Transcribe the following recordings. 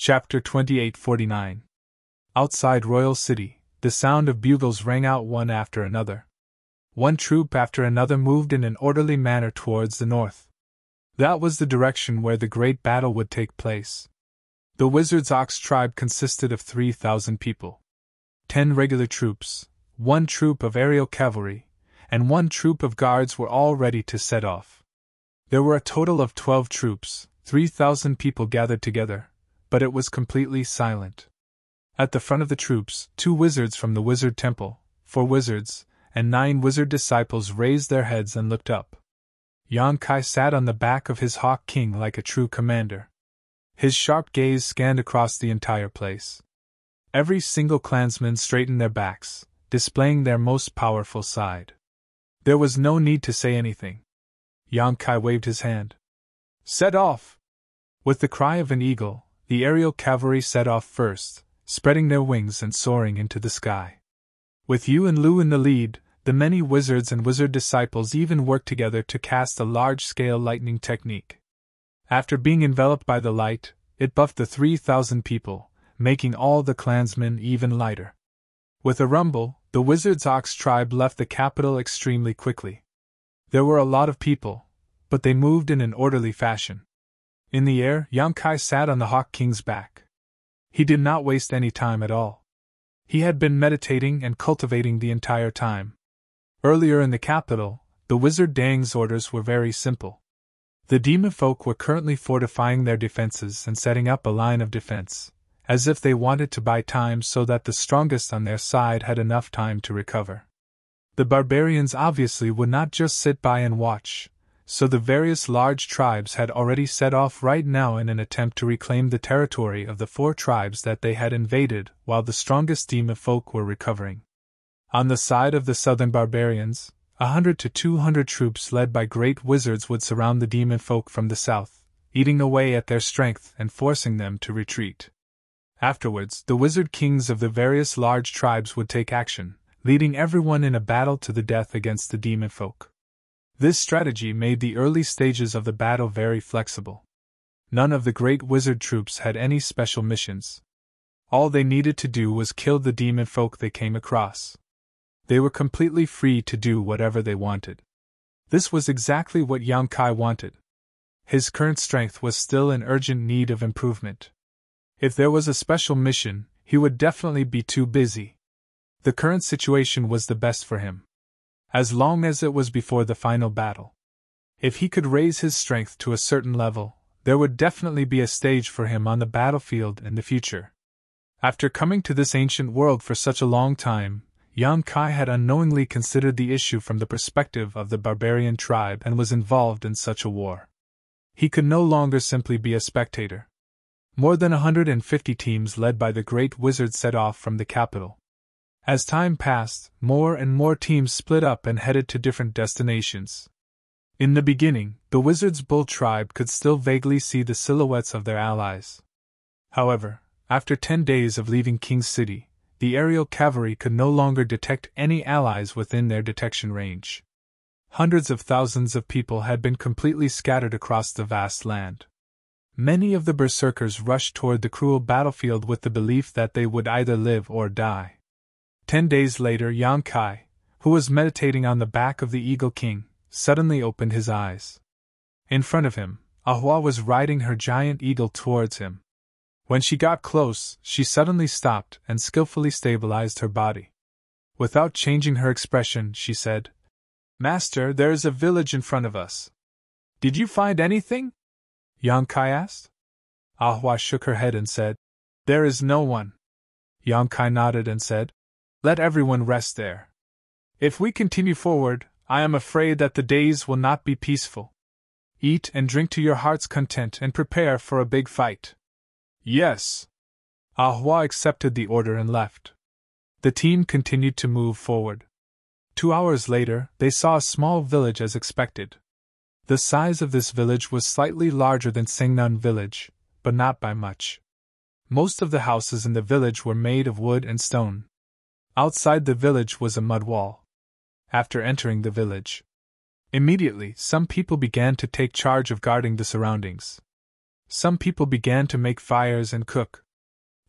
Chapter 2849. Outside Royal City, the sound of bugles rang out one after another. One troop after another moved in an orderly manner towards the north. That was the direction where the great battle would take place. The Wizard's Ox tribe consisted of 3,000 people. 10 regular troops, 1 troop of aerial cavalry, and 1 troop of guards were all ready to set off. There were a total of 12 troops, 3,000 people gathered together, but it was completely silent. At the front of the troops, 2 wizards from the Wizard Temple, 4 wizards, and 9 wizard disciples raised their heads and looked up. Yang Kai sat on the back of his Hawk King like a true commander. His sharp gaze scanned across the entire place. Every single clansman straightened their backs, displaying their most powerful side. There was no need to say anything. Yang Kai waved his hand. Set off! With the cry of an eagle, the aerial cavalry set off first, spreading their wings and soaring into the sky. With Yu and Lu in the lead, the many wizards and wizard disciples even worked together to cast a large-scale lightning technique. After being enveloped by the light, it buffed the 3,000 people, making all the clansmen even lighter. With a rumble, the Wizard's Ox tribe left the capital extremely quickly. There were a lot of people, but they moved in an orderly fashion. In the air, Yang Kai sat on the Hawk King's back. He did not waste any time at all. He had been meditating and cultivating the entire time. Earlier in the capital, the Wizard Dang's orders were very simple. The demon folk were currently fortifying their defenses and setting up a line of defense, as if they wanted to buy time so that the strongest on their side had enough time to recover. The barbarians obviously would not just sit by and watch, so the various large tribes had already set off right now in an attempt to reclaim the territory of the 4 tribes that they had invaded while the strongest demon folk were recovering. On the side of the southern barbarians, 100 to 200 troops led by great wizards would surround the demon folk from the south, eating away at their strength and forcing them to retreat. Afterwards, the wizard kings of the various large tribes would take action, leading everyone in a battle to the death against the demon folk. This strategy made the early stages of the battle very flexible. None of the great wizard troops had any special missions. All they needed to do was kill the demon folk they came across. They were completely free to do whatever they wanted. This was exactly what Yang Kai wanted. His current strength was still in urgent need of improvement. If there was a special mission, he would definitely be too busy. The current situation was the best for him. As long as it was before the final battle. If he could raise his strength to a certain level, there would definitely be a stage for him on the battlefield in the future. After coming to this ancient world for such a long time, Yang Kai had unknowingly considered the issue from the perspective of the barbarian tribe and was involved in such a war. He could no longer simply be a spectator. More than 150 teams led by the great wizard set off from the capital. As time passed, more and more teams split up and headed to different destinations. In the beginning, the Wizard's Bull tribe could still vaguely see the silhouettes of their allies. However, after 10 days of leaving King's City, the aerial cavalry could no longer detect any allies within their detection range. Hundreds of thousands of people had been completely scattered across the vast land. Many of the berserkers rushed toward the cruel battlefield with the belief that they would either live or die. 10 days later, Yang Kai, who was meditating on the back of the Eagle King, suddenly opened his eyes. In front of him, Ahua was riding her giant eagle towards him. When she got close, she suddenly stopped and skillfully stabilized her body. Without changing her expression, she said, "Master, there is a village in front of us. Did you find anything?" Yang Kai asked. Ahua shook her head and said, "There is no one." Yang Kai nodded and said, "Let everyone rest there. If we continue forward, I am afraid that the days will not be peaceful. Eat and drink to your heart's content and prepare for a big fight." "Yes." Ahua accepted the order and left. The team continued to move forward. 2 hours later, they saw a small village as expected. The size of this village was slightly larger than Sengnan village, but not by much. Most of the houses in the village were made of wood and stone. Outside the village was a mud wall. After entering the village, immediately some people began to take charge of guarding the surroundings. Some people began to make fires and cook.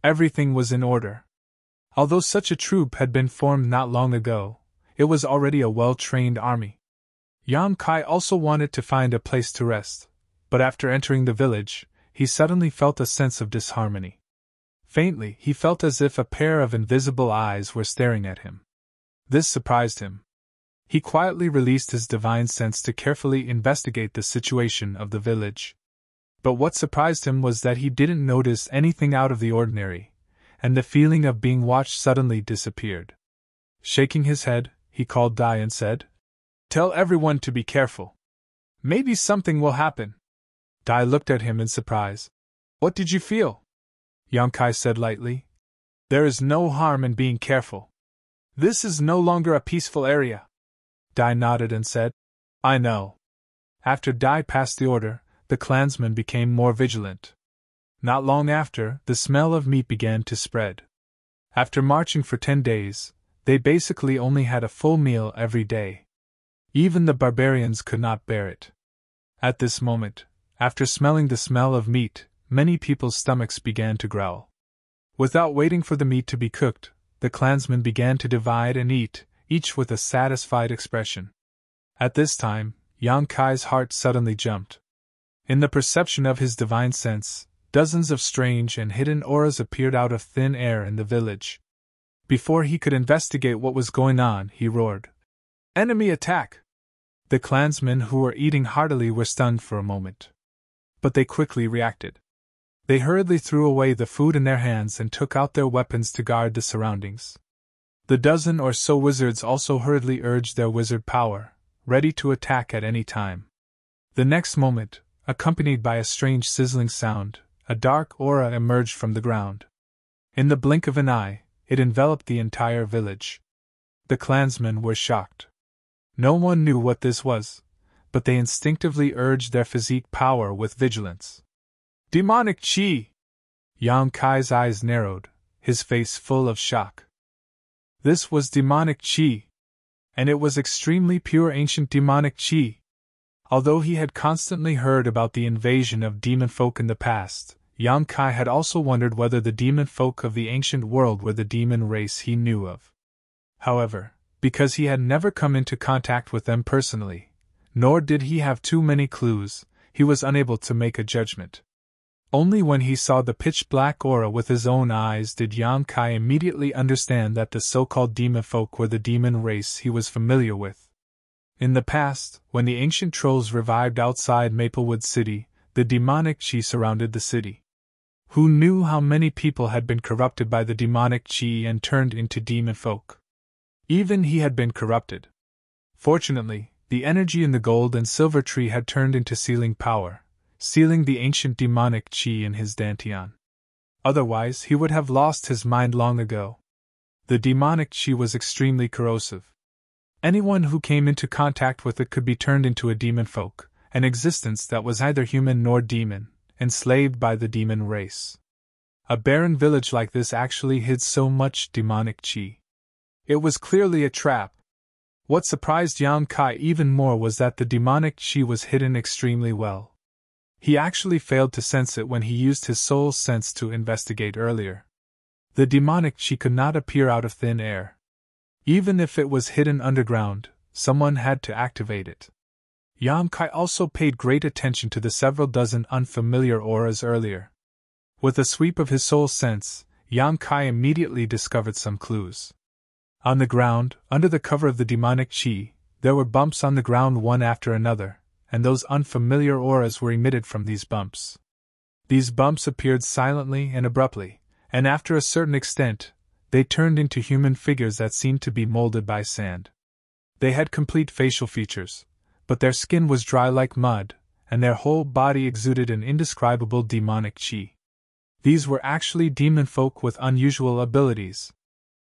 Everything was in order. Although such a troop had been formed not long ago, it was already a well-trained army. Yang Kai also wanted to find a place to rest, but after entering the village, he suddenly felt a sense of disharmony. Faintly, he felt as if a pair of invisible eyes were staring at him. This surprised him. He quietly released his divine sense to carefully investigate the situation of the village. But what surprised him was that he didn't notice anything out of the ordinary, and the feeling of being watched suddenly disappeared. Shaking his head, he called Dai and said, "Tell everyone to be careful. Maybe something will happen." Dai looked at him in surprise. "What did you feel?" Yang Kai said lightly. "There is no harm in being careful. This is no longer a peaceful area." Dai nodded and said, "I know." After Dai passed the order, the clansmen became more vigilant. Not long after, the smell of meat began to spread. After marching for 10 days, they basically only had a full meal every day. Even the barbarians could not bear it. At this moment, after smelling the smell of meat, many people's stomachs began to growl. Without waiting for the meat to be cooked, the clansmen began to divide and eat, each with a satisfied expression. At this time, Yang Kai's heart suddenly jumped. In the perception of his divine sense, dozens of strange and hidden auras appeared out of thin air in the village. Before he could investigate what was going on, he roared, "Enemy attack!" The clansmen who were eating heartily were stunned for a moment. But they quickly reacted. They hurriedly threw away the food in their hands and took out their weapons to guard the surroundings. The dozen or so wizards also hurriedly urged their wizard power, ready to attack at any time. The next moment, accompanied by a strange sizzling sound, a dark aura emerged from the ground. In the blink of an eye, it enveloped the entire village. The clansmen were shocked. No one knew what this was, but they instinctively urged their physique power with vigilance. "Demonic Qi!" Yang Kai's eyes narrowed, his face full of shock. This was demonic Qi. And it was extremely pure ancient demonic Qi. Although he had constantly heard about the invasion of demon folk in the past, Yang Kai had also wondered whether the demon folk of the ancient world were the demon race he knew of. However, because he had never come into contact with them personally, nor did he have too many clues, he was unable to make a judgment. Only when he saw the pitch-black aura with his own eyes did Yang Kai immediately understand that the so-called demon folk were the demon race he was familiar with. In the past, when the ancient trolls revived outside Maplewood City, the demonic Qi surrounded the city. Who knew how many people had been corrupted by the demonic Qi and turned into demon folk? Even he had been corrupted. Fortunately, the energy in the gold and silver tree had turned into sealing power, sealing the ancient demonic Qi in his dantian. Otherwise, he would have lost his mind long ago. The demonic Qi was extremely corrosive. Anyone who came into contact with it could be turned into a demon folk, an existence that was neither human nor demon, enslaved by the demon race. A barren village like this actually hid so much demonic Qi. It was clearly a trap. What surprised Yang Kai even more was that the demonic Qi was hidden extremely well. He actually failed to sense it when he used his soul sense to investigate earlier. The demonic Qi could not appear out of thin air. Even if it was hidden underground, someone had to activate it. Yang Kai also paid great attention to the several dozen unfamiliar auras earlier. With a sweep of his soul sense, Yang Kai immediately discovered some clues. On the ground, under the cover of the demonic Qi, there were bumps on the ground one after another, and those unfamiliar auras were emitted from these bumps. These bumps appeared silently and abruptly, and after a certain extent, they turned into human figures that seemed to be molded by sand. They had complete facial features, but their skin was dry like mud, and their whole body exuded an indescribable demonic Qi. These were actually demon folk with unusual abilities.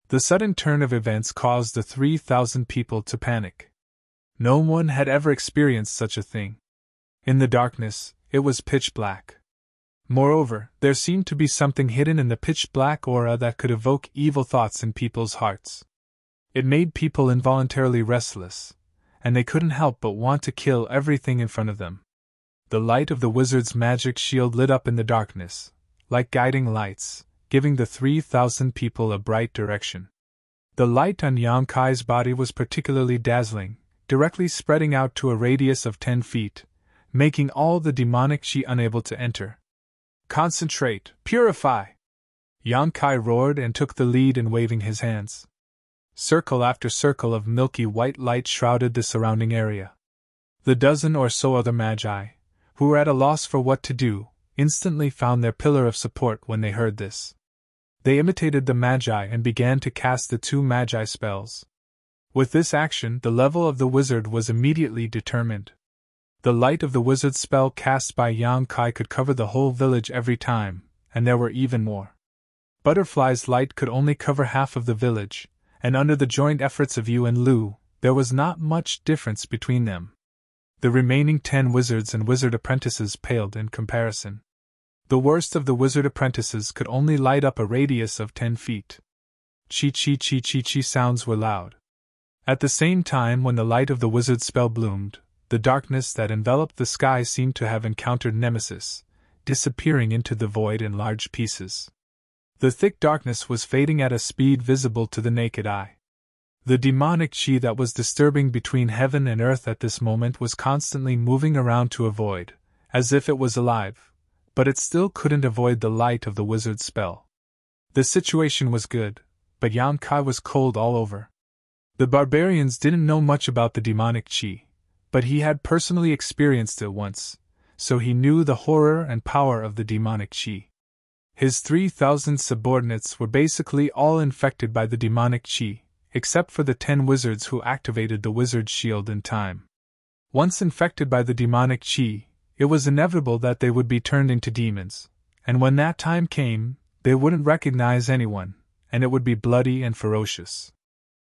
The sudden turn of events caused the 3,000 people to panic. No one had ever experienced such a thing. In the darkness, it was pitch black. Moreover, there seemed to be something hidden in the pitch-black aura that could evoke evil thoughts in people's hearts. It made people involuntarily restless, and they couldn't help but want to kill everything in front of them. The light of the wizard's magic shield lit up in the darkness, like guiding lights, giving the 3,000 people a bright direction. The light on Yang Kai's body was particularly dazzling, directly spreading out to a radius of 10 feet, making all the demonic chi unable to enter. Concentrate, purify! Yang Kai roared and took the lead in waving his hands. Circle after circle of milky white light shrouded the surrounding area. The dozen or so other magi, who were at a loss for what to do, instantly found their pillar of support when they heard this. They imitated the magi and began to cast the 2 magi spells. With this action, the level of the wizard was immediately determined. The light of the wizard's spell cast by Yang Kai could cover the whole village every time, and there were even more. Butterfly's light could only cover half of the village, and under the joint efforts of Yu and Lu, there was not much difference between them. The remaining 10 wizards and wizard apprentices paled in comparison. The worst of the wizard apprentices could only light up a radius of 10 feet. Chi sounds were loud. At the same time, when the light of the wizard's spell bloomed, the darkness that enveloped the sky seemed to have encountered Nemesis, disappearing into the void in large pieces. The thick darkness was fading at a speed visible to the naked eye. The demonic chi that was disturbing between heaven and earth at this moment was constantly moving around to avoid, as if it was alive, but it still couldn't avoid the light of the wizard's spell. The situation was good, but Yang Kai was cold all over. The barbarians didn't know much about the demonic chi, but he had personally experienced it once, so he knew the horror and power of the demonic chi. His 3,000 subordinates were basically all infected by the demonic chi, except for the 10 wizards who activated the wizard's shield in time. Once infected by the demonic chi, it was inevitable that they would be turned into demons, and when that time came, they wouldn't recognize anyone, and it would be bloody and ferocious.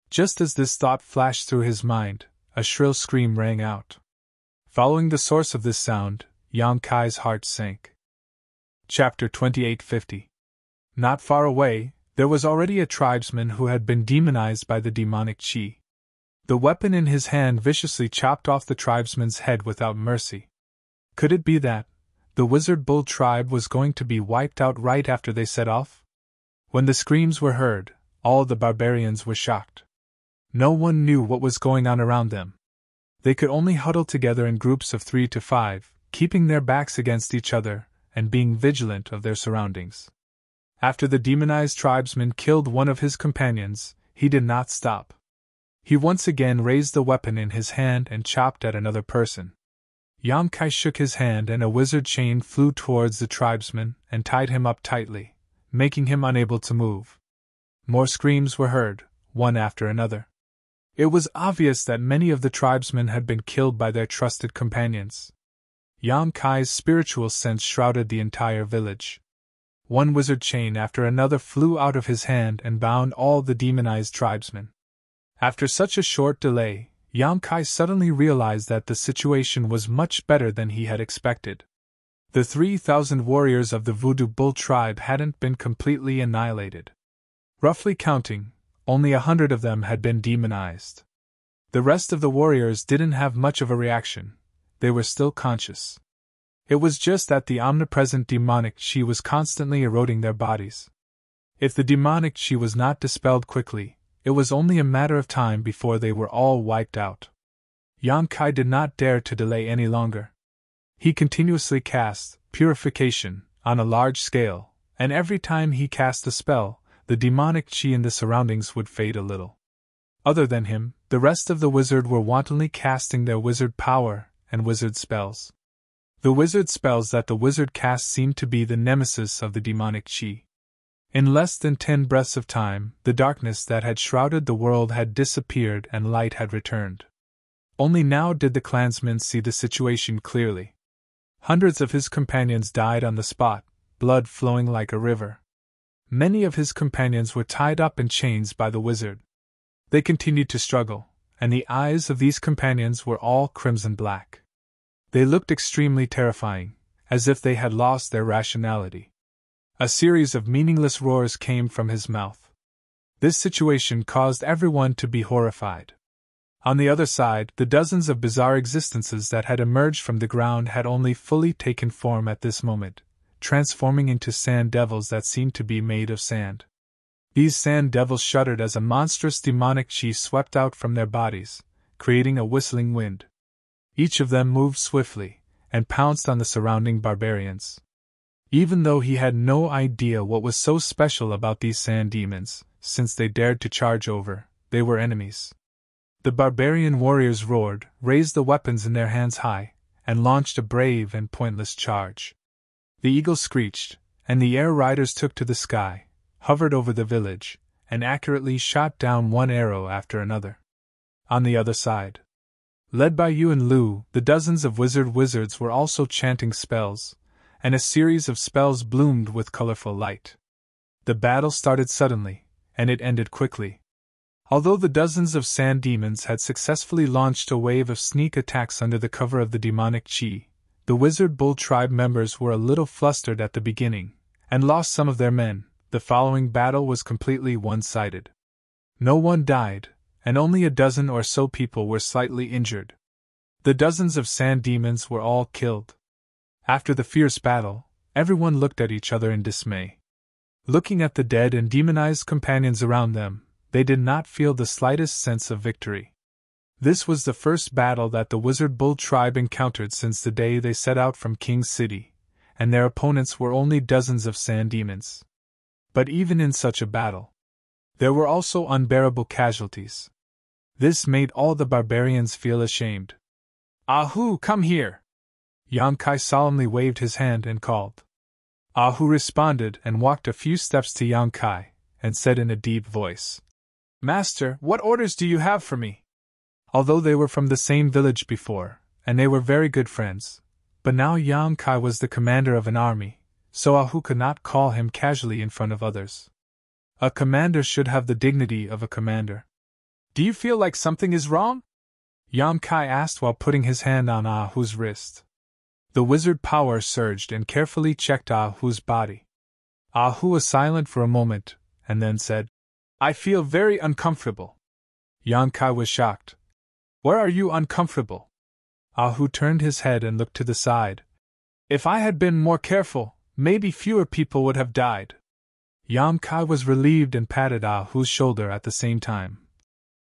Just as this thought flashed through his mind, a shrill scream rang out. Following the source of this sound, Yang Kai's heart sank. Chapter 2850. Not far away, there was already a tribesman who had been demonized by the demonic chi. The weapon in his hand viciously chopped off the tribesman's head without mercy. Could it be that the wizard bull tribe was going to be wiped out right after they set off? When the screams were heard, all the barbarians were shocked. No one knew what was going on around them. They could only huddle together in groups of 3 to 5, keeping their backs against each other and being vigilant of their surroundings. After the demonized tribesman killed one of his companions, he did not stop. He once again raised the weapon in his hand and chopped at another person. Yang Kai shook his hand and a wizard chain flew towards the tribesman and tied him up tightly, making him unable to move. More screams were heard, one after another. It was obvious that many of the tribesmen had been killed by their trusted companions. Yang Kai's spiritual sense shrouded the entire village. One wizard chain after another flew out of his hand and bound all the demonized tribesmen. After such a short delay, Yang Kai suddenly realized that the situation was much better than he had expected. The 3,000 warriors of the Voodoo Bull tribe hadn't been completely annihilated. Roughly counting, only 100 of them had been demonized. The rest of the warriors didn't have much of a reaction. They were still conscious. It was just that the omnipresent demonic chi was constantly eroding their bodies. If the demonic chi was not dispelled quickly, it was only a matter of time before they were all wiped out. Yang Kai did not dare to delay any longer. He continuously cast purification on a large scale, and every time he cast a spell, the demonic chi in the surroundings would fade a little. Other than him, the rest of the wizard were wantonly casting their wizard power and wizard spells. The wizard spells that the wizard cast seemed to be the nemesis of the demonic chi. In less than 10 breaths of time, the darkness that had shrouded the world had disappeared and light had returned. Only now did the clansman see the situation clearly. Hundreds of his companions died on the spot, blood flowing like a river. Many of his companions were tied up in chains by the wizard. They continued to struggle, and the eyes of these companions were all crimson black. They looked extremely terrifying, as if they had lost their rationality. A series of meaningless roars came from his mouth. This situation caused everyone to be horrified. On the other side, the dozens of bizarre existences that had emerged from the ground had only fully taken form at this moment, transforming into sand devils that seemed to be made of sand. These sand devils shuddered as a monstrous demonic chi swept out from their bodies, creating a whistling wind. Each of them moved swiftly, and pounced on the surrounding barbarians. Even though he had no idea what was so special about these sand demons, since they dared to charge over, they were enemies. The barbarian warriors roared, raised the weapons in their hands high, and launched a brave and pointless charge. The eagle screeched, and the air riders took to the sky, hovered over the village, and accurately shot down one arrow after another. On the other side, led by Yu and Lu, the dozens of wizards were also chanting spells, and a series of spells bloomed with colorful light. The battle started suddenly, and it ended quickly. Although the dozens of sand demons had successfully launched a wave of sneak attacks under the cover of the demonic chi, the Wizard Bull tribe members were a little flustered at the beginning, and lost some of their men. The following battle was completely one-sided. No one died, and only a dozen or so people were slightly injured. The dozens of sand demons were all killed. After the fierce battle, everyone looked at each other in dismay. Looking at the dead and demonized companions around them, they did not feel the slightest sense of victory. This was the first battle that the Wizard Bull tribe encountered since the day they set out from King's City, and their opponents were only dozens of sand demons. But even in such a battle, there were also unbearable casualties. This made all the barbarians feel ashamed. "Ahu, come here!" Yang Kai solemnly waved his hand and called. Ahu responded and walked a few steps to Yang Kai, and said in a deep voice, "Master, what orders do you have for me?" Although they were from the same village before, and they were very good friends, but now Yang Kai was the commander of an army, so Ahu could not call him casually in front of others. A commander should have the dignity of a commander. "Do you feel like something is wrong?" Yang Kai asked while putting his hand on Ahu's wrist. The wizard power surged and carefully checked Ahu's body. Ahu was silent for a moment, and then said, "I feel very uncomfortable." Yang Kai was shocked. "Where are you uncomfortable?" Ahu turned his head and looked to the side. "If I had been more careful, maybe fewer people would have died." Yang Kai was relieved and patted Ahu's shoulder at the same time.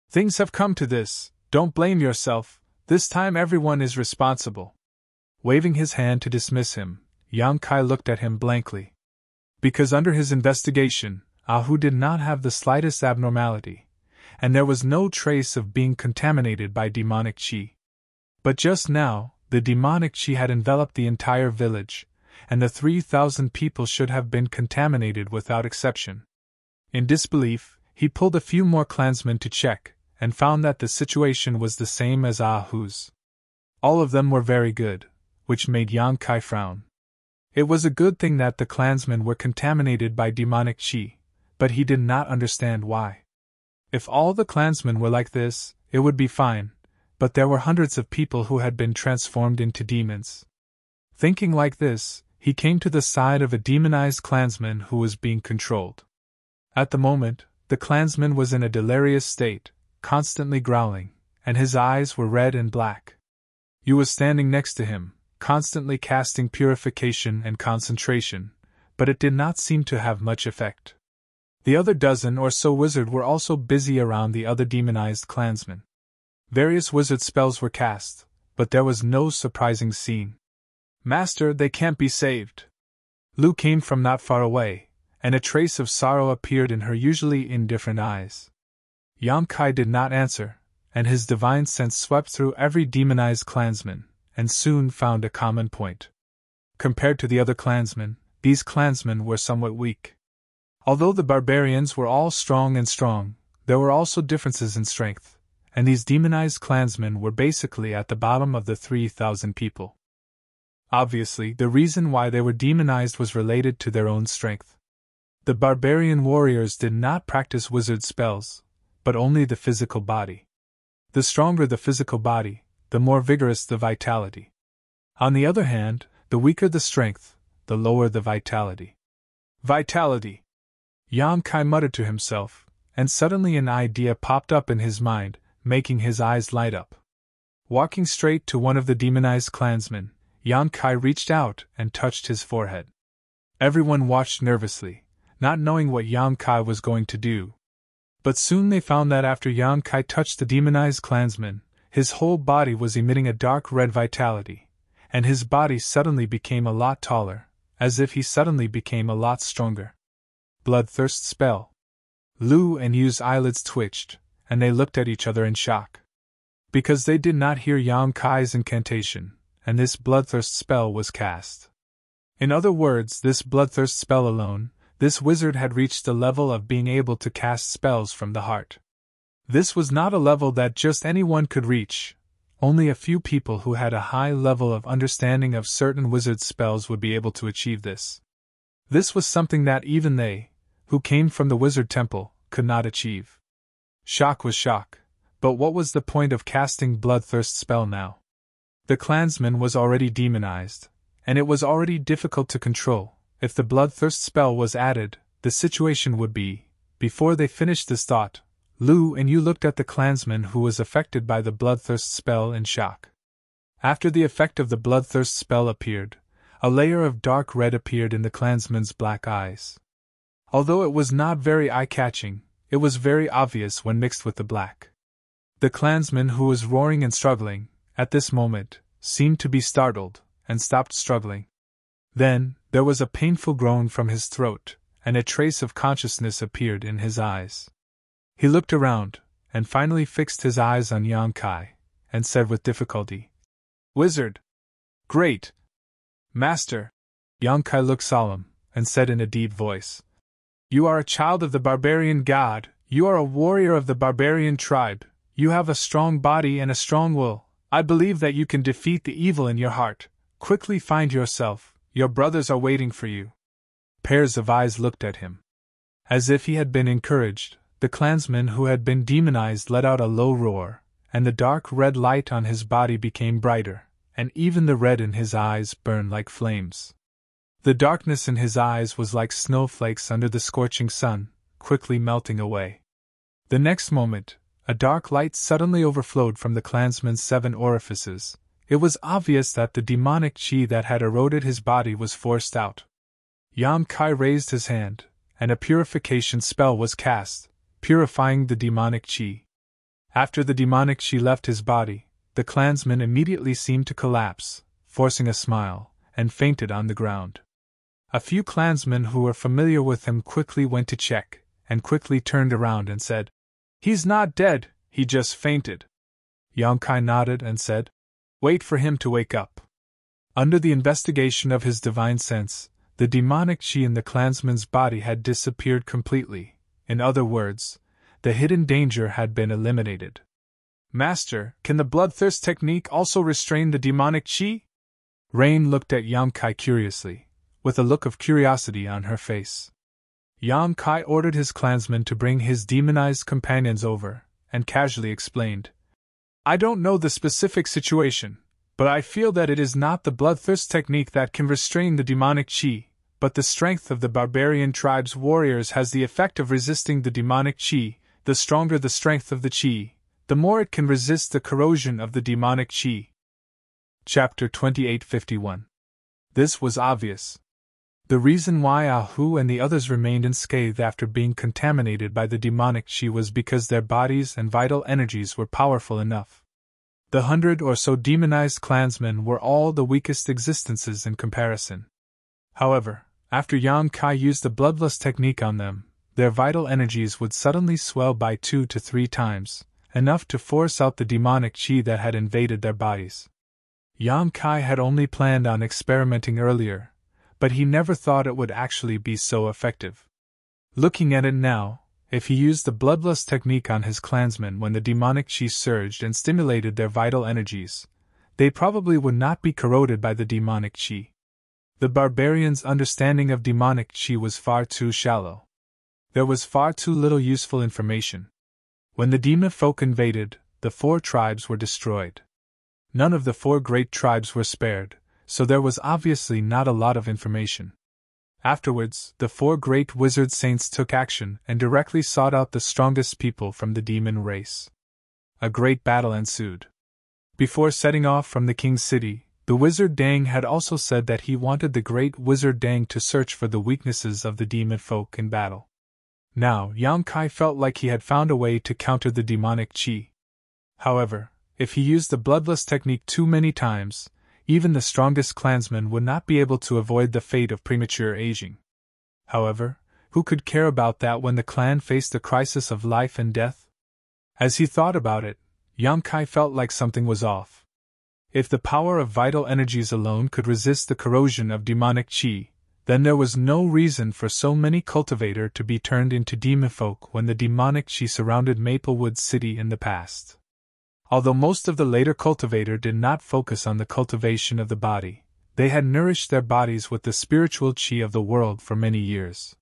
"Things have come to this, don't blame yourself, this time everyone is responsible." Waving his hand to dismiss him, Yang Kai looked at him blankly. Because under his investigation, Ahu did not have the slightest abnormality, and there was no trace of being contaminated by demonic chi. But just now, the demonic chi had enveloped the entire village, and the 3,000 people should have been contaminated without exception. In disbelief, he pulled a few more clansmen to check, and found that the situation was the same as Ahu's. All of them were very good, which made Yang Kai frown. It was a good thing that the clansmen were contaminated by demonic chi, but he did not understand why. If all the clansmen were like this, it would be fine, but there were hundreds of people who had been transformed into demons. Thinking like this, he came to the side of a demonized clansman who was being controlled. At the moment, the clansman was in a delirious state, constantly growling, and his eyes were red and black. Yu was standing next to him, constantly casting purification and concentration, but it did not seem to have much effect. The other dozen or so wizards were also busy around the other demonized clansmen. Various wizard spells were cast, but there was no surprising scene. "Master, they can't be saved." Lu came from not far away, and a trace of sorrow appeared in her usually indifferent eyes. Yang Kai did not answer, and his divine sense swept through every demonized clansman, and soon found a common point. Compared to the other clansmen, these clansmen were somewhat weak. Although the barbarians were all strong, there were also differences in strength, and these demonized clansmen were basically at the bottom of the 3,000 people. Obviously, the reason why they were demonized was related to their own strength. The barbarian warriors did not practice wizard spells, but only the physical body. The stronger the physical body, the more vigorous the vitality. On the other hand, the weaker the strength, the lower the vitality. Vitality! Yang Kai muttered to himself, and suddenly an idea popped up in his mind. making his eyes light up. Walking straight to one of the demonized clansmen, Yang Kai reached out and touched his forehead. Everyone watched nervously, not knowing what Yang Kai was going to do. But soon they found that after Yang Kai touched the demonized clansman, his whole body was emitting a dark red vitality, and his body suddenly became a lot taller, as if he suddenly became a lot stronger. Bloodthirst spell. Lu and Yu's eyelids twitched, and they looked at each other in shock. Because they did not hear Yang Kai's incantation, and this bloodthirst spell was cast. In other words, this bloodthirst spell alone, this wizard had reached the level of being able to cast spells from the heart. This was not a level that just anyone could reach. Only a few people who had a high level of understanding of certain wizard spells would be able to achieve this. This was something that even they, who came from the wizard temple, could not achieve. Shock was shock, but what was the point of casting bloodthirst spell now? The clansman was already demonized, and it was already difficult to control. If the bloodthirst spell was added, the situation would be. Before they finished this thought, Lu and Yu looked at the clansman who was affected by the bloodthirst spell in shock. After the effect of the bloodthirst spell appeared, a layer of dark red appeared in the clansman's black eyes. Although it was not very eye-catching, it was very obvious when mixed with the black. The clansman who was roaring and struggling, at this moment, seemed to be startled, and stopped struggling. Then, there was a painful groan from his throat, and a trace of consciousness appeared in his eyes. He looked around, and finally fixed his eyes on Yang Kai, and said with difficulty, "Wizard! Great! Master!" Yang Kai looked solemn, and said in a deep voice, "You are a child of the barbarian god, you are a warrior of the barbarian tribe, you have a strong body and a strong will, I believe that you can defeat the evil in your heart, quickly find yourself, your brothers are waiting for you." Pairs of eyes looked at him. As if he had been encouraged, the clansman who had been demonized let out a low roar, and the dark red light on his body became brighter, and even the red in his eyes burned like flames. The darkness in his eyes was like snowflakes under the scorching sun, quickly melting away. The next moment, a dark light suddenly overflowed from the clansman's 7 orifices. It was obvious that the demonic chi that had eroded his body was forced out. Yang Kai raised his hand, and a purification spell was cast, purifying the demonic chi. After the demonic chi left his body, the clansman immediately seemed to collapse, forcing a smile, and fainted on the ground. A few clansmen who were familiar with him quickly went to check, and quickly turned around and said, "He's not dead, he just fainted." Yang Kai nodded and said, "Wait for him to wake up." Under the investigation of his divine sense, the demonic chi in the clansman's body had disappeared completely. In other words, the hidden danger had been eliminated. "Master, can the bloodthirst technique also restrain the demonic chi?" Rain looked at Yang Kai curiously, with a look of curiosity on her face. Yang Kai ordered his clansmen to bring his demonized companions over, and casually explained, "I don't know the specific situation, but I feel that it is not the bloodthirst technique that can restrain the demonic chi, but the strength of the barbarian tribe's warriors has the effect of resisting the demonic chi. The stronger the strength of the chi, the more it can resist the corrosion of the demonic chi." Chapter 28:51. This was obvious. The reason why Ahu and the others remained unscathed after being contaminated by the demonic chi was because their bodies and vital energies were powerful enough. The 100 or so demonized clansmen were all the weakest existences in comparison. However, after Yang Kai used the bloodlust technique on them, their vital energies would suddenly swell by 2 to 3 times, enough to force out the demonic chi that had invaded their bodies. Yang Kai had only planned on experimenting earlier, but he never thought it would actually be so effective. Looking at it now, if he used the bloodlust technique on his clansmen when the demonic chi surged and stimulated their vital energies, they probably would not be corroded by the demonic chi. The barbarian's understanding of demonic chi was far too shallow. There was far too little useful information. When the demon folk invaded, the 4 tribes were destroyed. None of the 4 great tribes were spared, so there was obviously not a lot of information. Afterwards, the 4 great wizard saints took action and directly sought out the strongest people from the demon race. a great battle ensued. Before setting off from the king's city, the wizard Dang had also said that he wanted the great wizard Dang to search for the weaknesses of the demon folk in battle. Now, Yang Kai felt like he had found a way to counter the demonic qi. However, if he used the bloodlust technique too many times, even the strongest clansman would not be able to avoid the fate of premature aging. However, who could care about that when the clan faced the crisis of life and death? As he thought about it, Yang Kai felt like something was off. If the power of vital energies alone could resist the corrosion of demonic qi, then there was no reason for so many cultivator to be turned into demon folk when the demonic qi surrounded Maplewood City in the past. Although most of the later cultivator did not focus on the cultivation of the body, they had nourished their bodies with the spiritual qi of the world for many years.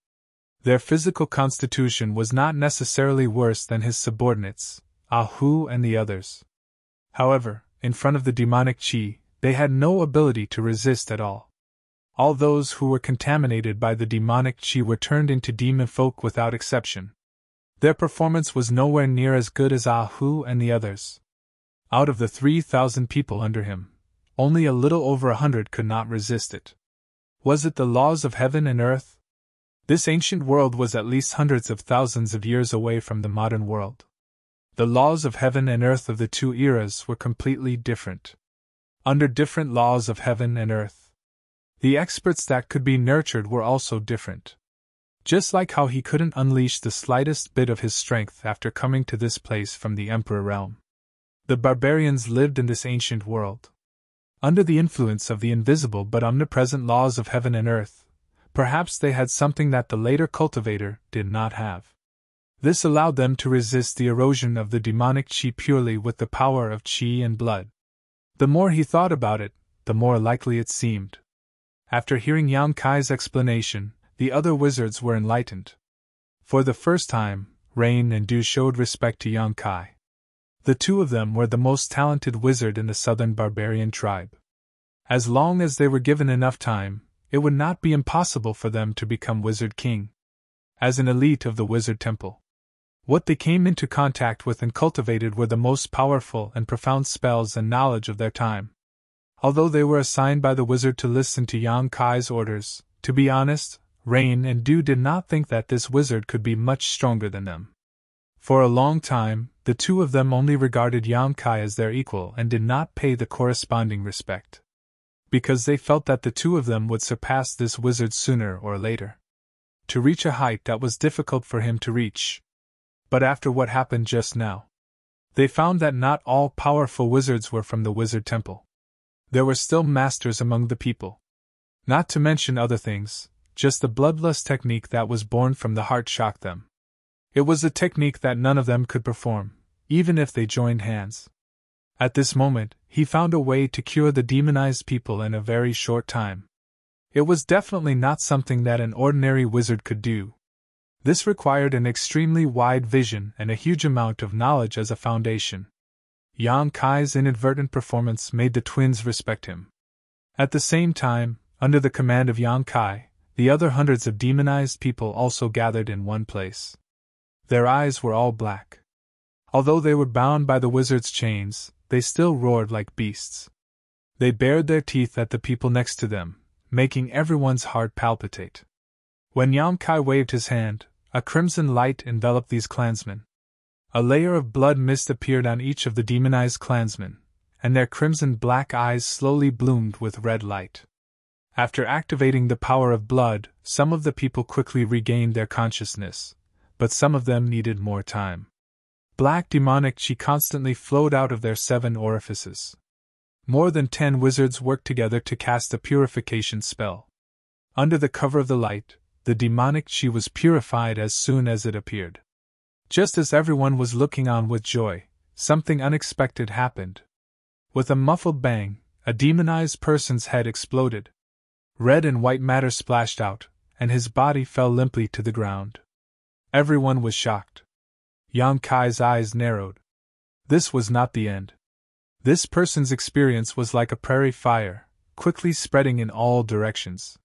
Their physical constitution was not necessarily worse than his subordinates, Ahu and the others. However, in front of the demonic qi, they had no ability to resist at all. All those who were contaminated by the demonic qi were turned into demon folk without exception. Their performance was nowhere near as good as Ahu and the others. Out of the 3,000 people under him, only a little over 100 could not resist it. Was it the laws of heaven and earth? This ancient world was at least hundreds of thousands of years away from the modern world. The laws of heaven and earth of the two eras were completely different. Under different laws of heaven and earth, the experts that could be nurtured were also different. Just like how he couldn't unleash the slightest bit of his strength after coming to this place from the Emperor realm. The barbarians lived in this ancient world. Under the influence of the invisible but omnipresent laws of heaven and earth, perhaps they had something that the later cultivator did not have. This allowed them to resist the erosion of the demonic qi purely with the power of qi and blood. The more he thought about it, the more likely it seemed. After hearing Yang Kai's explanation, the other wizards were enlightened. For the first time, Rain and Du showed respect to Yang Kai. The two of them were the most talented wizard in the southern barbarian tribe. As long as they were given enough time, it would not be impossible for them to become Wizard King. As an elite of the Wizard Temple, what they came into contact with and cultivated were the most powerful and profound spells and knowledge of their time. Although they were assigned by the wizard to listen to Yang Kai's orders, to be honest, Rain and Du did not think that this wizard could be much stronger than them. For a long time, the two of them only regarded Yang Kai as their equal and did not pay the corresponding respect. Because they felt that the two of them would surpass this wizard sooner or later. To reach a height that was difficult for him to reach. But after what happened just now, they found that not all powerful wizards were from the Wizard Temple. There were still masters among the people. Not to mention other things, just the bloodlust technique that was born from the heart shocked them. It was a technique that none of them could perform, even if they joined hands. At this moment, he found a way to cure the demonized people in a very short time. It was definitely not something that an ordinary wizard could do. This required an extremely wide vision and a huge amount of knowledge as a foundation. Yang Kai's inadvertent performance made the twins respect him. At the same time, under the command of Yang Kai, the other hundreds of demonized people also gathered in one place. Their eyes were all black. Although they were bound by the wizard's chains, they still roared like beasts. They bared their teeth at the people next to them, making everyone's heart palpitate. When Yang Kai waved his hand, a crimson light enveloped these clansmen. A layer of blood mist appeared on each of the demonized clansmen, and their crimson black eyes slowly bloomed with red light. After activating the power of blood, some of the people quickly regained their consciousness, but some of them needed more time. Black demonic qi constantly flowed out of their 7 orifices. More than 10 wizards worked together to cast a purification spell. Under the cover of the light, the demonic qi was purified as soon as it appeared. Just as everyone was looking on with joy, something unexpected happened. With a muffled bang, a demonized person's head exploded. Red and white matter splashed out, and his body fell limply to the ground. Everyone was shocked. Yang Kai's eyes narrowed. This was not the end. This person's experience was like a prairie fire, quickly spreading in all directions.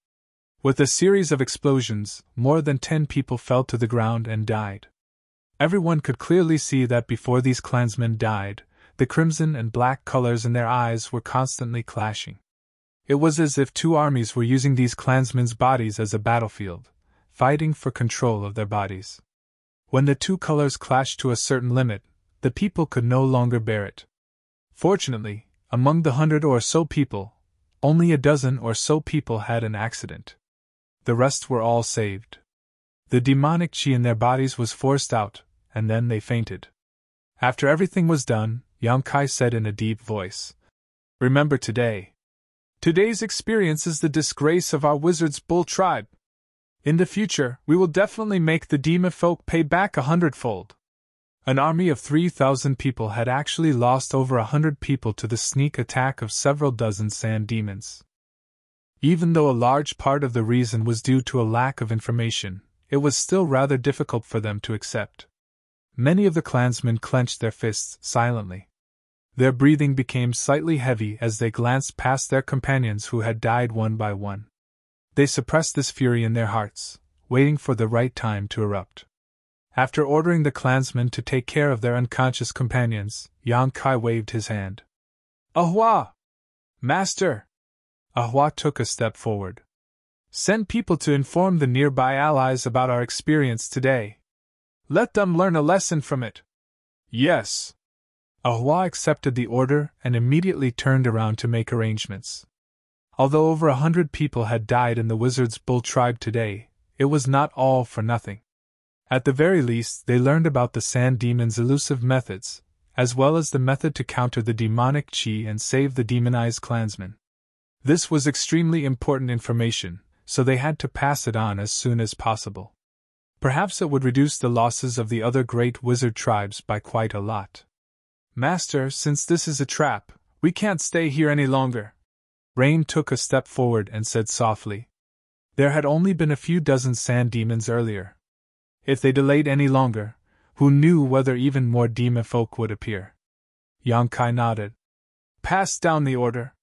With a series of explosions, more than 10 people fell to the ground and died. Everyone could clearly see that before these clansmen died, the crimson and black colors in their eyes were constantly clashing. It was as if two armies were using these clansmen's bodies as a battlefield, fighting for control of their bodies. When the two colors clashed to a certain limit, the people could no longer bear it. Fortunately, among the 100 or so people, only a dozen or so people had an accident. The rest were all saved. The demonic chi in their bodies was forced out, and then they fainted. After everything was done, Yang Kai said in a deep voice, "Remember today. Today's experience is the disgrace of our wizard's bull tribe. In the future, we will definitely make the demon folk pay back 100-fold. An army of 3,000 people had actually lost over 100 people to the sneak attack of several dozen sand demons. Even though a large part of the reason was due to a lack of information, it was still rather difficult for them to accept. Many of the clansmen clenched their fists silently. Their breathing became slightly heavy as they glanced past their companions who had died one by one. They suppressed this fury in their hearts, waiting for the right time to erupt. After ordering the clansmen to take care of their unconscious companions, Yang Kai waved his hand. "Ahua! Master!" Ahua took a step forward. "Send people to inform the nearby allies about our experience today. Let them learn a lesson from it." "Yes." Ahua accepted the order and immediately turned around to make arrangements. Although over 100 people had died in the Wizard's Bull tribe today, it was not all for nothing. At the very least, they learned about the Sand Demon's elusive methods, as well as the method to counter the demonic chi and save the demonized clansmen. This was extremely important information, so they had to pass it on as soon as possible. Perhaps it would reduce the losses of the other great wizard tribes by quite a lot. "Master, since this is a trap, we can't stay here any longer." Rain took a step forward and said softly. There had only been a few dozen sand demons earlier. If they delayed any longer, who knew whether even more demon folk would appear? Yang Kai nodded. "Pass down the order.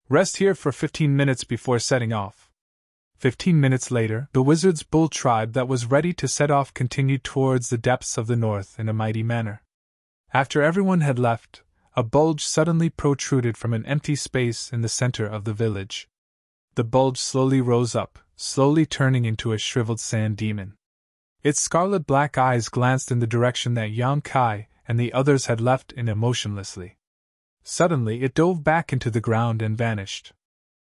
Rest here for 15 minutes before setting off." 15 minutes later, the Wizard's Bull tribe that was ready to set off continued towards the depths of the north in a mighty manner. After everyone had left, a bulge suddenly protruded from an empty space in the center of the village. The bulge slowly rose up, slowly turning into a shriveled sand demon. Its scarlet-black eyes glanced in the direction that Yang Kai and the others had left in emotionlessly. Suddenly it dove back into the ground and vanished.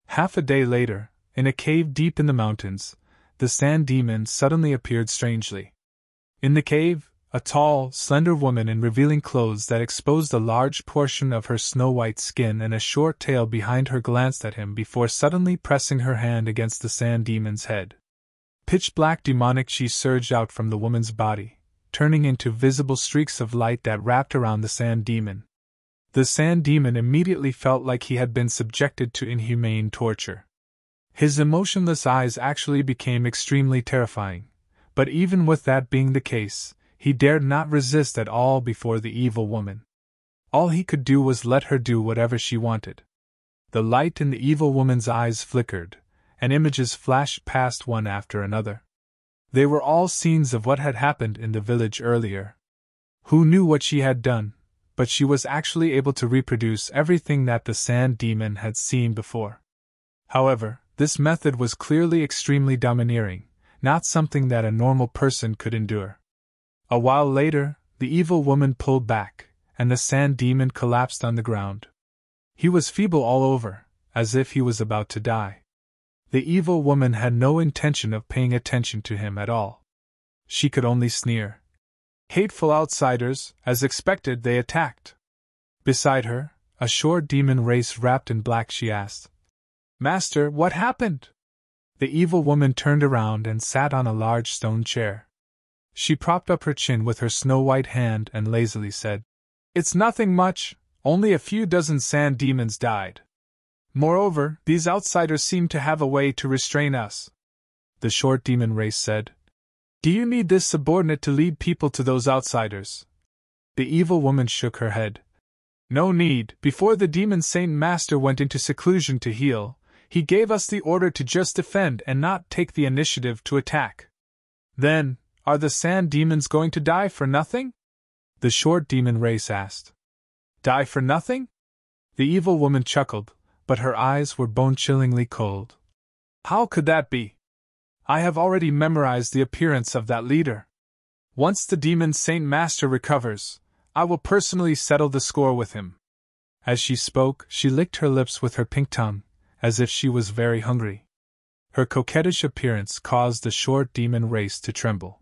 Half a day later, in a cave deep in the mountains, the sand demon suddenly appeared strangely. In the cave, a tall, slender woman in revealing clothes that exposed a large portion of her snow-white skin and a short tail behind her glanced at him before suddenly pressing her hand against the sand demon's head. Pitch-black demonic chi surged out from the woman's body, turning into visible streaks of light that wrapped around the sand demon. The sand demon immediately felt like he had been subjected to inhumane torture. His emotionless eyes actually became extremely terrifying, but even with that being the case, he dared not resist at all before the evil woman. All he could do was let her do whatever she wanted. The light in the evil woman's eyes flickered, and images flashed past one after another. They were all scenes of what had happened in the village earlier. Who knew what she had done, but she was actually able to reproduce everything that the sand demon had seen before. However, this method was clearly extremely domineering, not something that a normal person could endure. A while later, the evil woman pulled back, and the sand demon collapsed on the ground. He was feeble all over, as if he was about to die. The evil woman had no intention of paying attention to him at all. She could only sneer. Hateful outsiders, as expected, they attacked. Beside her, a short demon race wrapped in black, she asked, "Master, what happened?" The evil woman turned around and sat on a large stone chair. She propped up her chin with her snow-white hand and lazily said, "It's nothing much, only a few dozen sand demons died. Moreover, these outsiders seem to have a way to restrain us." The short demon race said, "Do you need this subordinate to lead people to those outsiders?" The evil woman shook her head. "No need. Before the demon Saint Master went into seclusion to heal, he gave us the order to just defend and not take the initiative to attack. Then, Are the sand demons going to die for nothing? The short demon race asked. Die for nothing? The evil woman chuckled, but her eyes were bone-chillingly cold. How could that be? I have already memorized the appearance of that leader. Once the demon Saint Master recovers, I will personally settle the score with him. As she spoke, she licked her lips with her pink tongue, as if she was very hungry. Her coquettish appearance caused the short demon race to tremble.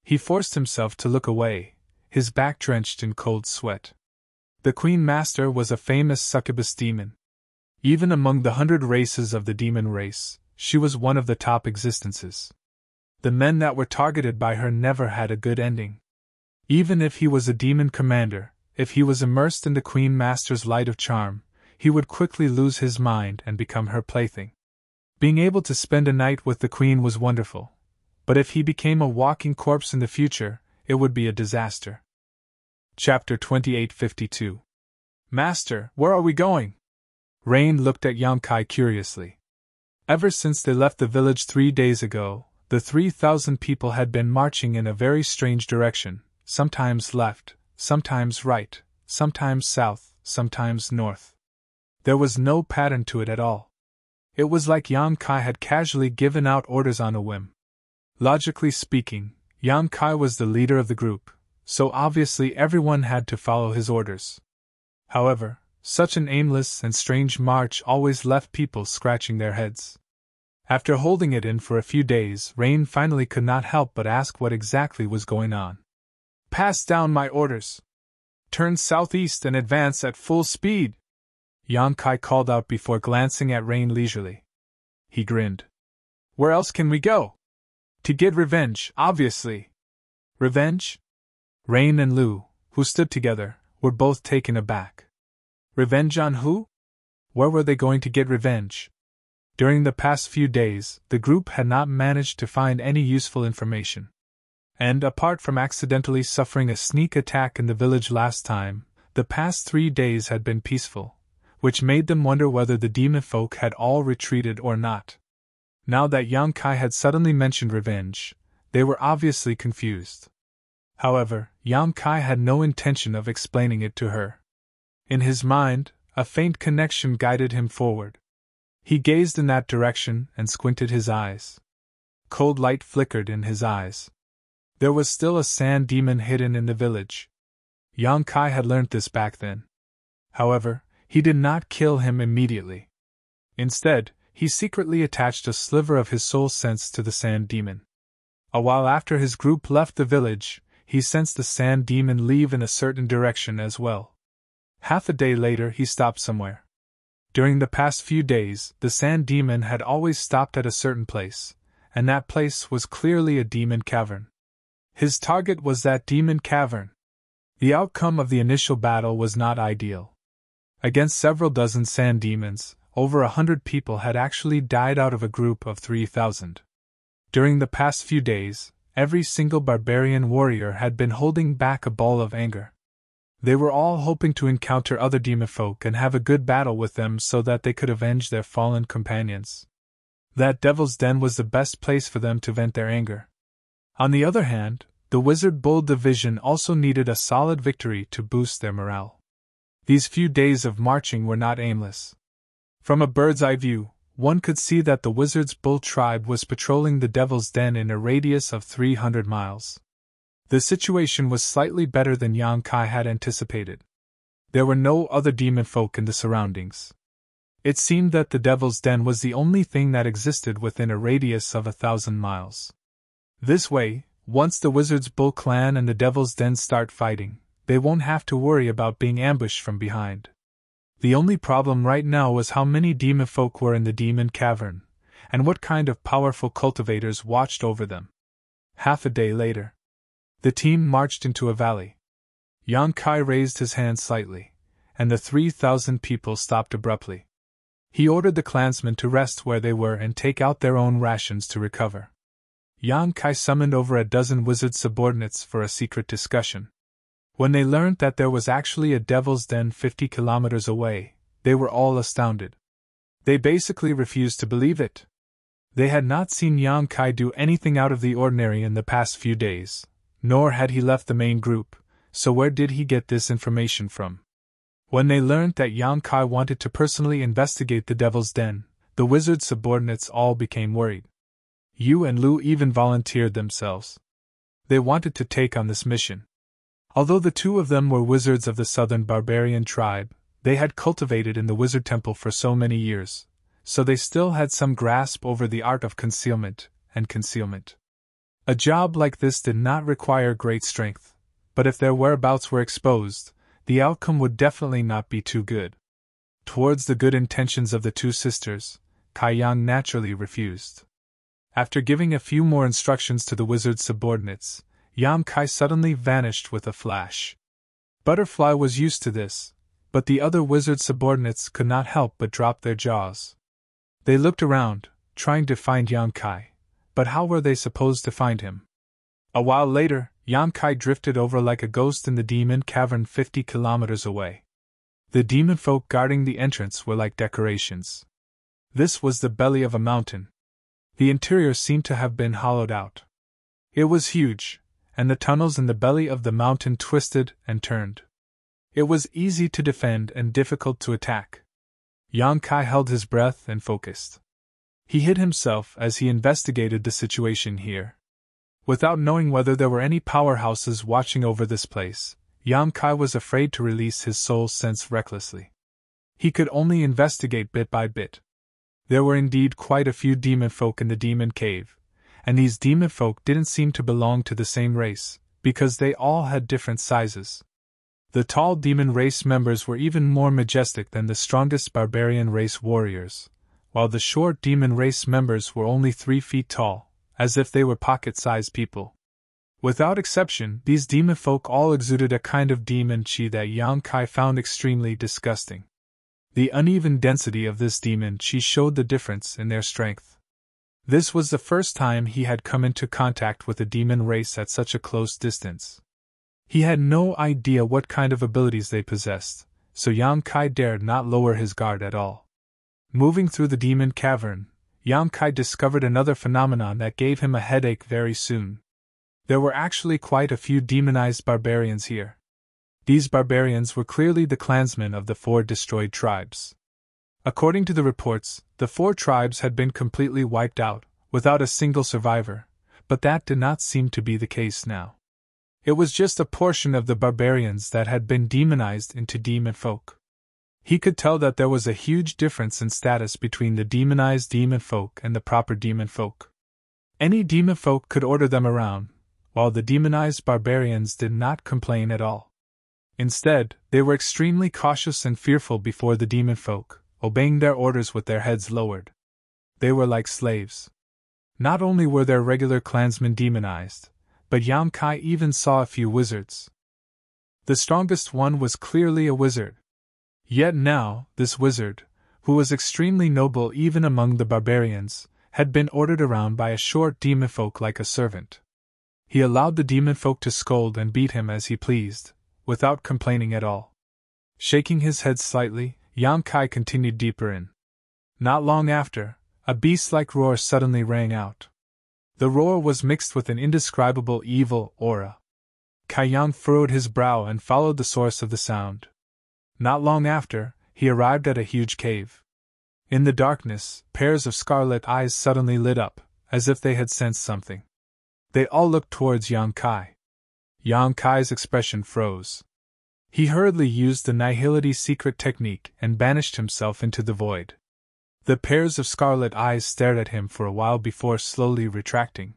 He forced himself to look away, his back drenched in cold sweat. The Queen Master was a famous succubus demon. Even among the 100 races of the demon race, she was one of the top existences. The men that were targeted by her never had a good ending. Even if he was a demon commander, if he was immersed in the Queen Master's light of charm, he would quickly lose his mind and become her plaything. Being able to spend a night with the Queen was wonderful, but if he became a walking corpse in the future, it would be a disaster. Chapter 2852. Master, where are we going? Rain looked at Yangkai curiously. Ever since they left the village 3 days ago, the 3,000 people had been marching in a very strange direction, sometimes left, sometimes right, sometimes south, sometimes north. There was no pattern to it at all. It was like Yang Kai had casually given out orders on a whim. Logically speaking, Yang Kai was the leader of the group, so obviously everyone had to follow his orders. However, such an aimless and strange march always left people scratching their heads. After holding it in for a few days, Rain finally could not help but ask what exactly was going on. Pass down my orders. Turn southeast and advance at full speed, Yang Kai called out before glancing at Rain leisurely. He grinned. Where else can we go? To get revenge, obviously. Revenge? Rain and Lu, who stood together, were both taken aback. Revenge on who? Where were they going to get revenge? During the past few days, the group had not managed to find any useful information. And apart from accidentally suffering a sneak attack in the village last time, the past 3 days had been peaceful, which made them wonder whether the demon folk had all retreated or not. Now that Yang Kai had suddenly mentioned revenge, they were obviously confused. However, Yang Kai had no intention of explaining it to her. In his mind, a faint connection guided him forward. He gazed in that direction and squinted his eyes. Cold light flickered in his eyes. There was still a sand demon hidden in the village. Yang Kai had learnt this back then. However, he did not kill him immediately. Instead, he secretly attached a sliver of his soul sense to the sand demon. A while after his group left the village, he sensed the sand demon leave in a certain direction as well. Half a day later he stopped somewhere. During the past few days, the sand demon had always stopped at a certain place, and that place was clearly a demon cavern. His target was that demon cavern. The outcome of the initial battle was not ideal. Against several dozen sand demons, over 100 people had actually died out of a group of 3,000. During the past few days, every single barbarian warrior had been holding back a ball of anger. They were all hoping to encounter other demon folk and have a good battle with them so that they could avenge their fallen companions. That Devil's Den was the best place for them to vent their anger. On the other hand, the Wizard Bull Division also needed a solid victory to boost their morale. These few days of marching were not aimless. From a bird's eye view, one could see that the Wizard's Bull tribe was patrolling the Devil's Den in a radius of 300 miles. The situation was slightly better than Yang Kai had anticipated. There were no other demon folk in the surroundings. It seemed that the Devil's Den was the only thing that existed within a radius of 1,000 miles. This way, once the Wizard's Bull clan and the Devil's Den start fighting, they won't have to worry about being ambushed from behind. The only problem right now was how many demon folk were in the demon cavern, and what kind of powerful cultivators watched over them. Half a day later, the team marched into a valley. Yang Kai raised his hand slightly, and the 3,000 people stopped abruptly. He ordered the clansmen to rest where they were and take out their own rations to recover. Yang Kai summoned over a dozen wizard subordinates for a secret discussion. When they learned that there was actually a Devil's Den 50 kilometers away, they were all astounded. They basically refused to believe it. They had not seen Yang Kai do anything out of the ordinary in the past few days, nor had he left the main group, so where did he get this information from? When they learned that Yang Kai wanted to personally investigate the Devil's Den, the wizard's subordinates all became worried. Yu and Lu even volunteered themselves. They wanted to take on this mission. Although the two of them were wizards of the southern barbarian tribe, they had cultivated in the wizard temple for so many years, so they still had some grasp over the art of concealment and concealment. A job like this did not require great strength, but if their whereabouts were exposed, the outcome would definitely not be too good. Towards the good intentions of the two sisters, Kai Yang naturally refused. After giving a few more instructions to the wizard's subordinates, Yang Kai suddenly vanished with a flash. Butterfly was used to this, but the other wizard subordinates could not help but drop their jaws. They looked around, trying to find Yang Kai, but how were they supposed to find him? A while later, Yang Kai drifted over like a ghost in the demon cavern 50 kilometers away. The demon folk guarding the entrance were like decorations. This was the belly of a mountain. The interior seemed to have been hollowed out. It was huge, and the tunnels in the belly of the mountain twisted and turned. It was easy to defend and difficult to attack. Yang Kai held his breath and focused. He hid himself as he investigated the situation here. Without knowing whether there were any powerhouses watching over this place, Yang Kai was afraid to release his soul sense recklessly. He could only investigate bit by bit. There were indeed quite a few demon folk in the demon cave, and these demon folk didn't seem to belong to the same race, because they all had different sizes. The tall demon race members were even more majestic than the strongest barbarian race warriors, while the short demon race members were only 3 feet tall, as if they were pocket-sized people. Without exception, these demon folk all exuded a kind of demon chi that Yang Kai found extremely disgusting. The uneven density of this demon chi showed the difference in their strength. This was the first time he had come into contact with a demon race at such a close distance. He had no idea what kind of abilities they possessed, so Yang Kai dared not lower his guard at all. Moving through the demon cavern, Yang Kai discovered another phenomenon that gave him a headache very soon. There were actually quite a few demonized barbarians here. These barbarians were clearly the clansmen of the 4 destroyed tribes. According to the reports, the 4 tribes had been completely wiped out, without a single survivor, but that did not seem to be the case now. It was just a portion of the barbarians that had been demonized into demon folk. He could tell that there was a huge difference in status between the demonized demon folk and the proper demon folk. Any demon folk could order them around, while the demonized barbarians did not complain at all. Instead, they were extremely cautious and fearful before the demon folk, obeying their orders with their heads lowered. They were like slaves. Not only were their regular clansmen demonized, but Yang Kai even saw a few wizards. The strongest one was clearly a wizard. Yet now, this wizard, who was extremely noble even among the barbarians, had been ordered around by a short demon folk like a servant. He allowed the demon folk to scold and beat him as he pleased, without complaining at all. Shaking his head slightly, Yang Kai continued deeper in. Not long after, a beast-like roar suddenly rang out. The roar was mixed with an indescribable evil aura. Kai Yang furrowed his brow and followed the source of the sound. Not long after, he arrived at a huge cave. In the darkness, pairs of scarlet eyes suddenly lit up, as if they had sensed something. They all looked towards Yang Kai. Yang Kai's expression froze. He hurriedly used the Nihility secret technique and banished himself into the void. The pairs of scarlet eyes stared at him for a while before slowly retracting.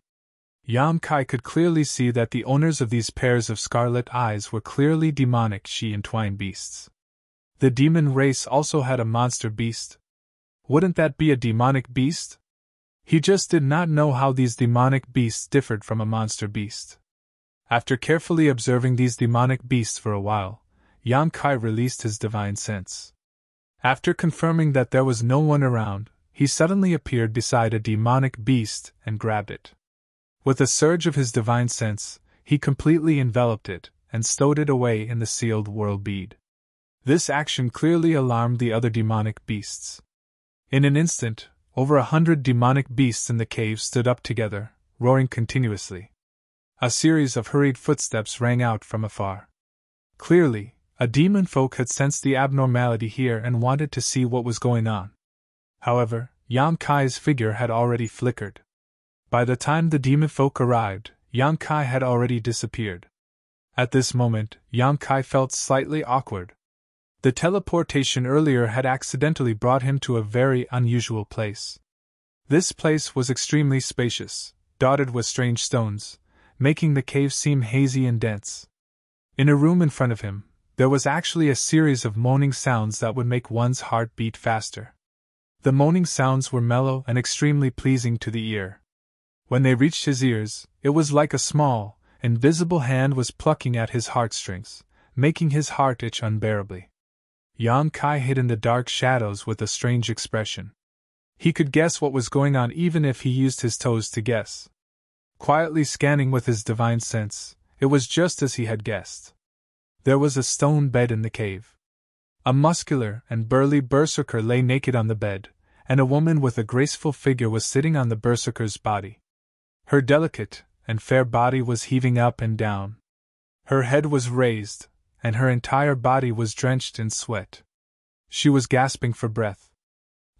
Yang Kai could clearly see that the owners of these pairs of scarlet eyes were clearly demonic she-entwined beasts. The demon race also had a monster beast. Wouldn't that be a demonic beast? He just did not know how these demonic beasts differed from a monster beast. After carefully observing these demonic beasts for a while, Yang Kai released his divine sense. After confirming that there was no one around, he suddenly appeared beside a demonic beast and grabbed it. With a surge of his divine sense, he completely enveloped it and stowed it away in the sealed world bead. This action clearly alarmed the other demonic beasts. In an instant, over 100 demonic beasts in the cave stood up together, roaring continuously. A series of hurried footsteps rang out from afar. Clearly, a demon folk had sensed the abnormality here and wanted to see what was going on. However, Yang Kai's figure had already flickered. By the time the demon folk arrived, Yang Kai had already disappeared. At this moment, Yang Kai felt slightly awkward. The teleportation earlier had accidentally brought him to a very unusual place. This place was extremely spacious, dotted with strange stones, making the cave seem hazy and dense. In a room in front of him, there was actually a series of moaning sounds that would make one's heart beat faster. The moaning sounds were mellow and extremely pleasing to the ear. When they reached his ears, it was like a small, invisible hand was plucking at his heartstrings, making his heart itch unbearably. Yang Kai hid in the dark shadows with a strange expression. He could guess what was going on even if he used his toes to guess. Quietly scanning with his divine sense, it was just as he had guessed. There was a stone bed in the cave. A muscular and burly berserker lay naked on the bed, and a woman with a graceful figure was sitting on the berserker's body. Her delicate and fair body was heaving up and down. Her head was raised, and her entire body was drenched in sweat. She was gasping for breath.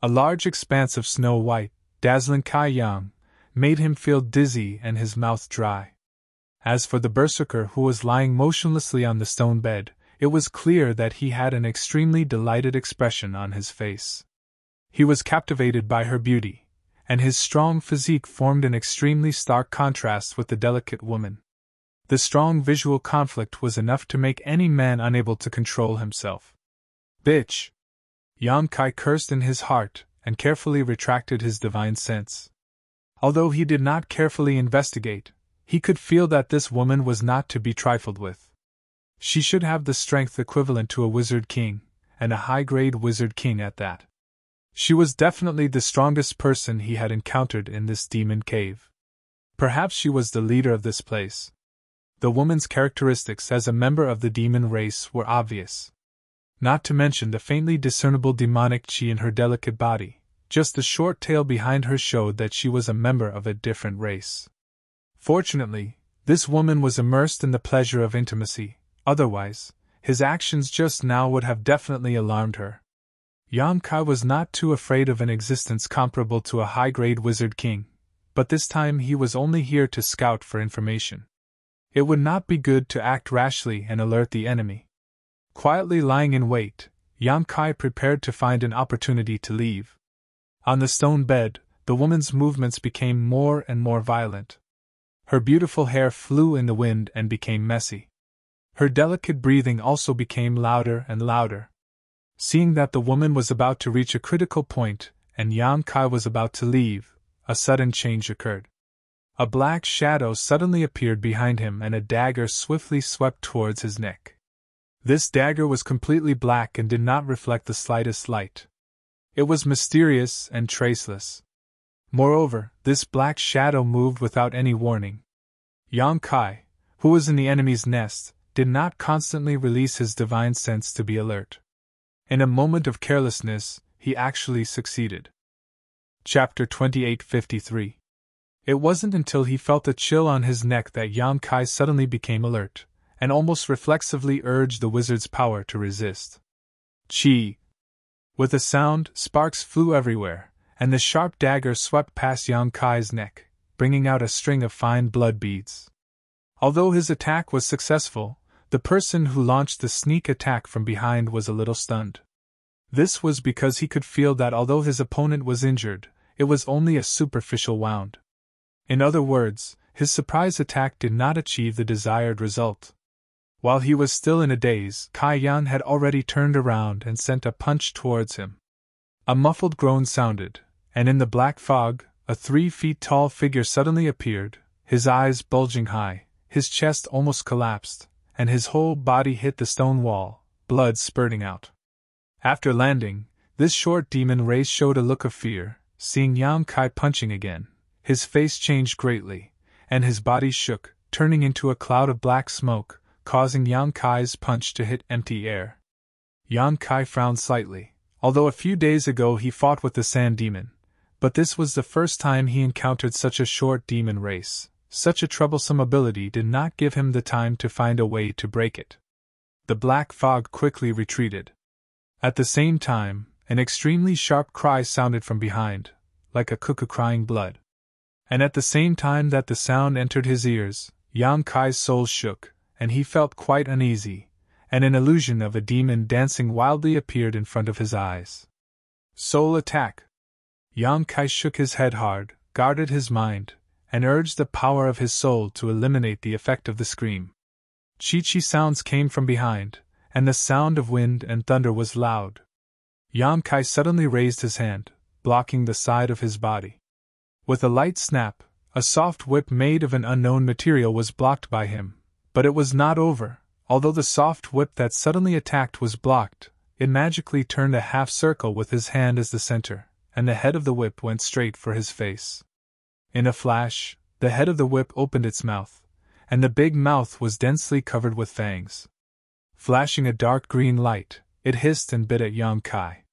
A large expanse of snow-white, dazzling Kai Yang made him feel dizzy and his mouth dry. As for the berserker who was lying motionlessly on the stone bed, it was clear that he had an extremely delighted expression on his face. He was captivated by her beauty, and his strong physique formed an extremely stark contrast with the delicate woman. The strong visual conflict was enough to make any man unable to control himself. Bitch! Yang Kai cursed in his heart and carefully retracted his divine sense. Although he did not carefully investigate, he could feel that this woman was not to be trifled with. She should have the strength equivalent to a wizard king, and a high-grade wizard king at that. She was definitely the strongest person he had encountered in this demon cave. Perhaps she was the leader of this place. The woman's characteristics as a member of the demon race were obvious. Not to mention the faintly discernible demonic chi in her delicate body, just the short tail behind her showed that she was a member of a different race. Fortunately, this woman was immersed in the pleasure of intimacy, otherwise, his actions just now would have definitely alarmed her. Yang Kai was not too afraid of an existence comparable to a high-grade wizard king, but this time he was only here to scout for information. It would not be good to act rashly and alert the enemy. Quietly lying in wait, Yang Kai prepared to find an opportunity to leave. On the stone bed, the woman's movements became more and more violent. Her beautiful hair flew in the wind and became messy. Her delicate breathing also became louder and louder. Seeing that the woman was about to reach a critical point, and Yang Kai was about to leave, a sudden change occurred. A black shadow suddenly appeared behind him and a dagger swiftly swept towards his neck. This dagger was completely black and did not reflect the slightest light. It was mysterious and traceless. Moreover, this black shadow moved without any warning. Yang Kai, who was in the enemy's nest, did not constantly release his divine sense to be alert. In a moment of carelessness, he actually succeeded. Chapter 2853. It wasn't until he felt a chill on his neck that Yang Kai suddenly became alert, and almost reflexively urged the wizard's power to resist. Chi! With a sound, sparks flew everywhere, and the sharp dagger swept past Yang Kai's neck, bringing out a string of fine blood beads. Although his attack was successful, the person who launched the sneak attack from behind was a little stunned. This was because he could feel that although his opponent was injured, it was only a superficial wound. In other words, his surprise attack did not achieve the desired result. While he was still in a daze, Kai Yan had already turned around and sent a punch towards him. A muffled groan sounded, and in the black fog, a 3-feet-tall figure suddenly appeared, his eyes bulging high, his chest almost collapsed, and his whole body hit the stone wall, blood spurting out. After landing, this short demon race showed a look of fear. Seeing Yang Kai punching again, his face changed greatly, and his body shook, turning into a cloud of black smoke, causing Yang Kai's punch to hit empty air. Yang Kai frowned slightly. Although a few days ago he fought with the sand demon, But this was the first time he encountered such a short demon race. Such a troublesome ability did not give him the time to find a way to break it. The black fog quickly retreated. At the same time, an extremely sharp cry sounded from behind, like a cuckoo crying blood. And at the same time that the sound entered his ears, Yang Kai's soul shook, and he felt quite uneasy, and an illusion of a demon dancing wildly appeared in front of his eyes. Soul attack! Yang Kai shook his head hard, guarded his mind, and urged the power of his soul to eliminate the effect of the scream. Chi-chi sounds came from behind, and the sound of wind and thunder was loud. Yang Kai suddenly raised his hand, blocking the side of his body. With a light snap, a soft whip made of an unknown material was blocked by him, but it was not over. Although the soft whip that suddenly attacked was blocked, it magically turned a half circle with his hand as the center, and the head of the whip went straight for his face. In a flash, the head of the whip opened its mouth, and the big mouth was densely covered with fangs. Flashing a dark green light, it hissed and bit at Yang Kai.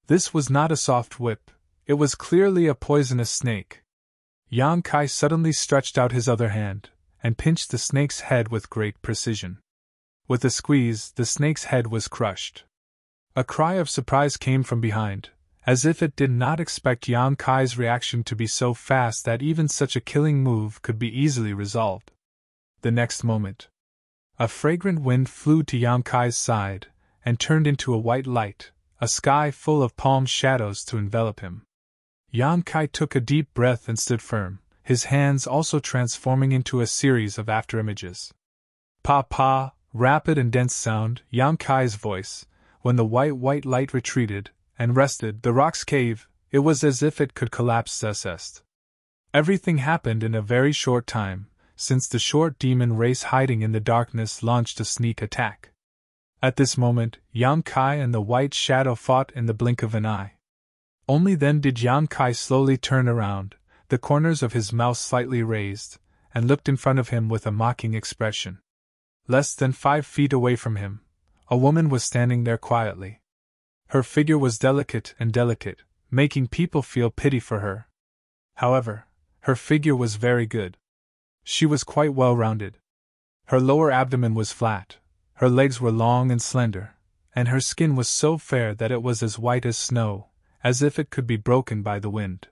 This was not a soft whip, it was clearly a poisonous snake. Yang Kai suddenly stretched out his other hand, and pinched the snake's head with great precision. With a squeeze, the snake's head was crushed. A cry of surprise came from behind, as if it did not expect Yang Kai's reaction to be so fast that even such a killing move could be easily resolved. The next moment, a fragrant wind flew to Yang Kai's side, and turned into a white light, a sky full of palm shadows to envelop him. Yang Kai took a deep breath and stood firm, his hands also transforming into a series of afterimages. Pa-pa, rapid and dense sound, Yang Kai's voice, when the white light retreated, and rested the rock's cave, it was as if it could collapse thus. Everything happened in a very short time, since the short demon race hiding in the darkness launched a sneak attack. At this moment, Yang Kai and the white shadow fought in the blink of an eye. Only then did Yang Kai slowly turn around, the corners of his mouth slightly raised, and looked in front of him with a mocking expression. Less than 5 feet away from him, a woman was standing there quietly. Her figure was delicate, making people feel pity for her. However, her figure was very good. She was quite well-rounded. Her lower abdomen was flat, her legs were long and slender, and her skin was so fair that it was as white as snow, as if it could be broken by the wind.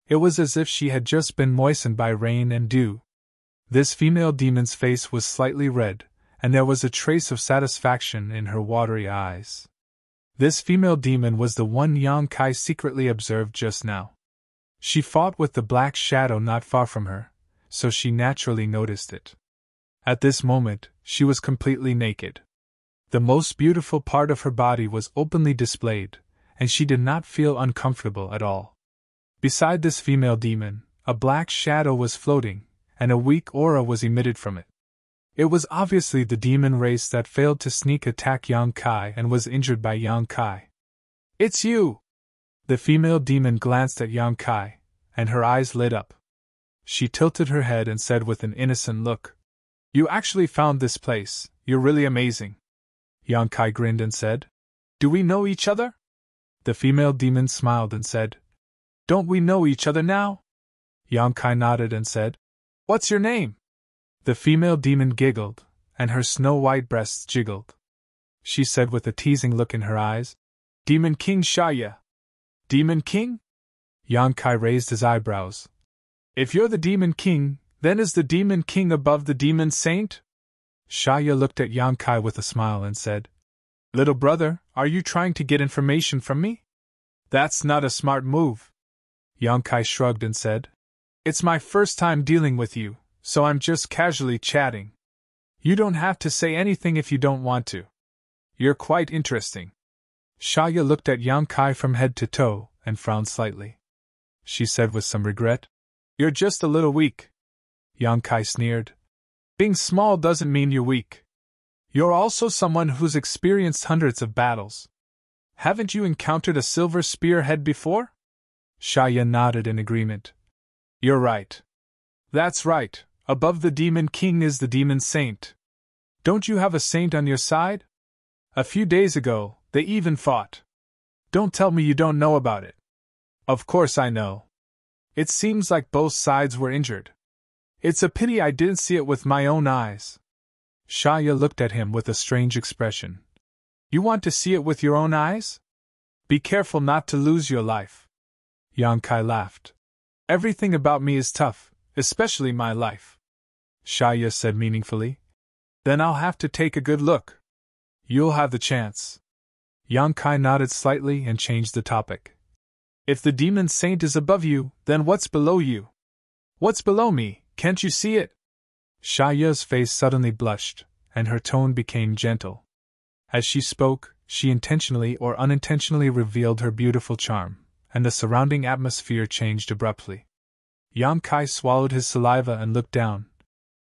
It was as if she had just been moistened by rain and dew. This female demon's face was slightly red, and there was a trace of satisfaction in her watery eyes. This female demon was the one Yang Kai secretly observed just now. She fought with the black shadow not far from her, so she naturally noticed it. At this moment, she was completely naked. The most beautiful part of her body was openly displayed, and she did not feel uncomfortable at all. Beside this female demon, a black shadow was floating, and a weak aura was emitted from it. It was obviously the demon race that failed to sneak attack Yang Kai and was injured by Yang Kai. "It's you!" The female demon glanced at Yang Kai, and her eyes lit up. She tilted her head and said with an innocent look, "You actually found this place, you're really amazing." Yang Kai grinned and said, "Do we know each other?" The female demon smiled and said, "Don't we know each other now?" Yang Kai nodded and said, "What's your name?" The female demon giggled, and her snow-white breasts jiggled. She said with a teasing look in her eyes, "Demon King Shaya." "Demon King?" Yang Kai raised his eyebrows. "If you're the Demon King, then is the Demon King above the Demon Saint?" Shaya looked at Yang Kai with a smile and said, "Little brother, are you trying to get information from me? That's not a smart move." Yang Kai shrugged and said, "It's my first time dealing with you, so I'm just casually chatting. You don't have to say anything if you don't want to. You're quite interesting." Shaya looked at Yang Kai from head to toe and frowned slightly. She said with some regret, "You're just a little weak." Yang Kai sneered. "Being small doesn't mean you're weak. You're also someone who's experienced hundreds of battles. Haven't you encountered a silver spearhead before?" Shaya nodded in agreement. "You're right. That's right. Above the Demon King is the Demon Saint. Don't you have a saint on your side? A few days ago, they even fought. Don't tell me you don't know about it." Of course I know. It seems like both sides were injured. It's a pity I didn't see it with my own eyes. Shaya looked at him with a strange expression. You want to see it with your own eyes? Be careful not to lose your life. Yang Kai laughed. Everything about me is tough, especially my life. Shaya said meaningfully. Then I'll have to take a good look. You'll have the chance. Yang Kai nodded slightly and changed the topic. If the demon saint is above you, then what's below you? What's below me, can't you see it? Shaya's face suddenly blushed, and her tone became gentle. As she spoke, she intentionally or unintentionally revealed her beautiful charm, and the surrounding atmosphere changed abruptly. Yang Kai swallowed his saliva and looked down.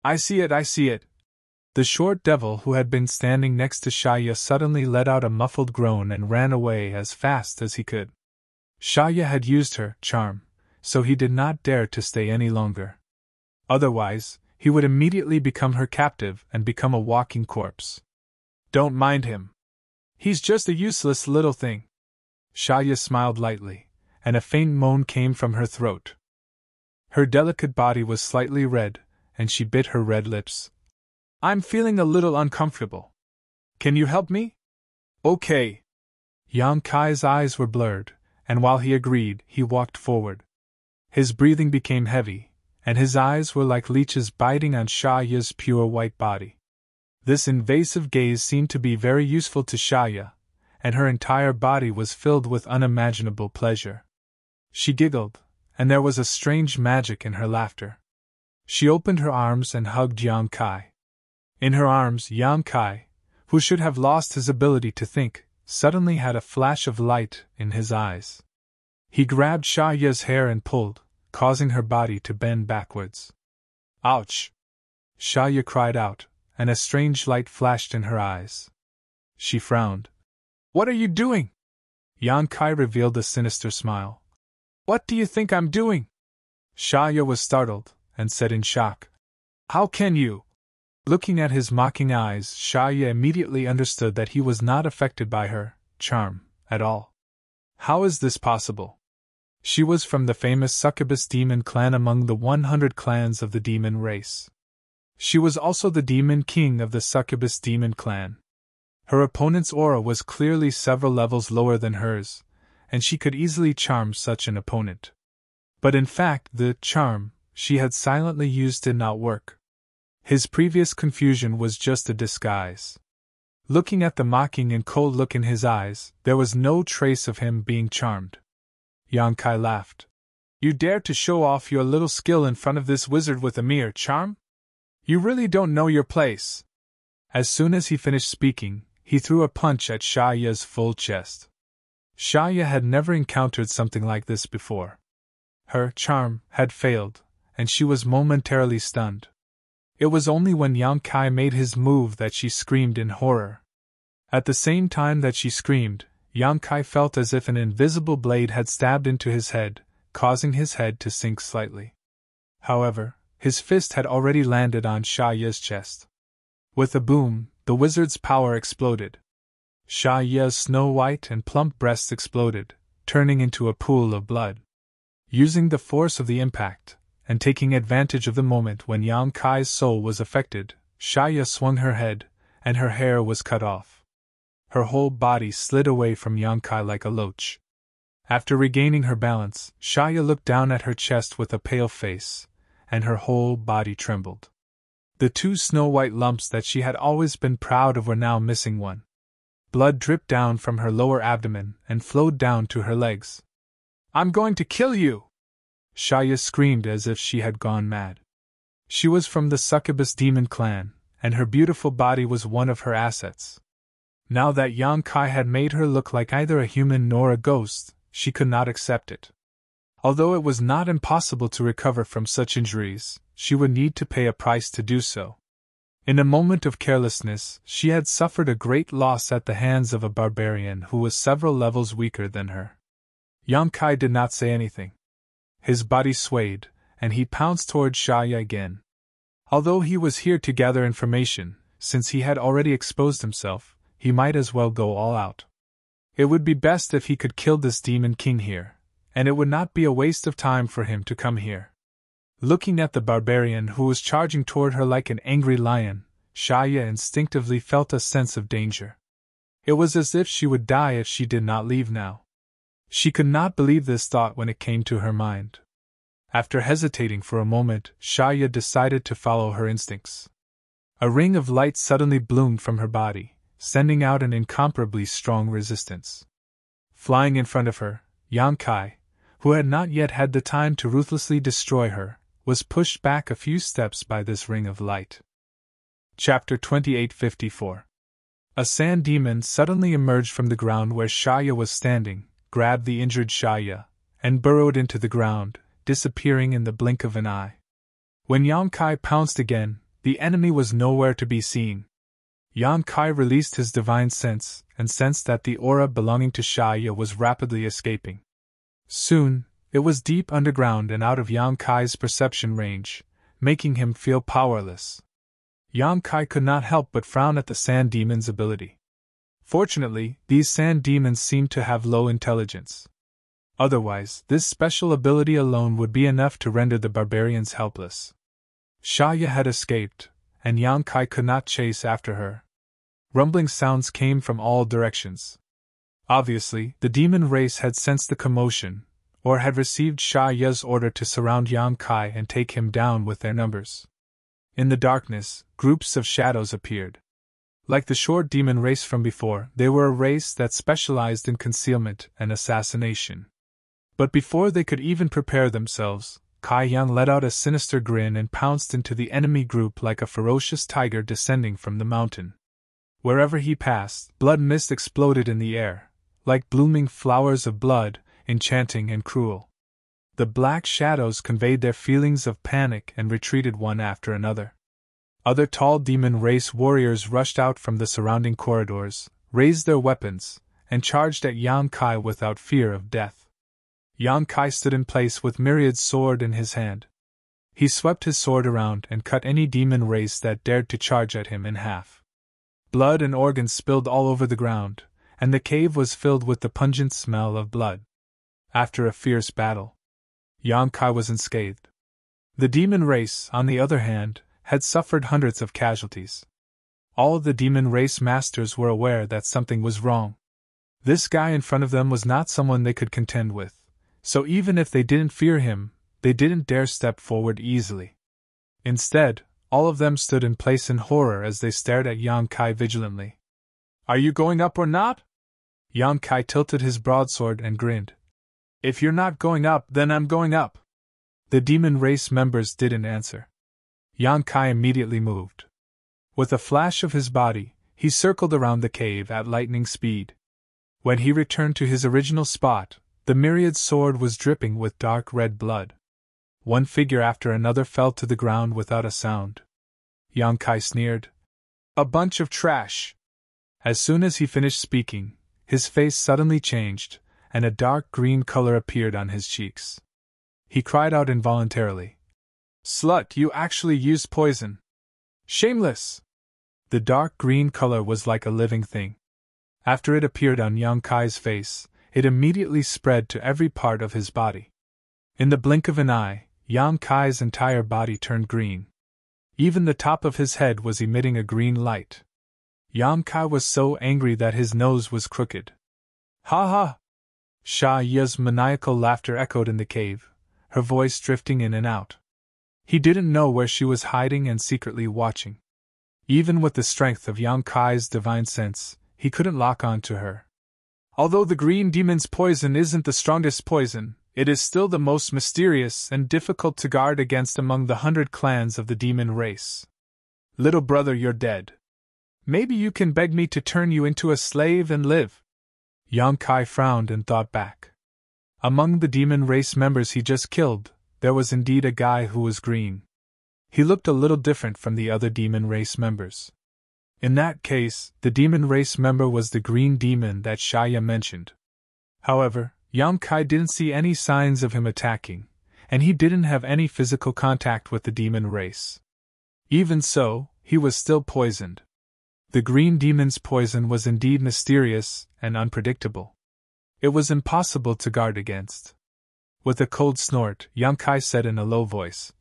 I see it, I see it. The short devil who had been standing next to Shaya suddenly let out a muffled groan and ran away as fast as he could. Shaya had used her charm, so he did not dare to stay any longer. Otherwise, he would immediately become her captive and become a walking corpse. Don't mind him. He's just a useless little thing. Shaya smiled lightly, and a faint moan came from her throat. Her delicate body was slightly red, and she bit her red lips. I'm feeling a little uncomfortable. Can you help me? Okay. Yang Kai's eyes were blurred, and while he agreed, he walked forward. His breathing became heavy, and his eyes were like leeches biting on Shaya's pure white body. This invasive gaze seemed to be very useful to Shaya, and her entire body was filled with unimaginable pleasure. She giggled, and there was a strange magic in her laughter. She opened her arms and hugged Yang Kai. In her arms, Yang Kai, who should have lost his ability to think, suddenly had a flash of light in his eyes. He grabbed Shaya's hair and pulled, causing her body to bend backwards. Ouch! Shaya cried out, and a strange light flashed in her eyes. She frowned. What are you doing? Yang Kai revealed a sinister smile. What do you think I'm doing? Shaya was startled, and said in shock. How can you? Looking at his mocking eyes, Shaya immediately understood that he was not affected by her charm at all. How is this possible? She was from the famous succubus demon clan among the 100 clans of the demon race. She was also the demon king of the succubus demon clan. Her opponent's aura was clearly several levels lower than hers, and she could easily charm such an opponent. But in fact, the charm she had silently used did not work. His previous confusion was just a disguise. Looking at the mocking and cold look in his eyes, there was no trace of him being charmed. Yang Kai laughed. You dare to show off your little skill in front of this wizard with a mere charm? You really don't know your place. As soon as he finished speaking, he threw a punch at Shaya's full chest. Shaya had never encountered something like this before. Her charm had failed, and she was momentarily stunned. It was only when Yang Kai made his move that she screamed in horror. At the same time that she screamed, Yang Kai felt as if an invisible blade had stabbed into his head, causing his head to sink slightly. However, his fist had already landed on Shaya's chest. With a boom, the wizard's power exploded. Shaya's snow-white and plump breasts exploded, turning into a pool of blood. Using the force of the impact, and taking advantage of the moment when Yang Kai's soul was affected, Shaya swung her head, and her hair was cut off. Her whole body slid away from Yang Kai like a loach. After regaining her balance, Shaya looked down at her chest with a pale face, and her whole body trembled. The two snow-white lumps that she had always been proud of were now missing one. Blood dripped down from her lower abdomen and flowed down to her legs. I'm going to kill you! Shaya screamed as if she had gone mad. She was from the succubus demon clan, and her beautiful body was one of her assets. Now that Yang Kai had made her look like either a human nor a ghost, she could not accept it. Although it was not impossible to recover from such injuries, she would need to pay a price to do so. In a moment of carelessness, she had suffered a great loss at the hands of a barbarian who was several levels weaker than her. Yang Kai did not say anything. His body swayed, and he pounced toward Shaya again. Although he was here to gather information, since he had already exposed himself, he might as well go all out. It would be best if he could kill this demon king here, and it would not be a waste of time for him to come here. Looking at the barbarian who was charging toward her like an angry lion, Shaya instinctively felt a sense of danger. It was as if she would die if she did not leave now. She could not believe this thought when it came to her mind. After hesitating for a moment, Shaya decided to follow her instincts. A ring of light suddenly bloomed from her body, sending out an incomparably strong resistance. Flying in front of her, Yang Kai, who had not yet had the time to ruthlessly destroy her, was pushed back a few steps by this ring of light. Chapter 2854. A sand demon suddenly emerged from the ground where Shaya was standing, grabbed the injured Shaya, and burrowed into the ground, disappearing in the blink of an eye. When Yang Kai pounced again, the enemy was nowhere to be seen. Yang Kai released his divine sense, and sensed that the aura belonging to Shaya was rapidly escaping. Soon, it was deep underground and out of Yang Kai's perception range, making him feel powerless. Yang Kai could not help but frown at the sand demon's ability. Fortunately, these sand demons seemed to have low intelligence. Otherwise, this special ability alone would be enough to render the barbarians helpless. Shaya had escaped, and Yang Kai could not chase after her. Rumbling sounds came from all directions. Obviously, the demon race had sensed the commotion, or had received Shaya's order to surround Yang Kai and take him down with their numbers. In the darkness, groups of shadows appeared. Like the short demon race from before, they were a race that specialized in concealment and assassination. But before they could even prepare themselves, Kai Yang let out a sinister grin and pounced into the enemy group like a ferocious tiger descending from the mountain. Wherever he passed, blood mist exploded in the air, like blooming flowers of blood, enchanting and cruel. The black shadows conveyed their feelings of panic and retreated one after another. Other tall demon race warriors rushed out from the surrounding corridors, raised their weapons, and charged at Yang Kai without fear of death. Yang Kai stood in place with Myriad's sword in his hand. He swept his sword around and cut any demon race that dared to charge at him in half. Blood and organs spilled all over the ground, and the cave was filled with the pungent smell of blood. After a fierce battle, Yang Kai was unscathed. The demon race, on the other hand, had suffered hundreds of casualties. All the demon race masters were aware that something was wrong. This guy in front of them was not someone they could contend with, so even if they didn't fear him, they didn't dare step forward easily. Instead, all of them stood in place in horror as they stared at Yang Kai vigilantly. "Are you going up or not?" Yang Kai tilted his broadsword and grinned. "If you're not going up, then I'm going up." The demon race members didn't answer. Yang Kai immediately moved. With a flash of his body, he circled around the cave at lightning speed. When he returned to his original spot, the myriad sword was dripping with dark red blood. One figure after another fell to the ground without a sound. Yang Kai sneered. "A bunch of trash." As soon as he finished speaking, his face suddenly changed, and a dark green color appeared on his cheeks. He cried out involuntarily. "Slut, you actually used poison! Shameless!" The dark green color was like a living thing. After it appeared on Yang Kai's face, it immediately spread to every part of his body. In the blink of an eye, Yang Kai's entire body turned green. Even the top of his head was emitting a green light. Yang Kai was so angry that his nose was crooked. "Ha ha!" Sha Ya's maniacal laughter echoed in the cave, her voice drifting in and out. He didn't know where she was hiding and secretly watching. Even with the strength of Yang Kai's divine sense, he couldn't lock on to her. Although the green demon's poison isn't the strongest poison, it is still the most mysterious and difficult to guard against among the 100 clans of the demon race. Little brother, you're dead. Maybe you can beg me to turn you into a slave and live. Yang Kai frowned and thought back. Among the demon race members he just killed, there was indeed a guy who was green. He looked a little different from the other demon race members. In that case, the demon race member was the green demon that Shaya mentioned. However, Yang Kai didn't see any signs of him attacking, and he didn't have any physical contact with the demon race. Even so, he was still poisoned. The green demon's poison was indeed mysterious and unpredictable. It was impossible to guard against. With a cold snort, Yang Kai said in a low voice.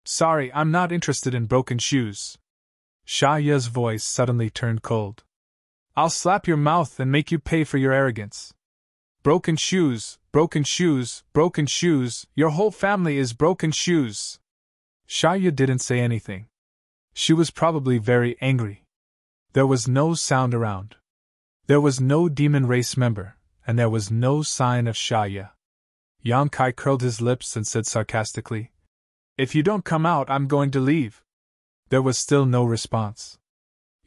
Sorry, I'm not interested in broken shoes. Sha Ya's voice suddenly turned cold. I'll slap your mouth and make you pay for your arrogance. Broken shoes, broken shoes, broken shoes, your whole family is broken shoes. Sha Ya didn't say anything. She was probably very angry. There was no sound around. There was no demon race member, and there was no sign of Sha Ya. Yang Kai curled his lips and said sarcastically, If you don't come out, I'm going to leave. There was still no response.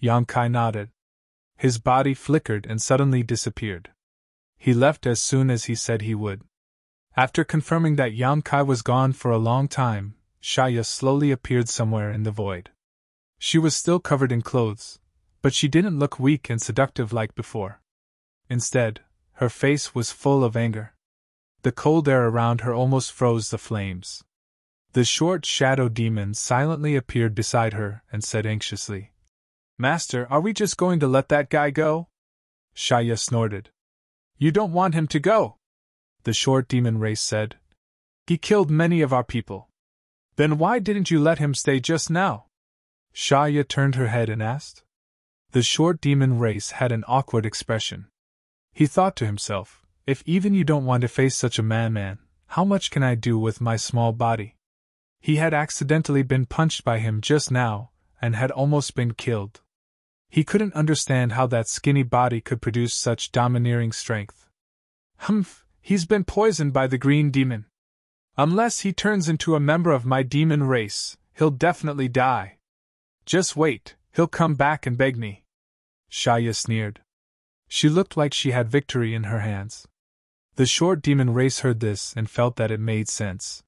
Yang Kai nodded. His body flickered and suddenly disappeared. He left as soon as he said he would. After confirming that Yang Kai was gone for a long time, Sha Ya slowly appeared somewhere in the void. She was still covered in clothes, but she didn't look weak and seductive like before. Instead, her face was full of anger. The cold air around her almost froze the flames. The short shadow demon silently appeared beside her and said anxiously, Master, are we just going to let that guy go? Sha Ya snorted. You don't want him to go, the short demon race said. He killed many of our people. Then why didn't you let him stay just now? Sha Ya turned her head and asked. The short demon race had an awkward expression. He thought to himself, if even you don't want to face such a man, how much can I do with my small body? He had accidentally been punched by him just now, and had almost been killed. He couldn't understand how that skinny body could produce such domineering strength. Humph, he's been poisoned by the green demon. Unless he turns into a member of my demon race, he'll definitely die. Just wait, he'll come back and beg me. Sha Ya sneered. She looked like she had victory in her hands. The short demon race heard this and felt that it made sense.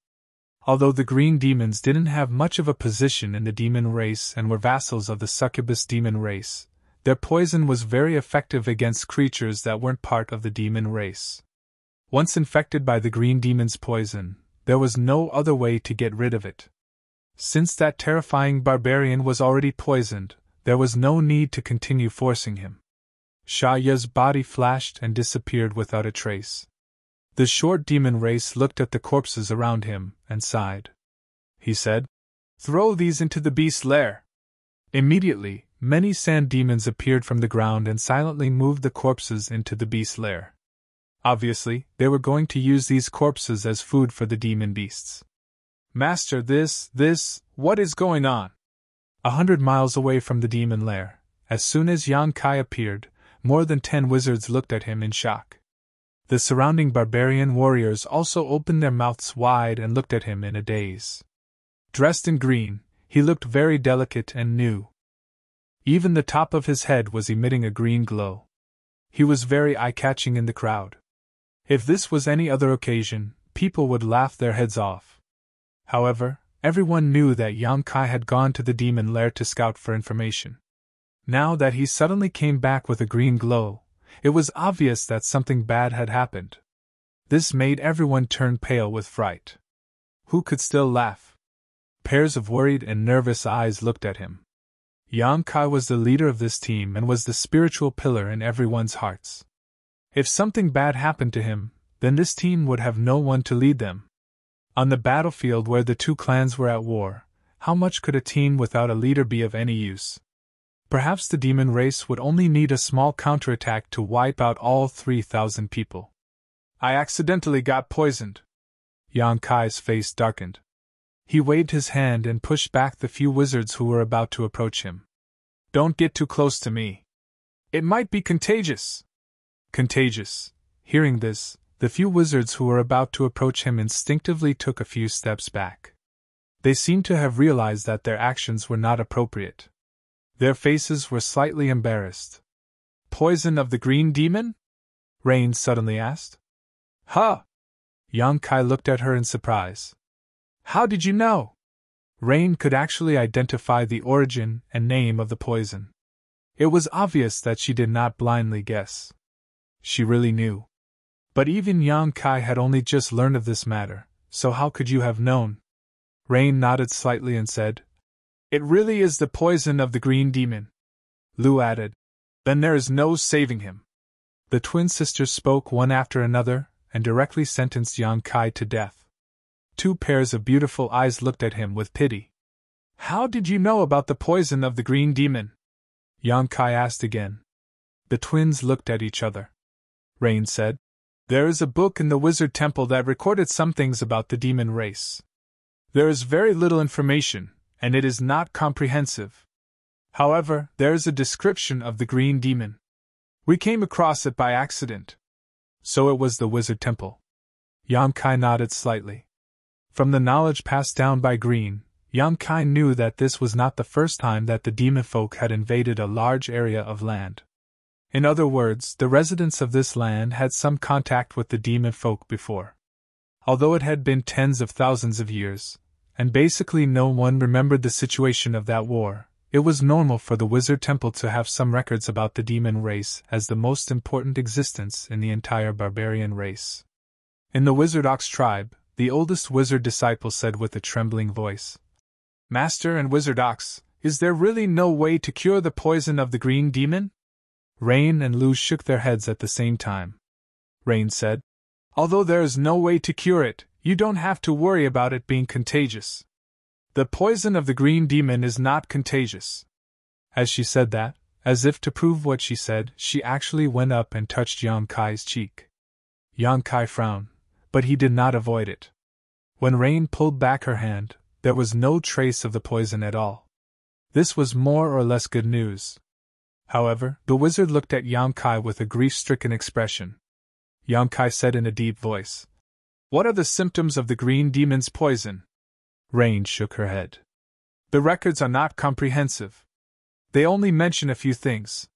Although the green demons didn't have much of a position in the demon race and were vassals of the succubus demon race, their poison was very effective against creatures that weren't part of the demon race. Once infected by the green demon's poison, there was no other way to get rid of it. Since that terrifying barbarian was already poisoned, there was no need to continue forcing him. Sha Ya's body flashed and disappeared without a trace. The short demon race looked at the corpses around him and sighed. He said, Throw these into the beast's lair. Immediately, many sand demons appeared from the ground and silently moved the corpses into the beast's lair. Obviously, they were going to use these corpses as food for the demon beasts. Master, what is going on? 100 miles away from the demon lair, as soon as Yang Kai appeared, more than 10 wizards looked at him in shock. The surrounding barbarian warriors also opened their mouths wide and looked at him in a daze. Dressed in green, he looked very delicate and new. Even the top of his head was emitting a green glow. He was very eye-catching in the crowd. If this was any other occasion, people would laugh their heads off. However, everyone knew that Yang Kai had gone to the demon lair to scout for information. Now that he suddenly came back with a green glow, it was obvious that something bad had happened. This made everyone turn pale with fright. Who could still laugh? Pairs of worried and nervous eyes looked at him. Yang Kai was the leader of this team and was the spiritual pillar in everyone's hearts. If something bad happened to him, then this team would have no one to lead them. On the battlefield where the two clans were at war, how much could a team without a leader be of any use? Perhaps the demon race would only need a small counterattack to wipe out all 3,000 people. I accidentally got poisoned. Yang Kai's face darkened. He waved his hand and pushed back the few wizards who were about to approach him. Don't get too close to me. It might be contagious. Contagious. Hearing this, the few wizards who were about to approach him instinctively took a few steps back. They seemed to have realized that their actions were not appropriate. Their faces were slightly embarrassed. Poison of the green demon? Rain suddenly asked. Huh! Yang Kai looked at her in surprise. How did you know? Rain could actually identify the origin and name of the poison. It was obvious that she did not blindly guess. She really knew. But even Yang Kai had only just learned of this matter, so how could you have known? Rain nodded slightly and said, It really is the poison of the green demon. Lu added, Then there is no saving him. The twin sisters spoke one after another, and directly sentenced Yang Kai to death. Two pairs of beautiful eyes looked at him with pity. "How did you know about the poison of the green demon?" Yang Kai asked again. The twins looked at each other. Rain said, "There is a book in the wizard temple that recorded some things about the demon race. There is very little information, and it is not comprehensive. However, there is a description of the green demon. We came across it by accident." So it was the wizard temple. Yang Kai nodded slightly. From the knowledge passed down by Green, Yang Kai knew that this was not the first time that the demon folk had invaded a large area of land. In other words, the residents of this land had some contact with the demon folk before. Although it had been tens of thousands of years, and basically no one remembered the situation of that war, it was normal for the wizard temple to have some records about the demon race as the most important existence in the entire barbarian race. In the wizard ox tribe, the oldest wizard disciple said with a trembling voice, "Master and wizard ox, is there really no way to cure the poison of the green demon?" Rain and Lu shook their heads at the same time. Rain said, "Although there is no way to cure it, you don't have to worry about it being contagious. The poison of the green demon is not contagious." As she said that, as if to prove what she said, she actually went up and touched Yang Kai's cheek. Yang Kai frowned, but he did not avoid it. When Rain pulled back her hand, there was no trace of the poison at all. This was more or less good news. However, the wizard looked at Yang Kai with a grief-stricken expression. Yang Kai said in a deep voice, "What are the symptoms of the green demon's poison?" Rain shook her head. "The records are not comprehensive. They only mention a few things.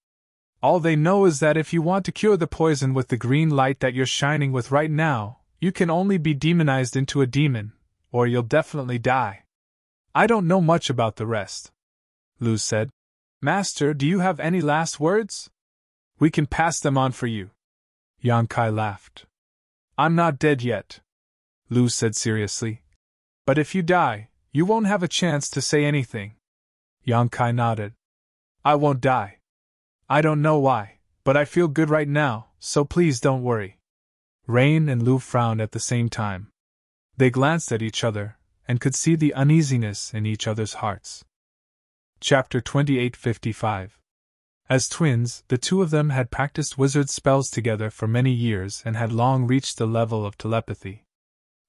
All they know is that if you want to cure the poison with the green light that you're shining with right now, you can only be demonized into a demon, or you'll definitely die. I don't know much about the rest." Lu said, "Master, do you have any last words? We can pass them on for you." Yang Kai laughed. "I'm not dead yet," Lu said seriously. "But if you die, you won't have a chance to say anything." Yang Kai nodded. "I won't die. I don't know why, but I feel good right now, so please don't worry." Rain and Lu frowned at the same time. They glanced at each other, and could see the uneasiness in each other's hearts. Chapter 2855. As twins, the two of them had practiced wizard spells together for many years and had long reached the level of telepathy.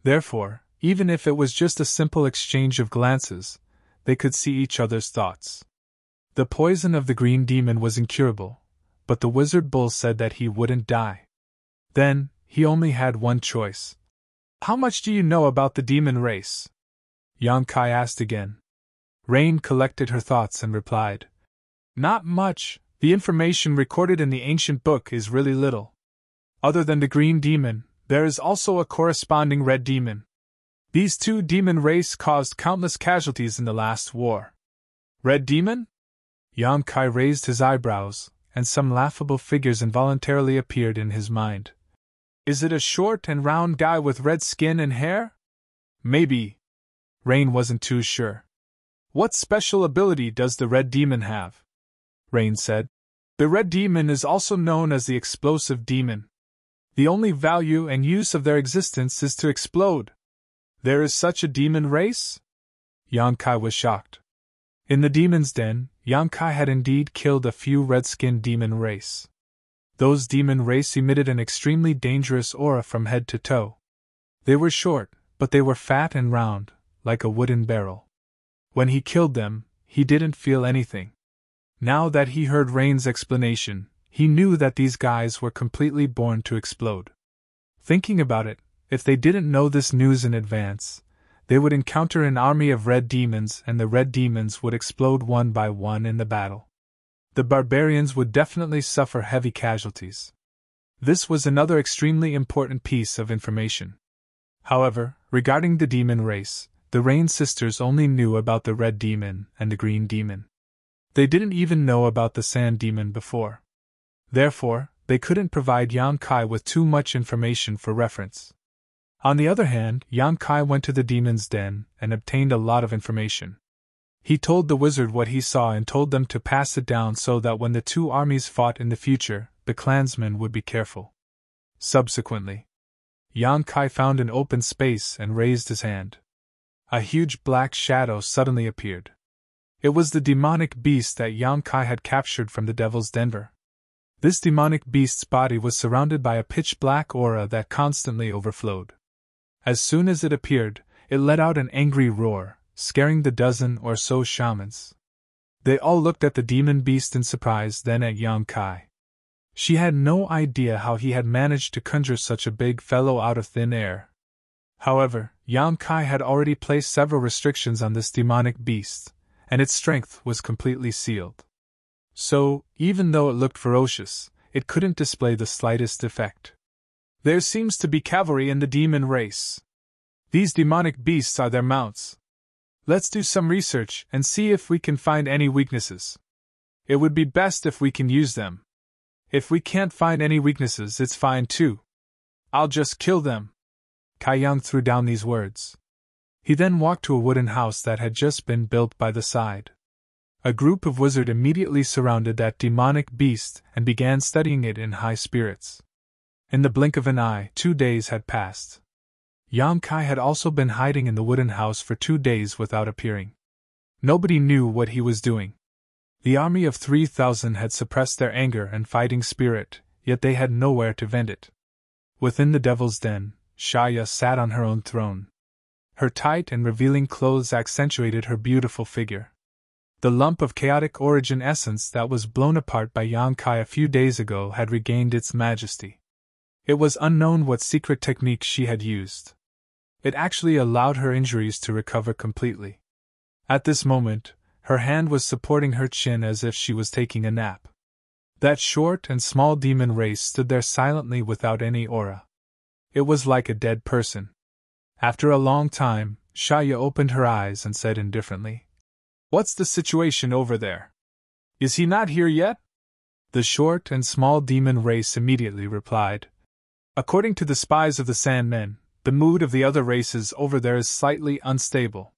Therefore, even if it was just a simple exchange of glances, they could see each other's thoughts. The poison of the green demon was incurable, but the wizard bull said that he wouldn't die. Then, he only had one choice. "How much do you know about the demon race?" Yang Kai asked again. Rain collected her thoughts and replied, "Not much. The information recorded in the ancient book is really little. Other than the green demon, there is also a corresponding red demon. These two demon race caused countless casualties in the last war." "Red demon?" Yang Kai raised his eyebrows, and some laughable figures involuntarily appeared in his mind. "Is it a short and round guy with red skin and hair?" "Maybe." Rain wasn't too sure. "What special ability does the red demon have?" Rain said. "The red demon is also known as the explosive demon. The only value and use of their existence is to explode." "There is such a demon race?" Yang Kai was shocked. In the demon's den, Yang Kai had indeed killed a few red-skinned demon race. Those demon race emitted an extremely dangerous aura from head to toe. They were short, but they were fat and round, like a wooden barrel. When he killed them, he didn't feel anything. Now that he heard Rain's explanation, he knew that these guys were completely born to explode. Thinking about it, if they didn't know this news in advance, they would encounter an army of red demons and the red demons would explode one by one in the battle. The barbarians would definitely suffer heavy casualties. This was another extremely important piece of information. However, regarding the demon race, the Rain sisters only knew about the red demon and the green demon. They didn't even know about the sand demon before. Therefore, they couldn't provide Yang Kai with too much information for reference. On the other hand, Yang Kai went to the demon's den and obtained a lot of information. He told the wizard what he saw and told them to pass it down so that when the two armies fought in the future, the clansmen would be careful. Subsequently, Yang Kai found an open space and raised his hand. A huge black shadow suddenly appeared. It was the demonic beast that Yang Kai had captured from the Devil's Denver. This demonic beast's body was surrounded by a pitch-black aura that constantly overflowed. As soon as it appeared, it let out an angry roar, scaring the dozen or so shamans. They all looked at the demon beast in surprise, then at Yang Kai. She had no idea how he had managed to conjure such a big fellow out of thin air. However, Yang Kai had already placed several restrictions on this demonic beast, and its strength was completely sealed. So, even though it looked ferocious, it couldn't display the slightest effect. There seems to be cavalry in the demon race. These demonic beasts are their mounts. Let's do some research and see if we can find any weaknesses. It would be best if we can use them. If we can't find any weaknesses, it's fine too. I'll just kill them. Kai Yang threw down these words. He then walked to a wooden house that had just been built by the side. A group of wizards immediately surrounded that demonic beast and began studying it in high spirits. In the blink of an eye, 2 days had passed. Yang Kai had also been hiding in the wooden house for 2 days without appearing. Nobody knew what he was doing. The army of 3,000 had suppressed their anger and fighting spirit, yet they had nowhere to vent it. Within the Devil's Den, Shaya sat on her own throne. Her tight and revealing clothes accentuated her beautiful figure. The lump of chaotic origin essence that was blown apart by Yang Kai a few days ago had regained its majesty. It was unknown what secret technique she had used. It actually allowed her injuries to recover completely. At this moment, her hand was supporting her chin as if she was taking a nap. That short and small demon race stood there silently without any aura. It was like a dead person. After a long time, Shaya opened her eyes and said indifferently, "What's the situation over there? Is he not here yet?" The short and small demon race immediately replied, "According to the spies of the Sandmen, the mood of the other races over there is slightly unstable.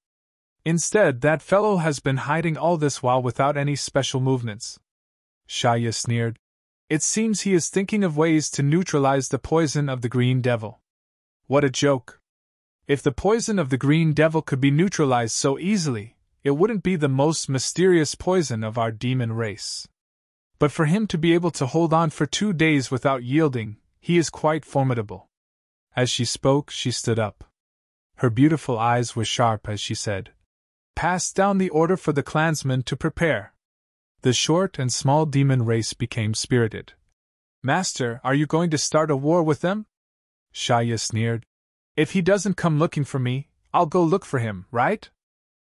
Instead, that fellow has been hiding all this while without any special movements." Shaya sneered. "It seems he is thinking of ways to neutralize the poison of the Green Devil." What a joke! If the poison of the Green Devil could be neutralized so easily, it wouldn't be the most mysterious poison of our demon race. But for him to be able to hold on for 2 days without yielding, he is quite formidable. As she spoke, she stood up. Her beautiful eyes were sharp as she said, "Pass down the order for the clansmen to prepare." The short and small demon race became spirited. "Master, are you going to start a war with them?" Shaya sneered. "If he doesn't come looking for me, I'll go look for him, right?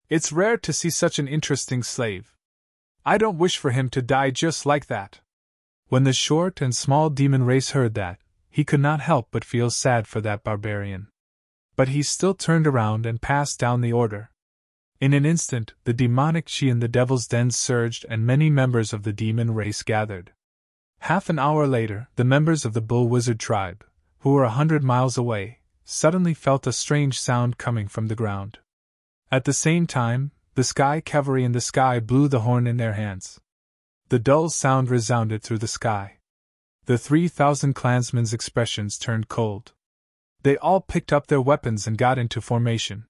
It's rare to see such an interesting slave. I don't wish for him to die just like that." When the short and small demon race heard that, he could not help but feel sad for that barbarian. But he still turned around and passed down the order. In an instant, the demonic chi in the Devil's Den surged and many members of the demon race gathered. Half an hour later, the members of the Bull Wizard tribe, who were 100 miles away, suddenly felt a strange sound coming from the ground. At the same time, the Sky Cavalry in the sky blew the horn in their hands. The dull sound resounded through the sky. The 3,000 clansmen's expressions turned cold. They all picked up their weapons and got into formation.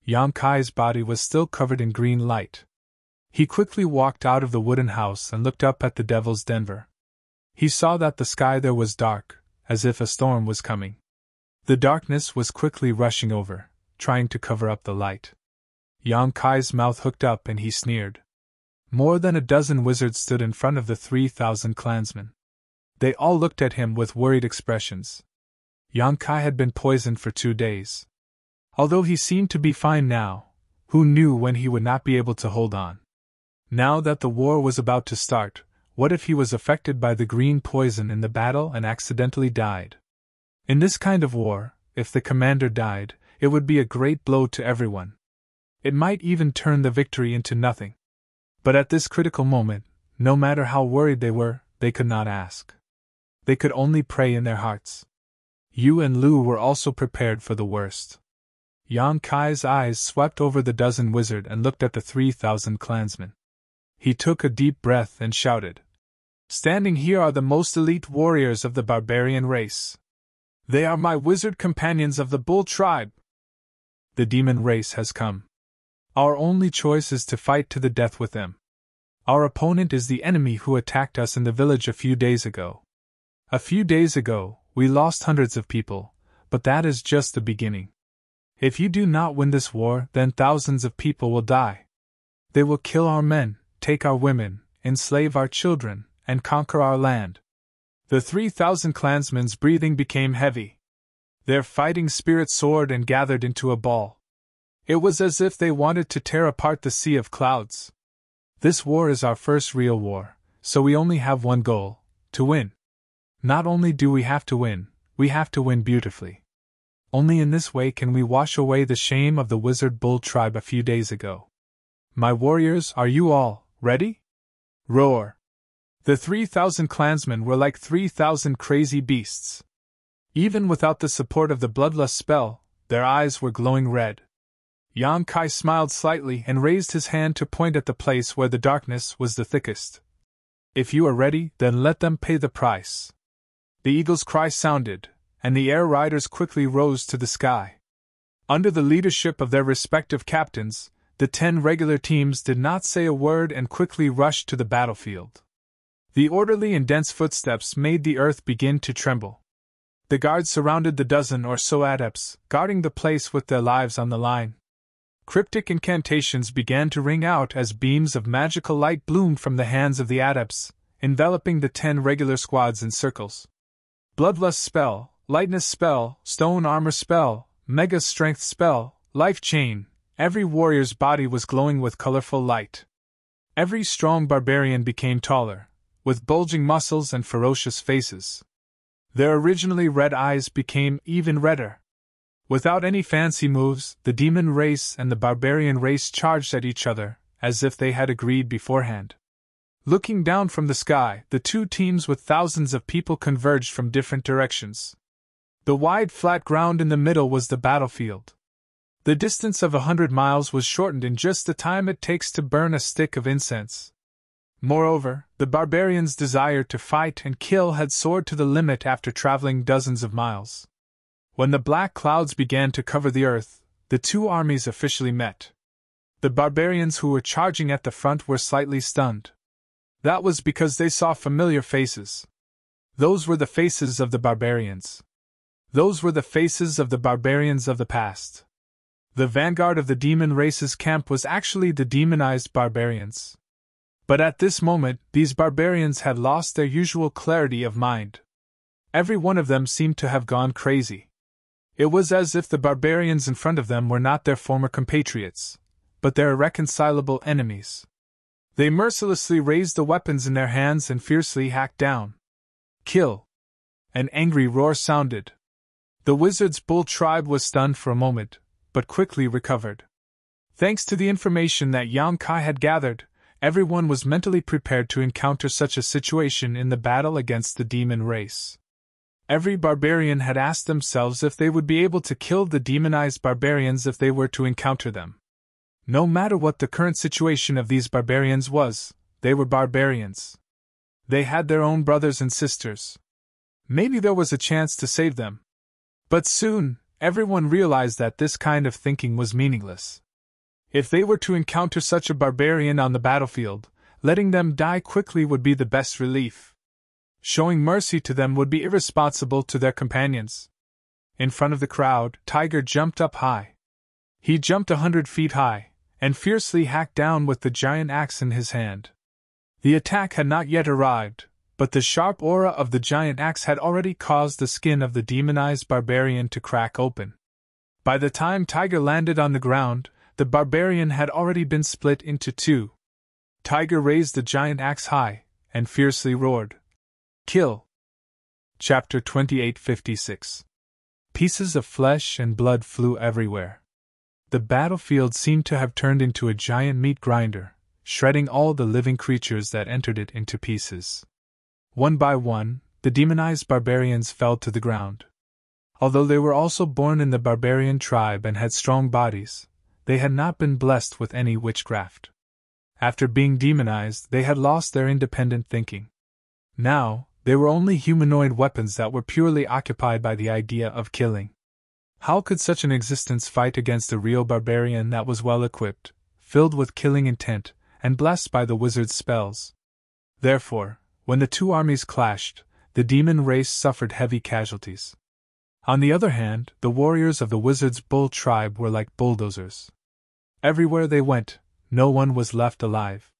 Yang Kai's body was still covered in green light. He quickly walked out of the wooden house and looked up at the Devil's Denver. He saw that the sky there was dark, as if a storm was coming. The darkness was quickly rushing over, trying to cover up the light. Yang Kai's mouth hooked up and he sneered. More than a dozen wizards stood in front of the 3,000 clansmen. They all looked at him with worried expressions. Yang Kai had been poisoned for 2 days. Although he seemed to be fine now, who knew when he would not be able to hold on? Now that the war was about to start, what if he was affected by the green poison in the battle and accidentally died? In this kind of war, if the commander died, it would be a great blow to everyone. It might even turn the victory into nothing. But at this critical moment, no matter how worried they were, they could not ask. They could only pray in their hearts. Yu and Lu were also prepared for the worst. Yang Kai's eyes swept over the dozen wizard and looked at the 3,000 clansmen. He took a deep breath and shouted, "Standing here are the most elite warriors of the barbarian race. They are my wizard companions of the bull tribe. The demon race has come. Our only choice is to fight to the death with them. Our opponent is the enemy who attacked us in the village a few days ago. A few days ago, we lost hundreds of people, but that is just the beginning. If you do not win this war, then thousands of people will die. They will kill our men, take our women, enslave our children, and conquer our land. The 3,000 clansmen's breathing became heavy. Their fighting spirit soared and gathered into a ball. It was as if they wanted to tear apart the sea of clouds. This war is our first real war, so we only have one goal: to win. Not only do we have to win beautifully. Only in this way can we wash away the shame of the wizard bull tribe a few days ago. My warriors, are you all ready? Roar! The 3,000 clansmen were like 3,000 crazy beasts. Even without the support of the bloodlust spell, their eyes were glowing red. Yang Kai smiled slightly and raised his hand to point at the place where the darkness was the thickest. If you are ready, then let them pay the price. The eagle's cry sounded, and the air riders quickly rose to the sky. Under the leadership of their respective captains, the 10 regular teams did not say a word and quickly rushed to the battlefield. The orderly and dense footsteps made the earth begin to tremble. The guards surrounded the dozen or so adepts, guarding the place with their lives on the line. Cryptic incantations began to ring out as beams of magical light bloomed from the hands of the adepts, enveloping the 10 regular squads in circles. Bloodlust spell, lightness spell, stone armor spell, mega strength spell, life chain. Every warrior's body was glowing with colorful light. Every strong barbarian became taller, with bulging muscles and ferocious faces. Their originally red eyes became even redder. Without any fancy moves, the demon race and the barbarian race charged at each other, as if they had agreed beforehand. Looking down from the sky, the two teams with thousands of people converged from different directions. The wide flat ground in the middle was the battlefield. The distance of 100 miles was shortened in just the time it takes to burn a stick of incense. Moreover, the barbarians' desire to fight and kill had soared to the limit after traveling dozens of miles. When the black clouds began to cover the earth, the two armies officially met. The barbarians who were charging at the front were slightly stunned. That was because they saw familiar faces. Those were the faces of the barbarians. Those were the faces of the barbarians of the past. The vanguard of the demon race's camp was actually the demonized barbarians. But at this moment, these barbarians had lost their usual clarity of mind. Every one of them seemed to have gone crazy. It was as if the barbarians in front of them were not their former compatriots, but their irreconcilable enemies. They mercilessly raised the weapons in their hands and fiercely hacked down. Kill! An angry roar sounded. The wizard's bull tribe was stunned for a moment, but quickly recovered. Thanks to the information that Yang Kai had gathered, everyone was mentally prepared to encounter such a situation in the battle against the demon race. Every barbarian had asked themselves if they would be able to kill the demonized barbarians if they were to encounter them. No matter what the current situation of these barbarians was, they were barbarians. They had their own brothers and sisters. Maybe there was a chance to save them. But soon, everyone realized that this kind of thinking was meaningless. If they were to encounter such a barbarian on the battlefield, letting them die quickly would be the best relief. Showing mercy to them would be irresponsible to their companions. In front of the crowd, Tiger jumped up high. He jumped 100 feet high, and fiercely hacked down with the giant axe in his hand. The attack had not yet arrived, but the sharp aura of the giant axe had already caused the skin of the demonized barbarian to crack open. By the time Tiger landed on the ground, the barbarian had already been split into two. Tiger raised the giant axe high, and fiercely roared, "Kill!" Chapter 28:56. Pieces of flesh and blood flew everywhere. The battlefield seemed to have turned into a giant meat grinder, shredding all the living creatures that entered it into pieces. One by one, the demonized barbarians fell to the ground. Although they were also born in the barbarian tribe and had strong bodies, they had not been blessed with any witchcraft. After being demonized, they had lost their independent thinking. Now, They were only humanoid weapons that were purely occupied by the idea of killing. How could such an existence fight against a real barbarian that was well equipped, filled with killing intent, and blessed by the wizard's spells? Therefore, when the two armies clashed, the demon race suffered heavy casualties. On the other hand, the warriors of the wizard's bull tribe were like bulldozers. Everywhere they went, no one was left alive.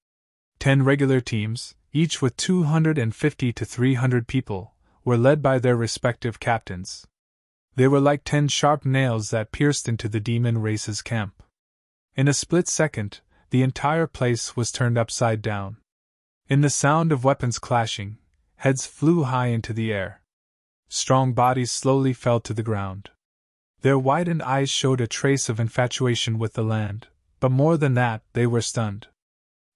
10 regular teams, each with 250 to 300 people, were led by their respective captains. They were like 10 sharp nails that pierced into the demon race's camp. In a split second, the entire place was turned upside down. In the sound of weapons clashing, heads flew high into the air. Strong bodies slowly fell to the ground. Their widened eyes showed a trace of infatuation with the land, but more than that, they were stunned.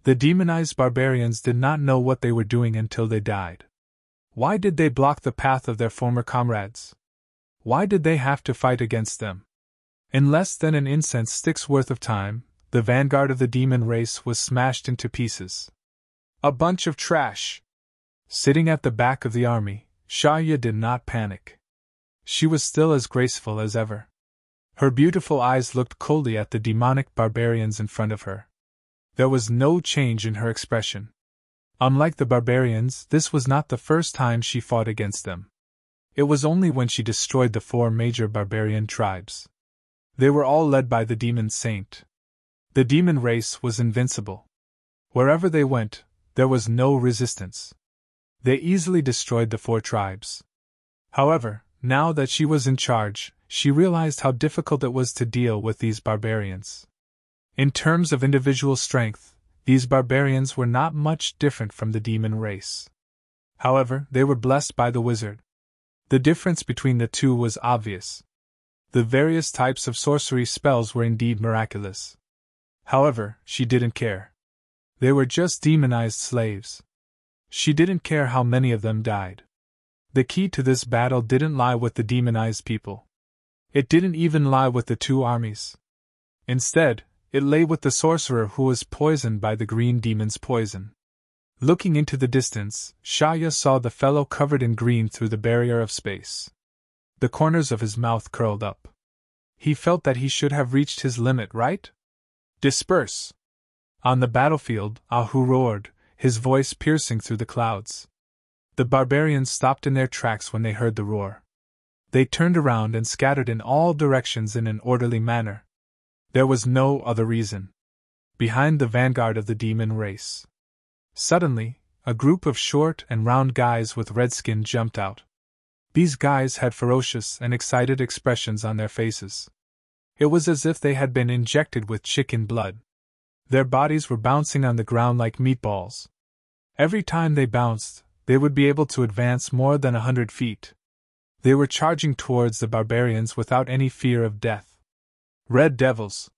The demonized barbarians did not know what they were doing until they died. Why did they block the path of their former comrades? Why did they have to fight against them? In less than an incense stick's worth of time, the vanguard of the demon race was smashed into pieces. A bunch of trash! Sitting at the back of the army, Shaya did not panic. She was still as graceful as ever. Her beautiful eyes looked coldly at the demonic barbarians in front of her. There was no change in her expression. Unlike the barbarians, this was not the first time she fought against them. It was only when she destroyed the 4 major barbarian tribes. They were all led by the demon saint. The demon race was invincible. Wherever they went, there was no resistance. They easily destroyed the 4 tribes. However, now that she was in charge, she realized how difficult it was to deal with these barbarians. In terms of individual strength, these barbarians were not much different from the demon race. However, they were blessed by the wizard. The difference between the two was obvious. The various types of sorcery spells were indeed miraculous. However, she didn't care. They were just demonized slaves. She didn't care how many of them died. The key to this battle didn't lie with the demonized people. It didn't even lie with the 2 armies. Instead, it lay with the sorcerer who was poisoned by the green demon's poison. Looking into the distance, Shaya saw the fellow covered in green through the barrier of space. The corners of his mouth curled up. He felt that he should have reached his limit, right? Disperse! On the battlefield, Ahu roared, his voice piercing through the clouds. The barbarians stopped in their tracks when they heard the roar. They turned around and scattered in all directions in an orderly manner. There was no other reason. Behind the vanguard of the demon race. Suddenly, a group of short and round guys with red skin jumped out. These guys had ferocious and excited expressions on their faces. It was as if they had been injected with chicken blood. Their bodies were bouncing on the ground like meatballs. Every time they bounced, they would be able to advance more than 100 feet. They were charging towards the barbarians without any fear of death. Red Devils!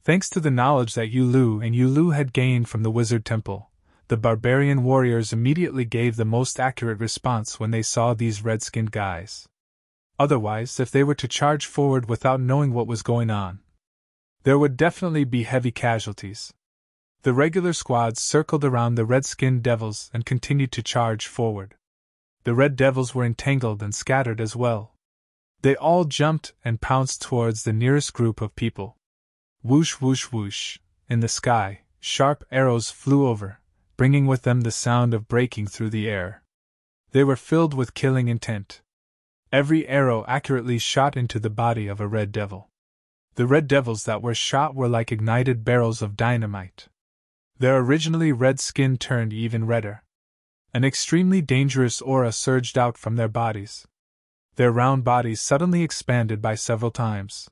Thanks to the knowledge that Yulu and Yulu had gained from the Wizard Temple, the barbarian warriors immediately gave the most accurate response when they saw these red-skinned guys. Otherwise, if they were to charge forward without knowing what was going on, there would definitely be heavy casualties. The regular squads circled around the red-skinned devils and continued to charge forward. The red devils were entangled and scattered as well. They all jumped and pounced towards the nearest group of people. Whoosh whoosh whoosh, in the sky, sharp arrows flew over, bringing with them the sound of breaking through the air. They were filled with killing intent. Every arrow accurately shot into the body of a red devil. The red devils that were shot were like ignited barrels of dynamite. Their originally red skin turned even redder. An extremely dangerous aura surged out from their bodies. Their round bodies suddenly expanded by several times.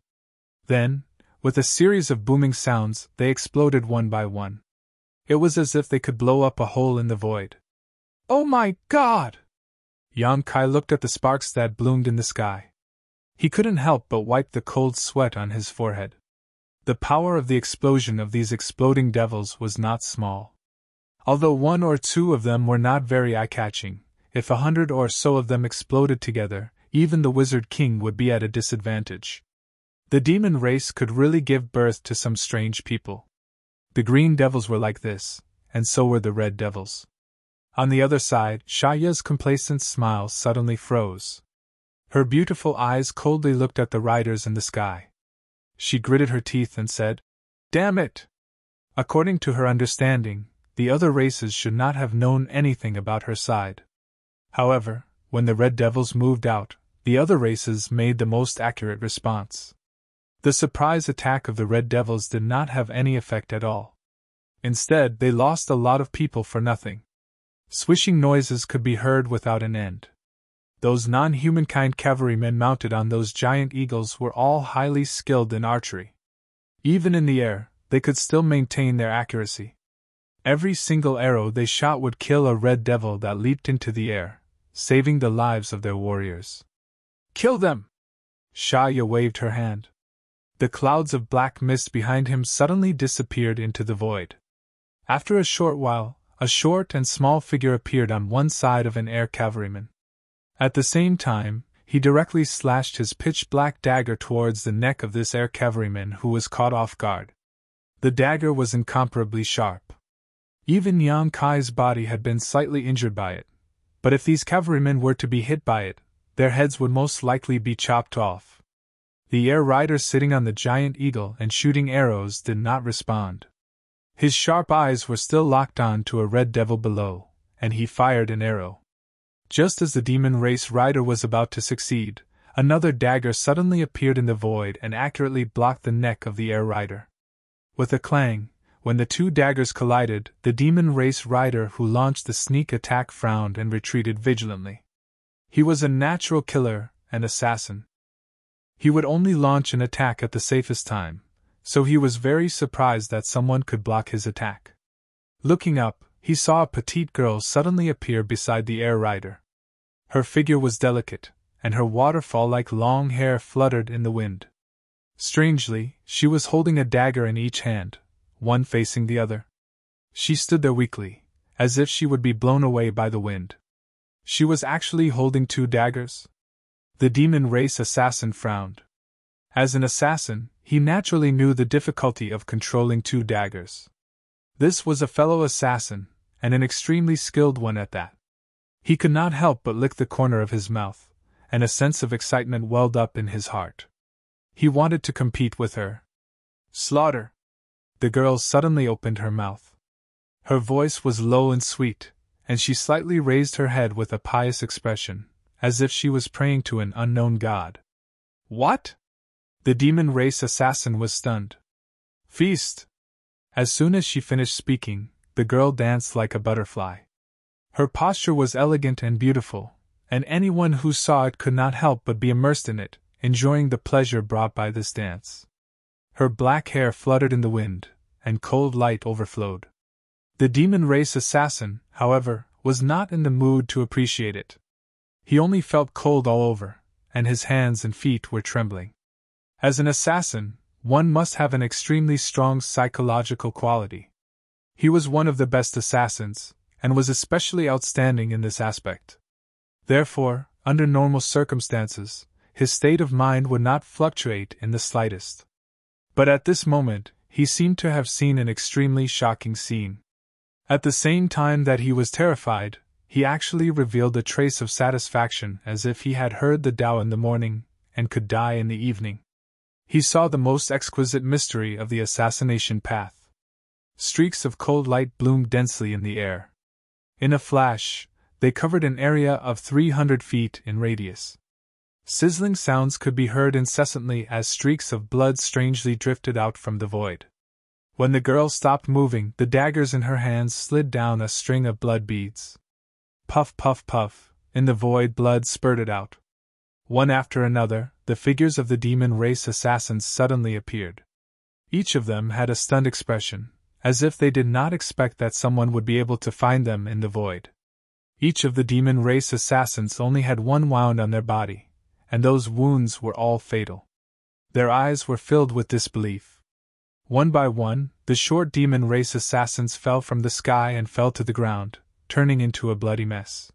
Then, with a series of booming sounds, they exploded one by one. It was as if they could blow up a hole in the void. Oh my God! Yang Kai looked at the sparks that bloomed in the sky. He couldn't help but wipe the cold sweat on his forehead. The power of the explosion of these exploding devils was not small. Although 1 or 2 of them were not very eye-catching, if 100 or so of them exploded together, even the Wizard King would be at a disadvantage. The demon race could really give birth to some strange people. The green devils were like this, and so were the red devils. On the other side, Shaya's complacent smile suddenly froze. Her beautiful eyes coldly looked at the riders in the sky. She gritted her teeth and said, "Damn it!" According to her understanding, the other races should not have known anything about her side. However, when the Red Devils moved out, the other races made the most accurate response. The surprise attack of the Red Devils did not have any effect at all. Instead, they lost a lot of people for nothing. Swishing noises could be heard without an end. Those non-humankind cavalrymen mounted on those giant eagles were all highly skilled in archery. Even in the air, they could still maintain their accuracy. Every single arrow they shot would kill a red devil that leaped into the air, saving the lives of their warriors. "Kill them!" Shaya waved her hand. The clouds of black mist behind him suddenly disappeared into the void. After a short while, a short and small figure appeared on one side of an air cavalryman. At the same time, he directly slashed his pitch-black dagger towards the neck of this air cavalryman who was caught off guard. The dagger was incomparably sharp. Even Yang Kai's body had been slightly injured by it, but if these cavalrymen were to be hit by it, their heads would most likely be chopped off. The air rider sitting on the giant eagle and shooting arrows did not respond. His sharp eyes were still locked on to a red devil below, and he fired an arrow. Just as the demon race rider was about to succeed, another dagger suddenly appeared in the void and accurately blocked the neck of the air rider. With a clang, when the two daggers collided, the demon race rider who launched the sneak attack frowned and retreated vigilantly. He was a natural killer, an assassin. He would only launch an attack at the safest time, so he was very surprised that someone could block his attack. Looking up, he saw a petite girl suddenly appear beside the air rider. Her figure was delicate, and her waterfall-like long hair fluttered in the wind. Strangely, she was holding a dagger in each hand, one facing the other. She stood there weakly, as if she would be blown away by the wind. She was actually holding two daggers? The demon race assassin frowned. As an assassin, he naturally knew the difficulty of controlling two daggers. This was a fellow assassin, and an extremely skilled one at that. He could not help but lick the corner of his mouth, and a sense of excitement welled up in his heart. He wanted to compete with her. "Slaughter!" The girl suddenly opened her mouth. Her voice was low and sweet, and she slightly raised her head with a pious expression, as if she was praying to an unknown god. "What?" The demon race assassin was stunned. "Feast!" As soon as she finished speaking, the girl danced like a butterfly. Her posture was elegant and beautiful, and anyone who saw it could not help but be immersed in it, enjoying the pleasure brought by this dance. Her black hair fluttered in the wind, and cold light overflowed. The demon race assassin, however, was not in the mood to appreciate it. He only felt cold all over, and his hands and feet were trembling. As an assassin, one must have an extremely strong psychological quality. He was one of the best assassins, and was especially outstanding in this aspect. Therefore, under normal circumstances, his state of mind would not fluctuate in the slightest. But at this moment, he seemed to have seen an extremely shocking scene. At the same time that he was terrified, he actually revealed a trace of satisfaction, as if he had heard the Tao in the morning, and could die in the evening. He saw the most exquisite mystery of the assassination path. Streaks of cold light bloomed densely in the air. In a flash, they covered an area of 300 feet in radius. Sizzling sounds could be heard incessantly as streaks of blood strangely drifted out from the void. When the girl stopped moving, the daggers in her hands slid down a string of blood beads. Puff, puff, puff, in the void blood spurted out. One after another, the figures of the demon race assassins suddenly appeared. Each of them had a stunned expression, as if they did not expect that someone would be able to find them in the void. Each of the demon race assassins only had one wound on their body, and those wounds were all fatal. Their eyes were filled with disbelief. One by one, the short demon race assassins fell from the sky and fell to the ground, turning into a bloody mess.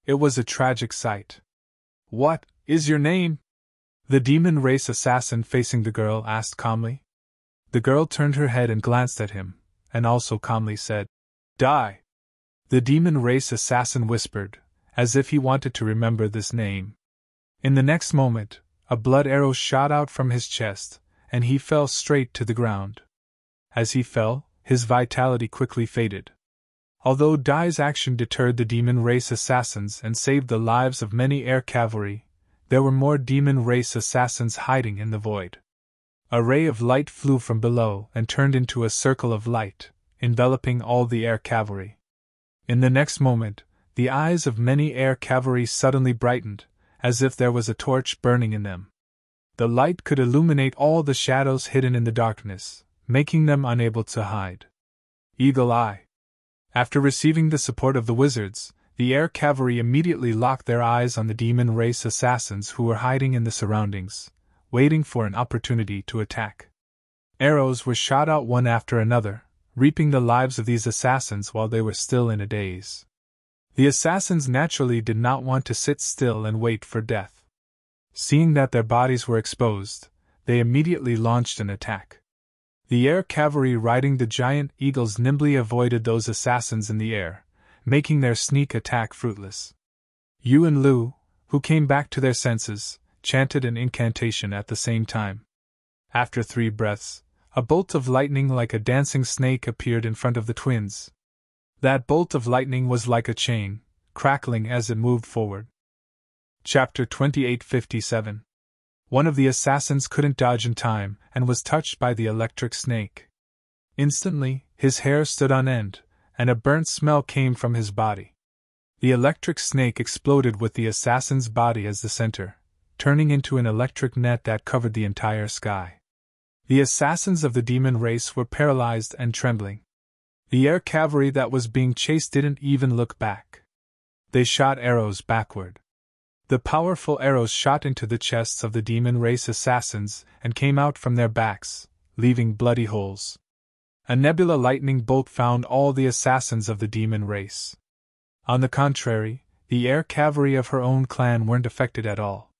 It was a tragic sight. "What is your name?" The demon race assassin facing the girl asked calmly. The girl turned her head and glanced at him, and also calmly said, "Die." The demon race assassin whispered, as if he wanted to remember this name. In the next moment, a blood arrow shot out from his chest, and he fell straight to the ground. As he fell, his vitality quickly faded. Although Dai's action deterred the demon race assassins and saved the lives of many air cavalry, there were more demon race assassins hiding in the void. A ray of light flew from below and turned into a circle of light, enveloping all the air cavalry. In the next moment, the eyes of many air cavalry suddenly brightened, as if there was a torch burning in them. The light could illuminate all the shadows hidden in the darkness, making them unable to hide. Eagle Eye. After receiving the support of the wizards, the air cavalry immediately locked their eyes on the demon race assassins who were hiding in the surroundings, waiting for an opportunity to attack. Arrows were shot out one after another, reaping the lives of these assassins while they were still in a daze. The assassins naturally did not want to sit still and wait for death. Seeing that their bodies were exposed, they immediately launched an attack. The air cavalry riding the giant eagles nimbly avoided those assassins in the air, making their sneak attack fruitless. Yu and Lu, who came back to their senses, chanted an incantation at the same time. After 3 breaths, a bolt of lightning like a dancing snake appeared in front of the twins. That bolt of lightning was like a chain, crackling as it moved forward. Chapter 2857. One of the assassins couldn't dodge in time and was touched by the electric snake. Instantly, his hair stood on end, and a burnt smell came from his body. The electric snake exploded with the assassin's body as the center, turning into an electric net that covered the entire sky. The assassins of the demon race were paralyzed and trembling. The air cavalry that was being chased didn't even look back. They shot arrows backward. The powerful arrows shot into the chests of the demon race assassins and came out from their backs, leaving bloody holes. A nebula lightning bolt found all the assassins of the demon race. On the contrary, the air cavalry of her own clan weren't affected at all.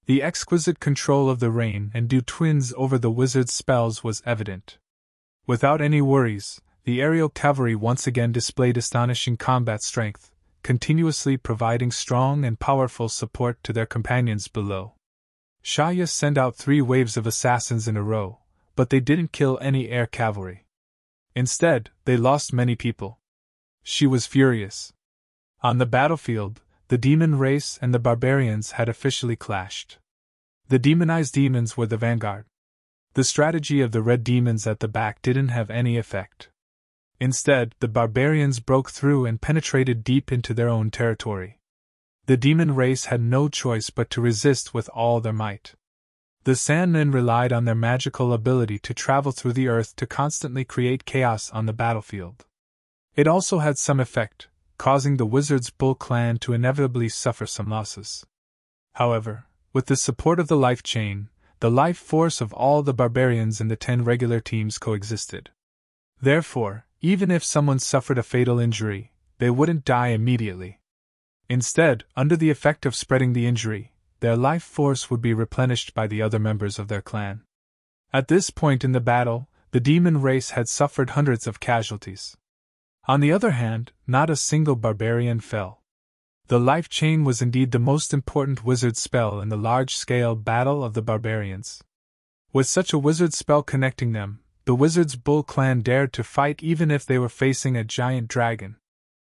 The exquisite control of the Rain and Dew twins over the wizard's spells was evident. Without any worries, the aerial cavalry once again displayed astonishing combat strength, continuously providing strong and powerful support to their companions below. Shaya sent out 3 waves of assassins in a row, but they didn't kill any air cavalry. Instead, they lost many people. She was furious. On the battlefield, the demon race and the barbarians had officially clashed. The demonized demons were the vanguard. The strategy of the red demons at the back didn't have any effect. Instead, the barbarians broke through and penetrated deep into their own territory. The demon race had no choice but to resist with all their might. The Sandmen relied on their magical ability to travel through the earth to constantly create chaos on the battlefield. It also had some effect, causing the Wizards' Bull clan to inevitably suffer some losses. However, with the support of the life chain, the life force of all the barbarians in the 10 regular teams coexisted. Therefore, even if someone suffered a fatal injury, they wouldn't die immediately. Instead, under the effect of spreading the injury, their life force would be replenished by the other members of their clan. At this point in the battle, the demon race had suffered hundreds of casualties. On the other hand, not a single barbarian fell. The life chain was indeed the most important wizard spell in the large-scale battle of the barbarians. With such a wizard spell connecting them, the Wizards' Bull clan dared to fight even if they were facing a giant dragon.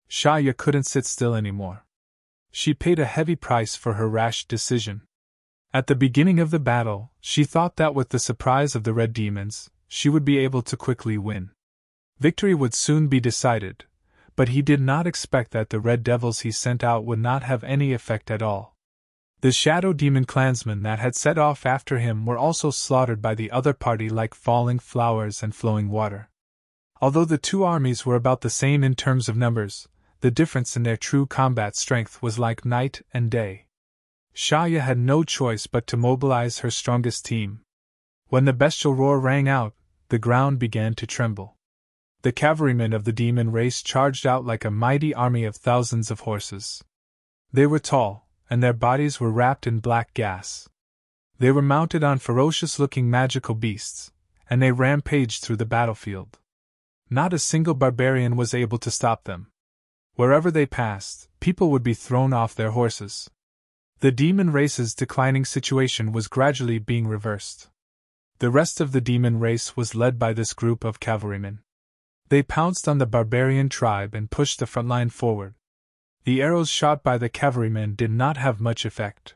Shaya couldn't sit still anymore. She paid a heavy price for her rash decision. At the beginning of the battle, she thought that with the surprise of the red demons, she would be able to quickly win. Victory would soon be decided, but he did not expect that the red devils he sent out would not have any effect at all. The shadow demon clansmen that had set off after him were also slaughtered by the other party like falling flowers and flowing water. Although the 2 armies were about the same in terms of numbers, the difference in their true combat strength was like night and day. Shaya had no choice but to mobilize her strongest team. When the bestial roar rang out, the ground began to tremble. The cavalrymen of the demon race charged out like a mighty army of thousands of horses. They were tall, and their bodies were wrapped in black gas. They were mounted on ferocious-looking magical beasts, and they rampaged through the battlefield. Not a single barbarian was able to stop them. Wherever they passed, people would be thrown off their horses. The demon race's declining situation was gradually being reversed. The rest of the demon race was led by this group of cavalrymen. They pounced on the barbarian tribe and pushed the front line forward. The arrows shot by the cavalrymen did not have much effect.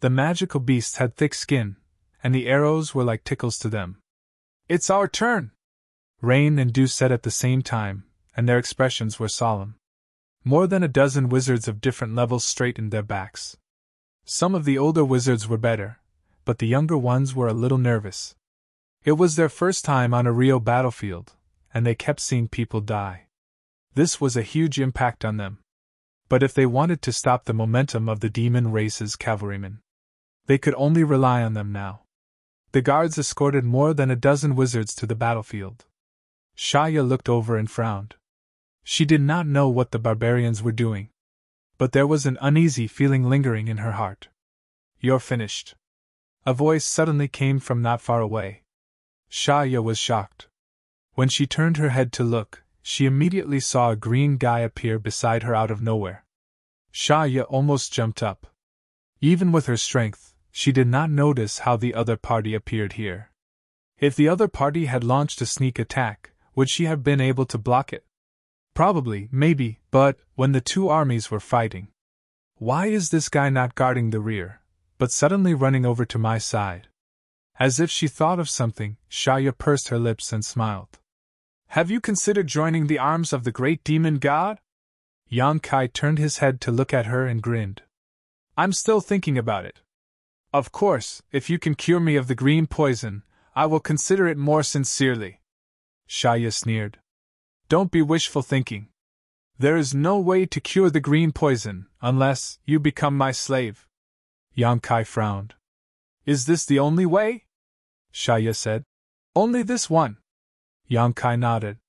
The magical beasts had thick skin, and the arrows were like tickles to them. "It's our turn!" Rain and Dew said at the same time, and their expressions were solemn. More than a dozen wizards of different levels straightened their backs. Some of the older wizards were better, but the younger ones were a little nervous. It was their first time on a real battlefield, and they kept seeing people die. This was a huge impact on them. But if they wanted to stop the momentum of the demon race's cavalrymen, they could only rely on them now. The guards escorted more than a dozen wizards to the battlefield. Shaya looked over and frowned. She did not know what the barbarians were doing, but there was an uneasy feeling lingering in her heart. "You're finished." A voice suddenly came from not far away. Shaya was shocked. When she turned her head to look, she immediately saw a green guy appear beside her out of nowhere. Shaya almost jumped up. Even with her strength, she did not notice how the other party appeared here. If the other party had launched a sneak attack, would she have been able to block it? Probably, maybe, but when the two armies were fighting, why is this guy not guarding the rear, but suddenly running over to my side? As if she thought of something, Shaya pursed her lips and smiled. "Have you considered joining the arms of the great demon god?" Yang Kai turned his head to look at her and grinned. "I'm still thinking about it. Of course, if you can cure me of the green poison, I will consider it more sincerely." Shaya sneered. "Don't be wishful thinking. There is no way to cure the green poison unless you become my slave." Yang Kai frowned. "Is this the only way?" Shaya said. "Only this one." Yang Kai nodded.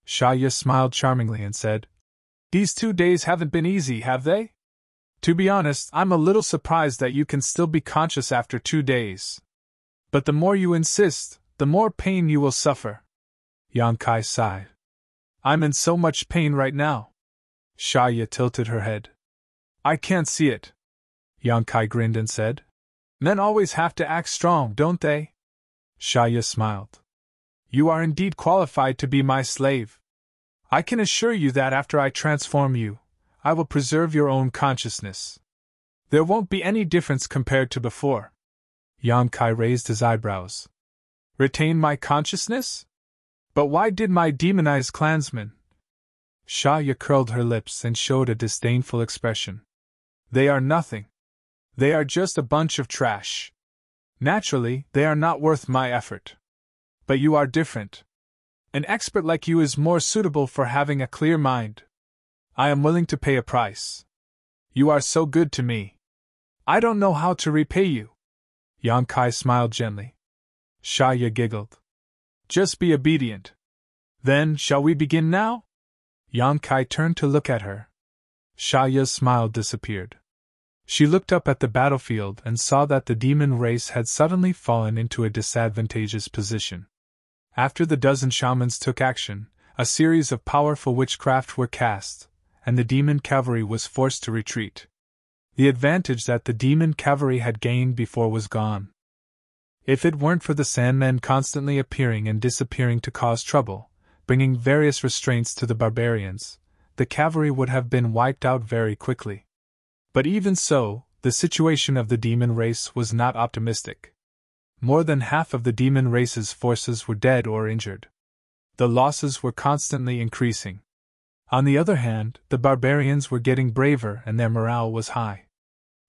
Shaya smiled charmingly and said, "These 2 days haven't been easy, have they? To be honest, I'm a little surprised that you can still be conscious after 2 days. But the more you insist, the more pain you will suffer." Yang Kai sighed. "I'm in so much pain right now." Shaya tilted her head. "I can't see it." Yang Kai grinned and said, "Men always have to act strong, don't they?" Shaya smiled. "You are indeed qualified to be my slave. I can assure you that after I transform you, I will preserve your own consciousness. There won't be any difference compared to before." Yang Kai raised his eyebrows. "Retain my consciousness? But why did my demonized clansmen?" Shaya curled her lips and showed a disdainful expression. "They are nothing. They are just a bunch of trash. Naturally, they are not worth my effort. But you are different. An expert like you is more suitable for having a clear mind. I am willing to pay a price. You are so good to me. I don't know how to repay you." Yang Kai smiled gently. Shaya giggled. "Just be obedient. Then, shall we begin now?" Yang Kai turned to look at her. Shaya's smile disappeared. She looked up at the battlefield and saw that the demon race had suddenly fallen into a disadvantageous position. After the dozen shamans took action, a series of powerful witchcraft were cast, and the demon cavalry was forced to retreat. The advantage that the demon cavalry had gained before was gone. If it weren't for the Sandmen constantly appearing and disappearing to cause trouble, bringing various restraints to the barbarians, the cavalry would have been wiped out very quickly. But even so, the situation of the demon race was not optimistic. More than half of the demon race's forces were dead or injured. The losses were constantly increasing. On the other hand, the barbarians were getting braver and their morale was high.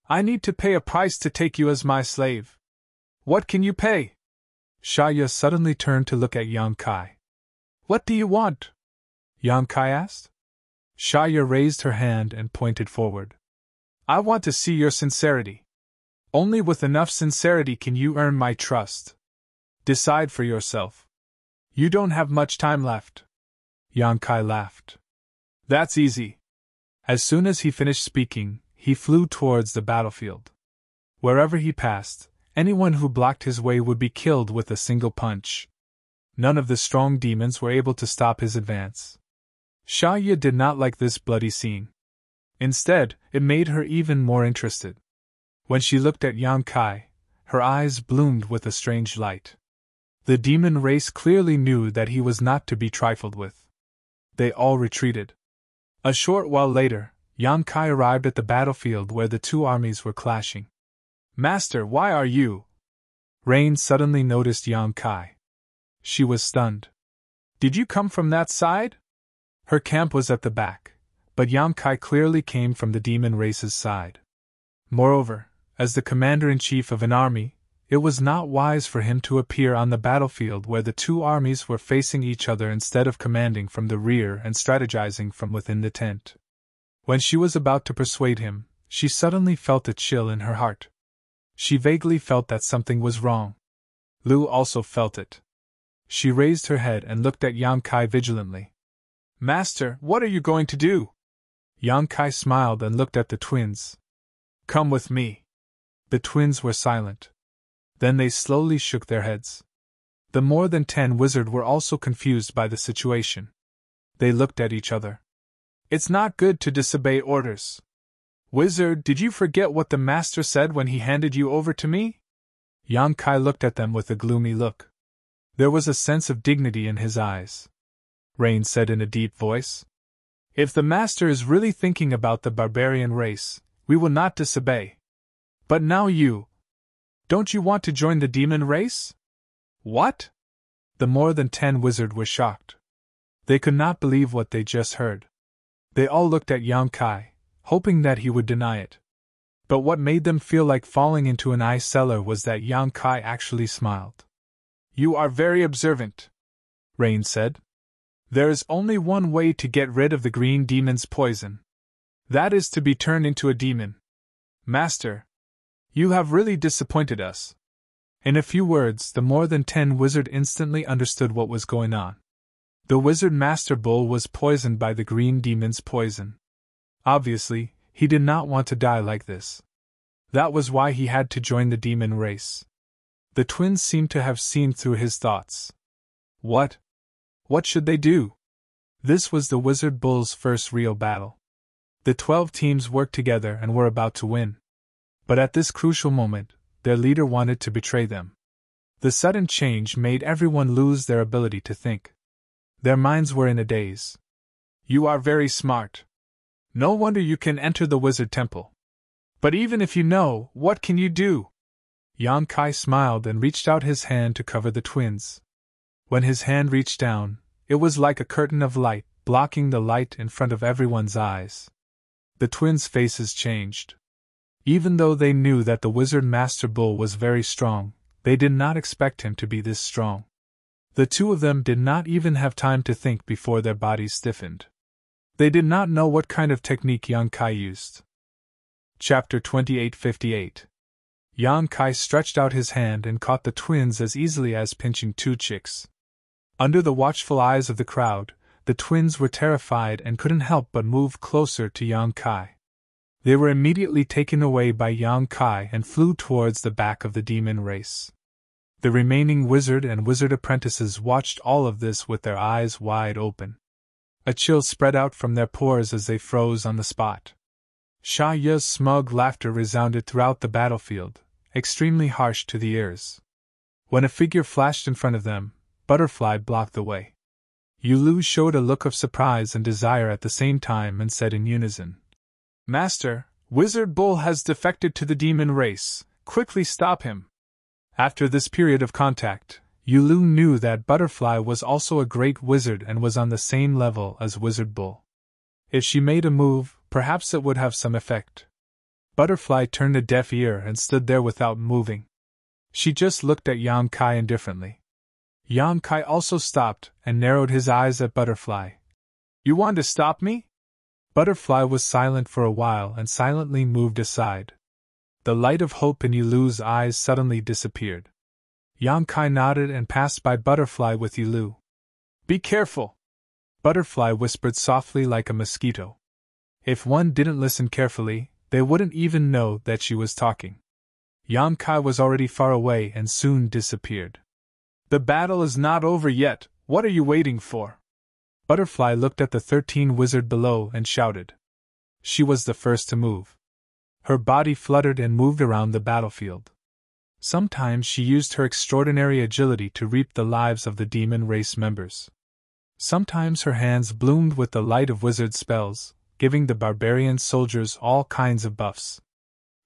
"I need to pay a price to take you as my slave. What can you pay?" Shaya suddenly turned to look at Yang Kai. "What do you want?" Yang Kai asked. Shaya raised her hand and pointed forward. "I want to see your sincerity. Only with enough sincerity can you earn my trust. Decide for yourself. You don't have much time left." Yang Kai laughed. "That's easy." As soon as he finished speaking, he flew towards the battlefield. Wherever he passed, anyone who blocked his way would be killed with a single punch. None of the strong demons were able to stop his advance. Xia Ye did not like this bloody scene. Instead, it made her even more interested. When she looked at Yang Kai, her eyes bloomed with a strange light. The demon race clearly knew that he was not to be trifled with. They all retreated. A short while later, Yang Kai arrived at the battlefield where the two armies were clashing. Master, why are you? Rain suddenly noticed Yang Kai. She was stunned. Did you come from that side? Her camp was at the back, but Yang Kai clearly came from the demon race's side. Moreover, as the commander-in-chief of an army, it was not wise for him to appear on the battlefield where the two armies were facing each other instead of commanding from the rear and strategizing from within the tent. When she was about to persuade him, she suddenly felt a chill in her heart. She vaguely felt that something was wrong. Lu also felt it. She raised her head and looked at Yang Kai vigilantly. Master, what are you going to do? Yang Kai smiled and looked at the twins. Come with me. The twins were silent. Then they slowly shook their heads. The more than 10 wizards were also confused by the situation. They looked at each other. It's not good to disobey orders. Wizard, did you forget what the master said when he handed you over to me? Yang Kai looked at them with a gloomy look. There was a sense of dignity in his eyes. Rain said in a deep voice. If the master is really thinking about the barbarian race, we will not disobey. But now you... Don't you want to join the demon race? What? The more than 10 wizards were shocked. They could not believe what they just heard. They all looked at Yang Kai, hoping that he would deny it. But what made them feel like falling into an ice cellar was that Yang Kai actually smiled. You are very observant, Rain said. There is only one way to get rid of the green demon's poison. That is to be turned into a demon. Master, you have really disappointed us. In a few words, the more than 10 wizards instantly understood what was going on. The wizard Master Bull was poisoned by the green demon's poison. Obviously, he did not want to die like this. That was why he had to join the demon race. The twins seemed to have seen through his thoughts. What? What should they do? This was the Wizard Bull's first real battle. The 12 teams worked together and were about to win. But at this crucial moment, their leader wanted to betray them. The sudden change made everyone lose their ability to think. Their minds were in a daze. You are very smart. No wonder you can enter the wizard temple. But even if you know, what can you do? Yang Kai smiled and reached out his hand to cover the twins. When his hand reached down, it was like a curtain of light, blocking the light in front of everyone's eyes. The twins' faces changed. Even though they knew that the Wizard Master Bull was very strong, they did not expect him to be this strong. The two of them did not even have time to think before their bodies stiffened. They did not know what kind of technique Yang Kai used. Chapter 2858. Yang Kai stretched out his hand and caught the twins as easily as pinching 2 chicks. Under the watchful eyes of the crowd, the twins were terrified and couldn't help but move closer to Yang Kai. They were immediately taken away by Yang Kai and flew towards the back of the demon race. The remaining wizard and wizard apprentices watched all of this with their eyes wide open. A chill spread out from their pores as they froze on the spot. Xia Ye's smug laughter resounded throughout the battlefield, extremely harsh to the ears. When a figure flashed in front of them, Butterfly blocked the way. Yulu showed a look of surprise and desire at the same time and said in unison, Master, Wizard Bull has defected to the demon race, quickly stop him. After this period of contact, Yulu knew that Butterfly was also a great wizard and was on the same level as Wizard Bull. If she made a move, perhaps it would have some effect. Butterfly turned a deaf ear and stood there without moving. She just looked at Yang Kai indifferently. Yang Kai also stopped and narrowed his eyes at Butterfly. You want to stop me? Butterfly was silent for a while and silently moved aside. The light of hope in Yulu's eyes suddenly disappeared. Yang Kai nodded and passed by Butterfly with Yulu. Be careful! Butterfly whispered softly like a mosquito. If one didn't listen carefully, they wouldn't even know that she was talking. Yang Kai was already far away and soon disappeared. The battle is not over yet, what are you waiting for? Butterfly looked at the 13 wizard below and shouted. She was the first to move. Her body fluttered and moved around the battlefield. Sometimes she used her extraordinary agility to reap the lives of the demon race members. Sometimes her hands bloomed with the light of wizard spells, giving the barbarian soldiers all kinds of buffs.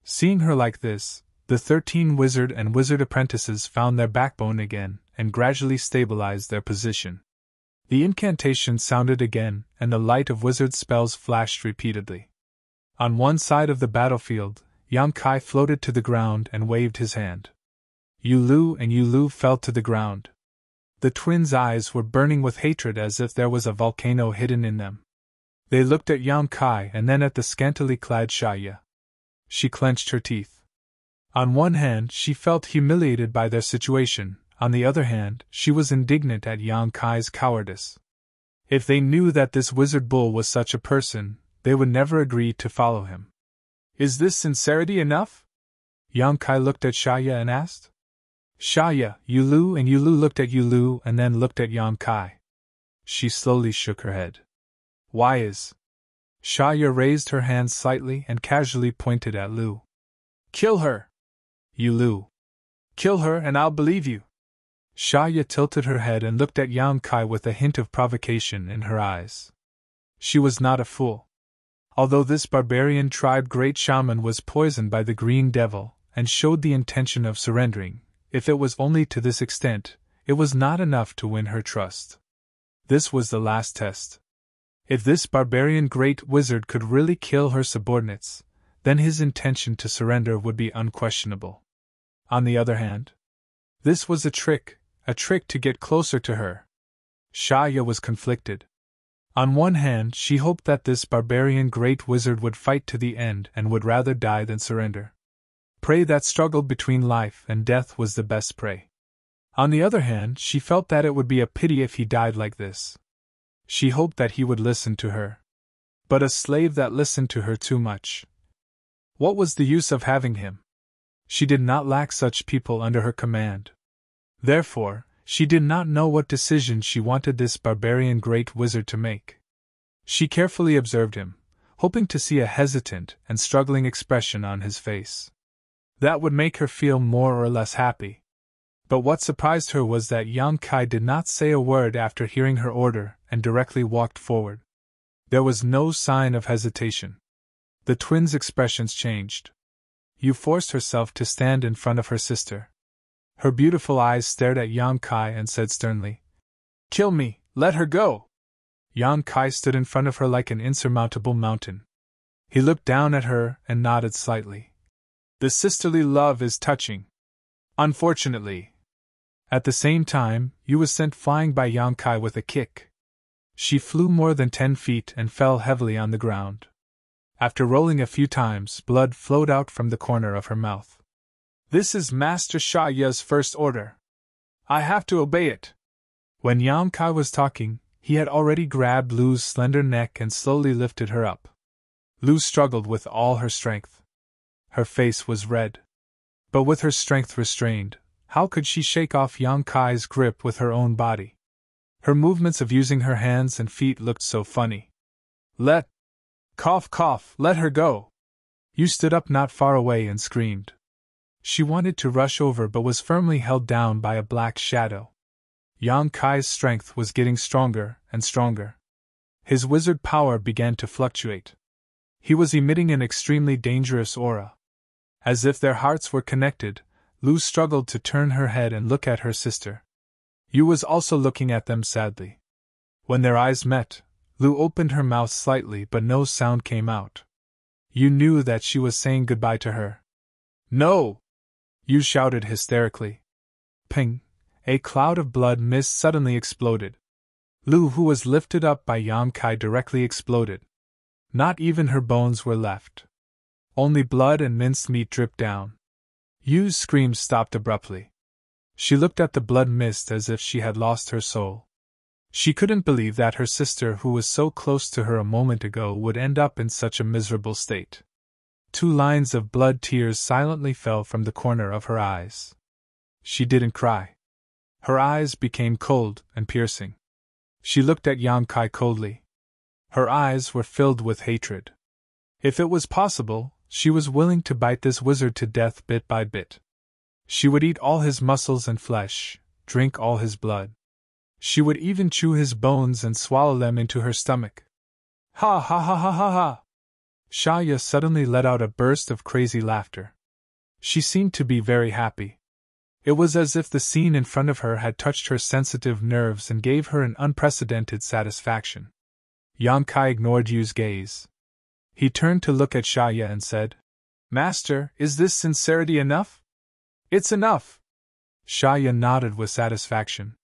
Seeing her like this, the 13 wizard and wizard apprentices found their backbone again and gradually stabilized their position. The incantation sounded again, and the light of wizard spells flashed repeatedly. On one side of the battlefield, Yang Kai floated to the ground and waved his hand. Yulu and Yulu fell to the ground. The twins' eyes were burning with hatred as if there was a volcano hidden in them. They looked at Yang Kai and then at the scantily clad Xia. She clenched her teeth. On one hand, she felt humiliated by their situation, on the other hand, she was indignant at Yang Kai's cowardice. If they knew that this wizard bull was such a person, they would never agree to follow him. Is this sincerity enough? Yang Kai looked at Xia and asked. Xia, Yulu and Yulu looked at Yulu and then looked at Yang Kai. She slowly shook her head. Why is? Xia raised her hand slightly and casually pointed at Lu. Kill her! Yulu. Kill her and I'll believe you. Xia tilted her head and looked at Yang Kai with a hint of provocation in her eyes. She was not a fool. Although this barbarian tribe great shaman was poisoned by the green devil and showed the intention of surrendering, if it was only to this extent, it was not enough to win her trust. This was the last test. If this barbarian great wizard could really kill her subordinates, then his intention to surrender would be unquestionable. On the other hand, this was a trick to get closer to her. Xia was conflicted. On one hand, she hoped that this barbarian great wizard would fight to the end and would rather die than surrender. Prey that struggled between life and death was the best prey. On the other hand, she felt that it would be a pity if he died like this. She hoped that he would listen to her. But a slave that listened to her too much. What was the use of having him? She did not lack such people under her command. Therefore, she did not know what decision she wanted this barbarian great wizard to make. She carefully observed him, hoping to see a hesitant and struggling expression on his face. That would make her feel more or less happy. But what surprised her was that Yang Kai did not say a word after hearing her order and directly walked forward. There was no sign of hesitation. The twins' expressions changed. Yu forced herself to stand in front of her sister. Her beautiful eyes stared at Yang Kai and said sternly, "Kill me, let her go!" Yang Kai stood in front of her like an insurmountable mountain. He looked down at her and nodded slightly. The sisterly love is touching. Unfortunately. At the same time, Yu was sent flying by Yang Kai with a kick. She flew more than 10 feet and fell heavily on the ground. After rolling a few times, blood flowed out from the corner of her mouth. This is Master Xia's first order. I have to obey it. When Yang Kai was talking, he had already grabbed Lu's slender neck and slowly lifted her up. Lu struggled with all her strength. Her face was red. But with her strength restrained, how could she shake off Yang Kai's grip with her own body? Her movements of using her hands and feet looked so funny. Let her go. Yu stood up not far away and screamed. She wanted to rush over but was firmly held down by a black shadow. Yang Kai's strength was getting stronger and stronger. His wizard power began to fluctuate. He was emitting an extremely dangerous aura. As if their hearts were connected, Lu struggled to turn her head and look at her sister. Yu was also looking at them sadly. When their eyes met, Lu opened her mouth slightly but no sound came out. Yu knew that she was saying goodbye to her. No! Yu shouted hysterically. Ping! A cloud of blood mist suddenly exploded. Lu, who was lifted up by Yang Kai, directly exploded. Not even her bones were left. Only blood and minced meat dripped down. Yu's scream stopped abruptly. She looked at the blood mist as if she had lost her soul. She couldn't believe that her sister, who was so close to her a moment ago, would end up in such a miserable state. 2 lines of blood tears silently fell from the corner of her eyes. She didn't cry. Her eyes became cold and piercing. She looked at Yang Kai coldly. Her eyes were filled with hatred. If it was possible, she was willing to bite this wizard to death bit by bit. She would eat all his muscles and flesh, drink all his blood. She would even chew his bones and swallow them into her stomach. Ha ha ha ha ha ha! Shaya suddenly let out a burst of crazy laughter. She seemed to be very happy. It was as if the scene in front of her had touched her sensitive nerves and gave her an unprecedented satisfaction. Yang Kai ignored Yu's gaze. He turned to look at Shaya and said, "Master, is this sincerity enough?" "It's enough." Shaya nodded with satisfaction.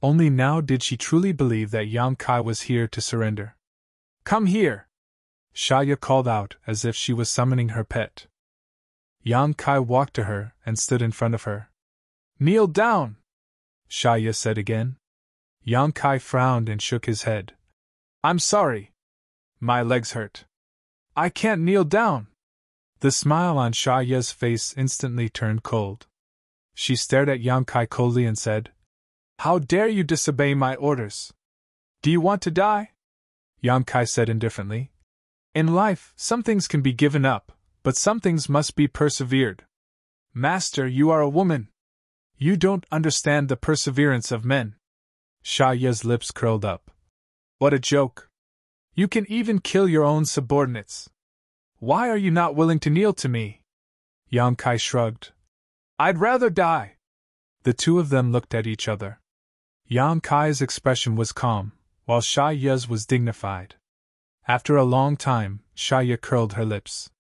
Only now did she truly believe that Yang Kai was here to surrender. "Come here!" Shaya called out as if she was summoning her pet. Yang Kai walked to her and stood in front of her. "Kneel down!" Shaya said again. Yang Kai frowned and shook his head. "I'm sorry. My legs hurt. I can't kneel down." The smile on Shaya's face instantly turned cold. She stared at Yang Kai coldly and said, "How dare you disobey my orders? Do you want to die?" Yang Kai said indifferently, "In life, some things can be given up, but some things must be persevered. Master, you are a woman. You don't understand the perseverance of men." Shaya's lips curled up. "What a joke. You can even kill your own subordinates. Why are you not willing to kneel to me?" Yang Kai shrugged. "I'd rather die." The two of them looked at each other. Yang Kai's expression was calm, while Shaya's was dignified. After a long time, Shaya curled her lips.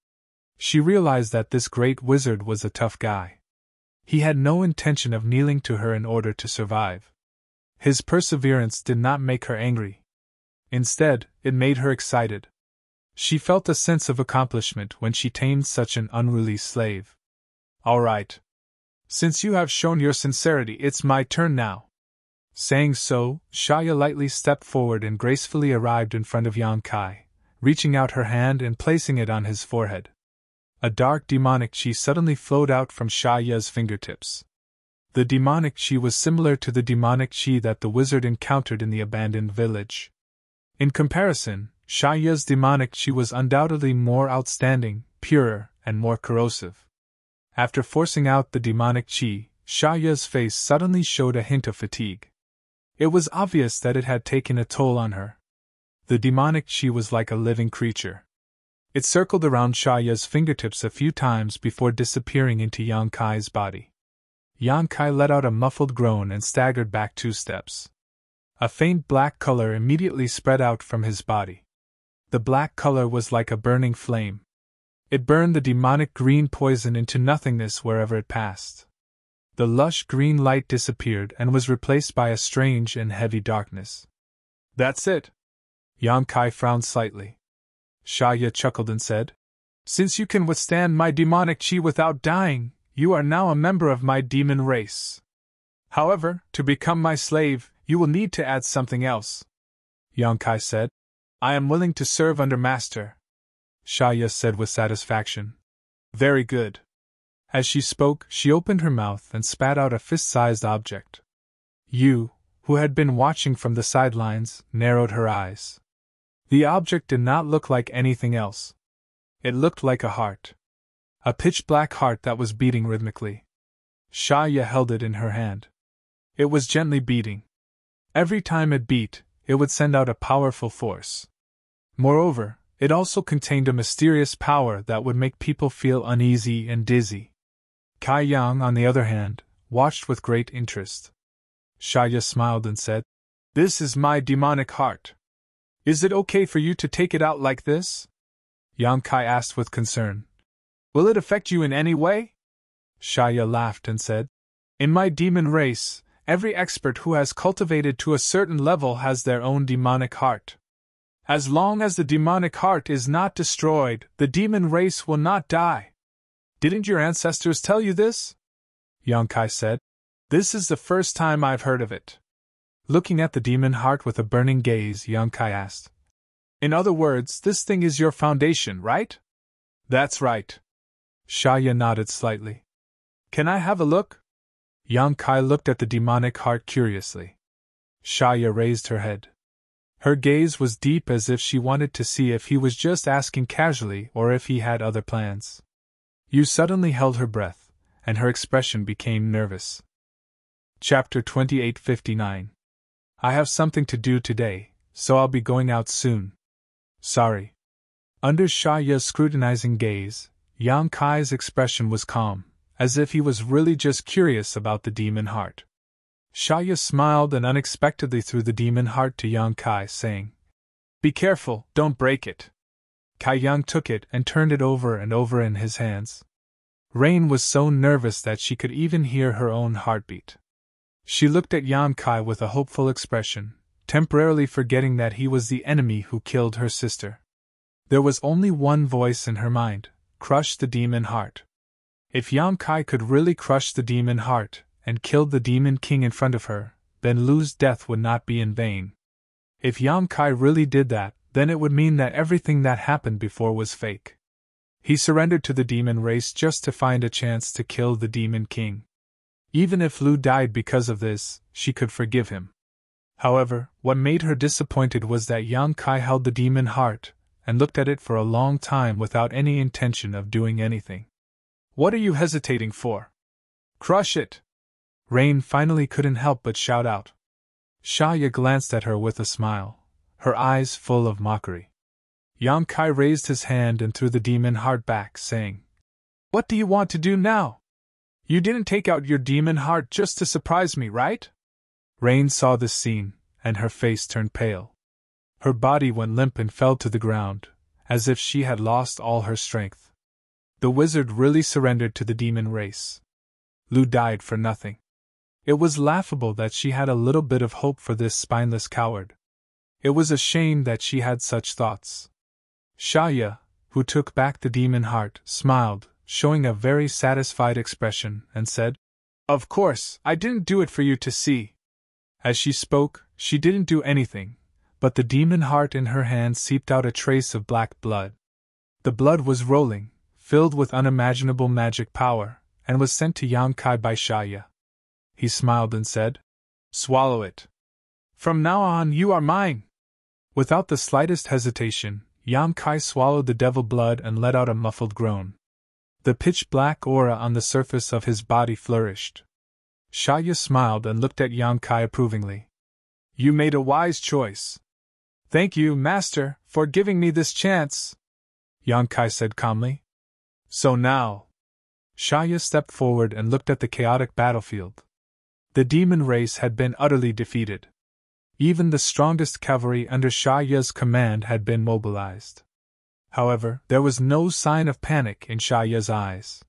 She realized that this great wizard was a tough guy. He had no intention of kneeling to her in order to survive. His perseverance did not make her angry. Instead, it made her excited. She felt a sense of accomplishment when she tamed such an unruly slave. "All right. Since you have shown your sincerity, it's my turn now." Saying so, Shaya lightly stepped forward and gracefully arrived in front of Yang Kai, reaching out her hand and placing it on his forehead. A dark demonic chi suddenly flowed out from Shaya's fingertips. The demonic chi was similar to the demonic chi that the wizard encountered in the abandoned village. In comparison, Shaya's demonic chi was undoubtedly more outstanding, purer, and more corrosive. After forcing out the demonic chi, Shaya's face suddenly showed a hint of fatigue. It was obvious that it had taken a toll on her. The demonic chi was like a living creature. It circled around Shaya's fingertips a few times before disappearing into Yang Kai's body. Yang Kai let out a muffled groan and staggered back 2 steps. A faint black color immediately spread out from his body. The black color was like a burning flame. It burned the demonic green poison into nothingness wherever it passed. The lush green light disappeared and was replaced by a strange and heavy darkness. "That's it." Yang Kai frowned slightly. Shaya chuckled and said, "Since you can withstand my demonic chi without dying, you are now a member of my demon race. However, to become my slave, you will need to add something else." Yang Kai said, "I am willing to serve under master." Shaya said with satisfaction, "Very good." As she spoke, she opened her mouth and spat out a fist-sized object. Yu, who had been watching from the sidelines, narrowed her eyes. The object did not look like anything else. It looked like a heart. A pitch-black heart that was beating rhythmically. Shaya held it in her hand. It was gently beating. Every time it beat, it would send out a powerful force. Moreover, it also contained a mysterious power that would make people feel uneasy and dizzy. Kai Yang, on the other hand, watched with great interest. Shaya smiled and said, "This is my demonic heart. Is it okay for you to take it out like this?" Yang Kai asked with concern. "Will it affect you in any way?" Shaya laughed and said, "In my demon race, every expert who has cultivated to a certain level has their own demonic heart. As long as the demonic heart is not destroyed, the demon race will not die. Didn't your ancestors tell you this?" Yang Kai said, "This is the first time I've heard of it." Looking at the demon heart with a burning gaze, Yang Kai asked, "In other words, this thing is your foundation, right?" "That's right." Shaya nodded slightly. "Can I have a look?" Yang Kai looked at the demonic heart curiously. Shaya raised her head. Her gaze was deep, as if she wanted to see if he was just asking casually or if he had other plans. Yu suddenly held her breath, and her expression became nervous. Chapter 2859. I have something to do today, so I'll be going out soon. Sorry. Under Shaya's scrutinizing gaze, Yang Kai's expression was calm, as if he was really just curious about the demon heart. Shaya smiled and unexpectedly threw the demon heart to Yang Kai, saying, "Be careful, don't break it." Kai Yang took it and turned it over and over in his hands. Rain was so nervous that she could even hear her own heartbeat. She looked at Yang Kai with a hopeful expression, temporarily forgetting that he was the enemy who killed her sister. There was only one voice in her mind: crush the demon heart. If Yang Kai could really crush the demon heart, and killed the demon king in front of her, then Lu's death would not be in vain. If Yang Kai really did that, then it would mean that everything that happened before was fake. He surrendered to the demon race just to find a chance to kill the demon king. Even if Lu died because of this, she could forgive him. However, what made her disappointed was that Yang Kai held the demon heart, and looked at it for a long time without any intention of doing anything. "What are you hesitating for? Crush it!" Rain finally couldn't help but shout out. Shaya glanced at her with a smile, her eyes full of mockery. Yang Kai raised his hand and threw the demon heart back, saying, "What do you want to do now? You didn't take out your demon heart just to surprise me, right?" Rain saw this scene, and her face turned pale. Her body went limp and fell to the ground, as if she had lost all her strength. The wizard really surrendered to the demon race. Lu died for nothing. It was laughable that she had a little bit of hope for this spineless coward. It was a shame that she had such thoughts. Shaya, who took back the demon heart, smiled, showing a very satisfied expression, and said, "Of course, I didn't do it for you to see." As she spoke, she didn't do anything, but the demon heart in her hand seeped out a trace of black blood. The blood was rolling, filled with unimaginable magic power, and was sent to Yang Kai by Shaya. He smiled and said, "Swallow it. From now on you are mine." Without the slightest hesitation, Yang Kai swallowed the devil blood and let out a muffled groan. The pitch-black aura on the surface of his body flourished. Shaya smiled and looked at Yang Kai approvingly. "You made a wise choice. Thank you, Master, for giving me this chance," Yang Kai said calmly. "So now..." Shaya stepped forward and looked at the chaotic battlefield. The demon race had been utterly defeated. Even the strongest cavalry under Shaya's command had been mobilized. However, there was no sign of panic in Shaya's eyes.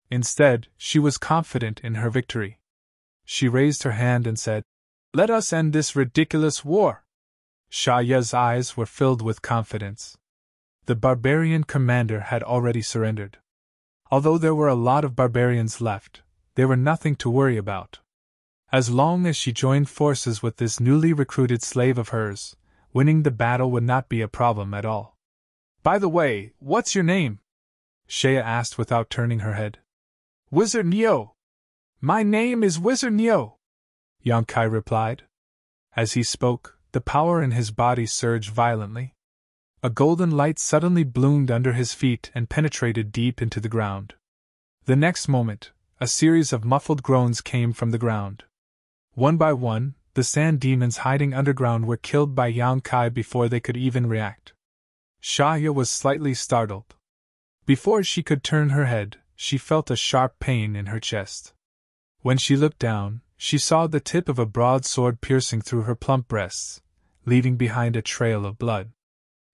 Instead, she was confident in her victory. She raised her hand and said, "Let us end this ridiculous war." Shaya's eyes were filled with confidence. The barbarian commander had already surrendered. Although there were a lot of barbarians left, they were nothing to worry about. As long as she joined forces with this newly recruited slave of hers, winning the battle would not be a problem at all. "By the way, what's your name?" Shaya asked without turning her head. "Wizard Neo." "My name is Wizard Neo," Yang Kai replied. As he spoke, the power in his body surged violently. A golden light suddenly bloomed under his feet and penetrated deep into the ground. The next moment, a series of muffled groans came from the ground. One by one, the sand demons hiding underground were killed by Yang Kai before they could even react. Shaya was slightly startled. Before she could turn her head, she felt a sharp pain in her chest. When she looked down, she saw the tip of a broad sword piercing through her plump breasts, leaving behind a trail of blood.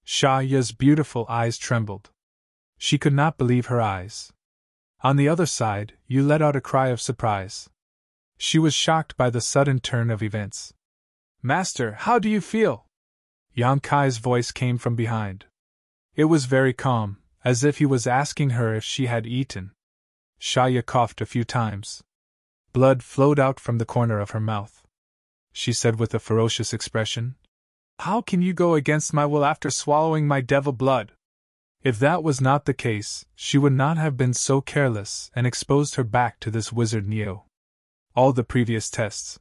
Shaya's beautiful eyes trembled. She could not believe her eyes. On the other side, Yu let out a cry of surprise. She was shocked by the sudden turn of events. "Master, how do you feel?" Yang Kai's voice came from behind. It was very calm, as if he was asking her if she had eaten. Shaya coughed a few times. Blood flowed out from the corner of her mouth. She said with a ferocious expression, "How can you go against my will after swallowing my devil blood?" If that was not the case, she would not have been so careless and exposed her back to this wizard Neo. All the previous tests.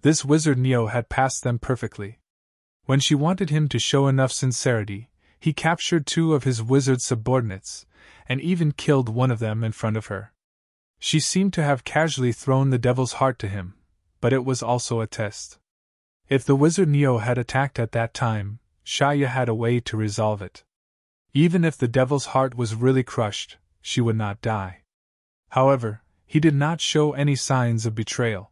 This wizard Neo had passed them perfectly. When she wanted him to show enough sincerity, he captured 2 of his wizard subordinates, and even killed one of them in front of her. She seemed to have casually thrown the devil's heart to him, but it was also a test. If the wizard Neo had attacked at that time, Shaya had a way to resolve it. Even if the devil's heart was really crushed, she would not die. However, he did not show any signs of betrayal.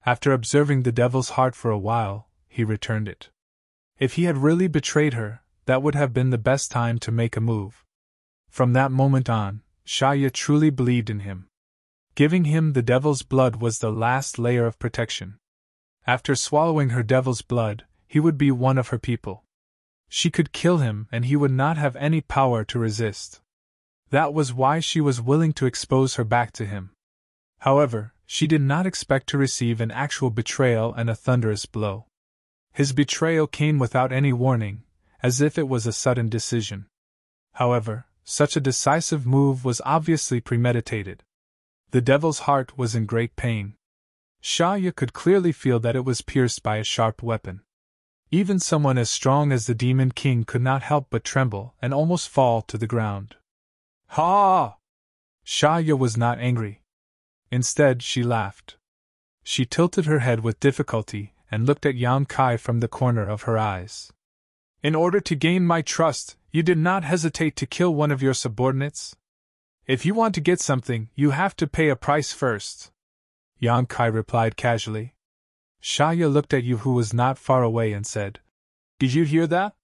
After observing the devil's heart for a while, he returned it. If he had really betrayed her, that would have been the best time to make a move. From that moment on, Shaya truly believed in him. Giving him the devil's blood was the last layer of protection. After swallowing her devil's blood, he would be one of her people. She could kill him and he would not have any power to resist. That was why she was willing to expose her back to him. However, she did not expect to receive an actual betrayal and a thunderous blow. His betrayal came without any warning, as if it was a sudden decision. However, such a decisive move was obviously premeditated. The devil's heart was in great pain. Shaya could clearly feel that it was pierced by a sharp weapon. Even someone as strong as the Demon King could not help but tremble and almost fall to the ground. Ha! Shaya was not angry. Instead, she laughed. She tilted her head with difficulty and looked at Yan Kai from the corner of her eyes. In order to gain my trust, you did not hesitate to kill one of your subordinates? If you want to get something, you have to pay a price first. Yan Kai replied casually. Shaya looked at Yu, who was not far away, and said, Did you hear that?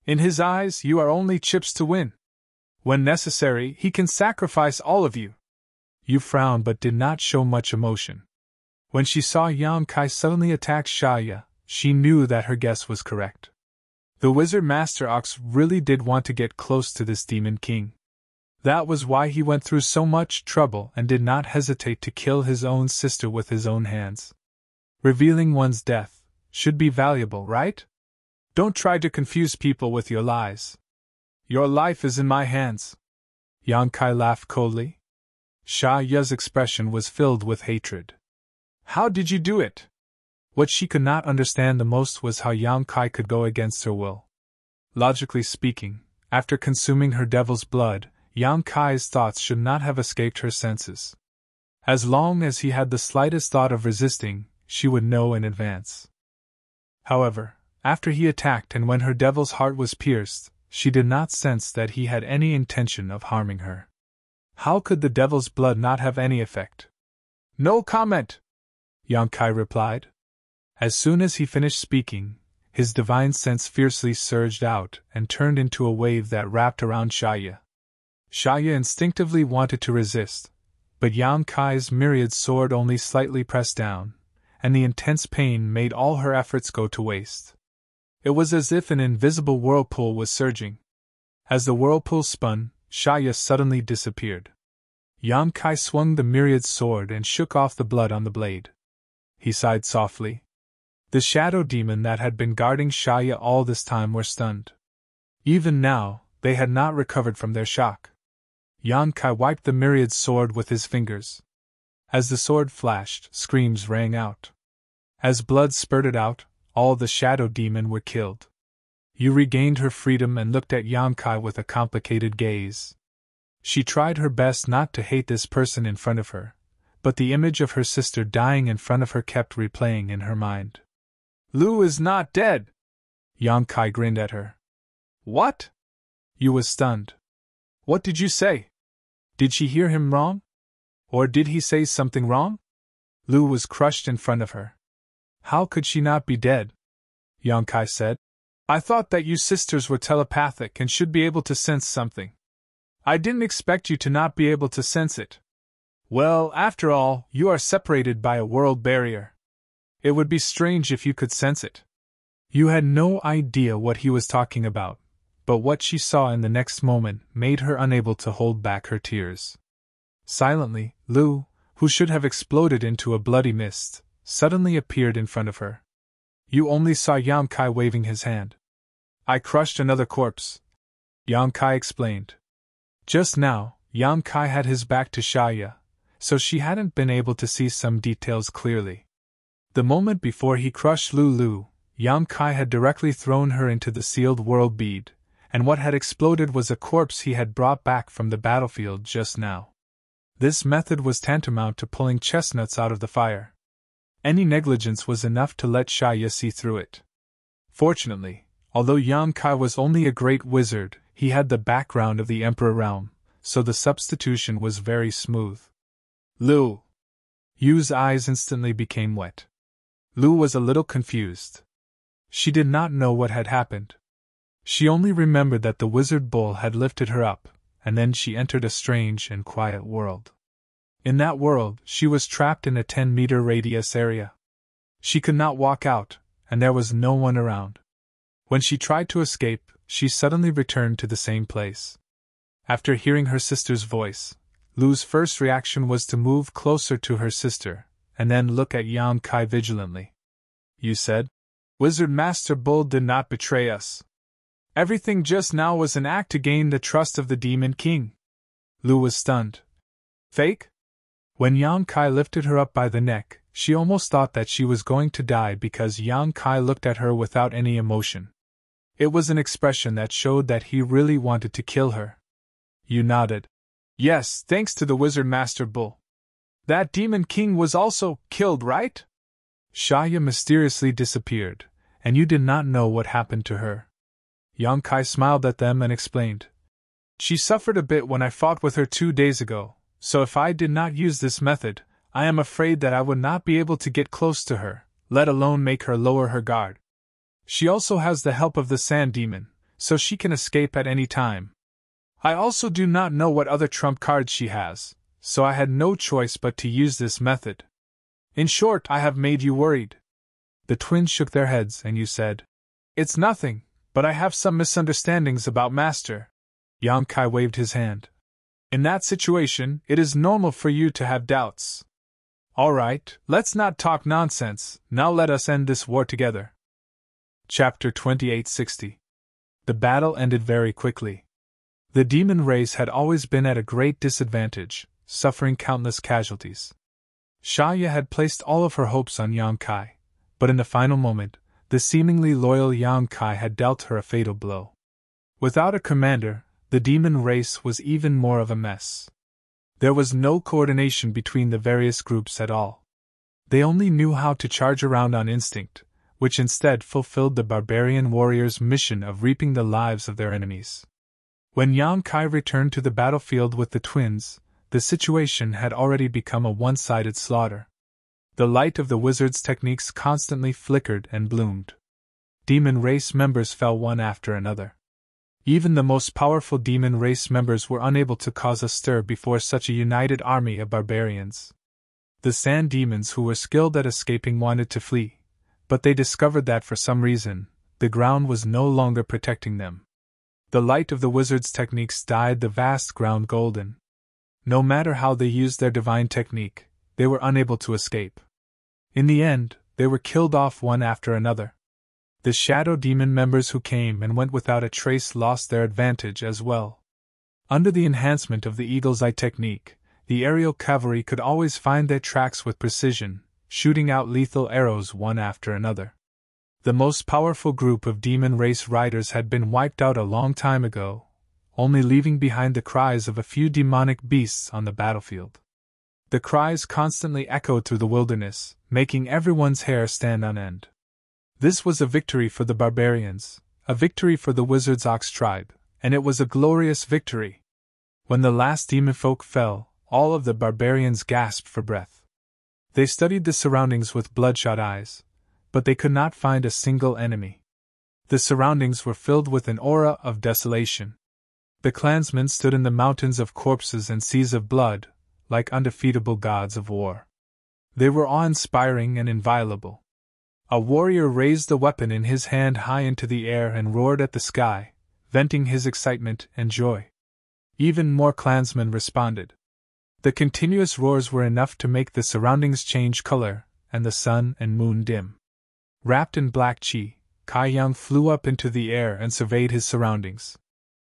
In his eyes, you are only chips to win. When necessary, he can sacrifice all of you. Yu frowned but did not show much emotion. When she saw Yan Kai suddenly attack Shaya, she knew that her guess was correct. The Wizard Master Ox really did want to get close to this Demon King. That was why he went through so much trouble and did not hesitate to kill his own sister with his own hands. Revealing one's death should be valuable, right? Don't try to confuse people with your lies. Your life is in my hands. Yan Kai laughed coldly. Shaya's expression was filled with hatred. How did you do it? What she could not understand the most was how Yan Kai could go against her will. Logically speaking, after consuming her devil's blood, Yan Kai's thoughts should not have escaped her senses. As long as he had the slightest thought of resisting, she would know in advance. However, after he attacked and when her devil's heart was pierced, she did not sense that he had any intention of harming her. How could the devil's blood not have any effect? No comment, Yan Kai replied. As soon as he finished speaking, his divine sense fiercely surged out and turned into a wave that wrapped around Shaya. Shaya instinctively wanted to resist, but Yan Kai's myriad sword only slightly pressed down, and the intense pain made all her efforts go to waste. It was as if an invisible whirlpool was surging. As the whirlpool spun, Shaya suddenly disappeared. Yan Kai swung the myriad sword and shook off the blood on the blade. He sighed softly. The shadow demon that had been guarding Shaya all this time were stunned. Even now, they had not recovered from their shock. Yan Kai wiped the myriad sword with his fingers. As the sword flashed, screams rang out. As blood spurted out, all the shadow demon were killed. Yu regained her freedom and looked at Yan Kai with a complicated gaze. She tried her best not to hate this person in front of her, but the image of her sister dying in front of her kept replaying in her mind. Lu is not dead! Yan Kai grinned at her. What? Yu was stunned. What did you say? Did she hear him wrong? Or did he say something wrong? Lu was crushed in front of her. How could she not be dead? Yan Kai said. I thought that you sisters were telepathic and should be able to sense something. I didn't expect you to not be able to sense it. Well, after all, you are separated by a world barrier. It would be strange if you could sense it. You had no idea what he was talking about, but what she saw in the next moment made her unable to hold back her tears. Silently, Lu, who should have exploded into a bloody mist, suddenly appeared in front of her. You only saw Yan Kai waving his hand. I crushed another corpse, Yan Kai explained. Just now, Yan Kai had his back to Shaya, so she hadn't been able to see some details clearly. The moment before he crushed Lulu, Yang Kai had directly thrown her into the sealed world bead, and what had exploded was a corpse he had brought back from the battlefield just now. This method was tantamount to pulling chestnuts out of the fire. Any negligence was enough to let Shaya see through it. Fortunately, although Yang Kai was only a great wizard, he had the background of the Emperor realm, so the substitution was very smooth. Lu! Yu's eyes instantly became wet. Lu was a little confused. She did not know what had happened. She only remembered that the wizard bull had lifted her up, and then she entered a strange and quiet world. In that world, she was trapped in a 10-meter radius area. She could not walk out, and there was no one around. When she tried to escape, she suddenly returned to the same place. After hearing her sister's voice, Lu's first reaction was to move closer to her sister, and then look at Yang Kai vigilantly. You said? Wizard Master Bull did not betray us. Everything just now was an act to gain the trust of the Demon King. Lu was stunned. Fake? When Yang Kai lifted her up by the neck, she almost thought that she was going to die because Yang Kai looked at her without any emotion. It was an expression that showed that he really wanted to kill her. You nodded. Yes, thanks to the Wizard Master Bull. That Demon King was also killed, right? Shaya mysteriously disappeared, and you did not know what happened to her. Yang Kai smiled at them and explained. She suffered a bit when I fought with her 2 days ago, so if I did not use this method, I am afraid that I would not be able to get close to her, let alone make her lower her guard. She also has the help of the Sand Demon, so she can escape at any time. I also do not know what other trump cards she has, so I had no choice but to use this method. In short, I have made you worried. The twins shook their heads and you said, It's nothing, but I have some misunderstandings about Master. Yang Kai waved his hand. In that situation, it is normal for you to have doubts. All right, let's not talk nonsense, now let us end this war together. Chapter 2860. The battle ended very quickly. The demon race had always been at a great disadvantage, suffering countless casualties. Shaya had placed all of her hopes on Yang Kai, but in the final moment, the seemingly loyal Yang Kai had dealt her a fatal blow. Without a commander, the demon race was even more of a mess. There was no coordination between the various groups at all. They only knew how to charge around on instinct, which instead fulfilled the barbarian warriors' mission of reaping the lives of their enemies. When Yang Kai returned to the battlefield with the twins, the situation had already become a one-sided slaughter. The light of the wizard's techniques constantly flickered and bloomed. Demon race members fell one after another. Even the most powerful demon race members were unable to cause a stir before such a united army of barbarians. The sand demons who were skilled at escaping wanted to flee, but they discovered that for some reason, the ground was no longer protecting them. The light of the wizard's techniques dyed the vast ground golden. No matter how they used their divine technique, they were unable to escape. In the end, they were killed off one after another. The shadow demon members who came and went without a trace lost their advantage as well. Under the enhancement of the eagle's eye technique, the aerial cavalry could always find their tracks with precision, shooting out lethal arrows one after another. The most powerful group of demon race riders had been wiped out a long time ago, only leaving behind the cries of a few demonic beasts on the battlefield. The cries constantly echoed through the wilderness, making everyone's hair stand on end. This was a victory for the barbarians, a victory for the wizard's ox tribe, and it was a glorious victory. When the last demon folk fell, all of the barbarians gasped for breath. They studied the surroundings with bloodshot eyes, but they could not find a single enemy. The surroundings were filled with an aura of desolation. The clansmen stood in the mountains of corpses and seas of blood, like undefeatable gods of war. They were awe-inspiring and inviolable. A warrior raised the weapon in his hand high into the air and roared at the sky, venting his excitement and joy. Even more clansmen responded. The continuous roars were enough to make the surroundings change color, and the sun and moon dim. Wrapped in black chi, Kai Yang flew up into the air and surveyed his surroundings.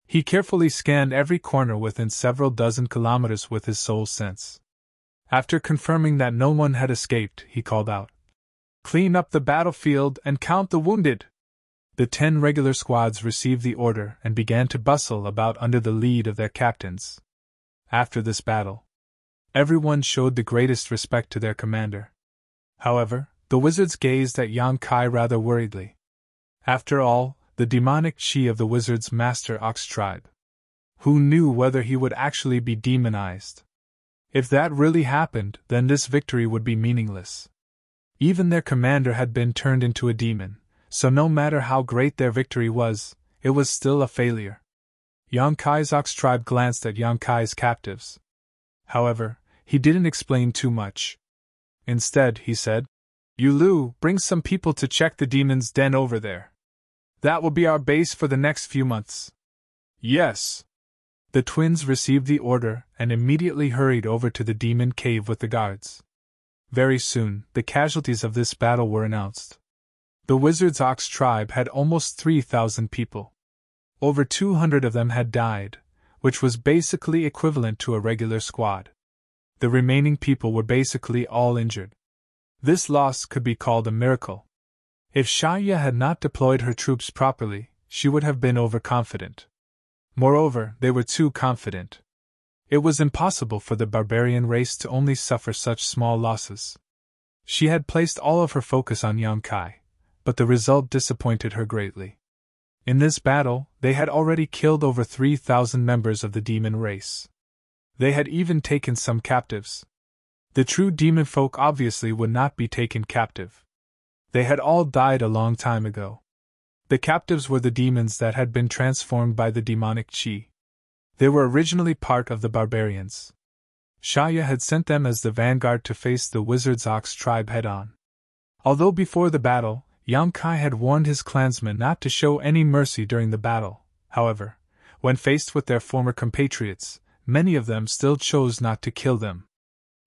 He carefully scanned every corner within several dozen kilometers with his soul sense. After confirming that no one had escaped, he called out, Clean up the battlefield and count the wounded. The 10 regular squads received the order and began to bustle about under the lead of their captains. After this battle, everyone showed the greatest respect to their commander. However, the wizards gazed at Yang Kai rather worriedly. After all, the demonic chi of the wizard's master ox tribe. Who knew whether he would actually be demonized? If that really happened, then this victory would be meaningless. Even their commander had been turned into a demon, so no matter how great their victory was, it was still a failure. Yang Kai's ox tribe glanced at Yang Kai's captives. However, he didn't explain too much. Instead, he said, "You Lu, bring some people to check the demon's den over there. That will be our base for the next few months." "Yes." The twins received the order and immediately hurried over to the demon cave with the guards. Very soon, the casualties of this battle were announced. The wizard's ox tribe had almost 3,000 people. Over 200 of them had died, which was basically equivalent to a regular squad. The remaining people were basically all injured. This loss could be called a miracle. If Shaya had not deployed her troops properly, she would have been overconfident. Moreover, they were too confident. It was impossible for the barbarian race to only suffer such small losses. She had placed all of her focus on Yang Kai, but the result disappointed her greatly. In this battle, they had already killed over 3,000 members of the demon race. They had even taken some captives. The true demon folk obviously would not be taken captive. They had all died a long time ago. The captives were the demons that had been transformed by the demonic chi. They were originally part of the barbarians. Shaya had sent them as the vanguard to face the wizard's ox tribe head-on. Although before the battle, Yang Kai had warned his clansmen not to show any mercy during the battle, however, when faced with their former compatriots, many of them still chose not to kill them.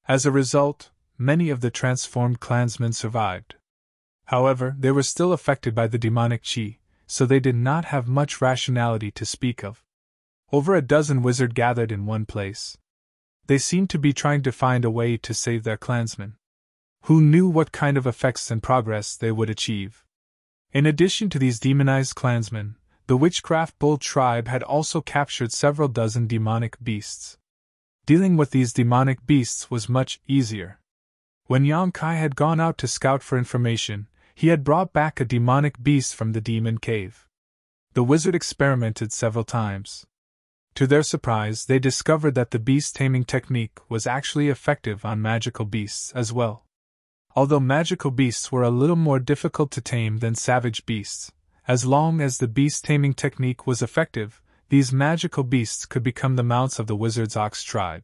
As a result, many of the transformed clansmen survived. However, they were still affected by the demonic chi, so they did not have much rationality to speak of. Over a dozen wizards gathered in one place. They seemed to be trying to find a way to save their clansmen. Who knew what kind of effects and progress they would achieve? In addition to these demonized clansmen, the witchcraft bull tribe had also captured several dozen demonic beasts. Dealing with these demonic beasts was much easier. When Yang Kai had gone out to scout for information, he had brought back a demonic beast from the demon cave. The wizard experimented several times. To their surprise, they discovered that the beast taming technique was actually effective on magical beasts as well. Although magical beasts were a little more difficult to tame than savage beasts, as long as the beast taming technique was effective, these magical beasts could become the mounts of the wizard's ox tribe.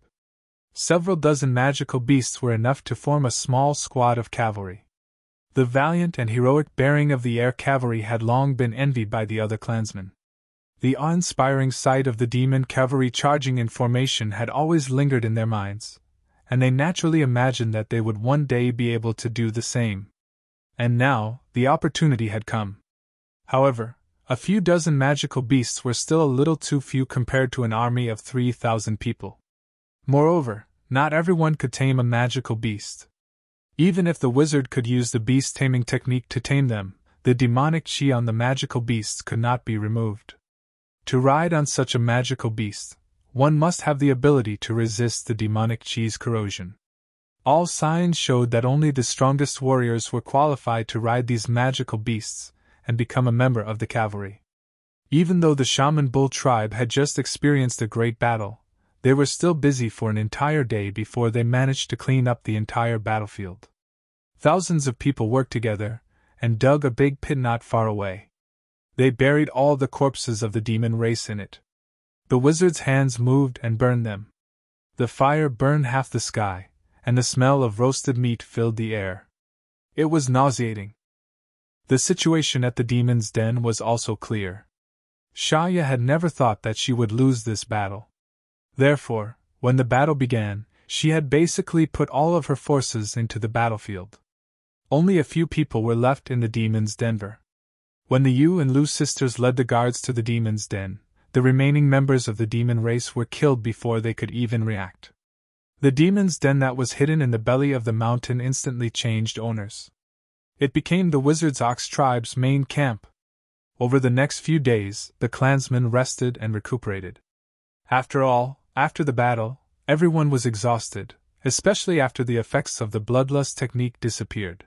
Several dozen magical beasts were enough to form a small squad of cavalry. The valiant and heroic bearing of the air cavalry had long been envied by the other clansmen. The awe-inspiring sight of the demon cavalry charging in formation had always lingered in their minds, and they naturally imagined that they would one day be able to do the same. And now, the opportunity had come. However, a few dozen magical beasts were still a little too few compared to an army of 3,000 people. Moreover, not everyone could tame a magical beast. Even if the wizard could use the beast taming technique to tame them, the demonic chi on the magical beasts could not be removed. To ride on such a magical beast, one must have the ability to resist the demonic chi's corrosion. All signs showed that only the strongest warriors were qualified to ride these magical beasts and become a member of the cavalry. Even though the shaman bull tribe had just experienced a great battle, they were still busy for an entire day before they managed to clean up the entire battlefield. Thousands of people worked together and dug a big pit not far away. They buried all the corpses of the demon race in it. The wizard's hands moved and burned them. The fire burned half the sky, and the smell of roasted meat filled the air. It was nauseating. The situation at the demon's den was also clear. Shaya had never thought that she would lose this battle. Therefore, when the battle began, she had basically put all of her forces into the battlefield. Only a few people were left in the demon's den. When the Yu and Lu sisters led the guards to the demon's den, the remaining members of the demon race were killed before they could even react. The demon's den that was hidden in the belly of the mountain instantly changed owners. It became the Wizard's Ox tribe's main camp. Over the next few days, the clansmen rested and recuperated. After all, after the battle, everyone was exhausted, especially after the effects of the bloodlust technique disappeared.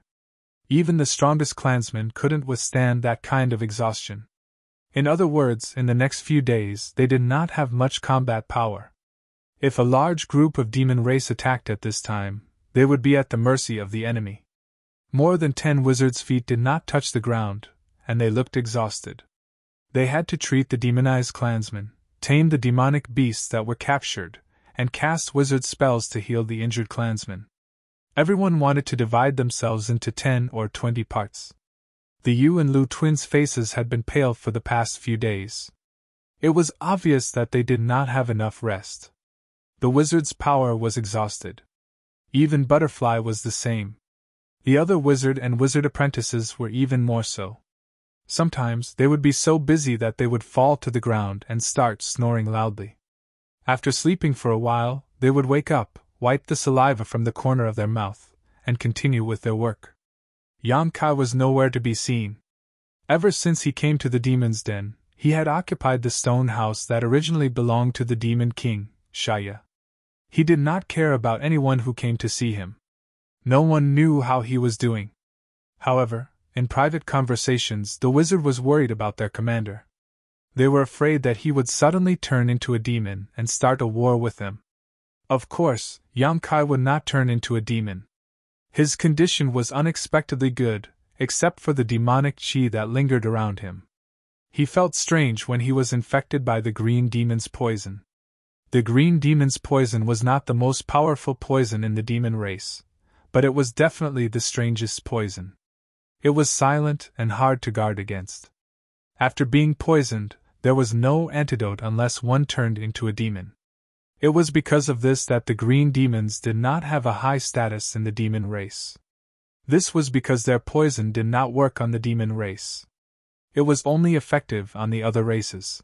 Even the strongest clansmen couldn't withstand that kind of exhaustion. In other words, in the next few days, they did not have much combat power. If a large group of demon race attacked at this time, they would be at the mercy of the enemy. More than 10 wizards' feet did not touch the ground, and they looked exhausted. They had to treat the demonized clansmen, tame the demonic beasts that were captured, and cast wizard spells to heal the injured clansmen. Everyone wanted to divide themselves into 10 or 20 parts. The Yu and Lu twins' faces had been pale for the past few days. It was obvious that they did not have enough rest. The wizard's power was exhausted. Even Butterfly was the same. The other wizard and wizard apprentices were even more so. Sometimes they would be so busy that they would fall to the ground and start snoring loudly. After sleeping for a while, they would wake up, wipe the saliva from the corner of their mouth, and continue with their work. Yang Kai was nowhere to be seen. Ever since he came to the demon's den, he had occupied the stone house that originally belonged to the demon king, Shaya. He did not care about anyone who came to see him. No one knew how he was doing. However, in private conversations, the wizard was worried about their commander. They were afraid that he would suddenly turn into a demon and start a war with them. Of course, Yang Kai would not turn into a demon. His condition was unexpectedly good, except for the demonic chi that lingered around him. He felt strange when he was infected by the green demon's poison. The green demon's poison was not the most powerful poison in the demon race, but it was definitely the strangest poison. It was silent and hard to guard against. After being poisoned, there was no antidote unless one turned into a demon. It was because of this that the green demons did not have a high status in the demon race. This was because their poison did not work on the demon race. It was only effective on the other races.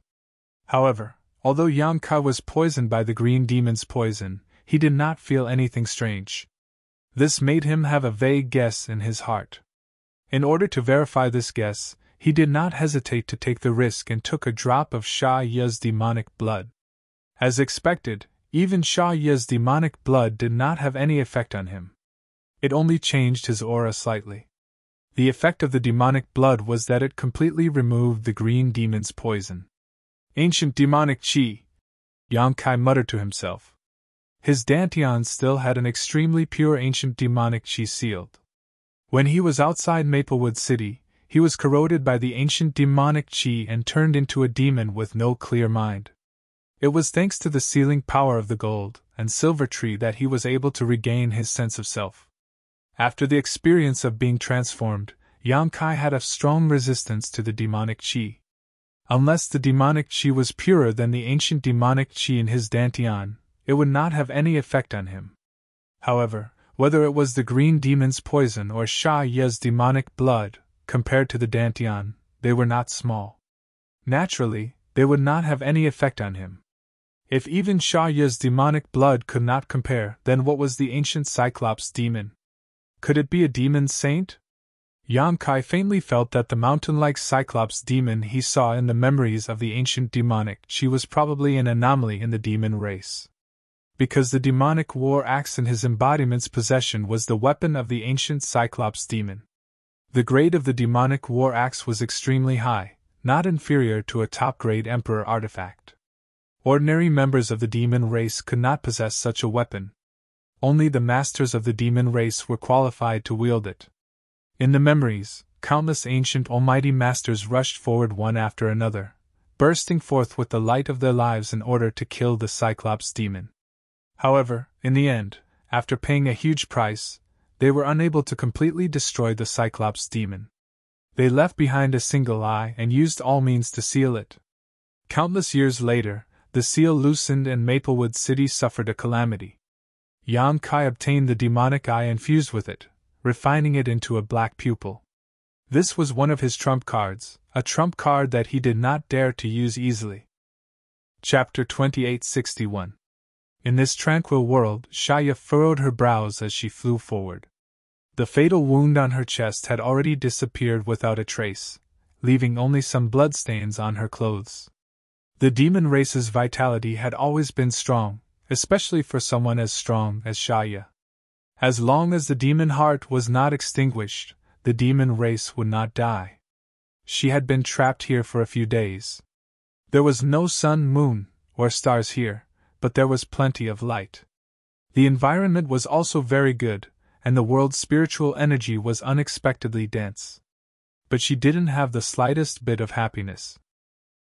However, although Yang Kai was poisoned by the green demon's poison, he did not feel anything strange. This made him have a vague guess in his heart. In order to verify this guess, he did not hesitate to take the risk and took a drop of Sha Ye's demonic blood. As expected, even Sha Ye's demonic blood did not have any effect on him. It only changed his aura slightly. The effect of the demonic blood was that it completely removed the green demon's poison. Ancient demonic chi, Yang Kai muttered to himself. His dantian still had an extremely pure ancient demonic chi sealed. When he was outside Maplewood City, he was corroded by the ancient demonic chi and turned into a demon with no clear mind. It was thanks to the sealing power of the gold and silver tree that he was able to regain his sense of self. After the experience of being transformed, Yang Kai had a strong resistance to the demonic chi. Unless the demonic chi was purer than the ancient demonic chi in his dantian, it would not have any effect on him. However, whether it was the green demon's poison or Sha Ye's demonic blood, compared to the dantian, they were not small. Naturally, they would not have any effect on him. If even Sha Ye's demonic blood could not compare, then what was the ancient Cyclops demon? Could it be a demon saint? Yang Kai faintly felt that the mountain-like Cyclops demon he saw in the memories of the ancient demonic chi was probably an anomaly in the demon race. Because the demonic war axe in his embodiment's possession was the weapon of the ancient Cyclops demon. The grade of the demonic war axe was extremely high, not inferior to a top-grade Emperor artifact. Ordinary members of the demon race could not possess such a weapon. Only the masters of the demon race were qualified to wield it. In the memories, countless ancient almighty masters rushed forward one after another, bursting forth with the light of their lives in order to kill the Cyclops demon. However, in the end, after paying a huge price, they were unable to completely destroy the Cyclops demon. They left behind a single eye and used all means to seal it. Countless years later, the seal loosened and Maplewood City suffered a calamity. Yang Kai obtained the demonic eye and fused with it, refining it into a black pupil. This was one of his trump cards, a trump card that he did not dare to use easily. Chapter 2861. In this tranquil world, Shaya furrowed her brows as she flew forward. The fatal wound on her chest had already disappeared without a trace, leaving only some bloodstains on her clothes. The demon race's vitality had always been strong, especially for someone as strong as Shaya. As long as the demon heart was not extinguished, the demon race would not die. She had been trapped here for a few days. There was no sun, moon, or stars here, but there was plenty of light. The environment was also very good, and the world's spiritual energy was unexpectedly dense. But she didn't have the slightest bit of happiness.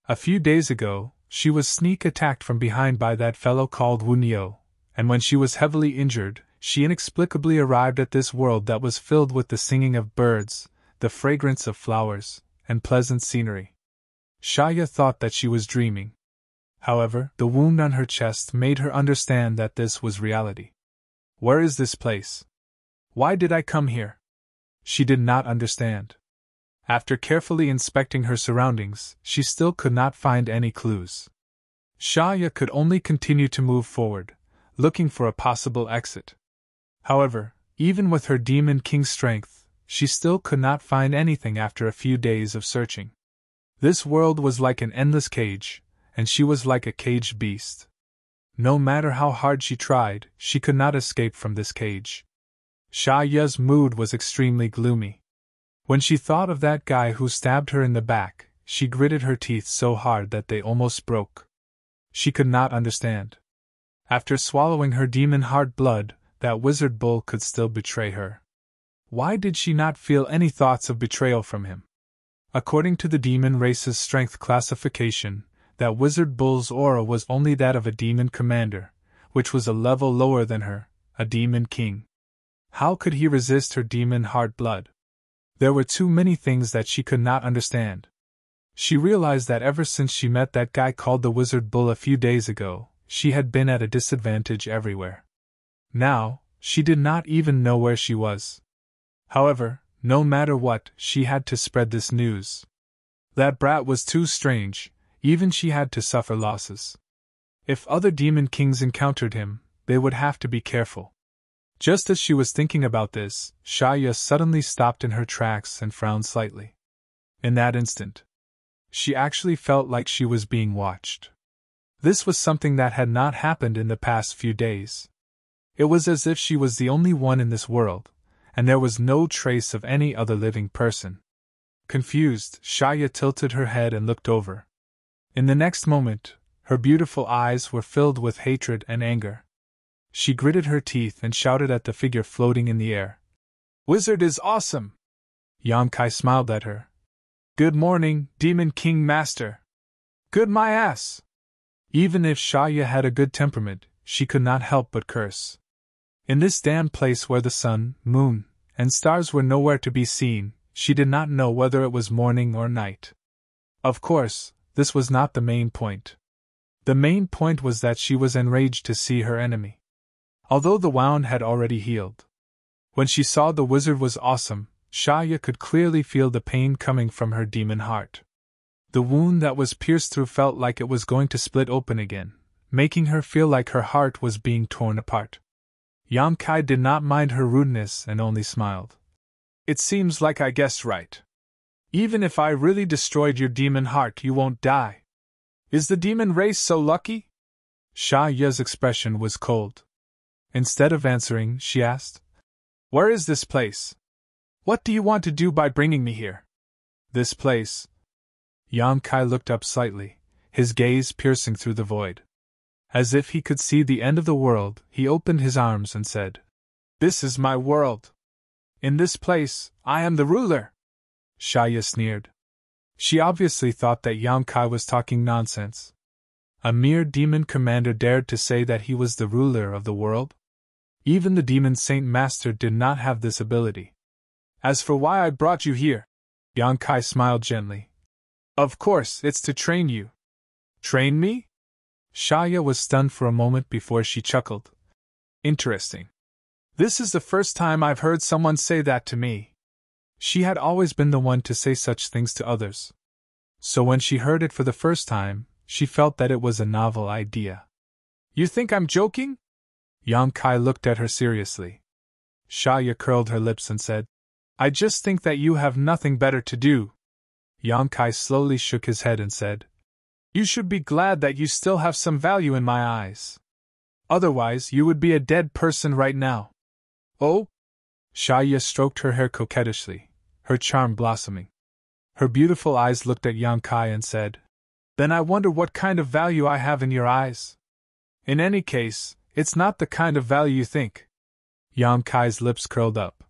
A few days ago, she was sneak attacked from behind by that fellow called Wunyo, and when she was heavily injured, she inexplicably arrived at this world that was filled with the singing of birds, the fragrance of flowers, and pleasant scenery. Shaya thought that she was dreaming. However, the wound on her chest made her understand that this was reality. Where is this place? Why did I come here? She did not understand. After carefully inspecting her surroundings, she still could not find any clues. Shaya could only continue to move forward, looking for a possible exit. However, even with her Demon King strength, she still could not find anything after a few days of searching. This world was like an endless cage, and she was like a caged beast. No matter how hard she tried, she could not escape from this cage. Shaya's mood was extremely gloomy. When she thought of that guy who stabbed her in the back, she gritted her teeth so hard that they almost broke. She could not understand. After swallowing her demon heart blood, that wizard bull could still betray her. Why did she not feel any thoughts of betrayal from him? According to the demon race's strength classification, that wizard bull's aura was only that of a demon commander, which was a level lower than her, a demon king. How could he resist her demon heart blood? There were too many things that she could not understand. She realized that ever since she met that guy called the wizard bull a few days ago, she had been at a disadvantage everywhere. Now, she did not even know where she was. However, no matter what, she had to spread this news. That brat was too strange, even she had to suffer losses. If other demon kings encountered him, they would have to be careful. Just as she was thinking about this, Shaya suddenly stopped in her tracks and frowned slightly. In that instant, she actually felt like she was being watched. This was something that had not happened in the past few days. It was as if she was the only one in this world, and there was no trace of any other living person. Confused, Shaya tilted her head and looked over. In the next moment, her beautiful eyes were filled with hatred and anger. She gritted her teeth and shouted at the figure floating in the air. "Wizard is awesome!" Yamkai smiled at her. "Good morning, Demon King Master." "Good my ass!" Even if Shaya had a good temperament, she could not help but curse. In this damn place where the sun, moon, and stars were nowhere to be seen, she did not know whether it was morning or night. Of course, this was not the main point. The main point was that she was enraged to see her enemy. Although the wound had already healed. When she saw the wizard was awesome, Shaya could clearly feel the pain coming from her demon heart. The wound that was pierced through felt like it was going to split open again, making her feel like her heart was being torn apart. Yamkai did not mind her rudeness and only smiled. "It seems like I guessed right. Even if I really destroyed your demon heart, you won't die. Is the demon race so lucky?" Shaya's expression was cold. Instead of answering, she asked, "Where is this place? What do you want to do by bringing me here?" "This place?" Yamkai looked up slightly, his gaze piercing through the void. As if he could see the end of the world, he opened his arms and said, "This is my world. In this place, I am the ruler." Shaya sneered. She obviously thought that Yamkai was talking nonsense. A mere demon commander dared to say that he was the ruler of the world? Even the demon saint master did not have this ability. "As for why I brought you here," Yamkai smiled gently. "Of course, it's to train you." "Train me?" Shaya was stunned for a moment before she chuckled. "Interesting. This is the first time I've heard someone say that to me." She had always been the one to say such things to others. So when she heard it for the first time, she felt that it was a novel idea. "You think I'm joking?" Yamkai looked at her seriously. Shaya curled her lips and said, I just think that you have nothing better to do. Yang Kai slowly shook his head and said, You should be glad that you still have some value in my eyes. Otherwise, you would be a dead person right now. Oh? Shaya stroked her hair coquettishly, her charm blossoming. Her beautiful eyes looked at Yang Kai and said, Then I wonder what kind of value I have in your eyes. In any case, it's not the kind of value you think. Yang Kai's lips curled up.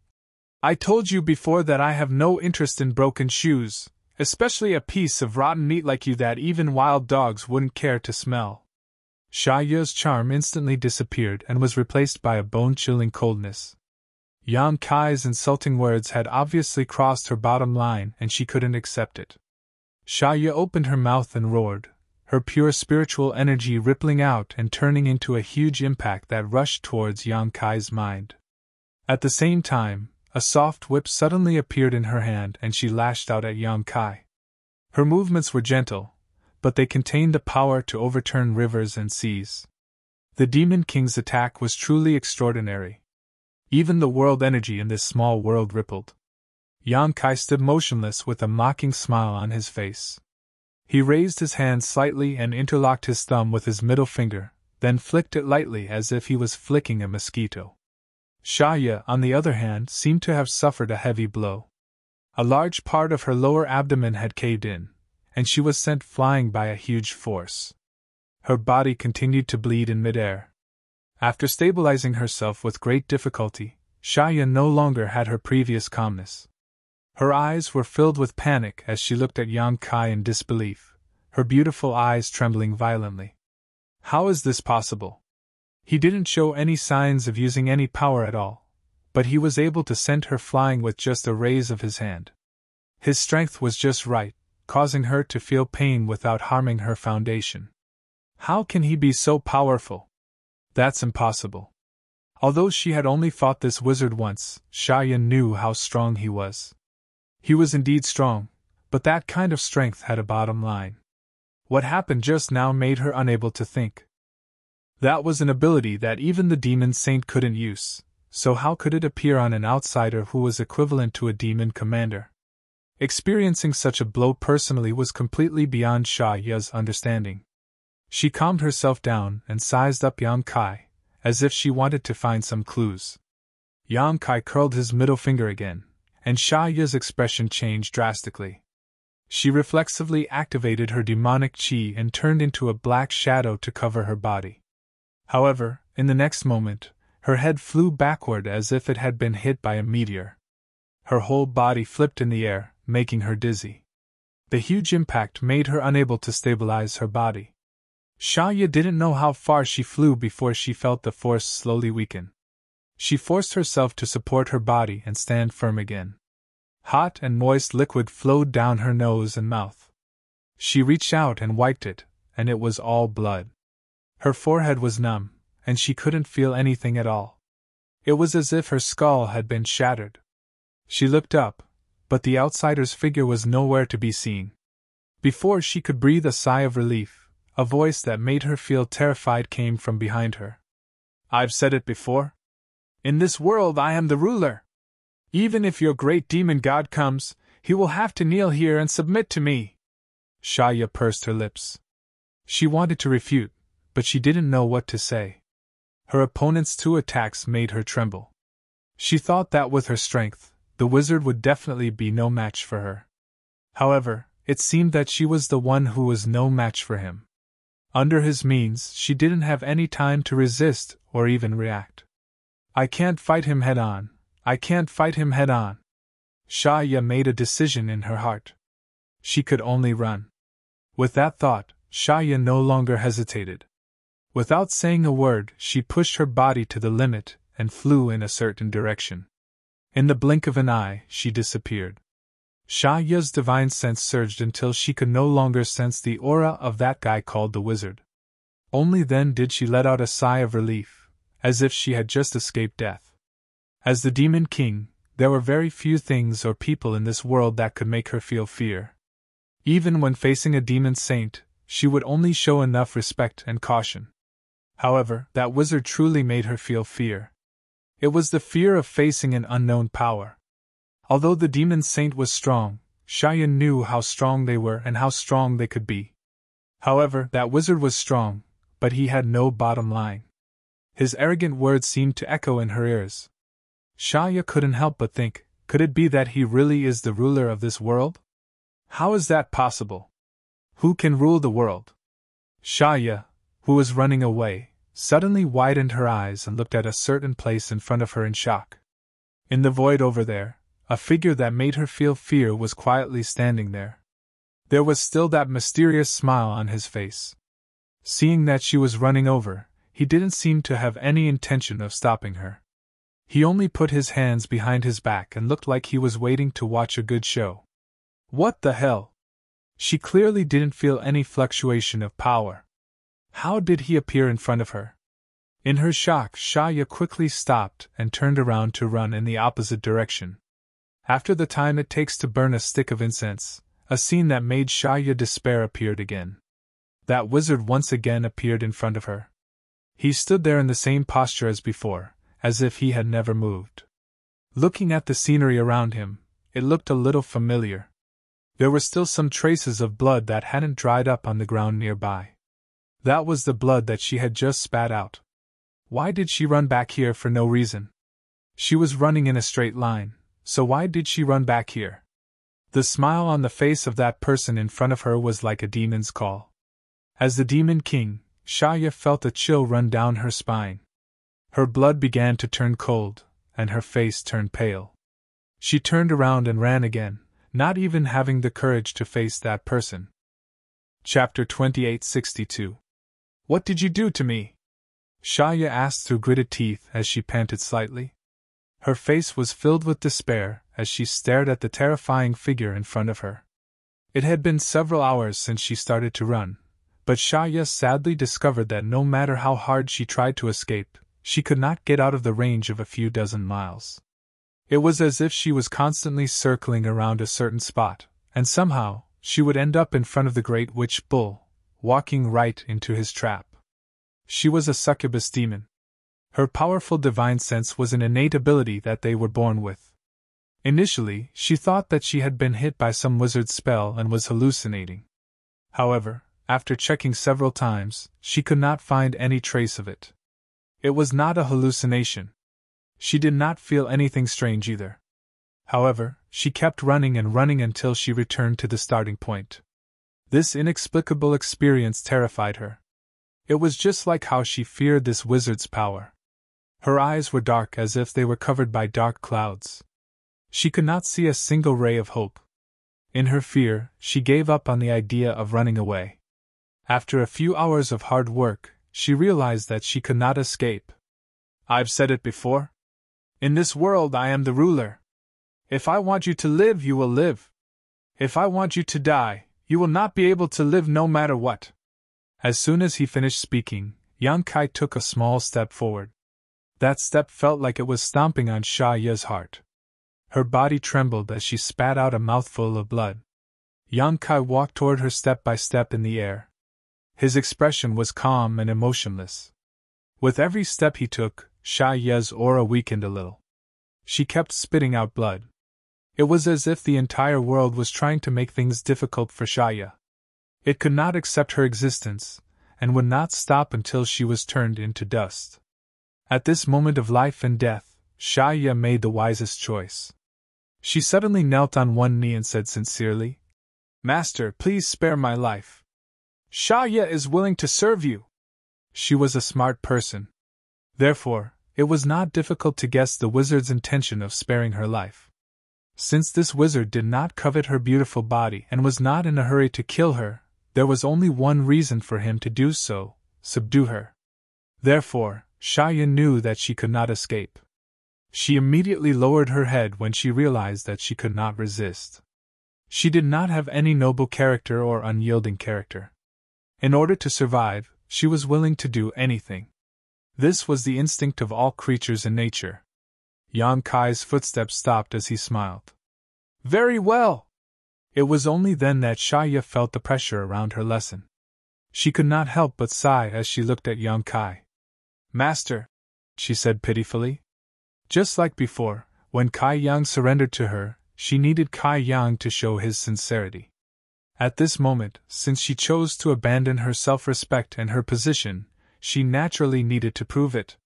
I told you before that I have no interest in broken shoes, especially a piece of rotten meat like you that even wild dogs wouldn't care to smell. Shaya's charm instantly disappeared and was replaced by a bone-chilling coldness. Yang Kai's insulting words had obviously crossed her bottom line and she couldn't accept it. Shaya opened her mouth and roared, her pure spiritual energy rippling out and turning into a huge impact that rushed towards Yang Kai's mind. At the same time, a soft whip suddenly appeared in her hand and she lashed out at Yang Kai. Her movements were gentle, but they contained the power to overturn rivers and seas. The Demon King's attack was truly extraordinary. Even the world energy in this small world rippled. Yang Kai stood motionless with a mocking smile on his face. He raised his hand slightly and interlocked his thumb with his middle finger, then flicked it lightly as if he was flicking a mosquito. Shaya, on the other hand, seemed to have suffered a heavy blow. A large part of her lower abdomen had caved in, and she was sent flying by a huge force. Her body continued to bleed in midair. After stabilizing herself with great difficulty, Shaya no longer had her previous calmness. Her eyes were filled with panic as she looked at Yang Kai in disbelief, her beautiful eyes trembling violently. How is this possible? He didn't show any signs of using any power at all, but he was able to send her flying with just a raise of his hand. His strength was just right, causing her to feel pain without harming her foundation. How can he be so powerful? That's impossible. Although she had only fought this wizard once, Shaya knew how strong he was. He was indeed strong, but that kind of strength had a bottom line. What happened just now made her unable to think. That was an ability that even the demon saint couldn't use, so how could it appear on an outsider who was equivalent to a demon commander? Experiencing such a blow personally was completely beyond Shaya's understanding. She calmed herself down and sized up Yang Kai, as if she wanted to find some clues. Yang Kai curled his middle finger again, and Shaya's expression changed drastically. She reflexively activated her demonic chi and turned into a black shadow to cover her body. However, in the next moment, her head flew backward as if it had been hit by a meteor. Her whole body flipped in the air, making her dizzy. The huge impact made her unable to stabilize her body. Shaya didn't know how far she flew before she felt the force slowly weaken. She forced herself to support her body and stand firm again. Hot and moist liquid flowed down her nose and mouth. She reached out and wiped it, and it was all blood. Her forehead was numb, and she couldn't feel anything at all. It was as if her skull had been shattered. She looked up, but the outsider's figure was nowhere to be seen. Before she could breathe a sigh of relief, a voice that made her feel terrified came from behind her. I've said it before. In this world I am the ruler. Even if your great demon god comes, he will have to kneel here and submit to me. Shaya pursed her lips. She wanted to refute, but she didn't know what to say. Her opponent's 2 attacks made her tremble. She thought that with her strength, the wizard would definitely be no match for her. However, it seemed that she was the one who was no match for him. Under his means, she didn't have any time to resist or even react. I can't fight him head on. I can't fight him head on. Shaya made a decision in her heart. She could only run. With that thought, Shaya no longer hesitated. Without saying a word, she pushed her body to the limit and flew in a certain direction. In the blink of an eye, she disappeared. Shaya's divine sense surged until she could no longer sense the aura of that guy called the wizard. Only then did she let out a sigh of relief, as if she had just escaped death. As the Demon King, there were very few things or people in this world that could make her feel fear. Even when facing a demon saint, she would only show enough respect and caution. However, that wizard truly made her feel fear. It was the fear of facing an unknown power. Although the demon saint was strong, Xia knew how strong they were and how strong they could be. However, that wizard was strong, but he had no bottom line. His arrogant words seemed to echo in her ears. Xia couldn't help but think, could it be that he really is the ruler of this world? How is that possible? Who can rule the world? Xia, who was running away, suddenly widened her eyes and looked at a certain place in front of her in shock. In the void over there, a figure that made her feel fear was quietly standing there. There was still that mysterious smile on his face. Seeing that she was running over, he didn't seem to have any intention of stopping her. He only put his hands behind his back and looked like he was waiting to watch a good show. What the hell? She clearly didn't feel any fluctuation of power. How did he appear in front of her? In her shock, Xia quickly stopped and turned around to run in the opposite direction. After the time it takes to burn a stick of incense, a scene that made Xia despair appeared again. That wizard once again appeared in front of her. He stood there in the same posture as before, as if he had never moved. Looking at the scenery around him, it looked a little familiar. There were still some traces of blood that hadn't dried up on the ground nearby. That was the blood that she had just spat out. Why did she run back here for no reason? She was running in a straight line, so why did she run back here? The smile on the face of that person in front of her was like a demon's call. As the Demon King, Xia felt a chill run down her spine. Her blood began to turn cold, and her face turned pale. She turned around and ran again, not even having the courage to face that person. Chapter 2862. What did you do to me? Xia asked through gritted teeth as she panted slightly. Her face was filled with despair as she stared at the terrifying figure in front of her. It had been several hours since she started to run, but Xia sadly discovered that no matter how hard she tried to escape, she could not get out of the range of a few dozen miles. It was as if she was constantly circling around a certain spot, and somehow, she would end up in front of the great witch bull, walking right into his trap. She was a succubus demon. Her powerful divine sense was an innate ability that they were born with. Initially, she thought that she had been hit by some wizard's spell and was hallucinating. However, after checking several times, she could not find any trace of it. It was not a hallucination. She did not feel anything strange either. However, she kept running and running until she returned to the starting point. This inexplicable experience terrified her. It was just like how she feared this wizard's power. Her eyes were dark as if they were covered by dark clouds. She could not see a single ray of hope. In her fear, she gave up on the idea of running away. After a few hours of hard work, she realized that she could not escape. I've said it before. In this world I am the ruler. If I want you to live, you will live. If I want you to die, you will not be able to live no matter what. As soon as he finished speaking, Yang Kai took a small step forward. That step felt like it was stomping on Xia's heart. Her body trembled as she spat out a mouthful of blood. Yang Kai walked toward her step by step in the air. His expression was calm and emotionless. With every step he took, Xia's aura weakened a little. She kept spitting out blood. It was as if the entire world was trying to make things difficult for Xia. It could not accept her existence, and would not stop until she was turned into dust. At this moment of life and death, Xia made the wisest choice. She suddenly knelt on one knee and said sincerely, "Master, please spare my life. Xia is willing to serve you." She was a smart person. Therefore, it was not difficult to guess the wizard's intention of sparing her life. Since this wizard did not covet her beautiful body and was not in a hurry to kill her, there was only one reason for him to do so: subdue her. Therefore, Xia knew that she could not escape. She immediately lowered her head when she realized that she could not resist. She did not have any noble character or unyielding character. In order to survive, she was willing to do anything. This was the instinct of all creatures in nature. Yang Kai's footsteps stopped as he smiled. "Very well!" It was only then that Xia felt the pressure around her lessen. She could not help but sigh as she looked at Yang Kai. "Master," she said pitifully, Just like before, when Kai Yang surrendered to her, she needed Kai Yang to show his sincerity. At this moment, since she chose to abandon her self-respect and her position, she naturally needed to prove it.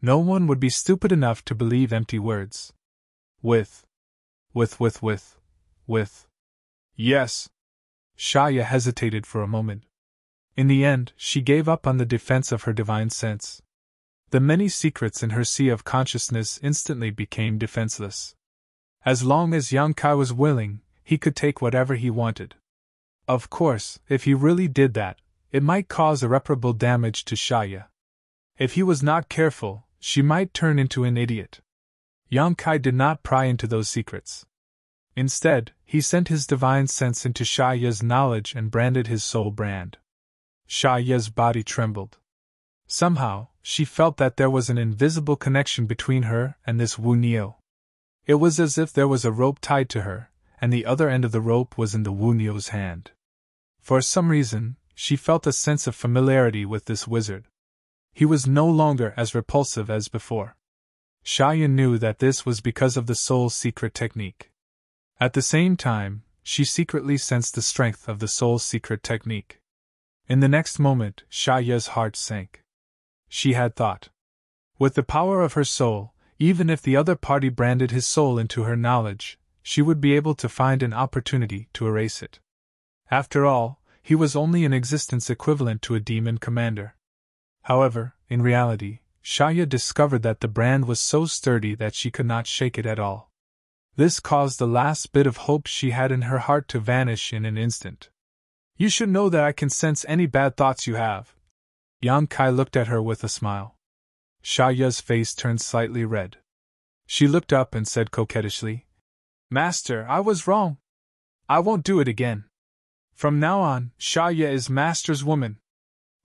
No one would be stupid enough to believe empty words. With. Yes. Shaya hesitated for a moment. In the end, she gave up on the defense of her divine sense. The many secrets in her sea of consciousness instantly became defenseless. As long as Yang Kai was willing, he could take whatever he wanted. Of course, if he really did that, it might cause irreparable damage to Shaya. If he was not careful, she might turn into an idiot. Yang Kai did not pry into those secrets. Instead, he sent his divine sense into Shaya's knowledge and branded his soul brand. Shaya's body trembled. Somehow, she felt that there was an invisible connection between her and this Wu Nio. It was as if there was a rope tied to her, and the other end of the rope was in the Wu Nio's hand. For some reason, she felt a sense of familiarity with this wizard. He was no longer as repulsive as before. Shaya knew that this was because of the soul's secret technique. At the same time, she secretly sensed the strength of the soul's secret technique. In the next moment, Shaya's heart sank. She had thought. With the power of her soul, even if the other party branded his soul into her knowledge, she would be able to find an opportunity to erase it. After all, he was only an existence equivalent to a demon commander. However, in reality, Shaya discovered that the brand was so sturdy that she could not shake it at all. This caused the last bit of hope she had in her heart to vanish in an instant. You should know that I can sense any bad thoughts you have. Yang Kai looked at her with a smile. Shaya's face turned slightly red. She looked up and said coquettishly, Master, I was wrong. I won't do it again. From now on, Shaya is Master's woman.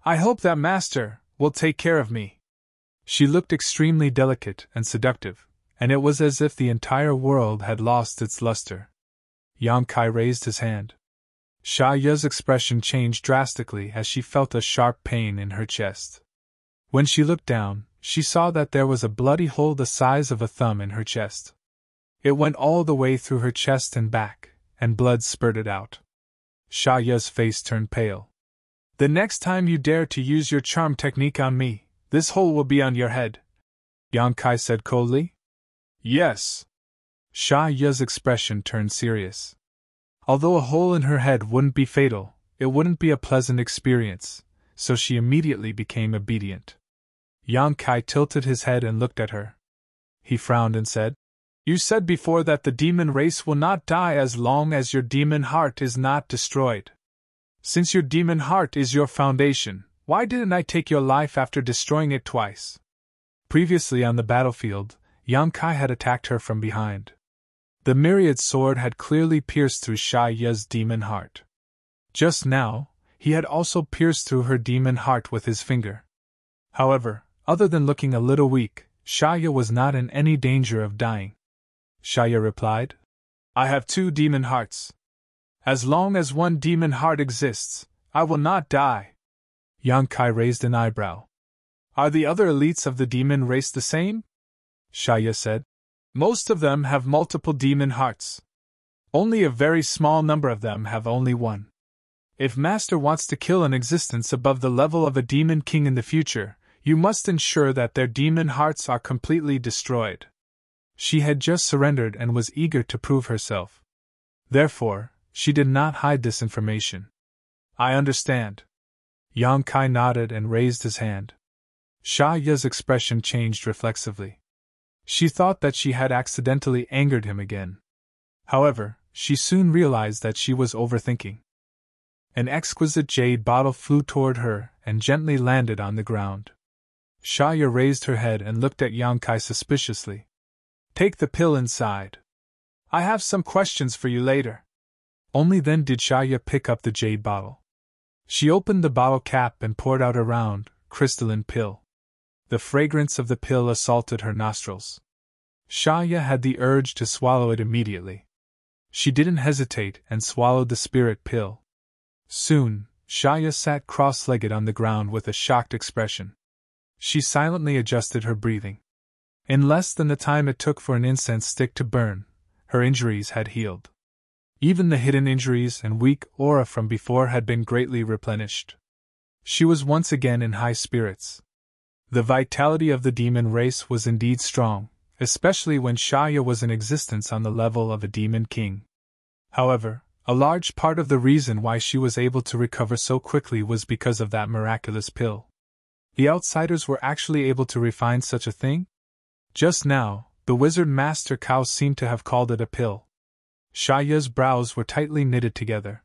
I hope that Master will take care of me. She looked extremely delicate and seductive, and it was as if the entire world had lost its luster. Yang Kai raised his hand. Shaya's expression changed drastically as she felt a sharp pain in her chest. When she looked down, she saw that there was a bloody hole the size of a thumb in her chest. It went all the way through her chest and back, and blood spurted out. Shaya's face turned pale. The next time you dare to use your charm technique on me, this hole will be on your head, Yang Kai said coldly. Yes. Shaya's expression turned serious. Although a hole in her head wouldn't be fatal, it wouldn't be a pleasant experience, so she immediately became obedient. Yang Kai tilted his head and looked at her. He frowned and said, You said before that the demon race will not die as long as your demon heart is not destroyed. Since your demon heart is your foundation, why didn't I take your life after destroying it twice? Previously on the battlefield, Yang Kai had attacked her from behind. The myriad sword had clearly pierced through Shaya's demon heart. Just now, he had also pierced through her demon heart with his finger. However, other than looking a little weak, Shaya was not in any danger of dying. Shaya replied, I have 2 demon hearts. As long as one demon heart exists, I will not die. Yang Kai raised an eyebrow. Are the other elites of the demon race the same? Shaya said. Most of them have multiple demon hearts. Only a very small number of them have only one. If Master wants to kill an existence above the level of a demon king in the future, you must ensure that their demon hearts are completely destroyed. She had just surrendered and was eager to prove herself. Therefore, she did not hide this information. I understand. Yang Kai nodded and raised his hand. Shaya's expression changed reflexively. She thought that she had accidentally angered him again. However, she soon realized that she was overthinking. An exquisite jade bottle flew toward her and gently landed on the ground. Shaya raised her head and looked at Yang Kai suspiciously. Take the pill inside. I have some questions for you later. Only then did Shaya pick up the jade bottle. She opened the bottle cap and poured out a round, crystalline pill. The fragrance of the pill assaulted her nostrils. Shaya had the urge to swallow it immediately. She didn't hesitate and swallowed the spirit pill. Soon, Shaya sat cross-legged on the ground with a shocked expression. She silently adjusted her breathing. In less than the time it took for an incense stick to burn, her injuries had healed. Even the hidden injuries and weak aura from before had been greatly replenished. She was once again in high spirits. The vitality of the demon race was indeed strong, especially when Shaya was in existence on the level of a demon king. However, a large part of the reason why she was able to recover so quickly was because of that miraculous pill. The outsiders were actually able to refine such a thing? Just now, the wizard Master Cow seemed to have called it a pill. Shaya's brows were tightly knitted together.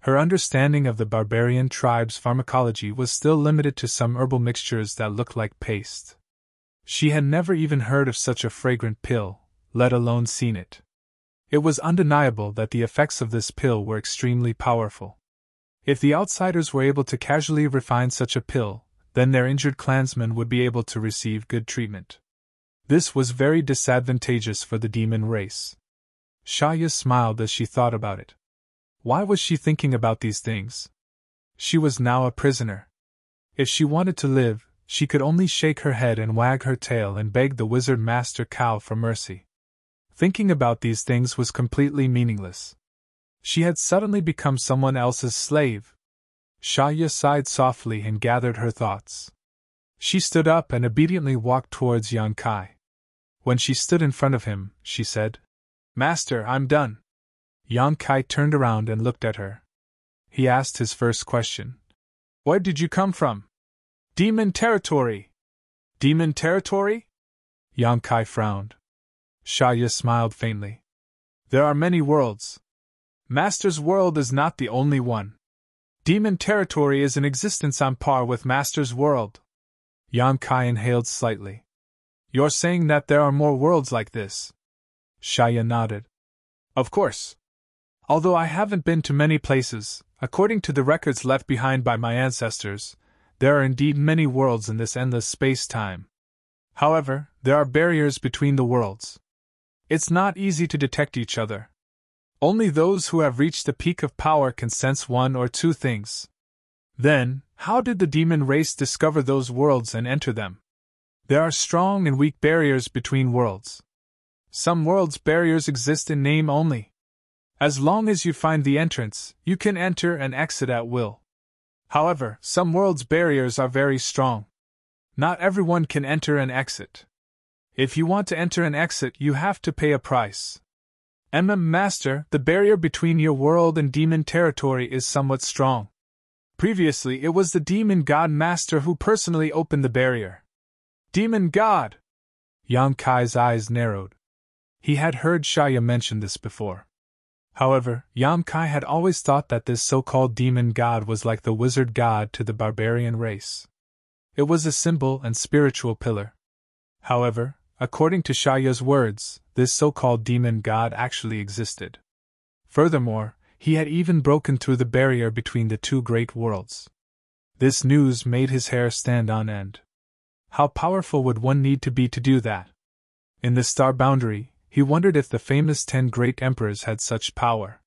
Her understanding of the barbarian tribe's pharmacology was still limited to some herbal mixtures that looked like paste. She had never even heard of such a fragrant pill, let alone seen it. It was undeniable that the effects of this pill were extremely powerful. If the outsiders were able to casually refine such a pill, then their injured clansmen would be able to receive good treatment. This was very disadvantageous for the demon race. Shaya smiled as she thought about it. Why was she thinking about these things? She was now a prisoner. If she wanted to live, she could only shake her head and wag her tail and beg the wizard Master Cow for mercy. Thinking about these things was completely meaningless. She had suddenly become someone else's slave. Shaya sighed softly and gathered her thoughts. She stood up and obediently walked towards Yang Kai. When she stood in front of him, she said, "Master, I'm done." Yang Kai turned around and looked at her. He asked his first question. "Where did you come from?" "Demon territory." "Demon territory?" Yang Kai frowned. Shaya smiled faintly. "There are many worlds. Master's world is not the only one. Demon territory is in existence on par with Master's world." Yang Kai inhaled slightly. "You're saying that there are more worlds like this?" Shaya nodded. "Of course. Although I haven't been to many places, according to the records left behind by my ancestors, there are indeed many worlds in this endless space-time. However, there are barriers between the worlds. It's not easy to detect each other. Only those who have reached the peak of power can sense one or two things. Then, how did the demon race discover those worlds and enter them? There are strong and weak barriers between worlds. Some worlds' barriers exist in name only. As long as you find the entrance, you can enter and exit at will. However, some worlds' barriers are very strong. Not everyone can enter and exit. If you want to enter and exit, you have to pay a price. Master, the barrier between your world and demon territory is somewhat strong. Previously, it was the demon god Master who personally opened the barrier." "Demon god!" Yang Kai's eyes narrowed. He had heard Shaya mention this before. However, Yang Kai had always thought that this so-called demon god was like the wizard god to the barbarian race. It was a symbol and spiritual pillar. However, according to Shaya's words, this so-called demon god actually existed. Furthermore, he had even broken through the barrier between the two great worlds. This news made his hair stand on end. How powerful would one need to be to do that? In the star boundary, he wondered if the famous 10 great emperors had such power.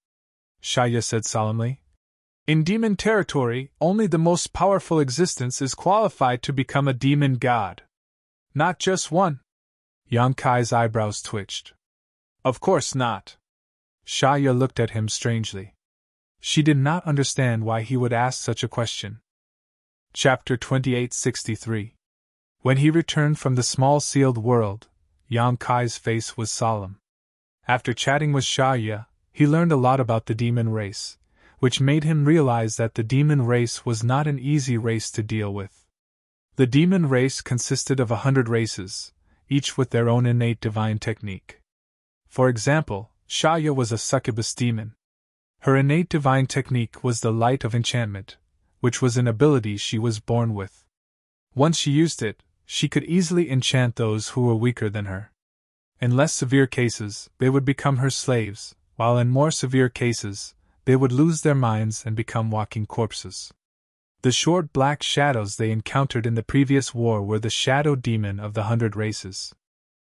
Shaya said solemnly, "In demon territory, only the most powerful existence is qualified to become a demon god. Not just one." Yang Kai's eyebrows twitched. "Of course not." Shaya looked at him strangely. She did not understand why he would ask such a question. Chapter 2863. When he returned from the small sealed world, Yang Kai's face was solemn. After chatting with Shaya, he learned a lot about the demon race, which made him realize that the demon race was not an easy race to deal with. The demon race consisted of 100 races, each with their own innate divine technique. For example, Shaya was a succubus demon. Her innate divine technique was the light of enchantment, which was an ability she was born with. Once she used it, she could easily enchant those who were weaker than her. In less severe cases, they would become her slaves, while in more severe cases, they would lose their minds and become walking corpses. The short black shadows they encountered in the previous war were the shadow demon of the 100 races.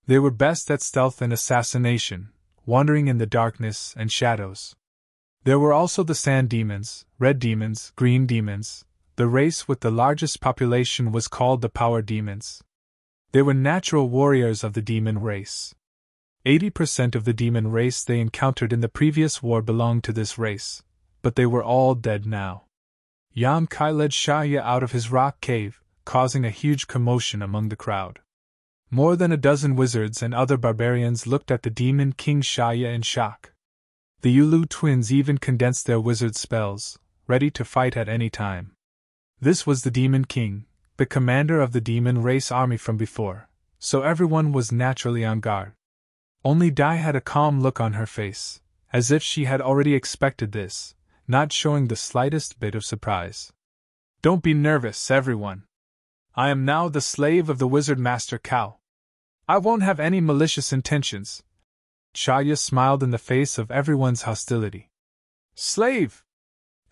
They were best at stealth and assassination, wandering in the darkness and shadows. There were also the sand demons, red demons, green demons. The race with the largest population was called the power demons. They were natural warriors of the demon race. 80% of the demon race they encountered in the previous war belonged to this race, but they were all dead now. Yan Kai led Xia out of his rock cave, causing a huge commotion among the crowd. More than a dozen wizards and other barbarians looked at the demon king Xia in shock. The Yulu twins even condensed their wizard spells, ready to fight at any time. This was the demon king, the commander of the demon race army from before, so everyone was naturally on guard. Only Dai had a calm look on her face, as if she had already expected this, not showing the slightest bit of surprise. Don't be nervous, everyone. I am now the slave of the wizard master Cao. I won't have any malicious intentions. Xia smiled in the face of everyone's hostility. Slave!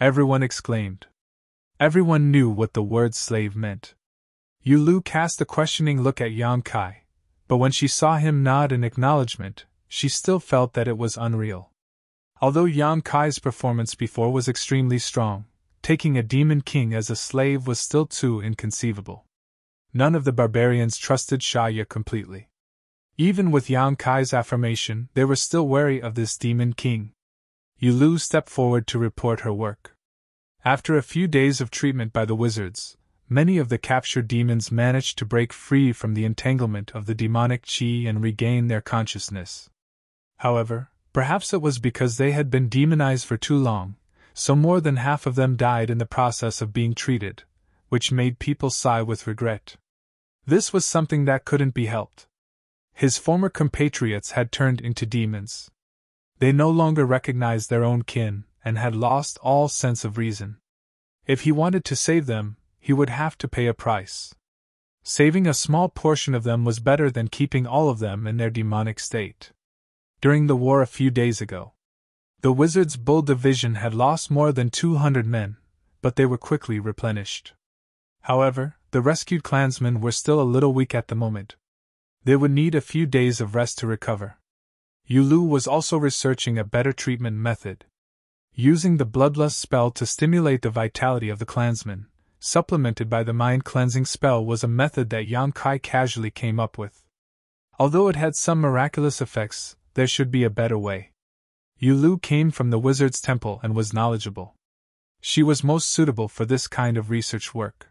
Everyone exclaimed. Everyone knew what the word slave meant. Yulu cast a questioning look at Yang Kai, but when she saw him nod in acknowledgement, she still felt that it was unreal. Although Yang Kai's performance before was extremely strong, taking a demon king as a slave was still too inconceivable. None of the barbarians trusted Xia completely. Even with Yang Kai's affirmation, they were still wary of this demon king. Yulu stepped forward to report her work. After a few days of treatment by the wizards, many of the captured demons managed to break free from the entanglement of the demonic qi and regain their consciousness. However, perhaps it was because they had been demonized for too long, so more than half of them died in the process of being treated, which made people sigh with regret. This was something that couldn't be helped. His former compatriots had turned into demons. They no longer recognized their own kin and had lost all sense of reason. If he wanted to save them, he would have to pay a price. Saving a small portion of them was better than keeping all of them in their demonic state. During the war a few days ago, the Wizards' Bull Division had lost more than 200 men, but they were quickly replenished. However, the rescued clansmen were still a little weak at the moment. They would need a few days of rest to recover. Yulu was also researching a better treatment method. Using the Bloodlust spell to stimulate the vitality of the clansmen, supplemented by the mind-cleansing spell, was a method that Yang Kai casually came up with. Although it had some miraculous effects, there should be a better way. Yulu came from the Wizard's Temple and was knowledgeable. She was most suitable for this kind of research work.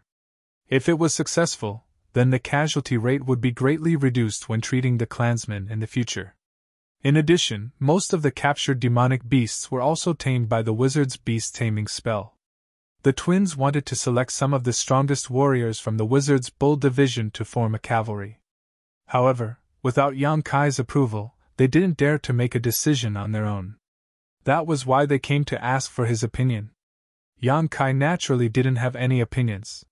If it was successful, then the casualty rate would be greatly reduced when treating the clansmen in the future. In addition, most of the captured demonic beasts were also tamed by the Wizard's Beast Taming spell. The twins wanted to select some of the strongest warriors from the Wizard's Bull Division to form a cavalry. However, without Yang Kai's approval, they didn't dare to make a decision on their own. That was why they came to ask for his opinion. Yang Kai naturally didn't have any opinions.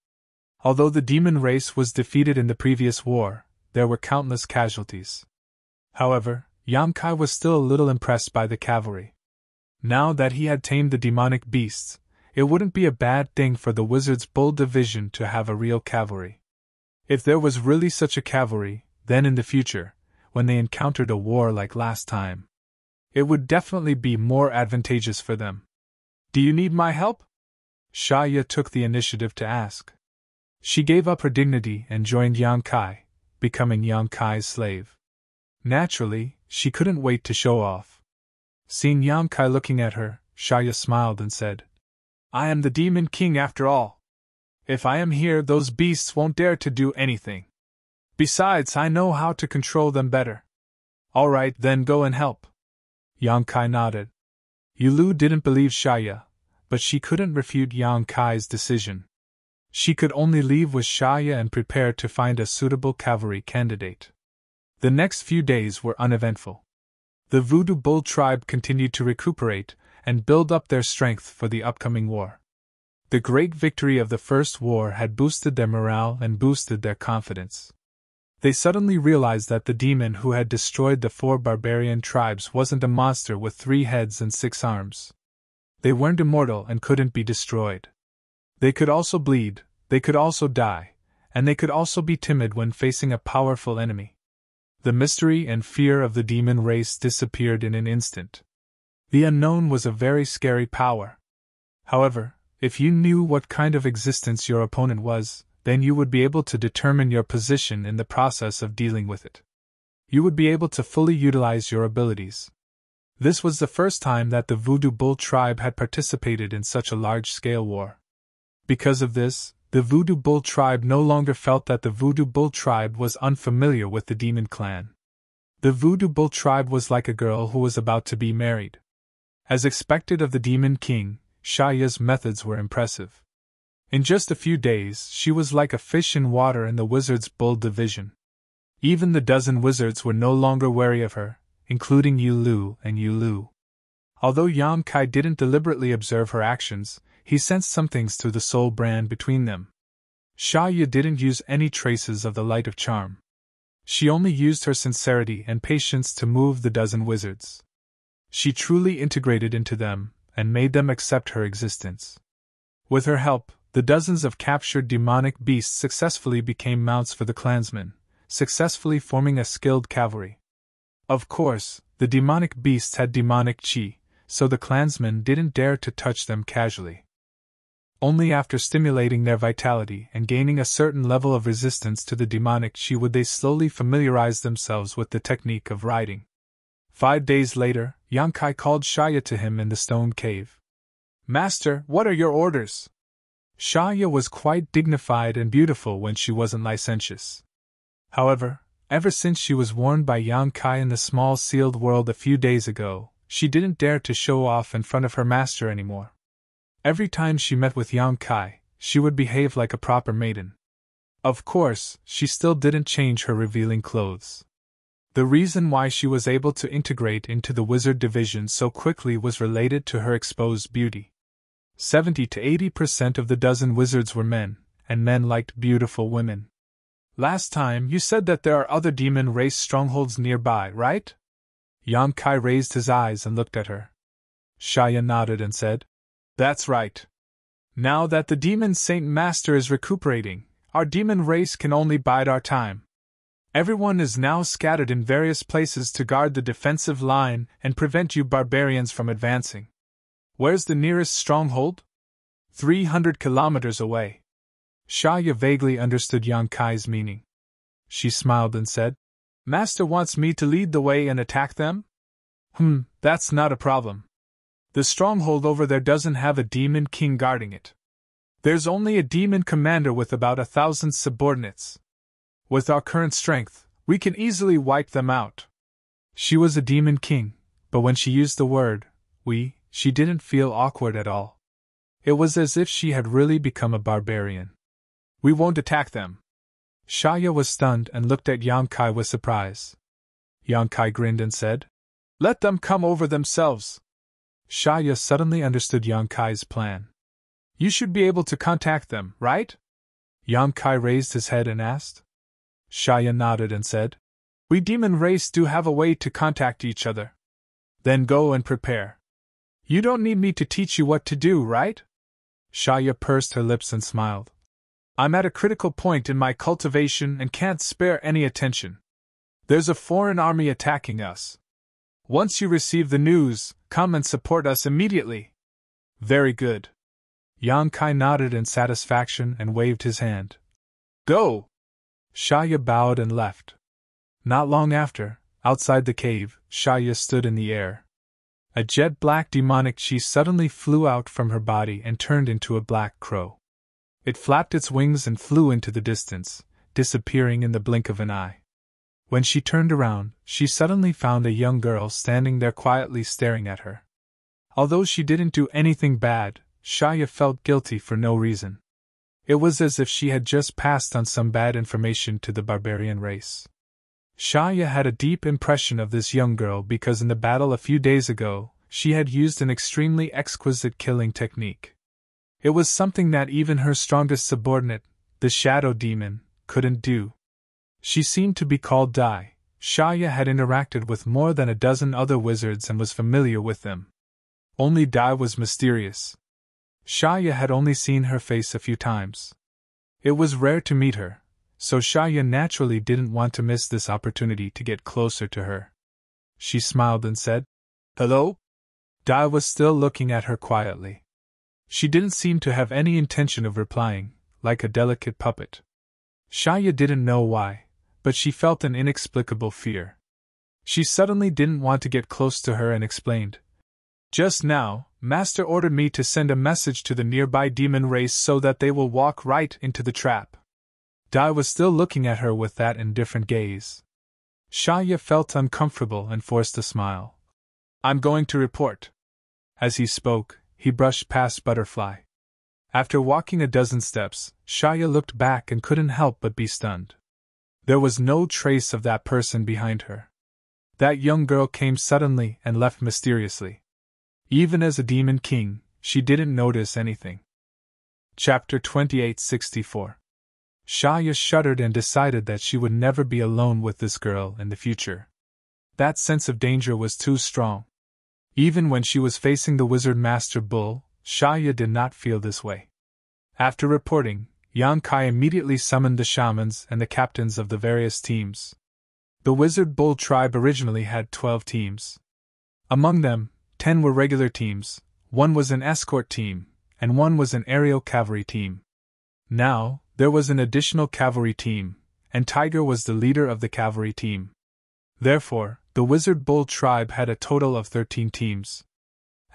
Although the demon race was defeated in the previous war, there were countless casualties. However, Yang Kai was still a little impressed by the cavalry. Now that he had tamed the demonic beasts, it wouldn't be a bad thing for the Wizard's Bull Division to have a real cavalry. If there was really such a cavalry, then in the future, when they encountered a war like last time, it would definitely be more advantageous for them. Do you need my help? Xia took the initiative to ask. She gave up her dignity and joined Yang Kai, becoming Yang Kai's slave. Naturally, she couldn't wait to show off. Seeing Yang Kai looking at her, Xia smiled and said, I am the Demon King after all. If I am here, those beasts won't dare to do anything. Besides, I know how to control them better. All right, then go and help. Yang Kai nodded. Yulu didn't believe Xia, but she couldn't refute Yang Kai's decision. She could only leave with Xia and prepare to find a suitable cavalry candidate. The next few days were uneventful. The Voodoo Bull tribe continued to recuperate and build up their strength for the upcoming war. The great victory of the first war had boosted their morale and boosted their confidence. They suddenly realized that the demon who had destroyed the 4 barbarian tribes wasn't a monster with 3 heads and 6 arms. They weren't immortal and couldn't be destroyed. They could also bleed, they could also die, and they could also be timid when facing a powerful enemy. The mystery and fear of the demon race disappeared in an instant. The unknown was a very scary power. However, if you knew what kind of existence your opponent was, then you would be able to determine your position in the process of dealing with it. You would be able to fully utilize your abilities. This was the first time that the Voodoo Bull tribe had participated in such a large-scale war. Because of this, the Voodoo Bull tribe no longer felt that the Voodoo Bull tribe was unfamiliar with the Demon Clan. The Voodoo Bull tribe was like a girl who was about to be married. As expected of the Demon King, Shaya's methods were impressive. In just a few days, she was like a fish in water in the Wizard's Bull division. Even the dozen wizards were no longer wary of her, including Yu Lu and Yu Lu. Although Yang Kai didn't deliberately observe her actions, he sensed some things through the soul brand between them. Shaya didn't use any traces of the light of charm. She only used her sincerity and patience to move the dozen wizards. She truly integrated into them, and made them accept her existence. With her help, the dozens of captured demonic beasts successfully became mounts for the clansmen, successfully forming a skilled cavalry. Of course, the demonic beasts had demonic chi, so the clansmen didn't dare to touch them casually. Only after stimulating their vitality and gaining a certain level of resistance to the demonic chi would they slowly familiarize themselves with the technique of riding. 5 days later, Yang Kai called Shaya to him in the stone cave. "Master, what are your orders?" Shaya was quite dignified and beautiful when she wasn't licentious. However, ever since she was warned by Yang Kai in the small sealed world a few days ago, she didn't dare to show off in front of her master anymore. Every time she met with Yang Kai, she would behave like a proper maiden. Of course, she still didn't change her revealing clothes. The reason why she was able to integrate into the wizard division so quickly was related to her exposed beauty. 70 to 80% of the dozen wizards were men, and men liked beautiful women. "Last time you said that there are other demon race strongholds nearby, right?" Yang Kai raised his eyes and looked at her. Shaya nodded and said, "That's right. Now that the demon Saint Master is recuperating, our demon race can only bide our time. Everyone is now scattered in various places to guard the defensive line and prevent you barbarians from advancing. Where's the nearest stronghold?" 300 kilometers away. Shaya vaguely understood Yang Kai's meaning. She smiled and said, "Master wants me to lead the way and attack them? That's not a problem. The stronghold over there doesn't have a demon king guarding it. There's only a demon commander with about 1,000 subordinates. With our current strength, we can easily wipe them out." She was a demon king, but when she used the word, she didn't feel awkward at all. It was as if she had really become a barbarian. "We won't attack them." Shaya was stunned and looked at Yang Kai with surprise. Yang Kai grinned and said, "Let them come over themselves." Shaya suddenly understood Yang Kai's plan. "You should be able to contact them, right?" Yang Kai raised his head and asked. Shaya nodded and said, "We demon race do have a way to contact each other." "Then go and prepare. You don't need me to teach you what to do, right?" Shaya pursed her lips and smiled. "I'm at a critical point in my cultivation and can't spare any attention. There's a foreign army attacking us. Once you receive the news, come and support us immediately." "Very good." Yang Kai nodded in satisfaction and waved his hand. "Go!" Shaya bowed and left. Not long after, outside the cave, Shaya stood in the air. A jet-black demonic chi suddenly flew out from her body and turned into a black crow. It flapped its wings and flew into the distance, disappearing in the blink of an eye. When she turned around, she suddenly found a young girl standing there quietly staring at her. Although she didn't do anything bad, Shaya felt guilty for no reason. It was as if she had just passed on some bad information to the barbarian race. Shaya had a deep impression of this young girl because in the battle a few days ago, she had used an extremely exquisite killing technique. It was something that even her strongest subordinate, the Shadow Demon, couldn't do. She seemed to be called Dai. Shaya had interacted with more than a dozen other wizards and was familiar with them. Only Dai was mysterious. Shaya had only seen her face a few times. It was rare to meet her, so Shaya naturally didn't want to miss this opportunity to get closer to her. She smiled and said, "Hello?" Dai was still looking at her quietly. She didn't seem to have any intention of replying, like a delicate puppet. Shaya didn't know why, but she felt an inexplicable fear. She suddenly didn't want to get close to her and explained. Just now, Master ordered me to send a message to the nearby demon race so that they will walk right into the trap. Dai was still looking at her with that indifferent gaze. Shaya felt uncomfortable and forced a smile. I'm going to report. As he spoke, he brushed past Butterfly. After walking a dozen steps, Shaya looked back and couldn't help but be stunned. There was no trace of that person behind her. That young girl came suddenly and left mysteriously. Even as a demon king, she didn't notice anything. Chapter 2864. Shaya shuddered and decided that she would never be alone with this girl in the future. That sense of danger was too strong. Even when she was facing the Wizard Master Bull, Shaya did not feel this way. After reporting, Yang Kai immediately summoned the shamans and the captains of the various teams. The Wizard Bull tribe originally had 12 teams. Among them, 10 were regular teams, 1 was an escort team, and 1 was an aerial cavalry team. Now, there was an additional cavalry team, and Tiger was the leader of the cavalry team. Therefore, the Wizard Bull tribe had a total of 13 teams.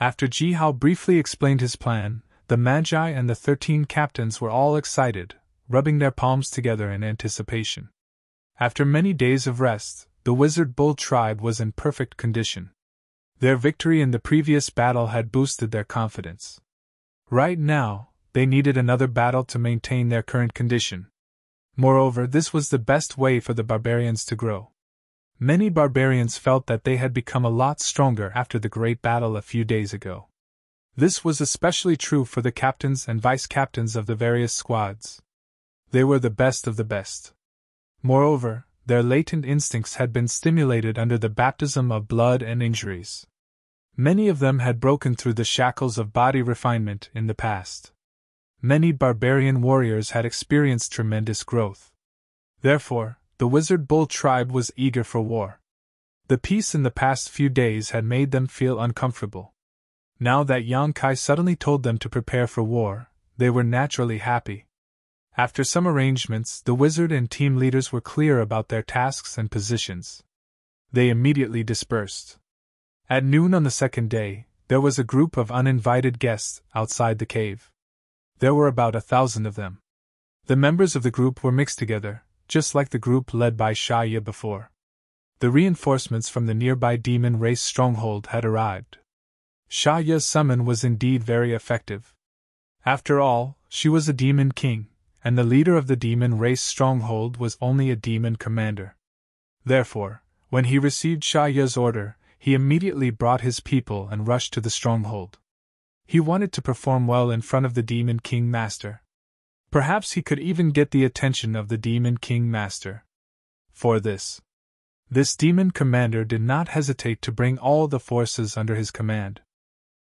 After Jihao briefly explained his plan, the Magi and the 13 captains were all excited, rubbing their palms together in anticipation. After many days of rest, the Wizard Bull tribe was in perfect condition. Their victory in the previous battle had boosted their confidence. Right now, they needed another battle to maintain their current condition. Moreover, this was the best way for the barbarians to grow. Many barbarians felt that they had become a lot stronger after the great battle a few days ago. This was especially true for the captains and vice-captains of the various squads. They were the best of the best. Moreover, their latent instincts had been stimulated under the baptism of blood and injuries. Many of them had broken through the shackles of body refinement in the past. Many barbarian warriors had experienced tremendous growth. Therefore, the Wizard Bull tribe was eager for war. The peace in the past few days had made them feel uncomfortable. Now that Yang Kai suddenly told them to prepare for war, they were naturally happy. After some arrangements, the wizard and team leaders were clear about their tasks and positions. They immediately dispersed. At noon on the second day, there was a group of uninvited guests outside the cave. There were about 1,000 of them. The members of the group were mixed together, just like the group led by Shaya before. The reinforcements from the nearby demon race stronghold had arrived. Shaya's summon was indeed very effective. After all, she was a demon king, and the leader of the demon race stronghold was only a demon commander. Therefore, when he received Shaya's order, he immediately brought his people and rushed to the stronghold. He wanted to perform well in front of the Demon King Master. Perhaps he could even get the attention of the Demon King Master. For this demon commander did not hesitate to bring all the forces under his command.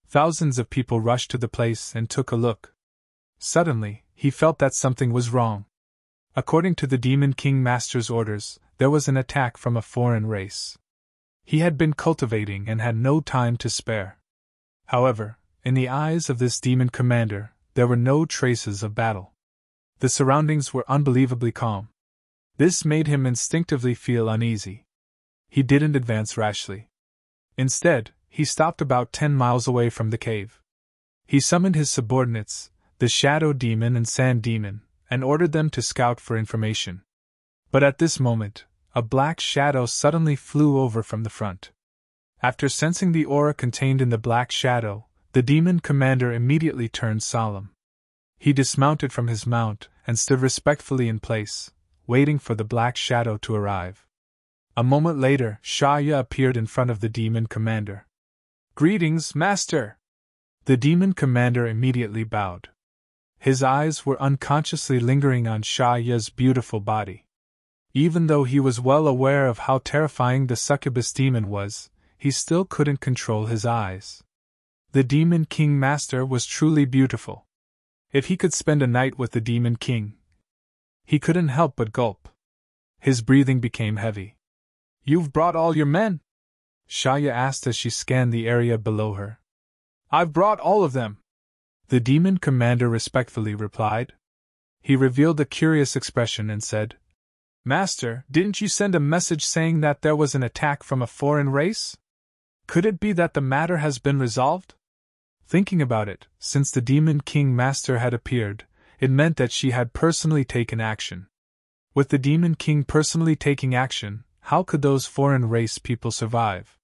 Thousands of people rushed to the place and took a look. Suddenly, he felt that something was wrong. According to the Demon King Master's orders, there was an attack from a foreign race. He had been cultivating and had no time to spare. However, in the eyes of this demon commander, there were no traces of battle. The surroundings were unbelievably calm. This made him instinctively feel uneasy. He didn't advance rashly. Instead, he stopped about 10 miles away from the cave. He summoned his subordinates, the Shadow Demon and Sand Demon, and ordered them to scout for information. But at this moment, a black shadow suddenly flew over from the front. After sensing the aura contained in the black shadow, the demon commander immediately turned solemn. He dismounted from his mount and stood respectfully in place, waiting for the black shadow to arrive. A moment later, Shaya appeared in front of the demon commander. "Greetings, Master!" The demon commander immediately bowed. His eyes were unconsciously lingering on Shaya's beautiful body. Even though he was well aware of how terrifying the succubus demon was, he still couldn't control his eyes. The Demon King Master was truly beautiful. If he could spend a night with the Demon King, he couldn't help but gulp. His breathing became heavy. "You've brought all your men?" Shaya asked as she scanned the area below her. "I've brought all of them," the demon commander respectfully replied. He revealed a curious expression and said, "Master, didn't you send a message saying that there was an attack from a foreign race? Could it be that the matter has been resolved?" Thinking about it, since the Demon King Master had appeared, it meant that she had personally taken action. With the Demon King personally taking action, how could those foreign race people survive?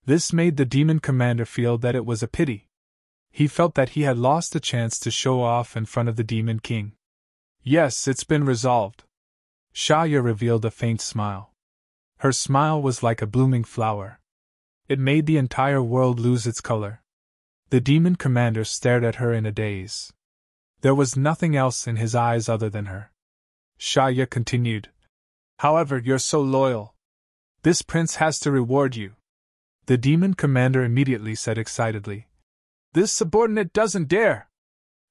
This made the Demon Commander feel that it was a pity. He felt that he had lost the chance to show off in front of the Demon King. "Yes, it's been resolved." Shaya revealed a faint smile. Her smile was like a blooming flower. It made the entire world lose its color. The Demon Commander stared at her in a daze. There was nothing else in his eyes other than her. Shaya continued, "However, you're so loyal. This prince has to reward you." The Demon Commander immediately said excitedly, "This subordinate doesn't dare!"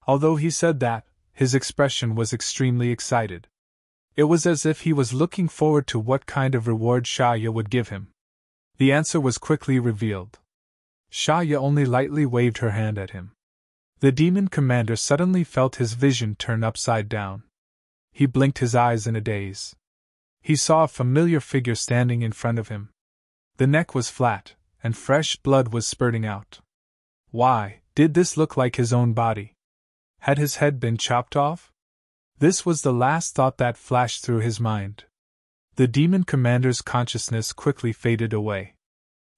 Although he said that, his expression was extremely excited. It was as if he was looking forward to what kind of reward Shaya would give him. The answer was quickly revealed. Shaya only lightly waved her hand at him. The Demon Commander suddenly felt his vision turn upside down. He blinked his eyes in a daze. He saw a familiar figure standing in front of him. The neck was flat, and fresh blood was spurting out. Why, did this look like his own body? Had his head been chopped off? This was the last thought that flashed through his mind. The Demon Commander's consciousness quickly faded away.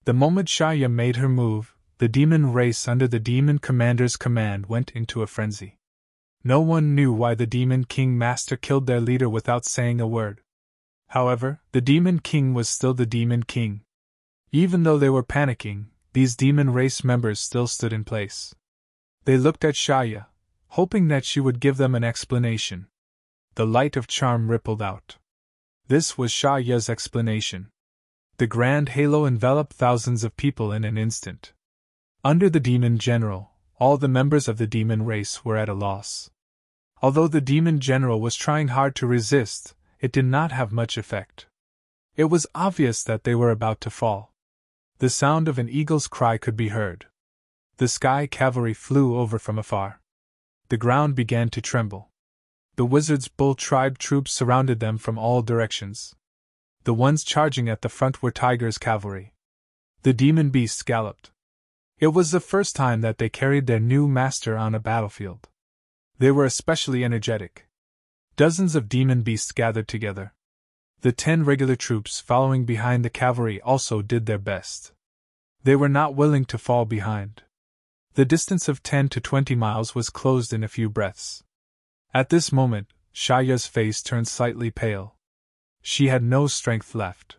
The moment Shaya made her move, the demon race under the Demon Commander's command went into a frenzy. No one knew why the Demon King Master killed their leader without saying a word. However, the Demon King was still the Demon King. Even though they were panicking, these demon race members still stood in place. They looked at Shaya, hoping that she would give them an explanation. The light of charm rippled out. This was Shaya's explanation. The grand halo enveloped thousands of people in an instant. Under the Demon General, all the members of the demon race were at a loss. Although the Demon General was trying hard to resist, it did not have much effect. It was obvious that they were about to fall. The sound of an eagle's cry could be heard. The sky cavalry flew over from afar. The ground began to tremble. The Wizard's Bull tribe troops surrounded them from all directions. The ones charging at the front were Tiger's cavalry. The demon beasts galloped. It was the first time that they carried their new master on a battlefield. They were especially energetic. Dozens of demon beasts gathered together. The 10 regular troops following behind the cavalry also did their best. They were not willing to fall behind. The distance of 10 to 20 miles was closed in a few breaths. At this moment, Shaya's face turned slightly pale. She had no strength left.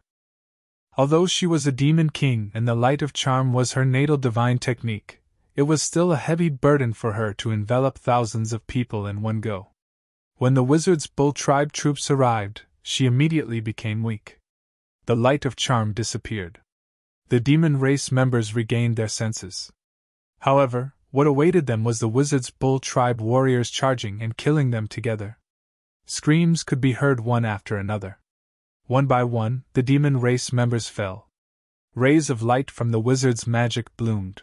Although she was a demon king and the light of charm was her natal divine technique, it was still a heavy burden for her to envelop thousands of people in one go. When the Wizard's Bull tribe troops arrived, she immediately became weak. The light of charm disappeared. The demon race members regained their senses. However, what awaited them was the Wizard's Bull tribe warriors charging and killing them together. Screams could be heard one after another. One by one, the demon race members fell. Rays of light from the wizard's magic bloomed.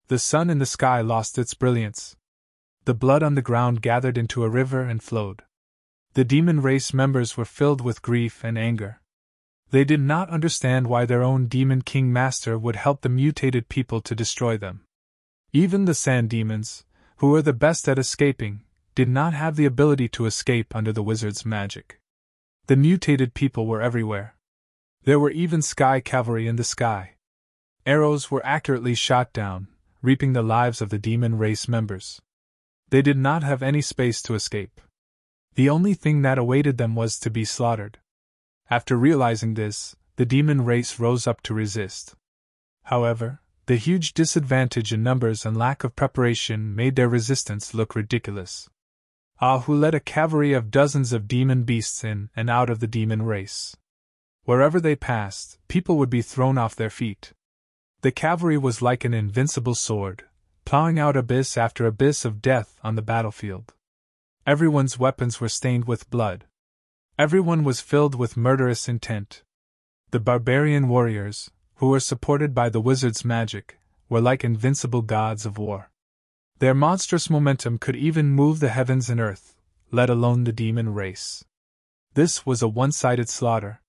The sun in the sky lost its brilliance. The blood on the ground gathered into a river and flowed. The demon race members were filled with grief and anger. They did not understand why their own demon king master would help the mutated people to destroy them. Even the sand demons, who were the best at escaping, did not have the ability to escape under the wizard's magic. The mutated people were everywhere. There were even sky cavalry in the sky. Arrows were accurately shot down, reaping the lives of the demon race members. They did not have any space to escape. The only thing that awaited them was to be slaughtered. After realizing this, the demon race rose up to resist. However, the huge disadvantage in numbers and lack of preparation made their resistance look ridiculous. Who led a cavalry of dozens of demon beasts in and out of the demon race. Wherever they passed, people would be thrown off their feet. The cavalry was like an invincible sword, plowing out abyss after abyss of death on the battlefield. Everyone's weapons were stained with blood. Everyone was filled with murderous intent. The barbarian warriors, who were supported by the wizard's magic, were like invincible gods of war. Their monstrous momentum could even move the heavens and earth, let alone the demon race. This was a one-sided slaughter.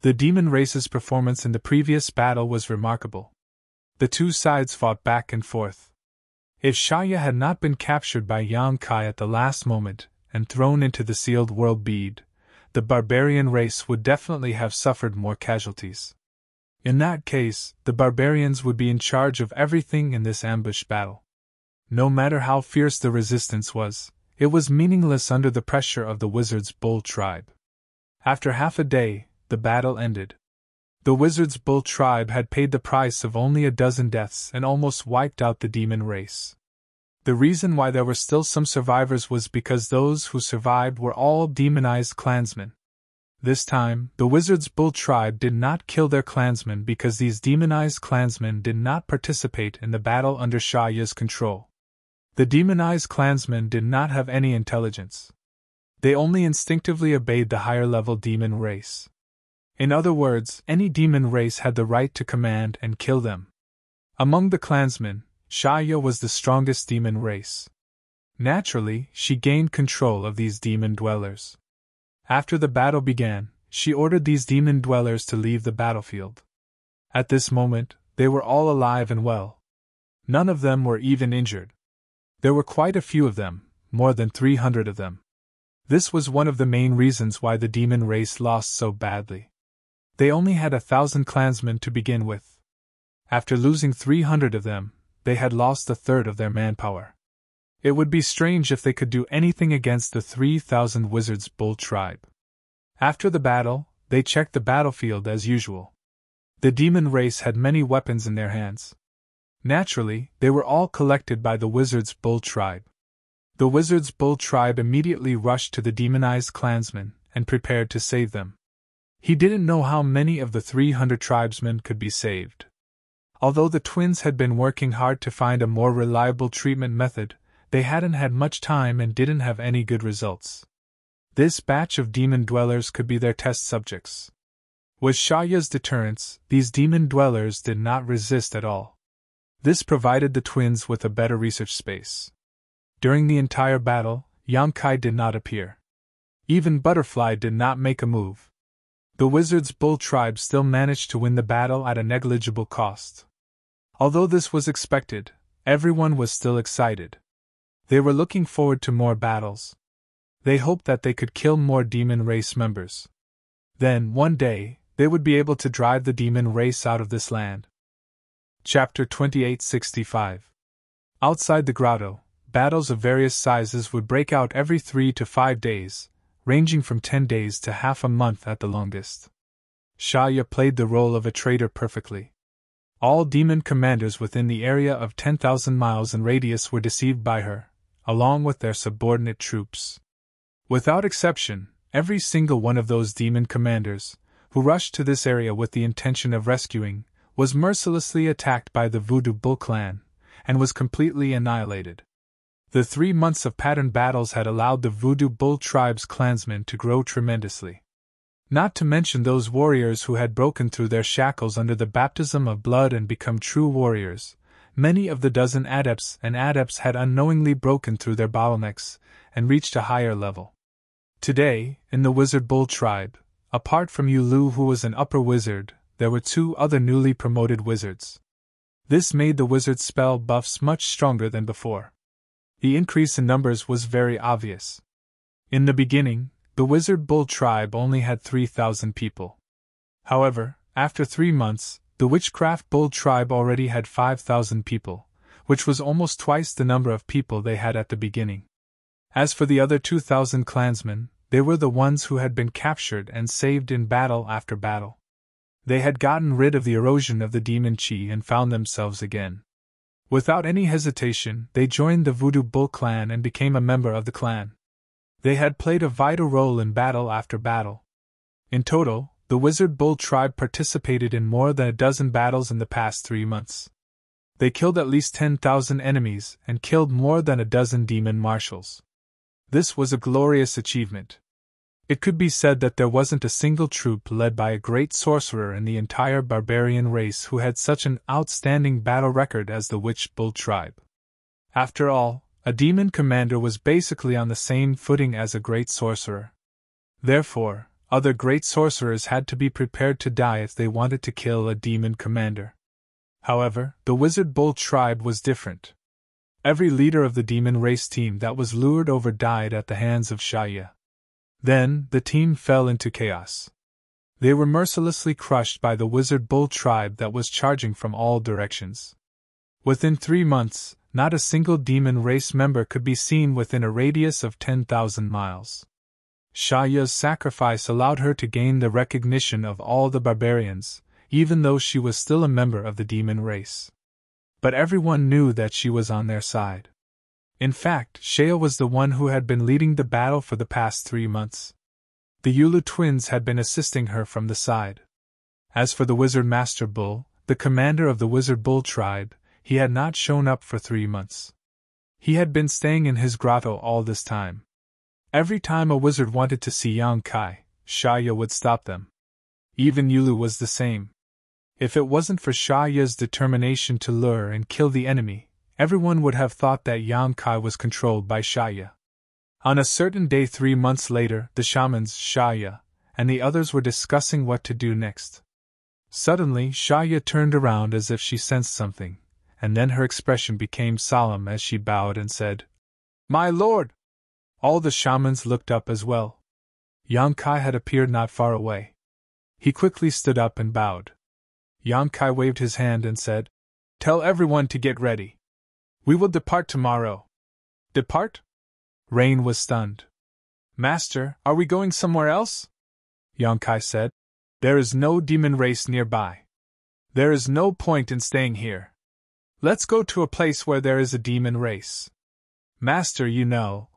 The demon race's performance in the previous battle was remarkable. The two sides fought back and forth. If Shaya had not been captured by Yang Kai at the last moment and thrown into the sealed world bead, the barbarian race would definitely have suffered more casualties. In that case, the barbarians would be in charge of everything in this ambush battle. No matter how fierce the resistance was, it was meaningless under the pressure of the Wizard's Bull tribe. After half a day, the battle ended. The Wizard's Bull tribe had paid the price of only a dozen deaths and almost wiped out the demon race. The reason why there were still some survivors was because those who survived were all demonized clansmen. This time, the Wizard's Bull tribe did not kill their clansmen because these demonized clansmen did not participate in the battle under Shaya's control. The demonized clansmen did not have any intelligence. They only instinctively obeyed the higher-level demon race. In other words, any demon race had the right to command and kill them. Among the clansmen, Shaya was the strongest demon race. Naturally, she gained control of these demon dwellers. After the battle began, she ordered these demon dwellers to leave the battlefield. At this moment, they were all alive and well. None of them were even injured. There were quite a few of them, more than 300 of them. This was one of the main reasons why the demon race lost so badly. They only had 1,000 clansmen to begin with. After losing 300 of them, they had lost a third of their manpower. It would be strange if they could do anything against the 3,000 Wizards Bull tribe. After the battle, they checked the battlefield as usual. The demon race had many weapons in their hands. Naturally, they were all collected by the Wizards Bull tribe. The Wizards Bull tribe immediately rushed to the demonized clansmen and prepared to save them. He didn't know how many of the 300 tribesmen could be saved. Although the twins had been working hard to find a more reliable treatment method, they hadn't had much time and didn't have any good results. This batch of demon dwellers could be their test subjects. With Shaya's deterrence, these demon dwellers did not resist at all. This provided the twins with a better research space. During the entire battle, Yang Kai did not appear. Even Butterfly did not make a move. The Wizard's Bull tribe still managed to win the battle at a negligible cost. Although this was expected, everyone was still excited. They were looking forward to more battles. They hoped that they could kill more demon race members. Then, one day, they would be able to drive the demon race out of this land. Chapter 2865. Outside the grotto, battles of various sizes would break out every 3 to 5 days, ranging from 10 days to half a month at the longest. Shaya played the role of a traitor perfectly. All demon commanders within the area of 10,000 miles in radius were deceived by her, along with their subordinate troops. Without exception, every single one of those demon commanders, who rushed to this area with the intention of rescuing, was mercilessly attacked by the Voodoo Bull clan, and was completely annihilated. The 3 months of patterned battles had allowed the Voodoo Bull tribe's clansmen to grow tremendously. Not to mention those warriors who had broken through their shackles under the baptism of blood and become true warriors. Many of the dozen adepts had unknowingly broken through their bottlenecks and reached a higher level. Today, in the Wizard Bull tribe, apart from Yulu, who was an upper wizard, there were 2 other newly promoted wizards. This made the wizard's spell buffs much stronger than before. The increase in numbers was very obvious. In the beginning, the Wizard Bull tribe only had 3,000 people. However, after 3 months, the Witchcraft Bull tribe already had 5,000 people, which was almost twice the number of people they had at the beginning. As for the other 2,000 clansmen, they were the ones who had been captured and saved in battle after battle. They had gotten rid of the erosion of the demon chi and found themselves again. Without any hesitation, they joined the Voodoo Bull clan and became a member of the clan. They had played a vital role in battle after battle. In total, the Wizard Bull tribe participated in more than a dozen battles in the past 3 months. They killed at least 10,000 enemies and killed more than a dozen demon marshals. This was a glorious achievement. It could be said that there wasn't a single troop led by a great sorcerer in the entire barbarian race who had such an outstanding battle record as the Witch Bull tribe. After all, A demon commander was basically on the same footing as a great sorcerer. Therefore, other great sorcerers had to be prepared to die if they wanted to kill a demon commander. However, the Wizard Bull tribe was different. Every leader of the demon race team that was lured over died at the hands of Shaya. Then, the team fell into chaos. They were mercilessly crushed by the Wizard Bull tribe that was charging from all directions. Within 3 months, not a single demon race member could be seen within a radius of 10,000 miles. Shaya's sacrifice allowed her to gain the recognition of all the barbarians, even though she was still a member of the demon race. But everyone knew that she was on their side. In fact, Shaya was the one who had been leading the battle for the past 3 months. The Yulu twins had been assisting her from the side. As for the Wizard Master Bull, the commander of the Wizard Bull tribe, he had not shown up for 3 months. He had been staying in his grotto all this time. Every time a wizard wanted to see Yang Kai, Shaya would stop them. Even Yulu was the same. If it wasn't for Shaya's determination to lure and kill the enemy, everyone would have thought that Yang Kai was controlled by Shaya. On a certain day 3 months later, the shamans, Shaya, and the others were discussing what to do next. Suddenly, Shaya turned around as if she sensed something, and then her expression became solemn as she bowed and said, "My lord!" All the shamans looked up as well. Yang Kai had appeared not far away. He quickly stood up and bowed. Yang Kai waved his hand and said, "Tell everyone to get ready. We will depart tomorrow." "Depart?" Rain was stunned. "Master, are we going somewhere else?" Yang Kai said, "There is no demon race nearby. There is no point in staying here. Let's go to a place where there is a demon race." "Master, you know."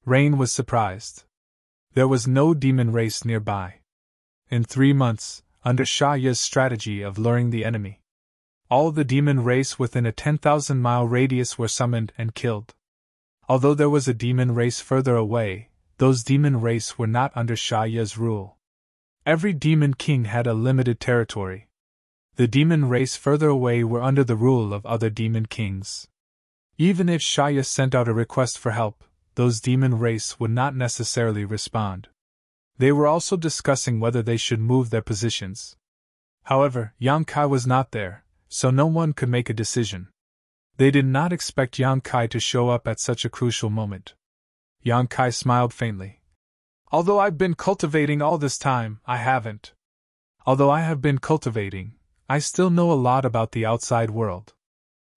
Rain was surprised. There was no demon race nearby. In 3 months, under Shaya's strategy of luring the enemy, all the demon race within a 10,000-mile radius were summoned and killed. Although there was a demon race further away, those demon race were not under Shaya's rule. Every demon king had a limited territory. The demon race further away were under the rule of other demon kings. Even if Shaya sent out a request for help, those demon race would not necessarily respond. They were also discussing whether they should move their positions. However, Yang Kai was not there, so no one could make a decision. They did not expect Yang Kai to show up at such a crucial moment. Yang Kai smiled faintly. "Although I've been cultivating all this time, I haven't. Although I have been cultivating, I still know a lot about the outside world."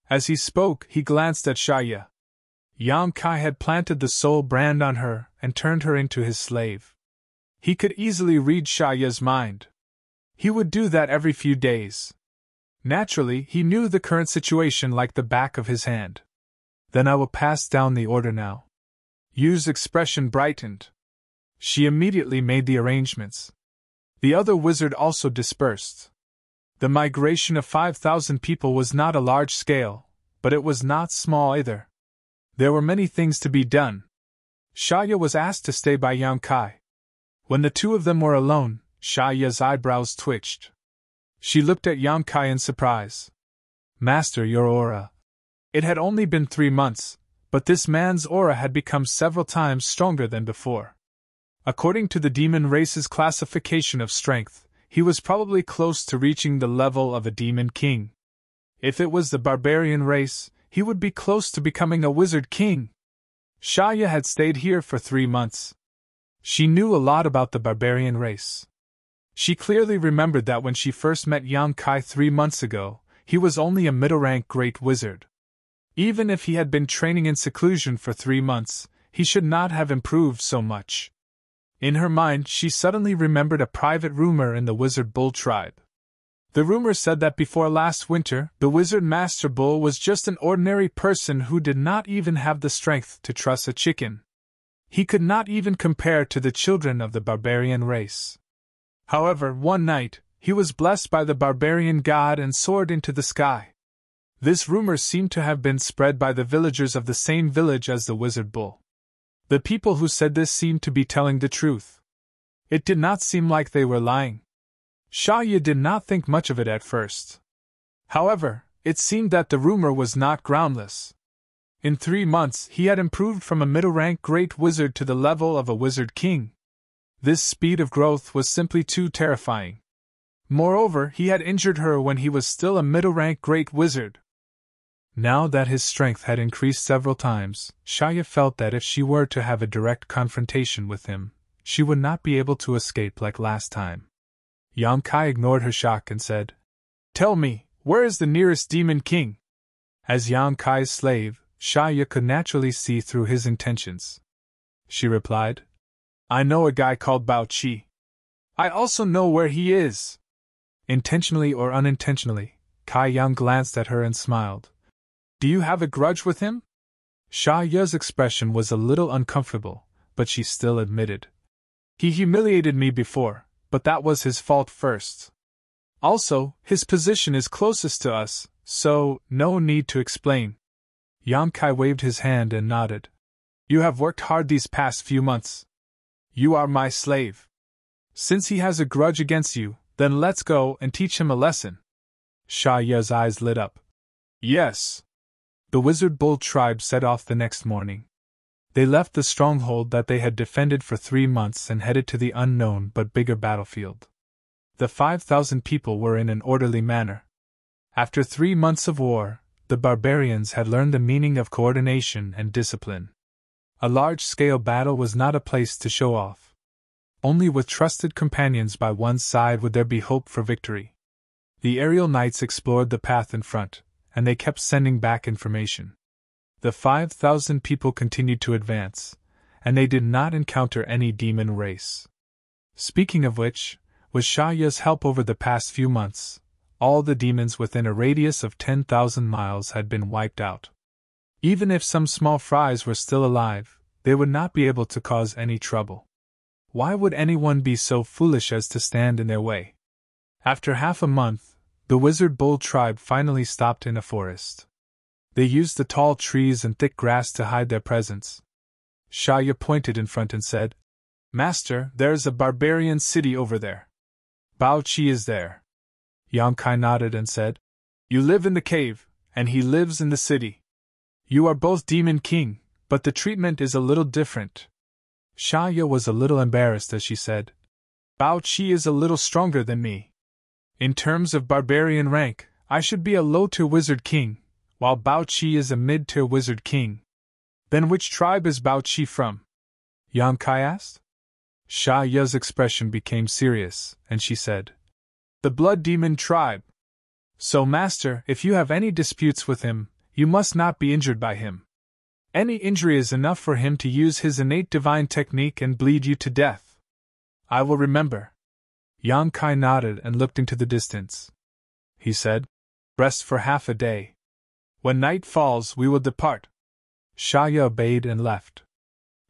As he spoke, he glanced at Shaya. Yang Kai had planted the soul brand on her and turned her into his slave. He could easily read Shaya's mind. He would do that every few days. Naturally, he knew the current situation like the back of his hand. "Then I will pass down the order now." Yu's expression brightened. She immediately made the arrangements. The other wizard also dispersed. The migration of 5,000 people was not a large scale, but it was not small either. There were many things to be done. Shaya was asked to stay by Yang Kai. When the two of them were alone, Shaya's eyebrows twitched. She looked at Yang Kai in surprise. "Master, your aura." It had only been 3 months, but this man's aura had become several times stronger than before. According to the demon race's classification of strength, he was probably close to reaching the level of a demon king. If it was the barbarian race, he would be close to becoming a wizard king. Shaya had stayed here for 3 months. She knew a lot about the barbarian race. She clearly remembered that when she first met Yang Kai 3 months ago, he was only a middle-rank great wizard. Even if he had been training in seclusion for 3 months, he should not have improved so much. In her mind, she suddenly remembered a private rumor in the Wizard Bull tribe. The rumor said that before last winter, the Wizard Master Bull was just an ordinary person who did not even have the strength to truss a chicken. He could not even compare to the children of the barbarian race. However, one night, he was blessed by the barbarian god and soared into the sky. This rumor seemed to have been spread by the villagers of the same village as the Wizard Bull. The people who said this seemed to be telling the truth. It did not seem like they were lying. Shaya did not think much of it at first. However, it seemed that the rumor was not groundless. In 3 months, he had improved from a middle-rank great wizard to the level of a wizard king. This speed of growth was simply too terrifying. Moreover, he had injured her when he was still a middle-rank great wizard. Now that his strength had increased several times, Shaya felt that if she were to have a direct confrontation with him, she would not be able to escape like last time. Yang Kai ignored her shock and said, "Tell me, where is the nearest demon king?" As Yang Kai's slave, Shaya could naturally see through his intentions. She replied, "I know a guy called Bao Qi. I also know where he is." Intentionally or unintentionally, Kai Yang glanced at her and smiled. "Do you have a grudge with him?" Shaya's expression was a little uncomfortable, but she still admitted, "He humiliated me before, but that was his fault first. Also, his position is closest to us, so no need to explain." Yang Kai waved his hand and nodded. "You have worked hard these past few months. You are my slave. Since he has a grudge against you, then let's go and teach him a lesson." Shaya's eyes lit up. "Yes." The Wizard Bull tribe set off the next morning. They left the stronghold that they had defended for 3 months and headed to the unknown but bigger battlefield. The 5,000 people were in an orderly manner. After 3 months of war, the barbarians had learned the meaning of coordination and discipline. A large-scale battle was not a place to show off. Only with trusted companions by one's side would there be hope for victory. The aerial knights explored the path in front, and they kept sending back information. The 5,000 people continued to advance, and they did not encounter any demon race. Speaking of which, with Shaya's help over the past few months, all the demons within a radius of 10,000 miles had been wiped out. Even if some small fries were still alive, they would not be able to cause any trouble. Why would anyone be so foolish as to stand in their way? After half a month, the Wizard Bull tribe finally stopped in a forest. They used the tall trees and thick grass to hide their presence. Shaya pointed in front and said, "Master, there's a barbarian city over there. Bao Qi is there." Yang Kai nodded and said, "You live in the cave, and he lives in the city. You are both Demon King, but the treatment is a little different." Shaya was a little embarrassed as she said, "Bao Qi is a little stronger than me. In terms of barbarian rank, I should be a low-tier wizard king, while Bao Qi is a mid-tier wizard king." "Then which tribe is Bao Qi from?" Yang Kai asked. Shaya's expression became serious, and she said, "The Blood Demon tribe. So, Master, if you have any disputes with him, you must not be injured by him. Any injury is enough for him to use his innate divine technique and bleed you to death." "I will remember." Yang Kai nodded and looked into the distance. He said, "Rest for half a day. When night falls, we will depart." Shaya obeyed and left.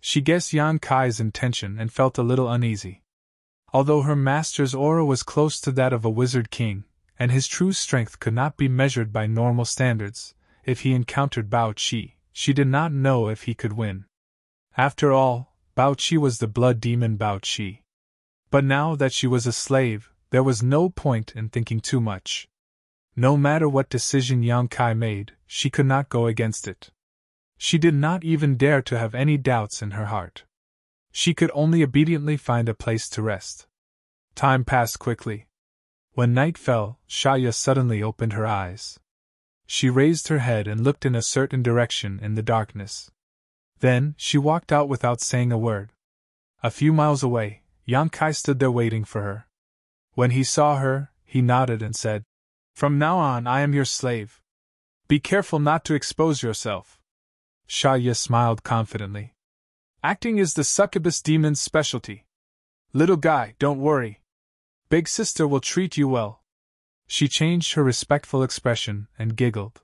She guessed Yang Kai's intention and felt a little uneasy. Although her master's aura was close to that of a wizard king, and his true strength could not be measured by normal standards, if he encountered Bao Qi, she did not know if he could win. After all, Bao Qi was the blood demon Bao Qi. But now that she was a slave, there was no point in thinking too much. No matter what decision Yang Kai made, she could not go against it. She did not even dare to have any doubts in her heart. She could only obediently find a place to rest. Time passed quickly. When night fell, Shaya suddenly opened her eyes. She raised her head and looked in a certain direction in the darkness. Then, she walked out without saying a word. A few miles away, Yang Kai stood there waiting for her. When he saw her, he nodded and said, "From now on I am your slave. Be careful not to expose yourself." Shaya smiled confidently. "Acting is the succubus demon's specialty. Little guy, don't worry. Big sister will treat you well." She changed her respectful expression and giggled.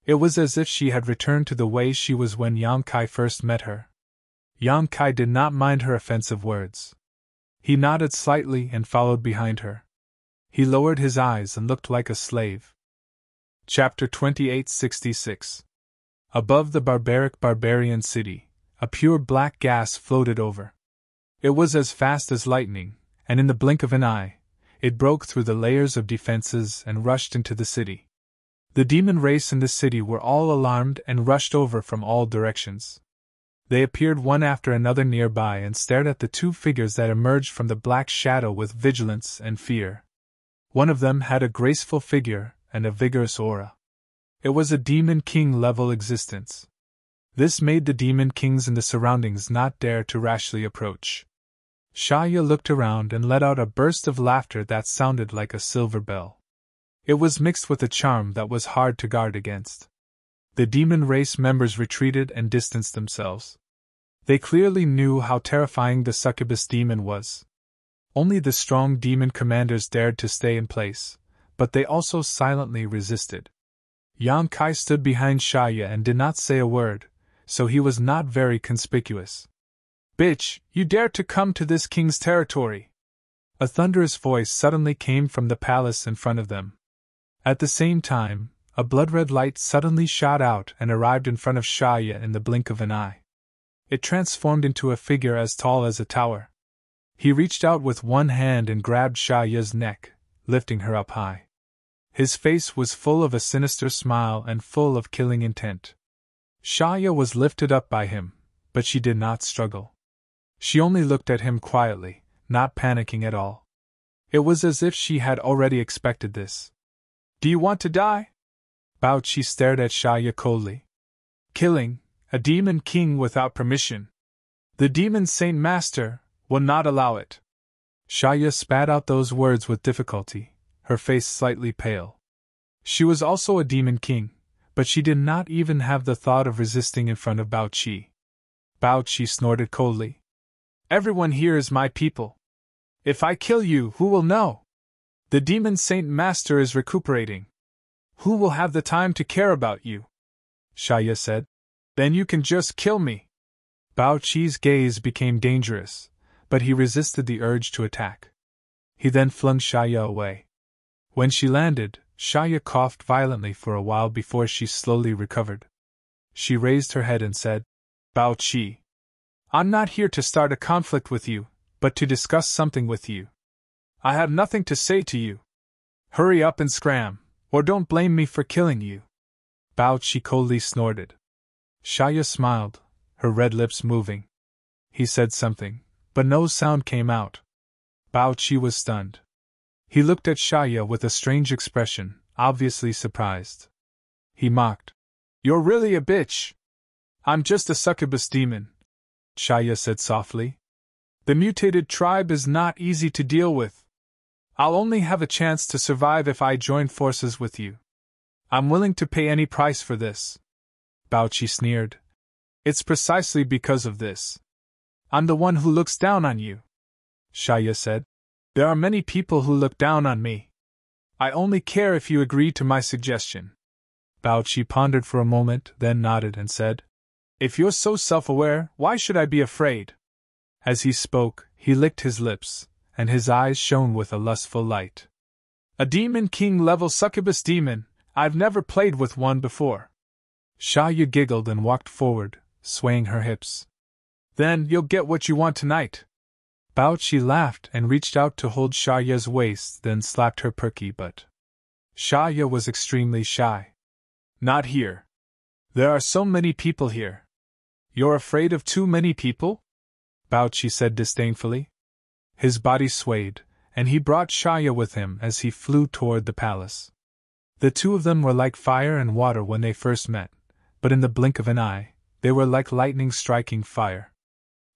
It was as if she had returned to the way she was when Yang Kai first met her. Yang Kai did not mind her offensive words. He nodded slightly and followed behind her. He lowered his eyes and looked like a slave. Chapter 2866. Above the barbarian city, a pure black gas floated over. It was as fast as lightning, and in the blink of an eye, it broke through the layers of defenses and rushed into the city. The demon race in the city were all alarmed and rushed over from all directions. They appeared one after another nearby and stared at the two figures that emerged from the black shadow with vigilance and fear. One of them had a graceful figure and a vigorous aura. It was a demon king-level existence. This made the demon kings in the surroundings not dare to rashly approach. Shaya looked around and let out a burst of laughter that sounded like a silver bell. It was mixed with a charm that was hard to guard against. The demon race members retreated and distanced themselves. They clearly knew how terrifying the succubus demon was. Only the strong demon commanders dared to stay in place, but they also silently resisted. Yang Kai stood behind Shaya and did not say a word, so he was not very conspicuous. "Bitch, you dare to come to this king's territory!" A thunderous voice suddenly came from the palace in front of them. At the same time, a blood-red light suddenly shot out and arrived in front of Shaya in the blink of an eye. It transformed into a figure as tall as a tower. He reached out with one hand and grabbed Shaya's neck, lifting her up high. His face was full of a sinister smile and full of killing intent. Shaya was lifted up by him, but she did not struggle. She only looked at him quietly, not panicking at all. It was as if she had already expected this. "Do you want to die?" Bao Qi stared at Shaya coldly. "Killing a demon king without permission. The demon saint master will not allow it." Shaya spat out those words with difficulty, her face slightly pale. She was also a demon king, but she did not even have the thought of resisting in front of Bao Qi. Bao Qi snorted coldly. "Everyone here is my people. If I kill you, who will know? The demon saint master is recuperating. Who will have the time to care about you?" Shaya said. "Then you can just kill me." Bao Qi's gaze became dangerous, but he resisted the urge to attack. He then flung Shaya away. When she landed, Shaya coughed violently for a while before she slowly recovered. She raised her head and said, "Bao Qi, I'm not here to start a conflict with you, but to discuss something with you. I have nothing to say to you. Hurry up and scram, or don't blame me for killing you." Bao Qi coldly snorted. Shaya smiled, her red lips moving. He said something, but no sound came out. Bao Qi was stunned. He looked at Shaya with a strange expression, obviously surprised. He mocked. "You're really a bitch." "I'm just a succubus demon," Shaya said softly. "The mutated tribe is not easy to deal with. I'll only have a chance to survive if I join forces with you. I'm willing to pay any price for this." Bao Qi sneered. "It's precisely because of this. I'm the one who looks down on you," Shaya said. "There are many people who look down on me. I only care if you agree to my suggestion." Bao Qi pondered for a moment, then nodded and said, "If you're so self-aware, why should I be afraid?" As he spoke, he licked his lips, and his eyes shone with a lustful light. "A demon king-level succubus demon, I've never played with one before." Shaya giggled and walked forward, swaying her hips. "Then you'll get what you want tonight." Bao Qi laughed and reached out to hold Shaya's waist, then slapped her perky butt. Shaya was extremely shy. "Not here. There are so many people here." "You're afraid of too many people?" Bao Qi said disdainfully. His body swayed, and he brought Shaya with him as he flew toward the palace. The two of them were like fire and water when they first met, but in the blink of an eye, they were like lightning striking fire.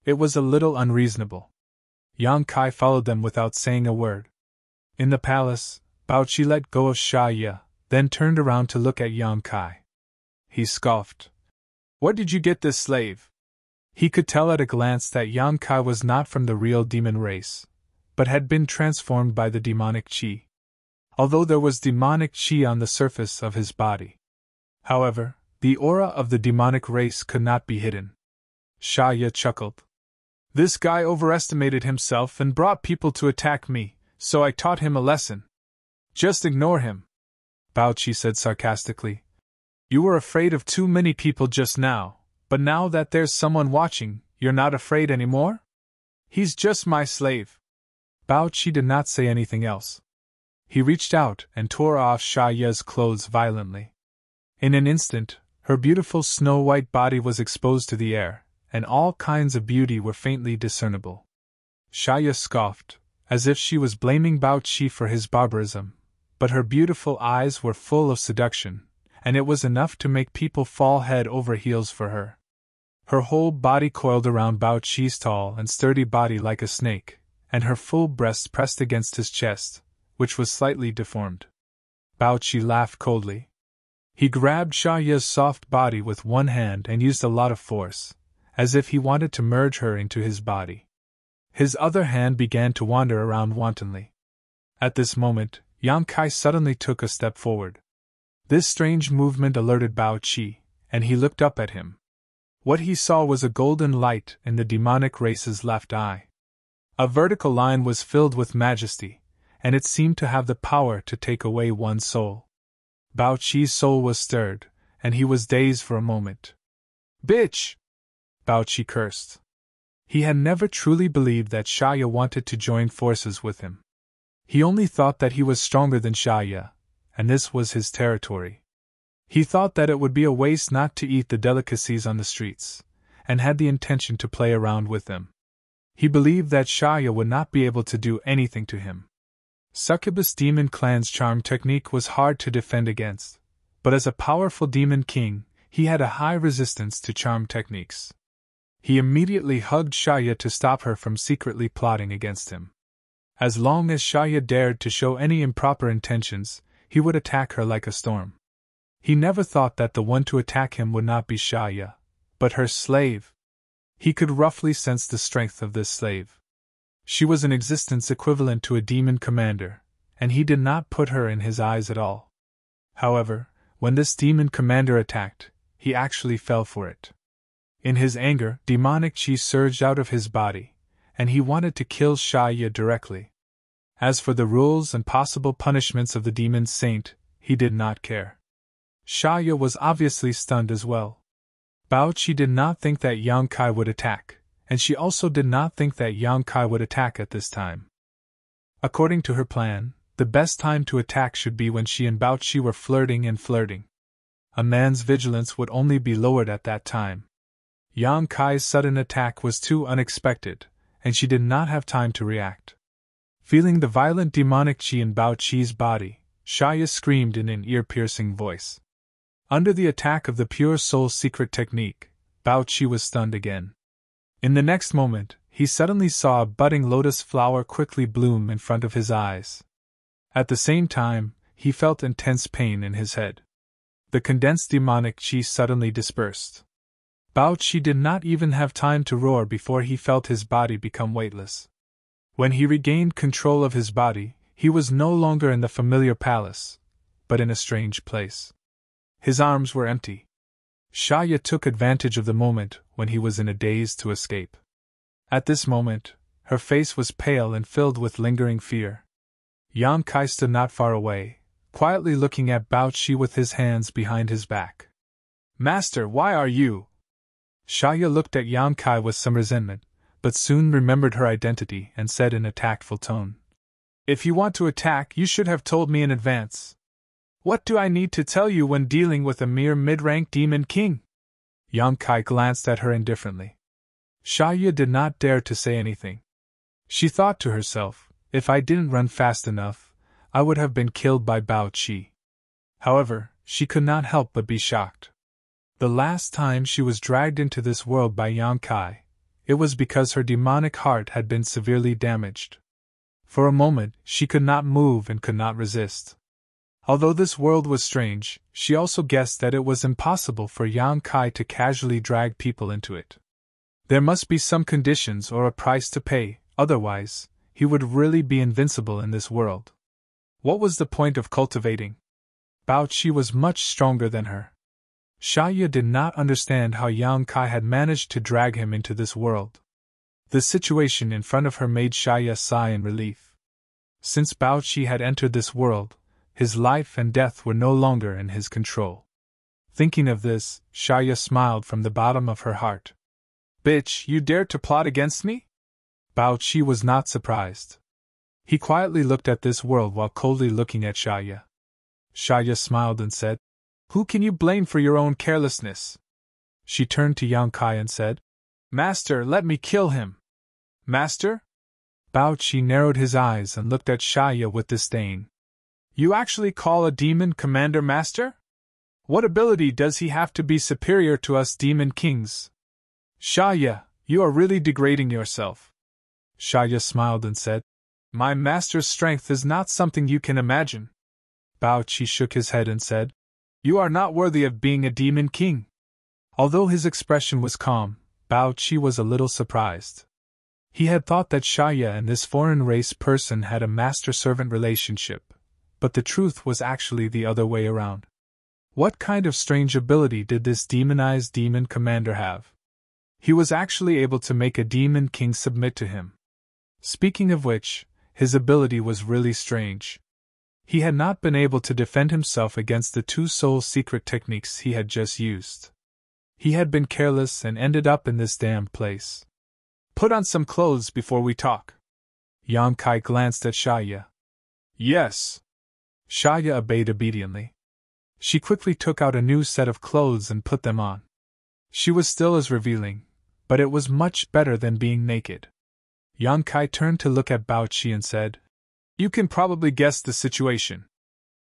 It was a little unreasonable. Yang Kai followed them without saying a word. In the palace, Bao Qi let go of Shaya, then turned around to look at Yang Kai. He scoffed. "Where did you get this slave?" He could tell at a glance that Yang Kai was not from the real demon race, but had been transformed by the demonic qi. Although there was demonic qi on the surface of his body. However, the aura of the demonic race could not be hidden. Shaya chuckled. "This guy overestimated himself and brought people to attack me, so I taught him a lesson. Just ignore him," Bao Qi said sarcastically. "You were afraid of too many people just now, but now that there's someone watching, you're not afraid anymore? He's just my slave." Bao Qi did not say anything else. He reached out and tore off Shaya's clothes violently. In an instant, her beautiful snow-white body was exposed to the air, and all kinds of beauty were faintly discernible. Shaya scoffed, as if she was blaming Bao Qi for his barbarism, but her beautiful eyes were full of seduction, and it was enough to make people fall head over heels for her. Her whole body coiled around Bao Qi's tall and sturdy body like a snake, and her full breasts pressed against his chest, which was slightly deformed. Bao Qi laughed coldly. He grabbed Shaya's soft body with one hand and used a lot of force, as if he wanted to merge her into his body. His other hand began to wander around wantonly. At this moment, Yang Kai suddenly took a step forward. This strange movement alerted Bao Qi, and he looked up at him. What he saw was a golden light in the demonic race's left eye. A vertical line was filled with majesty, and it seemed to have the power to take away one's soul. Bao Qi's soul was stirred, and he was dazed for a moment. "Bitch!" Bao Qi cursed. He had never truly believed that Shaya wanted to join forces with him. He only thought that he was stronger than Shaya, and this was his territory. He thought that it would be a waste not to eat the delicacies on the streets, and had the intention to play around with them. He believed that Shaya would not be able to do anything to him. Succubus Demon Clan's charm technique was hard to defend against, but as a powerful demon king, he had a high resistance to charm techniques. He immediately hugged Shaya to stop her from secretly plotting against him. As long as Shaya dared to show any improper intentions, he would attack her like a storm. He never thought that the one to attack him would not be Shaya, but her slave. He could roughly sense the strength of this slave. She was an existence equivalent to a demon commander, and he did not put her in his eyes at all. However, when this demon commander attacked, he actually fell for it. In his anger, demonic chi surged out of his body, and he wanted to kill Shaya directly. As for the rules and possible punishments of the demon saint, he did not care. Shaya was obviously stunned as well. Bao Qi did not think that Yang Kai would attack, and she also did not think that Yang Kai would attack at this time. According to her plan, the best time to attack should be when she and Bao Qi were flirting. A man's vigilance would only be lowered at that time. Yang Kai's sudden attack was too unexpected, and she did not have time to react. Feeling the violent demonic chi in Bao Qi's body, Shaya screamed in an ear-piercing voice. Under the attack of the pure soul's secret technique, Bao Qi was stunned again. In the next moment, he suddenly saw a budding lotus flower quickly bloom in front of his eyes. At the same time, he felt intense pain in his head. The condensed demonic chi suddenly dispersed. Bao Qi did not even have time to roar before he felt his body become weightless. When he regained control of his body, he was no longer in the familiar palace, but in a strange place. His arms were empty. Shaya took advantage of the moment when he was in a daze to escape. At this moment, her face was pale and filled with lingering fear. Yang Kai stood not far away, quietly looking at Bao Qi with his hands behind his back. "Master, why are you?" Shaya looked at Yang Kai with some resentment, but soon remembered her identity and said in a tactful tone, "If you want to attack, you should have told me in advance. What do I need to tell you when dealing with a mere mid-rank demon king?" Yang Kai glanced at her indifferently. Shaya did not dare to say anything. She thought to herself, if I didn't run fast enough, I would have been killed by Bao Qi. However, she could not help but be shocked. The last time she was dragged into this world by Yang Kai, it was because her demonic heart had been severely damaged. For a moment, she could not move and could not resist. Although this world was strange, she also guessed that it was impossible for Yang Kai to casually drag people into it. There must be some conditions or a price to pay, otherwise, he would really be invincible in this world. What was the point of cultivating? Bao Qi was much stronger than her. Shaya did not understand how Yang Kai had managed to drag him into this world. The situation in front of her made Shaya sigh in relief. Since Bao Qi had entered this world, his life and death were no longer in his control. Thinking of this, Shaya smiled from the bottom of her heart. "Bitch, you dared to plot against me?" Bao Qi was not surprised. He quietly looked at this world while coldly looking at Shaya. Shaya smiled and said, "Who can you blame for your own carelessness?" She turned to Yang Kai and said, "Master, let me kill him." "Master?" Bao Qi narrowed his eyes and looked at Shaya with disdain. "You actually call a demon commander master? What ability does he have to be superior to us demon kings?" "Shaya, you are really degrading yourself." Shaya smiled and said, "My master's strength is not something you can imagine." Bao Qi shook his head and said, "You are not worthy of being a demon king." Although his expression was calm, Bao Qi was a little surprised. He had thought that Shaya and this foreign race person had a master-servant relationship, but the truth was actually the other way around. What kind of strange ability did this demonized demon commander have? He was actually able to make a demon king submit to him. Speaking of which, his ability was really strange. He had not been able to defend himself against the two soul secret techniques he had just used. He had been careless and ended up in this damned place. "Put on some clothes before we talk." Yang Kai glanced at Shaya. "Yes." Shaya obeyed obediently. She quickly took out a new set of clothes and put them on. She was still as revealing, but it was much better than being naked. Yang Kai turned to look at Bao Qi and said, "You can probably guess the situation.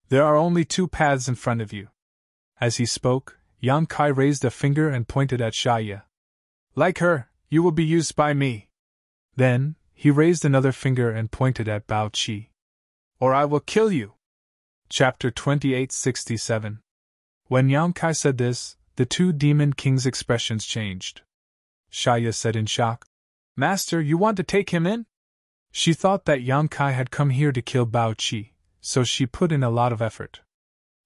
There are only two paths in front of you." As he spoke, Yang Kai raised a finger and pointed at Shaya. "Like her, you will be used by me." Then, he raised another finger and pointed at Bao Qi. "Or I will kill you." Chapter 2867. When Yang Kai said this, the two demon kings' expressions changed. Shaya said in shock, "Master, you want to take him in?" She thought that Yang Kai had come here to kill Bao Qi, so she put in a lot of effort.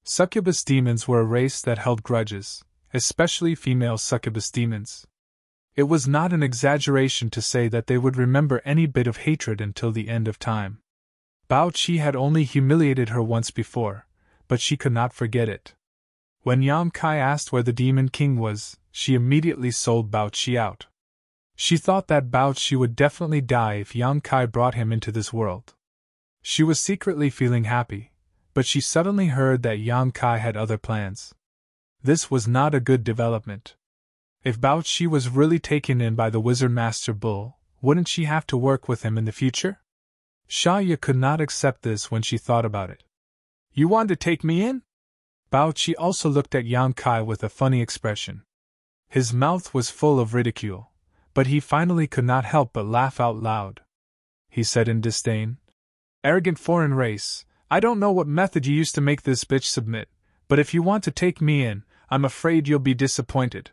Succubus demons were a race that held grudges, especially female succubus demons. It was not an exaggeration to say that they would remember any bit of hatred until the end of time. Bao Qi had only humiliated her once before, but she could not forget it. When Yang Kai asked where the demon king was, she immediately sold Bao Qi out. She thought that Bao Qi would definitely die if Yang Kai brought him into this world. She was secretly feeling happy, but she suddenly heard that Yang Kai had other plans. This was not a good development. If Bao Qi was really taken in by the Wizard Master Bull, wouldn't she have to work with him in the future? Shaya could not accept this when she thought about it. "You want to take me in?" Bao Qi also looked at Yang Kai with a funny expression. His mouth was full of ridicule, but he finally could not help but laugh out loud. He said in disdain, "Arrogant foreign race, I don't know what method you used to make this bitch submit, but if you want to take me in, I'm afraid you'll be disappointed.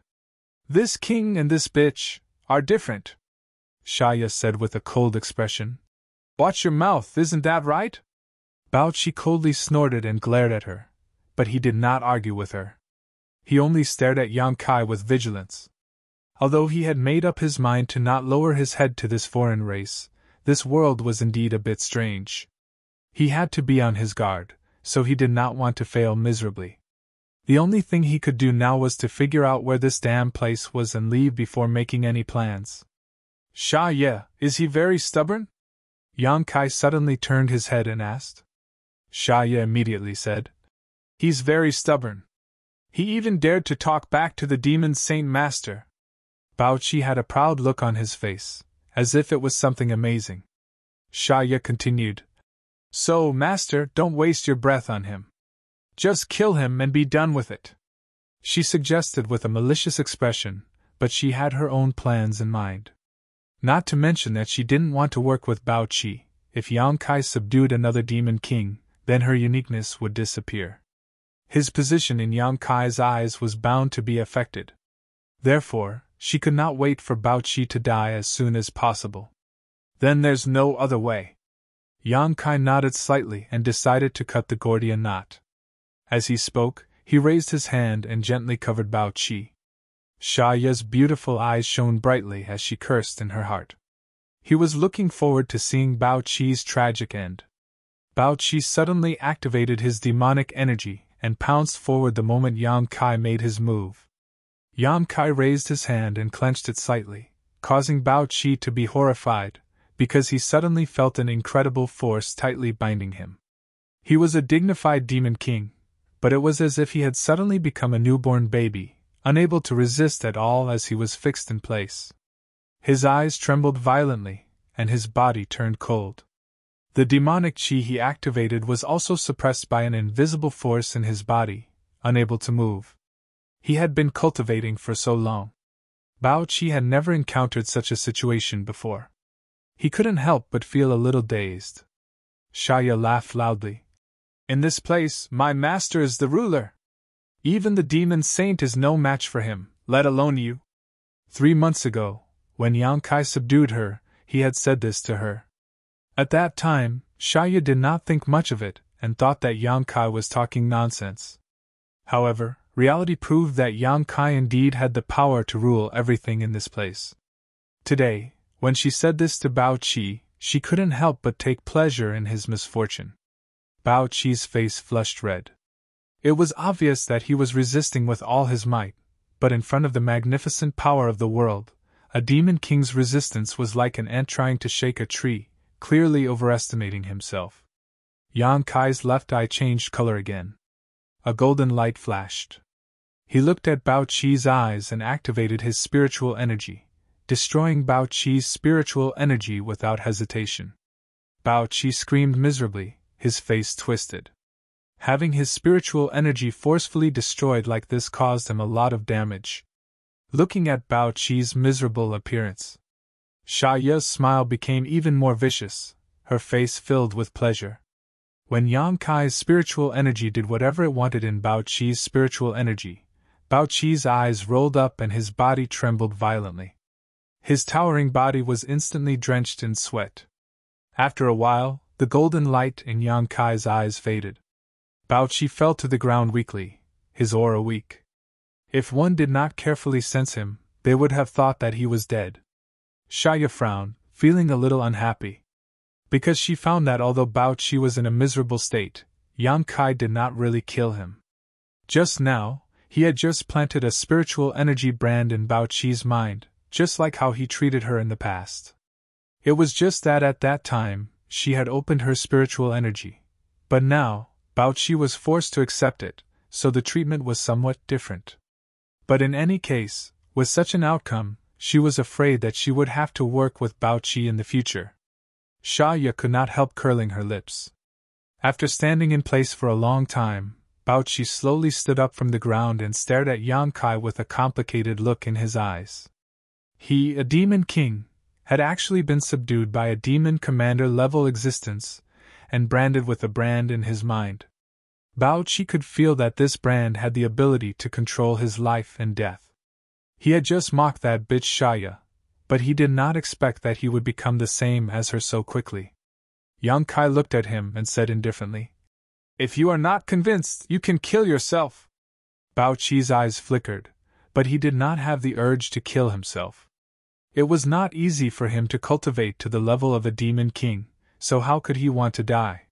This king and this bitch are different," Shaya said with a cold expression. "Watch your mouth, isn't that right?" Bao Qi coldly snorted and glared at her, but he did not argue with her. He only stared at Yang Kai with vigilance. Although he had made up his mind to not lower his head to this foreign race, this world was indeed a bit strange. He had to be on his guard, so he did not want to fail miserably. The only thing he could do now was to figure out where this damn place was and leave before making any plans. "Shaya, is he very stubborn?" Yang Kai suddenly turned his head and asked. Shaya immediately said, "He's very stubborn. He even dared to talk back to the demon's Saint Master." Bao Qi had a proud look on his face, as if it was something amazing. Shaya continued, "So, Master, don't waste your breath on him. Just kill him and be done with it," she suggested with a malicious expression, but she had her own plans in mind. Not to mention that she didn't want to work with Bao Qi. If Yang Kai subdued another demon king, then her uniqueness would disappear. His position in Yang Kai's eyes was bound to be affected. Therefore, she could not wait for Bao Qi to die as soon as possible. "Then there's no other way." Yang Kai nodded slightly and decided to cut the Gordian knot. As he spoke, he raised his hand and gently covered Bao Qi. Shaya's beautiful eyes shone brightly as she cursed in her heart. He was looking forward to seeing Bao Qi's tragic end. Bao Qi suddenly activated his demonic energy and pounced forward the moment Yang Kai made his move. Yang Kai raised his hand and clenched it slightly, causing Bao Qi to be horrified, because he suddenly felt an incredible force tightly binding him. He was a dignified demon king, but it was as if he had suddenly become a newborn baby, unable to resist at all as he was fixed in place. His eyes trembled violently, and his body turned cold. The demonic chi he activated was also suppressed by an invisible force in his body, unable to move. He had been cultivating for so long. Bao Qi had never encountered such a situation before. He couldn't help but feel a little dazed. Shaya laughed loudly. In this place, my master is the ruler. Even the demon saint is no match for him, let alone you. 3 months ago, when Yang Kai subdued her, he had said this to her. At that time, Shaya did not think much of it, and thought that Yang Kai was talking nonsense. However, reality proved that Yang Kai indeed had the power to rule everything in this place. Today, when she said this to Bao Qi, she couldn't help but take pleasure in his misfortune. Bao Qi's face flushed red. It was obvious that he was resisting with all his might, but in front of the magnificent power of the world, a demon king's resistance was like an ant trying to shake a tree, clearly overestimating himself. Yang Kai's left eye changed color again. A golden light flashed. He looked at Bao Qi's eyes and activated his spiritual energy, destroying Bao Qi's spiritual energy without hesitation. Bao Qi screamed miserably, his face twisted. Having his spiritual energy forcefully destroyed like this caused him a lot of damage. Looking at Bao Qi's miserable appearance, Xia Ye's smile became even more vicious, her face filled with pleasure. When Yang Kai's spiritual energy did whatever it wanted in Bao Qi's spiritual energy, Bao Qi's eyes rolled up and his body trembled violently. His towering body was instantly drenched in sweat. After a while, the golden light in Yang Kai's eyes faded. Bao Qi fell to the ground weakly, his aura weak. If one did not carefully sense him, they would have thought that he was dead. Shaya frowned, feeling a little unhappy. Because she found that although Bao Qi was in a miserable state, Yang Kai did not really kill him. Just now, he had just planted a spiritual energy brand in Bao Qi's mind, just like how he treated her in the past. It was just that at that time, she had opened her spiritual energy. But now, Bao Qi was forced to accept it, so the treatment was somewhat different. But in any case, with such an outcome, she was afraid that she would have to work with Bao Qi in the future. Xia could not help curling her lips. After standing in place for a long time, Bao Qi slowly stood up from the ground and stared at Yang Kai with a complicated look in his eyes. He, a demon king, had actually been subdued by a demon commander-level existence, and branded with a brand in his mind. Bao Qi could feel that this brand had the ability to control his life and death. He had just mocked that bitch Xia, but he did not expect that he would become the same as her so quickly. Yang Kai looked at him and said indifferently, "If you are not convinced, you can kill yourself." Bao Qi's eyes flickered, but he did not have the urge to kill himself. It was not easy for him to cultivate to the level of a demon king, so how could he want to die?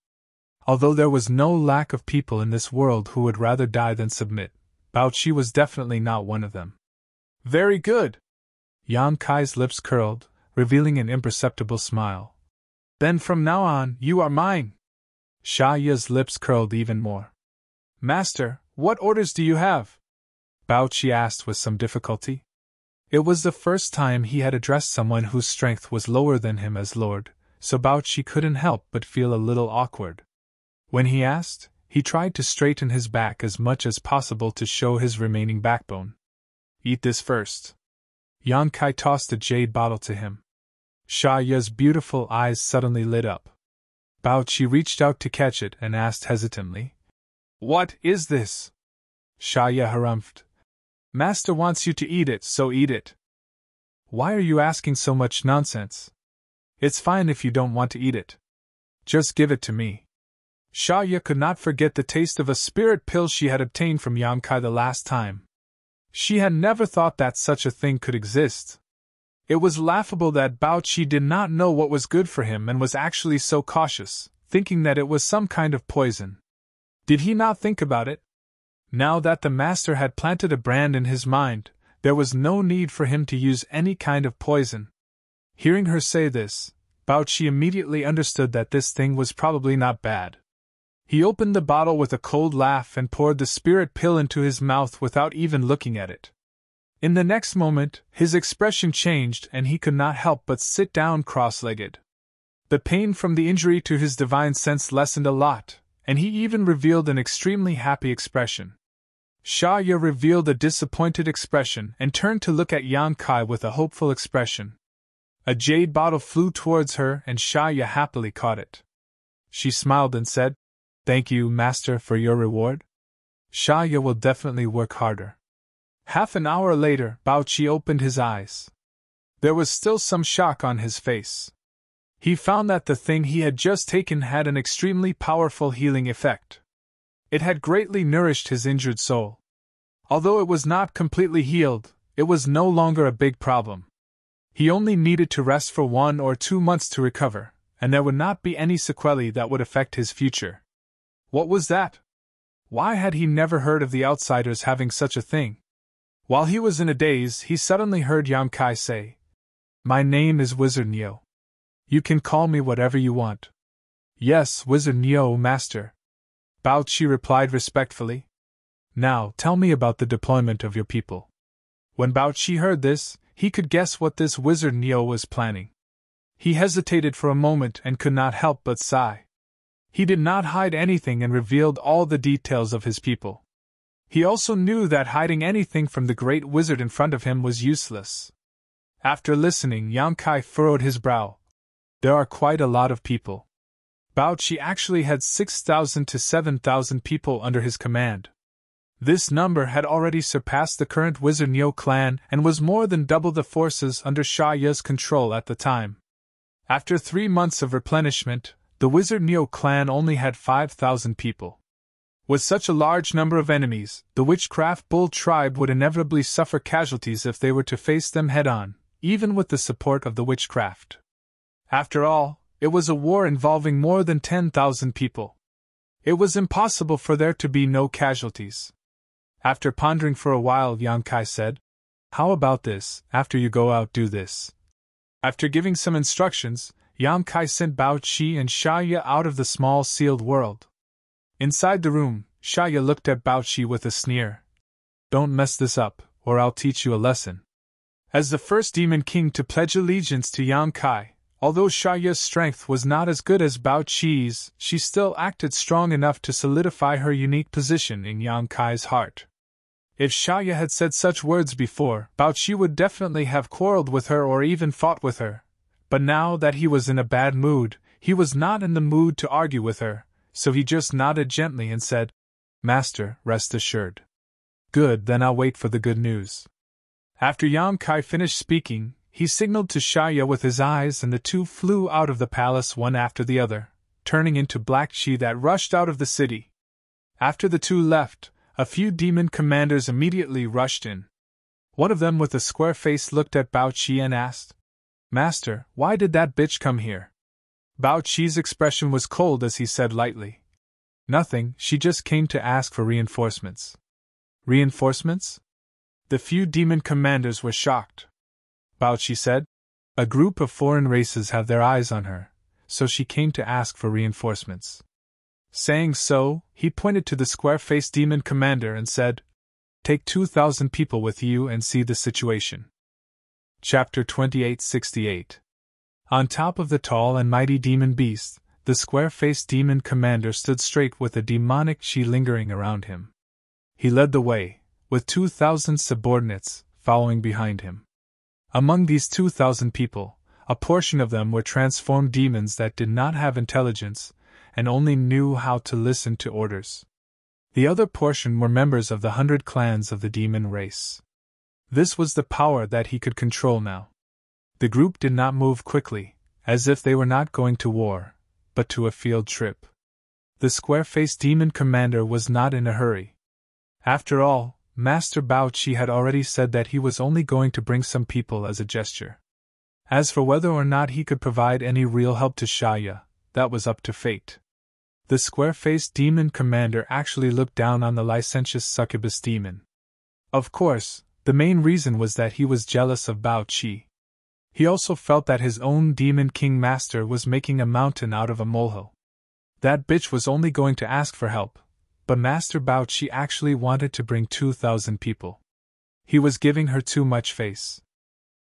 Although there was no lack of people in this world who would rather die than submit, Bao Qi was definitely not one of them. "Very good." Yang Kai's lips curled, revealing an imperceptible smile. "Then from now on, you are mine." Xia Ye's lips curled even more. "Master, what orders do you have?" Bao Qi asked with some difficulty. It was the first time he had addressed someone whose strength was lower than him as lord, so Bao Qi couldn't help but feel a little awkward. When he asked, he tried to straighten his back as much as possible to show his remaining backbone. "Eat this first." Yang Kai tossed a jade bottle to him. Xia Ye's beautiful eyes suddenly lit up. Bao Qi reached out to catch it and asked hesitantly, "What is this?" Xia Ye harumphed. "Master wants you to eat it, so eat it." "Why are you asking so much nonsense? It's fine if you don't want to eat it. Just give it to me." Xia Ye could not forget the taste of a spirit pill she had obtained from Yang Kai the last time. She had never thought that such a thing could exist. It was laughable that Bao Qi did not know what was good for him and was actually so cautious, thinking that it was some kind of poison. Did he not think about it? Now that the master had planted a brand in his mind, there was no need for him to use any kind of poison. Hearing her say this, Bao Qi immediately understood that this thing was probably not bad. He opened the bottle with a cold laugh and poured the spirit pill into his mouth without even looking at it. In the next moment, his expression changed and he could not help but sit down cross-legged. The pain from the injury to his divine sense lessened a lot, and he even revealed an extremely happy expression. Sha Ya revealed a disappointed expression and turned to look at Yang Kai with a hopeful expression. A jade bottle flew towards her and Sha Ya happily caught it. She smiled and said, "Thank you, Master, for your reward. Sha Ya will definitely work harder." Half an hour later, Bao Qi opened his eyes. There was still some shock on his face. He found that the thing he had just taken had an extremely powerful healing effect. It had greatly nourished his injured soul. Although it was not completely healed, it was no longer a big problem. He only needed to rest for 1 or 2 months to recover, and there would not be any sequelae that would affect his future. What was that? Why had he never heard of the outsiders having such a thing? While he was in a daze, he suddenly heard Yang Kai say, "My name is Wizard Neo. You can call me whatever you want." "Yes, Wizard Neo, Master," Bao Qi replied respectfully. "Now, tell me about the deployment of your people." When Bao Qi heard this, he could guess what this Wizard Neo was planning. He hesitated for a moment and could not help but sigh. He did not hide anything and revealed all the details of his people. He also knew that hiding anything from the great wizard in front of him was useless. After listening, Yang Kai furrowed his brow. There are quite a lot of people. Bao Qi actually had 6,000 to 7,000 people under his command. This number had already surpassed the current Wizard Neo clan and was more than double the forces under Sha Ya's control at the time. After 3 months of replenishment, the Wizard Neo clan only had 5,000 people. With such a large number of enemies, the Witchcraft Bull tribe would inevitably suffer casualties if they were to face them head-on, even with the support of the witchcraft. After all, it was a war involving more than 10,000 people. It was impossible for there to be no casualties. After pondering for a while, Yang Kai said, "How about this? After you go out, do this." After giving some instructions, Yang Kai sent Bao Qi and Sha Ya out of the small sealed world. Inside the room, Sha Ya looked at Bao Qi with a sneer. "Don't mess this up, or I'll teach you a lesson." As the first Demon King to pledge allegiance to Yang Kai, although Sha Ya's strength was not as good as Bao Qi's, she still acted strong enough to solidify her unique position in Yang Kai's heart. If Sha Ya had said such words before, Bao Qi would definitely have quarreled with her or even fought with her. But now that he was in a bad mood, he was not in the mood to argue with her, so he just nodded gently and said, "Master, rest assured." "Good, then I'll wait for the good news." After Yang Kai finished speaking, he signaled to Sha Ya with his eyes and the two flew out of the palace one after the other, turning into black chi that rushed out of the city. After the two left, a few demon commanders immediately rushed in. One of them with a square face looked at Bao Qi and asked, "Master, why did that bitch come here?" Bao Qi's expression was cold as he said lightly, "Nothing, she just came to ask for reinforcements." "Reinforcements?" The few demon commanders were shocked. Bao Qi said, "A group of foreign races have their eyes on her, so she came to ask for reinforcements." Saying so, he pointed to the square-faced demon commander and said, "Take 2,000 people with you and see the situation." Chapter 2868. On top of the tall and mighty demon beast, the square-faced demon commander stood straight with a demonic chi lingering around him. He led the way, with 2,000 subordinates following behind him. Among these 2,000 people, a portion of them were transformed demons that did not have intelligence and only knew how to listen to orders. The other portion were members of the 100 clans of the demon race. This was the power that he could control now. The group did not move quickly, as if they were not going to war, but to a field trip. The square-faced demon commander was not in a hurry. After all, Master Bao Qi had already said that he was only going to bring some people as a gesture. As for whether or not he could provide any real help to Sha Ya, that was up to fate. The square-faced demon commander actually looked down on the licentious succubus demon. Of course, the main reason was that he was jealous of Bao Qi. He also felt that his own Demon King Master was making a mountain out of a molehill. That bitch was only going to ask for help, but Master Bao Qi actually wanted to bring 2,000 people. He was giving her too much face.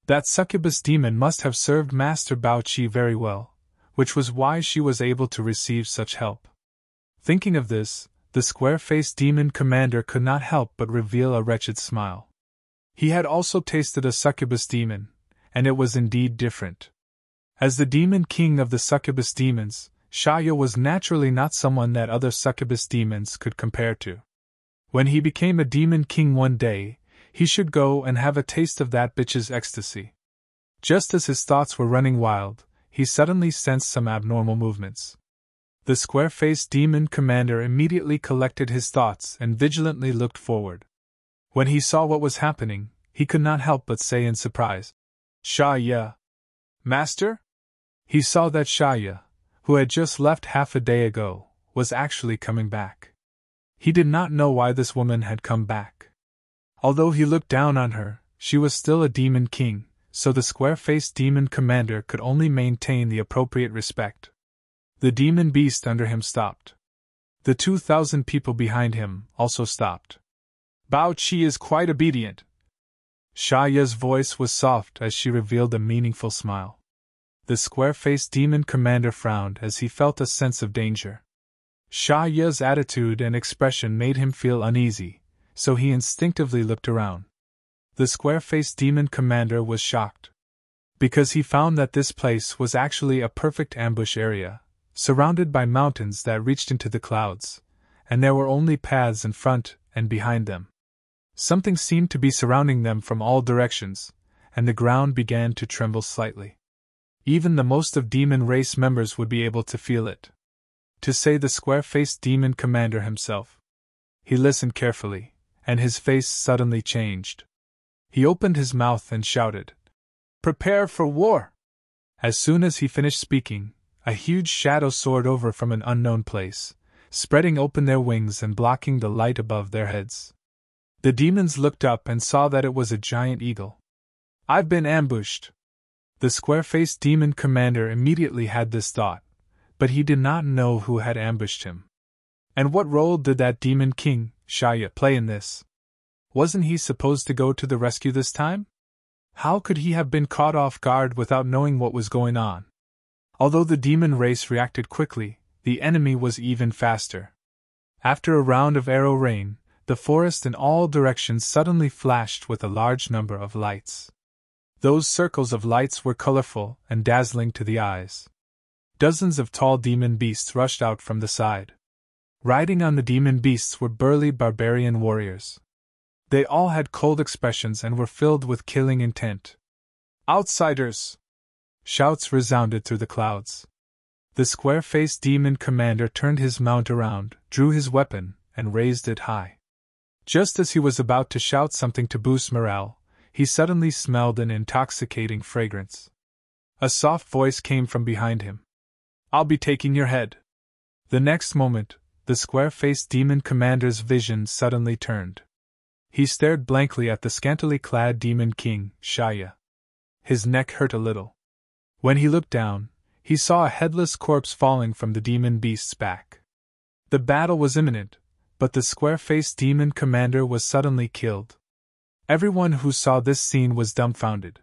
That succubus demon must have served Master Bao Qi very well, which was why she was able to receive such help. Thinking of this, the square-faced demon commander could not help but reveal a wretched smile. He had also tasted a succubus demon, and it was indeed different. As the demon king of the succubus demons, Shaya was naturally not someone that other succubus demons could compare to. When he became a demon king one day, he should go and have a taste of that bitch's ecstasy. Just as his thoughts were running wild, he suddenly sensed some abnormal movements. The square-faced demon commander immediately collected his thoughts and vigilantly looked forward. When he saw what was happening, he could not help but say in surprise, "Shaya! Master?" He saw that Shaya, who had just left half a day ago, was actually coming back. He did not know why this woman had come back. Although he looked down on her, she was still a demon king, so the square-faced demon commander could only maintain the appropriate respect. The demon beast under him stopped. The 2,000 people behind him also stopped. "Bao Qi is quite obedient." Shaya's voice was soft as she revealed a meaningful smile. The square-faced demon commander frowned as he felt a sense of danger. Shaya's attitude and expression made him feel uneasy, so he instinctively looked around. The square-faced demon commander was shocked, because he found that this place was actually a perfect ambush area, surrounded by mountains that reached into the clouds, and there were only paths in front and behind them. Something seemed to be surrounding them from all directions, and the ground began to tremble slightly. Even the most of demon race members would be able to feel it. To say the square-faced demon commander himself. He listened carefully, and his face suddenly changed. He opened his mouth and shouted, "Prepare for war!" As soon as he finished speaking, a huge shadow soared over from an unknown place, spreading open their wings and blocking the light above their heads. The demons looked up and saw that it was a giant eagle. "I've been ambushed." The square-faced demon commander immediately had this thought, but he did not know who had ambushed him. And what role did that demon king, Shaya, play in this? Wasn't he supposed to go to the rescue this time? How could he have been caught off guard without knowing what was going on? Although the demon race reacted quickly, the enemy was even faster. After a round of arrow rain, the forest in all directions suddenly flashed with a large number of lights. Those circles of lights were colorful and dazzling to the eyes. Dozens of tall demon beasts rushed out from the side. Riding on the demon beasts were burly barbarian warriors. They all had cold expressions and were filled with killing intent. "Outsiders!" Shouts resounded through the clouds. The square-faced demon commander turned his mount around, drew his weapon, and raised it high. Just as he was about to shout something to boost morale, he suddenly smelled an intoxicating fragrance. A soft voice came from behind him. "I'll be taking your head." The next moment, the square-faced demon commander's vision suddenly turned. He stared blankly at the scantily clad demon king, Shaya. His neck hurt a little. When he looked down, he saw a headless corpse falling from the demon beast's back. The battle was imminent, but the square-faced demon commander was suddenly killed. Everyone who saw this scene was dumbfounded.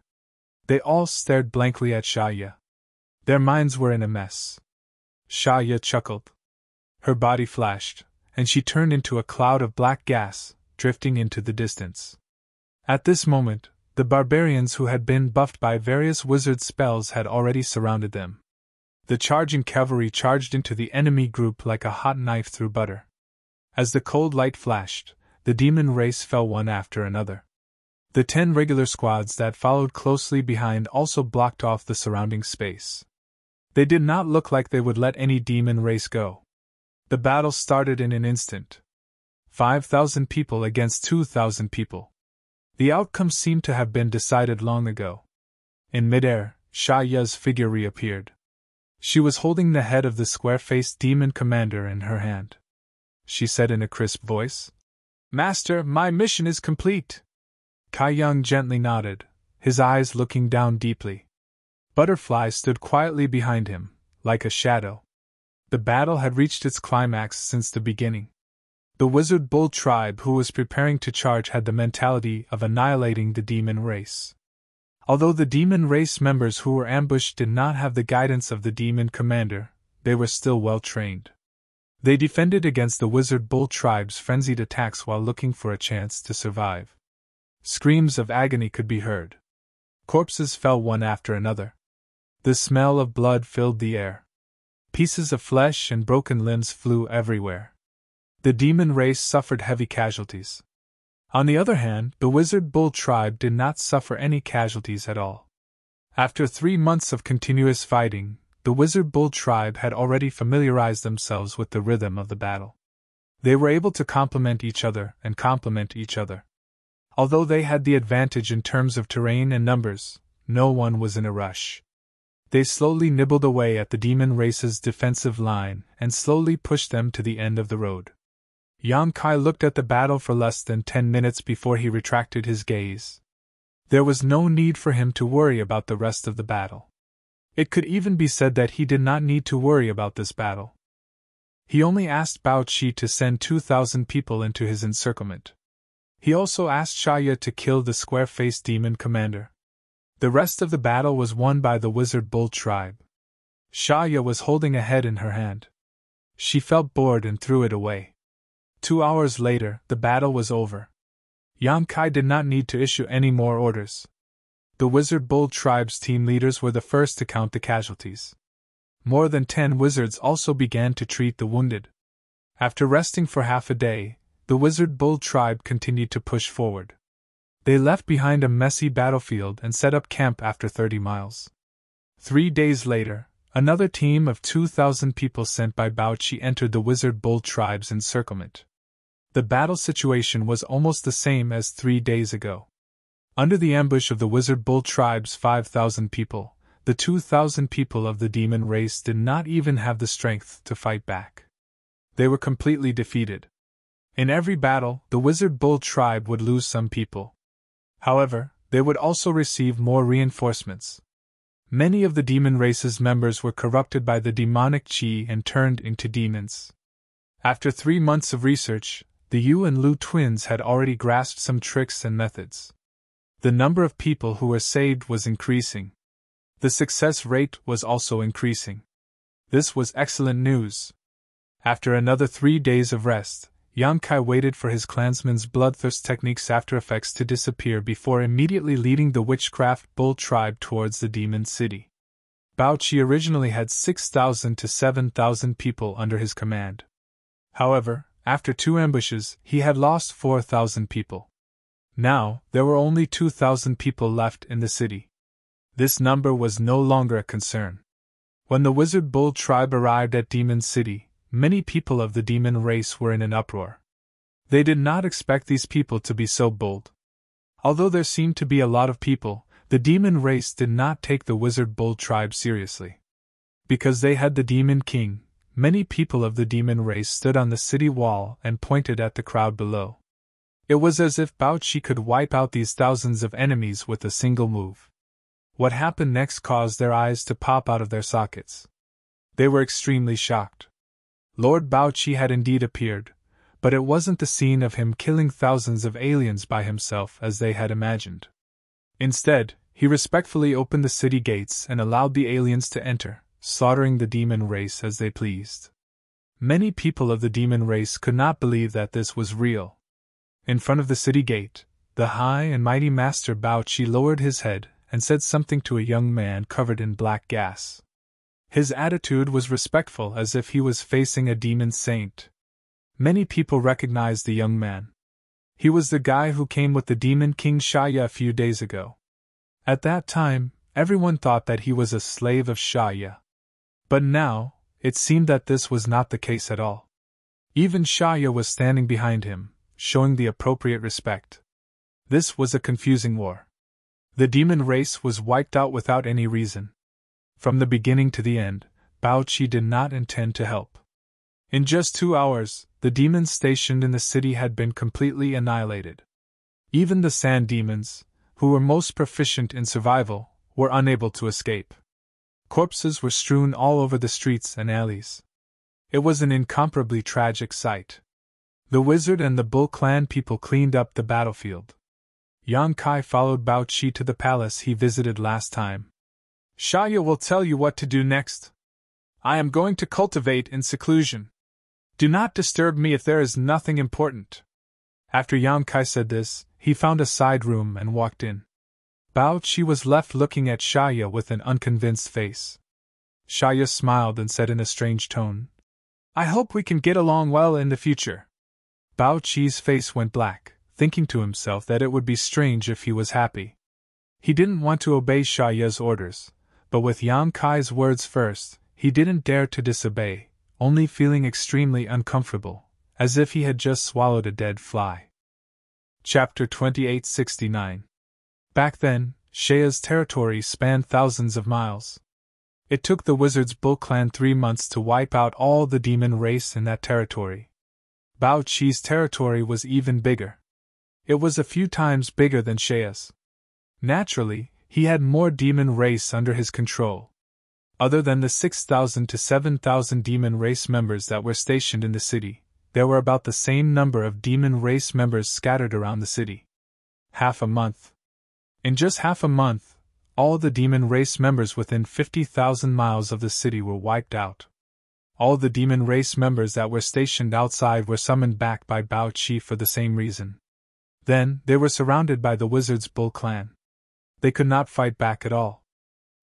They all stared blankly at Shaya. Their minds were in a mess. Shaya chuckled. Her body flashed, and she turned into a cloud of black gas, drifting into the distance. At this moment, the barbarians who had been buffed by various wizard spells had already surrounded them. The charging cavalry charged into the enemy group like a hot knife through butter. As the cold light flashed, the demon race fell one after another. The 10 regular squads that followed closely behind also blocked off the surrounding space. They did not look like they would let any demon race go. The battle started in an instant. 5,000 people against 2,000 people. The outcome seemed to have been decided long ago. In midair, Shaya's figure reappeared. She was holding the head of the square-faced demon commander in her hand. She said in a crisp voice, "Master, my mission is complete." Kai Young gently nodded, his eyes looking down deeply. Butterfly stood quietly behind him, like a shadow. The battle had reached its climax since the beginning. The Wizard Bull tribe who was preparing to charge had the mentality of annihilating the demon race. Although the demon race members who were ambushed did not have the guidance of the demon commander, they were still well trained. They defended against the Wizard Bull tribe's frenzied attacks while looking for a chance to survive. Screams of agony could be heard. Corpses fell one after another. The smell of blood filled the air. Pieces of flesh and broken limbs flew everywhere. The demon race suffered heavy casualties. On the other hand, the Wizard Bull tribe did not suffer any casualties at all. After 3 months of continuous fighting, the Wizard Bull tribe had already familiarized themselves with the rhythm of the battle. They were able to complement each other and complement each other. Although they had the advantage in terms of terrain and numbers, no one was in a rush. They slowly nibbled away at the demon race's defensive line and slowly pushed them to the end of the road. Yang Kai looked at the battle for less than 10 minutes before he retracted his gaze. There was no need for him to worry about the rest of the battle. It could even be said that he did not need to worry about this battle. He only asked Bao Qi to send 2,000 people into his encirclement. He also asked Shaya to kill the square-faced demon commander. The rest of the battle was won by the Wizard Bull tribe. Shaya was holding a head in her hand. She felt bored and threw it away. 2 hours later, the battle was over. Yang Kai did not need to issue any more orders. The Wizard Bull tribe's team leaders were the first to count the casualties. More than 10 wizards also began to treat the wounded. After resting for half a day, the Wizard Bull tribe continued to push forward. They left behind a messy battlefield and set up camp after 30 miles. 3 days later, another team of 2,000 people sent by Bao Qi entered the Wizard Bull tribe's encirclement. The battle situation was almost the same as 3 days ago. Under the ambush of the Wizard Bull tribe's 5,000 people, the 2,000 people of the demon race did not even have the strength to fight back. They were completely defeated. In every battle, the Wizard Bull tribe would lose some people. However, they would also receive more reinforcements. Many of the demon race's members were corrupted by the demonic qi and turned into demons. After 3 months of research, the Yu and Lu twins had already grasped some tricks and methods. The number of people who were saved was increasing. The success rate was also increasing. This was excellent news. After another 3 days of rest, Yang Kai waited for his clansman's bloodthirst technique's after effects to disappear before immediately leading the Witchcraft Bull tribe towards the demon city. Bao Qi originally had 6,000 to 7,000 people under his command. However, after 2 ambushes, he had lost 4,000 people. Now, there were only 2,000 people left in the city. This number was no longer a concern. When the Wizard Bull tribe arrived at Demon City, many people of the demon race were in an uproar. They did not expect these people to be so bold. Although there seemed to be a lot of people, the demon race did not take the Wizard Bull tribe seriously. Because they had the Demon King, many people of the demon race stood on the city wall and pointed at the crowd below. It was as if Bao Qi could wipe out these thousands of enemies with a single move. What happened next caused their eyes to pop out of their sockets. They were extremely shocked. Lord Bao Qi had indeed appeared, but it wasn't the scene of him killing thousands of aliens by himself as they had imagined. Instead, he respectfully opened the city gates and allowed the aliens to enter, slaughtering the demon race as they pleased. Many people of the demon race could not believe that this was real. In front of the city gate, the high and mighty Master Bao Qi lowered his head and said something to a young man covered in black gas. His attitude was respectful as if he was facing a demon saint. Many people recognized the young man. He was the guy who came with the Demon King Shaya a few days ago. At that time, everyone thought that he was a slave of Shaya. But now, it seemed that this was not the case at all. Even Shaya was standing behind him, showing the appropriate respect. This was a confusing war. The demon race was wiped out without any reason. From the beginning to the end, Bao Qi did not intend to help. In just 2 hours, the demons stationed in the city had been completely annihilated. Even the sand demons, who were most proficient in survival, were unable to escape. Corpses were strewn all over the streets and alleys. It was an incomparably tragic sight. The wizard and the Bull clan people cleaned up the battlefield. Yan Kai followed Bao Qi to the palace he visited last time. Shaya will tell you what to do next. I am going to cultivate in seclusion. Do not disturb me if there is nothing important. After Yan Kai said this, he found a side room and walked in. Bao Qi was left looking at Shaya with an unconvinced face. Shaya smiled and said in a strange tone, I hope we can get along well in the future. Bao Qi's face went black, thinking to himself that it would be strange if he was happy. He didn't want to obey Shaya's orders, but with Yan Kai's words first, he didn't dare to disobey, only feeling extremely uncomfortable, as if he had just swallowed a dead fly. Chapter 2869. Back then, Shaya's territory spanned thousands of miles. It took the wizard's Bull clan 3 months to wipe out all the demon race in that territory. Bao Qi's territory was even bigger. It was a few times bigger than Shaya's. Naturally, he had more demon race under his control. Other than the 6,000 to 7,000 demon race members that were stationed in the city, there were about the same number of demon race members scattered around the city. Half a month. In just half a month, all the demon race members within 50,000 miles of the city were wiped out. All the demon race members that were stationed outside were summoned back by Bao Qi for the same reason. Then, they were surrounded by the wizard's Bull clan. They could not fight back at all.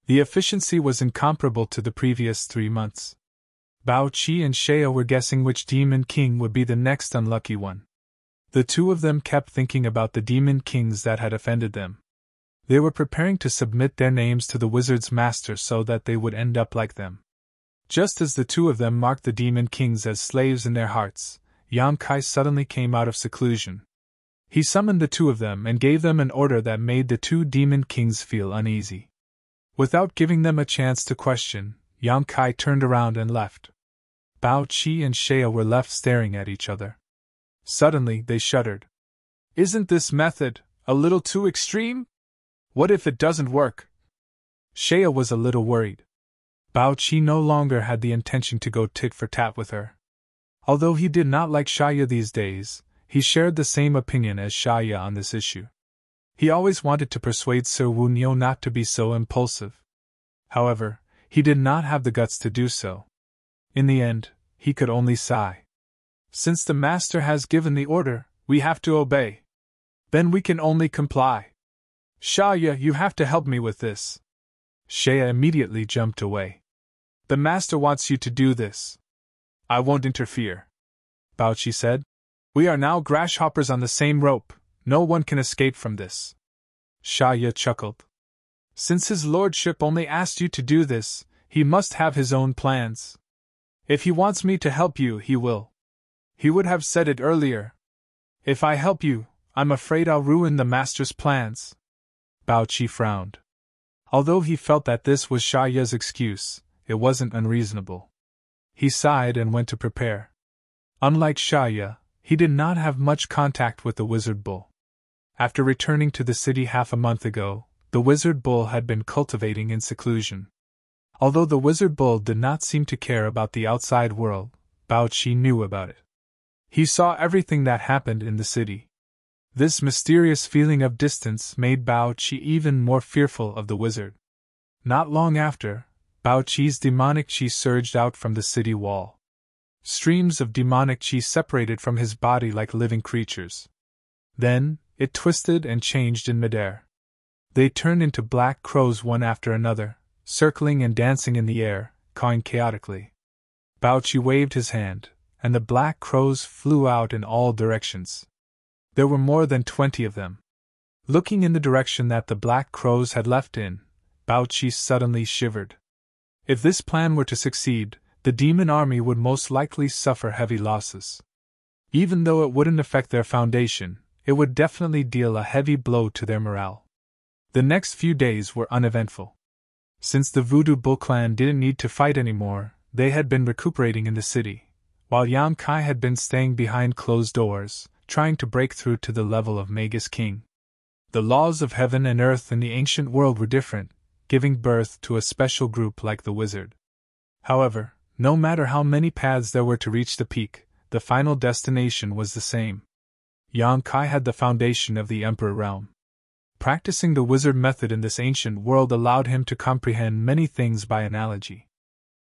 The efficiency was incomparable to the previous 3 months. Bao Qi and Shaya were guessing which demon king would be the next unlucky one. The two of them kept thinking about the demon kings that had offended them. They were preparing to submit their names to the wizard's master so that they would end up like them. Just as the two of them marked the demon kings as slaves in their hearts, Yan Kai suddenly came out of seclusion. He summoned the two of them and gave them an order that made the two demon kings feel uneasy. Without giving them a chance to question, Yan Kai turned around and left. Bao Qi and Shaya were left staring at each other. Suddenly, they shuddered. Isn't this method a little too extreme? What if it doesn't work? Shaya was a little worried. Bao Qi no longer had the intention to go tit for tat with her. Although he did not like Shaya these days, he shared the same opinion as Shaya on this issue. He always wanted to persuade Sir Wu Niu not to be so impulsive. However, he did not have the guts to do so. In the end, he could only sigh. Since the master has given the order, we have to obey. Then we can only comply. Shaya, you have to help me with this. Shaya immediately jumped away. The master wants you to do this. I won't interfere. Bao Qi said. We are now grasshoppers on the same rope. No one can escape from this. Shaya chuckled. Since his lordship only asked you to do this, he must have his own plans. If he wants me to help you, he will. He would have said it earlier. If I help you, I'm afraid I'll ruin the master's plans. Bao Qi frowned. Although he felt that this was Shaya's excuse, it wasn't unreasonable. He sighed and went to prepare. Unlike Shaya, he did not have much contact with the wizard bull. After returning to the city half a month ago, the wizard bull had been cultivating in seclusion. Although the wizard bull did not seem to care about the outside world, Bao Qi knew about it. He saw everything that happened in the city. This mysterious feeling of distance made Bao Qi even more fearful of the wizard. Not long after, Bao Qi's demonic qi surged out from the city wall. Streams of demonic qi separated from his body like living creatures. Then, it twisted and changed in midair. They turned into black crows one after another, circling and dancing in the air, cawing chaotically. Bao Qi waved his hand, and the black crows flew out in all directions. There were more than 20 of them. Looking in the direction that the black crows had left in, Bao Qi suddenly shivered. If this plan were to succeed, the demon army would most likely suffer heavy losses. Even though it wouldn't affect their foundation, it would definitely deal a heavy blow to their morale. The next few days were uneventful. Since the Voodoo Bull clan didn't need to fight anymore, they had been recuperating in the city, while Yan Kai had been staying behind closed doors, trying to break through to the level of Magus King. The laws of heaven and earth in the ancient world were different, giving birth to a special group like the wizard. However, no matter how many paths there were to reach the peak, the final destination was the same. Yang Kai had the foundation of the Emperor realm. Practicing the wizard method in this ancient world allowed him to comprehend many things by analogy.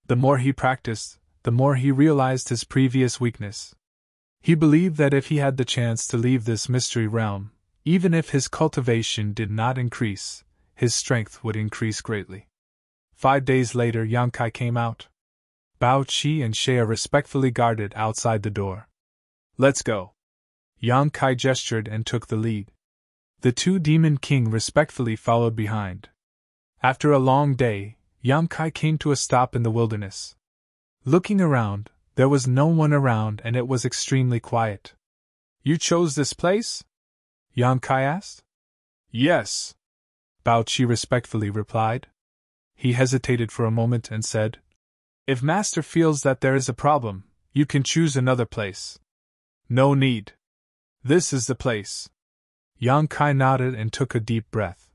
The more he practiced, the more he realized his previous weakness. He believed that if he had the chance to leave this mystery realm, even if his cultivation did not increase, his strength would increase greatly. 5 days later, Yang Kai came out. Bao Qi and Shea respectfully guarded outside the door. "Let's go." Yang Kai gestured and took the lead. The 2 Demon King respectfully followed behind. After a long day, Yang Kai came to a stop in the wilderness. Looking around, there was no one around and it was extremely quiet. "You chose this place?" Yang Kai asked. "Yes," Bao Qi respectfully replied. He hesitated for a moment and said, "If Master feels that there is a problem, you can choose another place." "No need. This is the place." Yang Kai nodded and took a deep breath.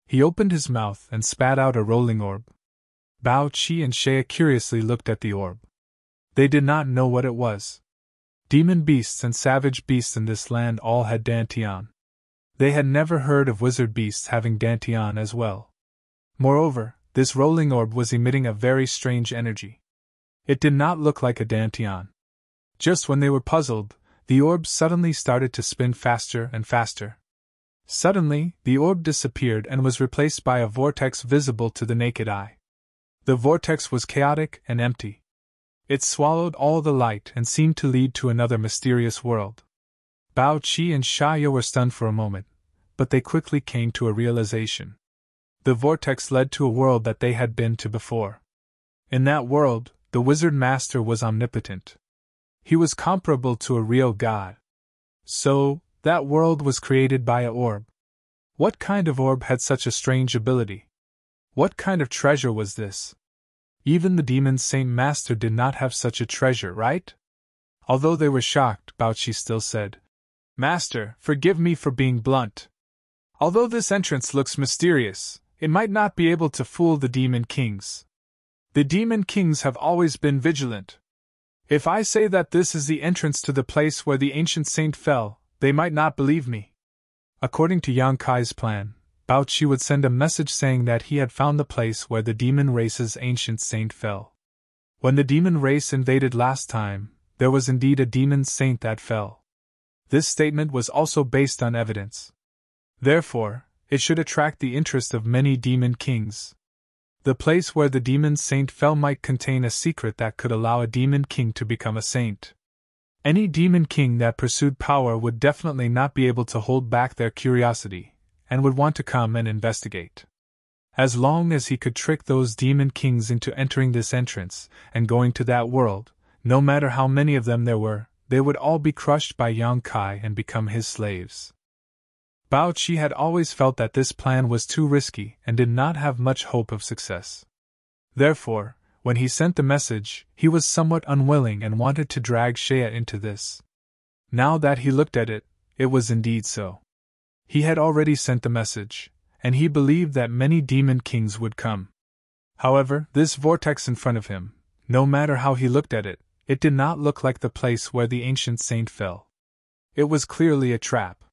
He opened his mouth and spat out a rolling orb. Bao Qi and Shea curiously looked at the orb. They did not know what it was. Demon beasts and savage beasts in this land all had dantian. They had never heard of wizard beasts having dantian as well. Moreover, this rolling orb was emitting a very strange energy. It did not look like a dantian. Just when they were puzzled, the orb suddenly started to spin faster and faster. Suddenly, the orb disappeared and was replaced by a vortex visible to the naked eye. The vortex was chaotic and empty. It swallowed all the light and seemed to lead to another mysterious world. Bao Qi and Shaya were stunned for a moment, but they quickly came to a realization. The vortex led to a world that they had been to before. In that world, the wizard master was omnipotent. He was comparable to a real god. So, that world was created by an orb. What kind of orb had such a strange ability? What kind of treasure was this? Even the demon Saint Master did not have such a treasure, right? Although they were shocked, Bao Qi still said, "Master, forgive me for being blunt. Although this entrance looks mysterious, it might not be able to fool the demon kings. The demon kings have always been vigilant. If I say that this is the entrance to the place where the ancient saint fell, they might not believe me." According to Yang Kai's plan, Bao Qi would send a message saying that he had found the place where the demon race's ancient saint fell. When the demon race invaded last time, there was indeed a demon saint that fell. This statement was also based on evidence. Therefore, it should attract the interest of many demon kings. The place where the demon saint fell might contain a secret that could allow a demon king to become a saint. Any demon king that pursued power would definitely not be able to hold back their curiosity, and would want to come and investigate. As long as he could trick those demon kings into entering this entrance and going to that world, no matter how many of them there were, they would all be crushed by Yang Kai and become his slaves. Bao Qi had always felt that this plan was too risky and did not have much hope of success. Therefore, when he sent the message, he was somewhat unwilling and wanted to drag Shea into this. Now that he looked at it, it was indeed so. He had already sent the message, and he believed that many demon kings would come. However, this vortex in front of him, no matter how he looked at it, it did not look like the place where the ancient saint fell. It was clearly a trap.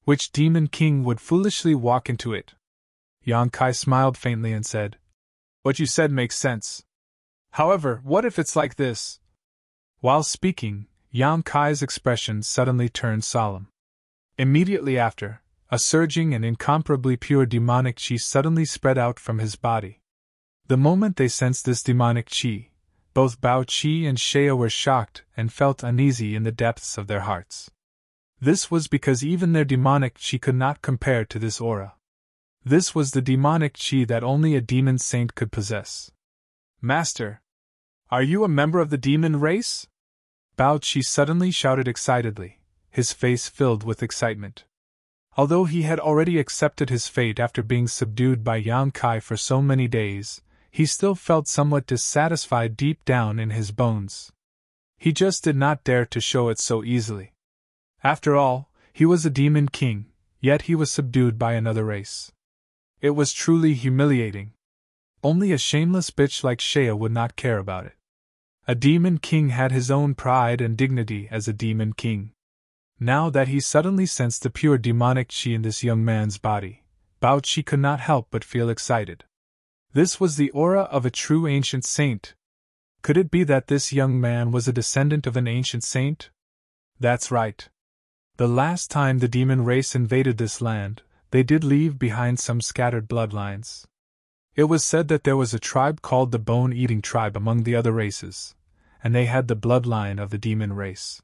Which demon king would foolishly walk into it? Yang Kai smiled faintly and said, "What you said makes sense. However, what if it's like this?" While speaking, Yang Kai's expression suddenly turned solemn. Immediately after, a surging and incomparably pure demonic chi suddenly spread out from his body. The moment they sensed this demonic chi, both Bao Qi and Shea were shocked and felt uneasy in the depths of their hearts. This was because even their demonic chi could not compare to this aura. This was the demonic chi that only a demon saint could possess. "Master! Are you a member of the demon race?" Bao Qi suddenly shouted excitedly, his face filled with excitement. Although he had already accepted his fate after being subdued by Yang Kai for so many days, he still felt somewhat dissatisfied deep down in his bones. He just did not dare to show it so easily. After all, he was a demon king, yet he was subdued by another race. It was truly humiliating. Only a shameless bitch like Shea would not care about it. A demon king had his own pride and dignity as a demon king. Now that he suddenly sensed the pure demonic chi in this young man's body, Bao Qi could not help but feel excited. This was the aura of a true ancient saint. Could it be that this young man was a descendant of an ancient saint? That's right. The last time the demon race invaded this land, they did leave behind some scattered bloodlines. It was said that there was a tribe called the Bone-Eating Tribe among the other races, and they had the bloodline of the demon race.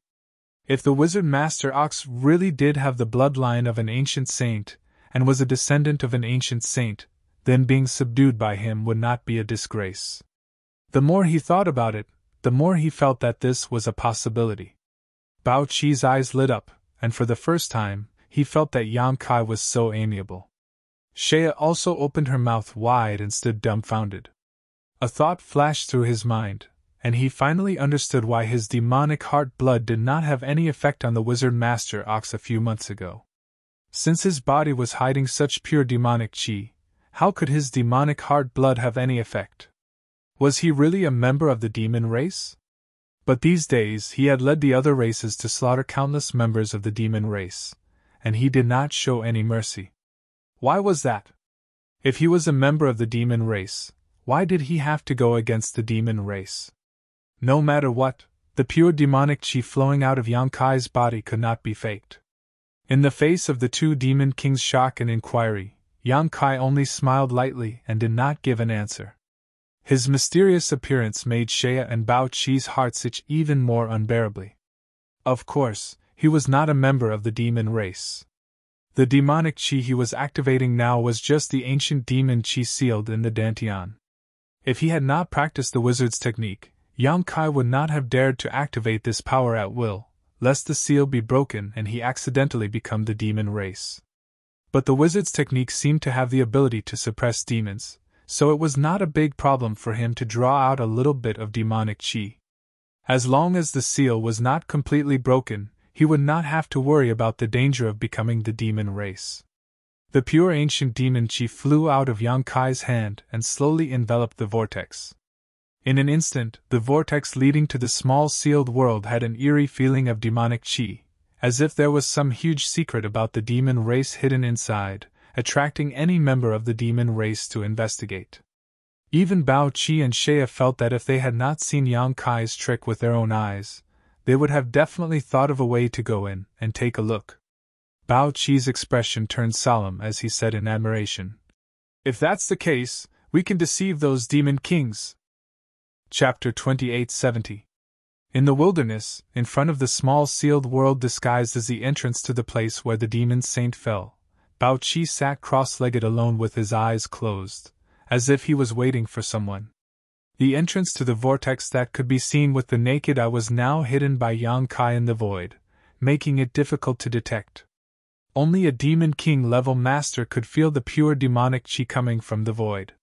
If the Wizard Master Ox really did have the bloodline of an ancient saint, and was a descendant of an ancient saint, then being subdued by him would not be a disgrace. The more he thought about it, the more he felt that this was a possibility. Bao Qi's eyes lit up, and for the first time, he felt that Yang Kai was so amiable. Shea also opened her mouth wide and stood dumbfounded. A thought flashed through his mind, and he finally understood why his demonic heart blood did not have any effect on the Wizard Master Ox a few months ago. Since his body was hiding such pure demonic chi, how could his demonic heart blood have any effect? Was he really a member of the demon race? But these days he had led the other races to slaughter countless members of the demon race, and he did not show any mercy. Why was that? If he was a member of the demon race, why did he have to go against the demon race? No matter what, the pure demonic chi flowing out of Yang Kai's body could not be faked. In the face of the two demon kings' shock and inquiry, Yang Kai only smiled lightly and did not give an answer. His mysterious appearance made Shea and Bao Qi's hearts itch even more unbearably. Of course, he was not a member of the demon race. The demonic chi he was activating now was just the ancient demon chi sealed in the dantian. If he had not practiced the wizard's technique, Yang Kai would not have dared to activate this power at will, lest the seal be broken and he accidentally become the demon race. But the wizard's technique seemed to have the ability to suppress demons, so it was not a big problem for him to draw out a little bit of demonic chi. As long as the seal was not completely broken, he would not have to worry about the danger of becoming the demon race. The pure ancient demon chi flew out of Yang Kai's hand and slowly enveloped the vortex. In an instant, the vortex leading to the small sealed world had an eerie feeling of demonic chi, as if there was some huge secret about the demon race hidden inside, attracting any member of the demon race to investigate. Even Bao Qi and Shea felt that if they had not seen Yang Kai's trick with their own eyes, they would have definitely thought of a way to go in and take a look. Bao Qi's expression turned solemn as he said in admiration, "If that's the case, we can deceive those demon kings." Chapter 2870. In the wilderness, in front of the small sealed world disguised as the entrance to the place where the demon saint fell, Bao Qi sat cross-legged alone with his eyes closed, as if he was waiting for someone. The entrance to the vortex that could be seen with the naked eye was now hidden by Yang Kai in the void, making it difficult to detect. Only a demon king-level master could feel the pure demonic chi coming from the void.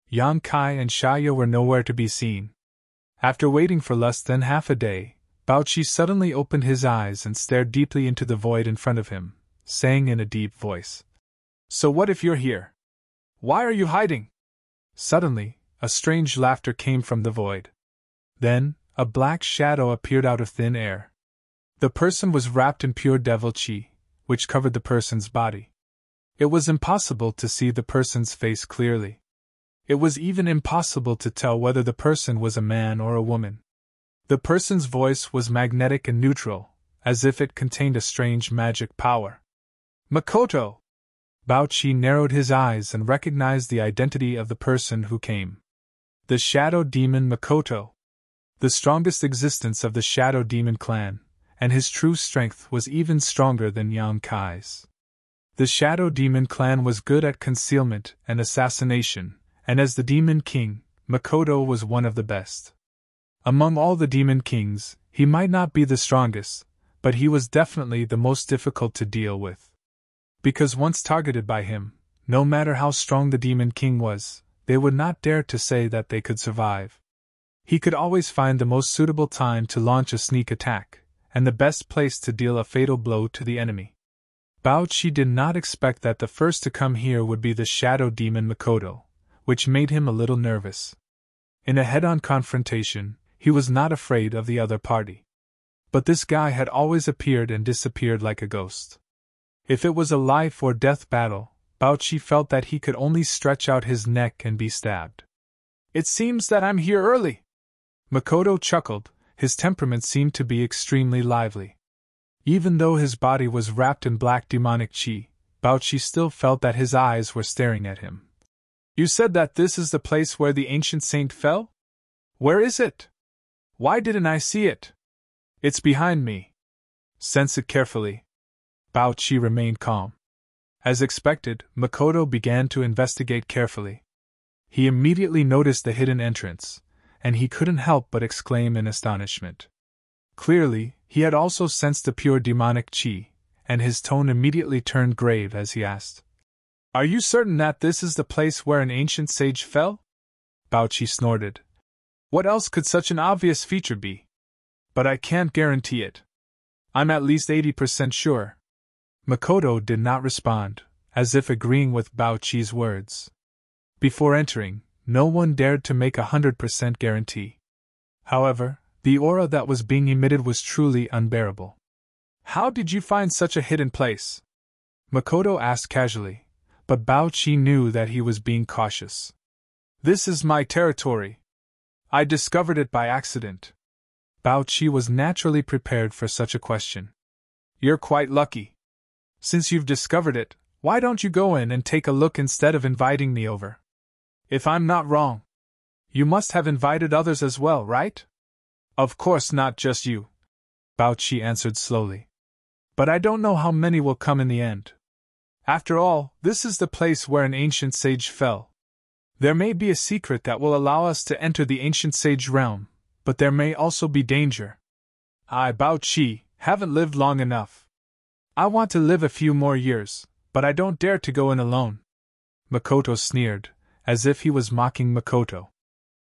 Yang Kai and Shaya were nowhere to be seen. After waiting for less than half a day, Bao Qi suddenly opened his eyes and stared deeply into the void in front of him, saying in a deep voice, "So what if you're here? Why are you hiding?" Suddenly, a strange laughter came from the void. Then, a black shadow appeared out of thin air. The person was wrapped in pure devil chi, which covered the person's body. It was impossible to see the person's face clearly. It was even impossible to tell whether the person was a man or a woman. The person's voice was magnetic and neutral, as if it contained a strange magic power. "Makoto!" Bao Qi narrowed his eyes and recognized the identity of the person who came. The shadow demon Makoto. The strongest existence of the shadow demon clan, and his true strength was even stronger than Yang Kai's. The shadow demon clan was good at concealment and assassination, and as the demon king, Makoto was one of the best. Among all the demon kings, he might not be the strongest, but he was definitely the most difficult to deal with. Because once targeted by him, no matter how strong the demon king was, they would not dare to say that they could survive. He could always find the most suitable time to launch a sneak attack, and the best place to deal a fatal blow to the enemy. Bao Qi did not expect that the first to come here would be the shadow demon Makoto, which made him a little nervous. In a head-on confrontation, he was not afraid of the other party. But this guy had always appeared and disappeared like a ghost. If it was a life-or-death battle, Bao Qi felt that he could only stretch out his neck and be stabbed. "It seems that I'm here early." Makoto chuckled. His temperament seemed to be extremely lively. Even though his body was wrapped in black demonic chi, Bao Qi still felt that his eyes were staring at him. "You said that this is the place where the ancient saint fell? Where is it? Why didn't I see it?" "It's behind me." "Sense it carefully." Bao Qi remained calm. As expected, Makoto began to investigate carefully. He immediately noticed the hidden entrance, and he couldn't help but exclaim in astonishment. Clearly, he had also sensed the pure demonic chi, and his tone immediately turned grave as he asked, "Are you certain that this is the place where an ancient sage fell?" Bao Qi snorted. "What else could such an obvious feature be? But I can't guarantee it. I'm at least 80% sure." Makoto did not respond, as if agreeing with Bao Qi's words. Before entering, no one dared to make 100% guarantee. However, the aura that was being emitted was truly unbearable. "How did you find such a hidden place?" Makoto asked casually, but Bao Qi knew that he was being cautious. "This is my territory. I discovered it by accident." Bao Qi was naturally prepared for such a question. "You're quite lucky. Since you've discovered it, why don't you go in and take a look instead of inviting me over? If I'm not wrong, you must have invited others as well, right?" "Of course not just you," Bao Qi answered slowly. "But I don't know how many will come in the end. After all, this is the place where an ancient sage fell. There may be a secret that will allow us to enter the ancient sage realm, but there may also be danger. I, Bao Qi, haven't lived long enough. I want to live a few more years, but I don't dare to go in alone." Makoto sneered, as if he was mocking Makoto.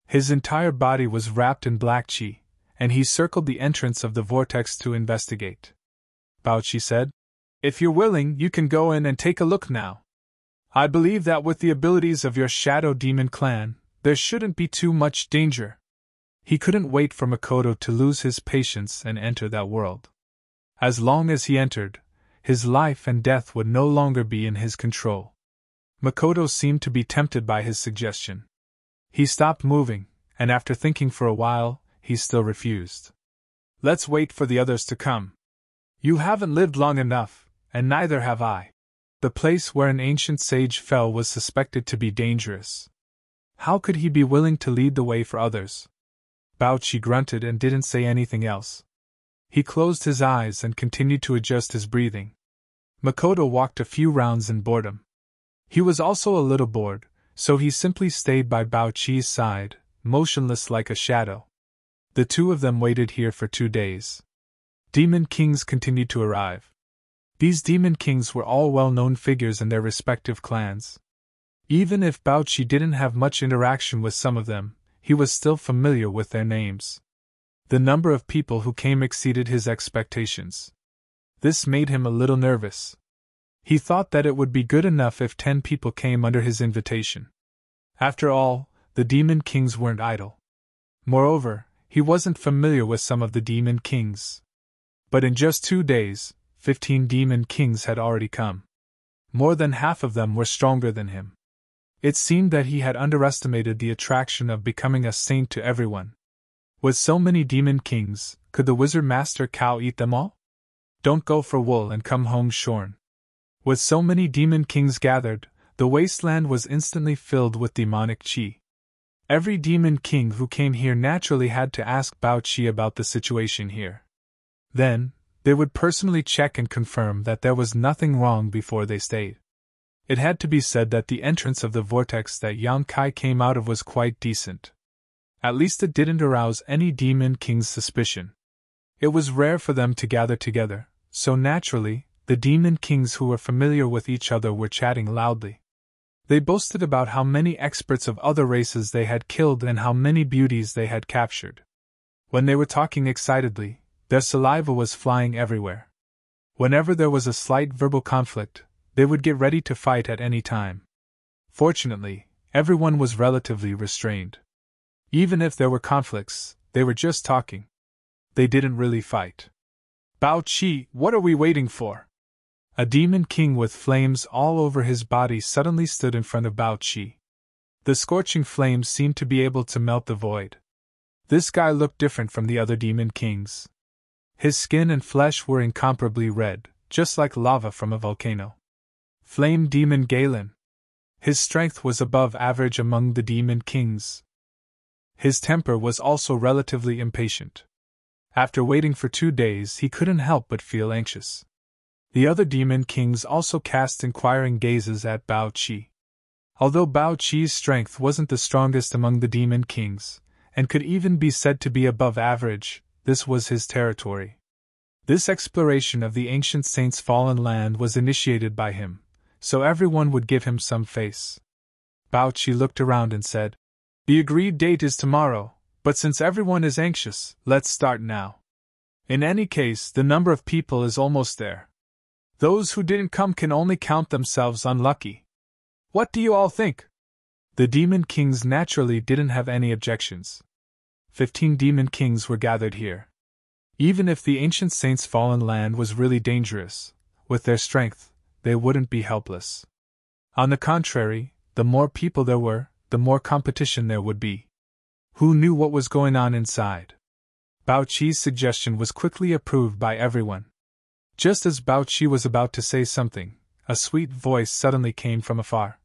His entire body was wrapped in black chi, and he circled the entrance of the vortex to investigate. Bao Qi said, "If you're willing, you can go in and take a look now. I believe that with the abilities of your Shadow Demon clan, there shouldn't be too much danger." He couldn't wait for Makoto to lose his patience and enter that world. As long as he entered, his life and death would no longer be in his control. Makoto seemed to be tempted by his suggestion. He stopped moving, and after thinking for a while, he still refused. "Let's wait for the others to come. You haven't lived long enough, and neither have I." The place where an ancient sage fell was suspected to be dangerous. How could he be willing to lead the way for others? Bao Qi grunted and didn't say anything else. He closed his eyes and continued to adjust his breathing. Makoto walked a few rounds in boredom. He was also a little bored, so he simply stayed by Bao Qi's side, motionless like a shadow. The two of them waited here for 2 days. Demon kings continued to arrive. These demon kings were all well-known figures in their respective clans. Even if Bao Qi didn't have much interaction with some of them, he was still familiar with their names. The number of people who came exceeded his expectations. This made him a little nervous. He thought that it would be good enough if 10 people came under his invitation. After all, the demon kings weren't idle. Moreover, he wasn't familiar with some of the demon kings. But in just 2 days, 15 demon kings had already come. More than half of them were stronger than him. It seemed that he had underestimated the attraction of becoming a saint to everyone. With so many demon kings, could the wizard master cow eat them all? Don't go for wool and come home shorn. With so many demon kings gathered, the wasteland was instantly filled with demonic chi. Every demon king who came here naturally had to ask Bao Qi about the situation here. Then, they would personally check and confirm that there was nothing wrong before they stayed. It had to be said that the entrance of the vortex that Yang Kai came out of was quite decent. At least it didn't arouse any demon king's suspicion. It was rare for them to gather together, so naturally, the demon kings who were familiar with each other were chatting loudly. They boasted about how many experts of other races they had killed and how many beauties they had captured. When they were talking excitedly, their saliva was flying everywhere. Whenever there was a slight verbal conflict, they would get ready to fight at any time. Fortunately, everyone was relatively restrained. Even if there were conflicts, they were just talking. They didn't really fight. Bao Qi, what are we waiting for? A demon king with flames all over his body suddenly stood in front of Bao Qi. The scorching flames seemed to be able to melt the void. This guy looked different from the other demon kings. His skin and flesh were incomparably red, just like lava from a volcano. Flame Demon Galen. His strength was above average among the demon kings. His temper was also relatively impatient. After waiting for 2 days, he couldn't help but feel anxious. The other demon kings also cast inquiring gazes at Bao Qi. Although Bao Qi's strength wasn't the strongest among the demon kings, and could even be said to be above average, this was his territory. This exploration of the ancient saint's fallen land was initiated by him, so everyone would give him some face. Bao Qi looked around and said, "The agreed date is tomorrow, but since everyone is anxious, let's start now. In any case, the number of people is almost there. Those who didn't come can only count themselves unlucky. What do you all think?" The demon kings naturally didn't have any objections. 15 demon kings were gathered here. Even if the ancient saint's fallen land was really dangerous, with their strength, they wouldn't be helpless. On the contrary, the more people there were, the more competition there would be. Who knew what was going on inside? Bao Qi's suggestion was quickly approved by everyone. Just as Bao Qi was about to say something, a sweet voice suddenly came from afar.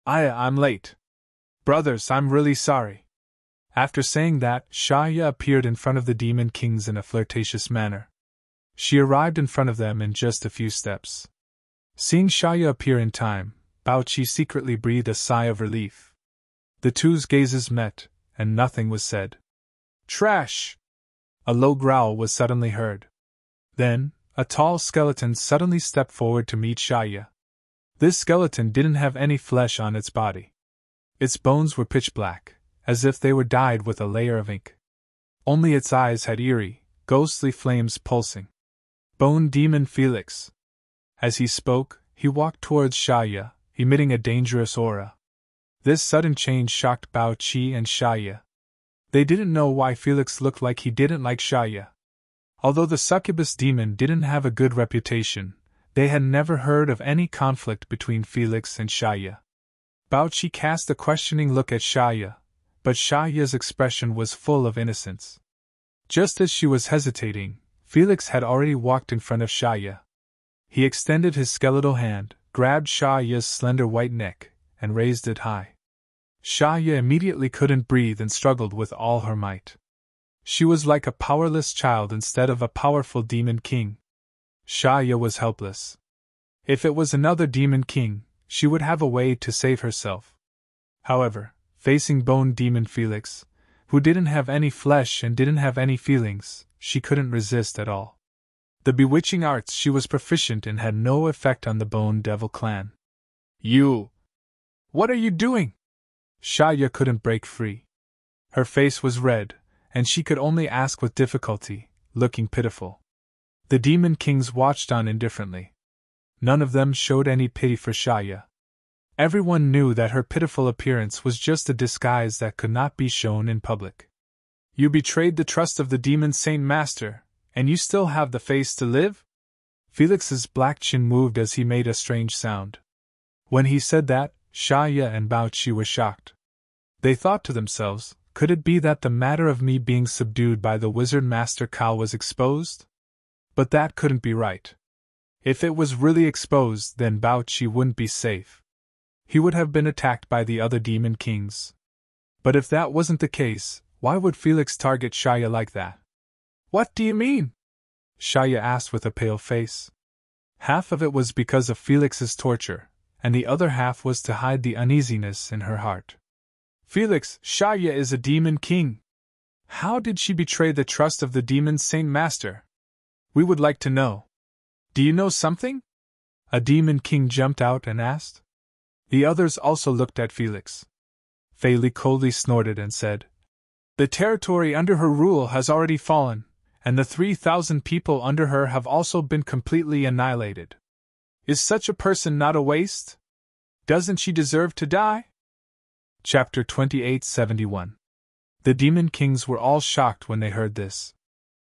I'm late. Brothers, I'm really sorry." After saying that, Shaya appeared in front of the demon kings in a flirtatious manner. She arrived in front of them in just a few steps. Seeing Shaya appear in time, Bao Qi secretly breathed a sigh of relief. The two's gazes met, and nothing was said. "Trash!" A low growl was suddenly heard. Then, a tall skeleton suddenly stepped forward to meet Shaya. This skeleton didn't have any flesh on its body. Its bones were pitch black, as if they were dyed with a layer of ink. Only its eyes had eerie, ghostly flames pulsing. Bone Demon Felix. As he spoke, he walked towards Shaya, emitting a dangerous aura. This sudden change shocked Bao Qi and Shaya. They didn't know why Felix looked like he didn't like Shaya. Although the succubus demon didn't have a good reputation, they had never heard of any conflict between Felix and Shaya. Bao Qi cast a questioning look at Shaya, but Shaya's expression was full of innocence. Just as she was hesitating, Felix had already walked in front of Shaya. He extended his skeletal hand, grabbed Shaya's slender white neck, and raised it high. Shaya immediately couldn't breathe and struggled with all her might. She was like a powerless child instead of a powerful demon king. Shaya was helpless. If it was another demon king, she would have a way to save herself. However, facing Bone Demon Felix, who didn't have any flesh and didn't have any feelings, she couldn't resist at all. The bewitching arts she was proficient in had no effect on the Bone Devil clan. "You! What are you doing?" Shaya couldn't break free. Her face was red, and she could only ask with difficulty, looking pitiful. The demon kings watched on indifferently. None of them showed any pity for Shaya. Everyone knew that her pitiful appearance was just a disguise that could not be shown in public. "You betrayed the trust of the demon saint master, and you still have the face to live?" Felix's black chin moved as he made a strange sound. When he said that, Shaya and Bao Qi were shocked. They thought to themselves, could it be that the matter of me being subdued by the wizard master Kao was exposed? But that couldn't be right. If it was really exposed, then Bao Qi wouldn't be safe. He would have been attacked by the other demon kings. But if that wasn't the case, why would Felix target Shaya like that? "What do you mean?" Shaya asked with a pale face. Half of it was because of Felix's torture, and the other half was to hide the uneasiness in her heart. "Felix, Shaya is a demon king. How did she betray the trust of the demon saint master? We would like to know. Do you know something?" A demon king jumped out and asked. The others also looked at Felix. Fei Li coldly snorted and said, "The territory under her rule has already fallen, and the 3,000 people under her have also been completely annihilated. Is such a person not a waste? Doesn't she deserve to die? Chapter 2871. The demon kings were all shocked when they heard this.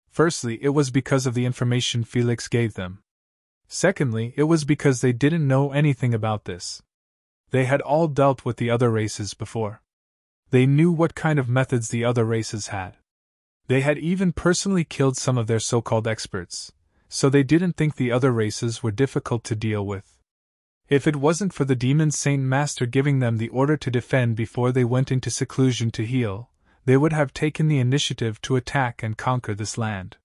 Firstly, it was because of the information Felix gave them. Secondly, it was because they didn't know anything about this. They had all dealt with the other races before. They knew what kind of methods the other races had. They had even personally killed some of their so-called experts, so they didn't think the other races were difficult to deal with. If it wasn't for the demon Saint Master giving them the order to defend before they went into seclusion to heal, they would have taken the initiative to attack and conquer this land.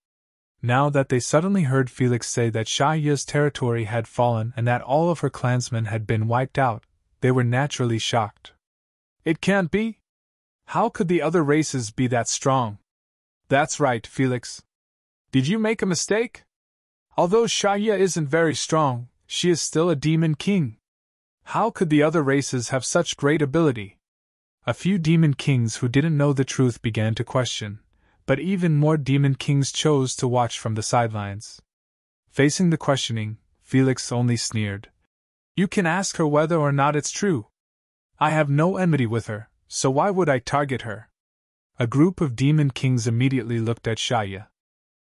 Now that they suddenly heard Felix say that Sha Ya's territory had fallen and that all of her clansmen had been wiped out, they were naturally shocked. It can't be! How could the other races be that strong? That's right, Felix. Did you make a mistake? Although Sha Ya isn't very strong, she is still a demon king. How could the other races have such great ability? A few demon kings who didn't know the truth began to question, but even more demon kings chose to watch from the sidelines. Facing the questioning, Felix only sneered. You can ask her whether or not it's true. I have no enmity with her, so why would I target her? A group of demon kings immediately looked at Sha Ya.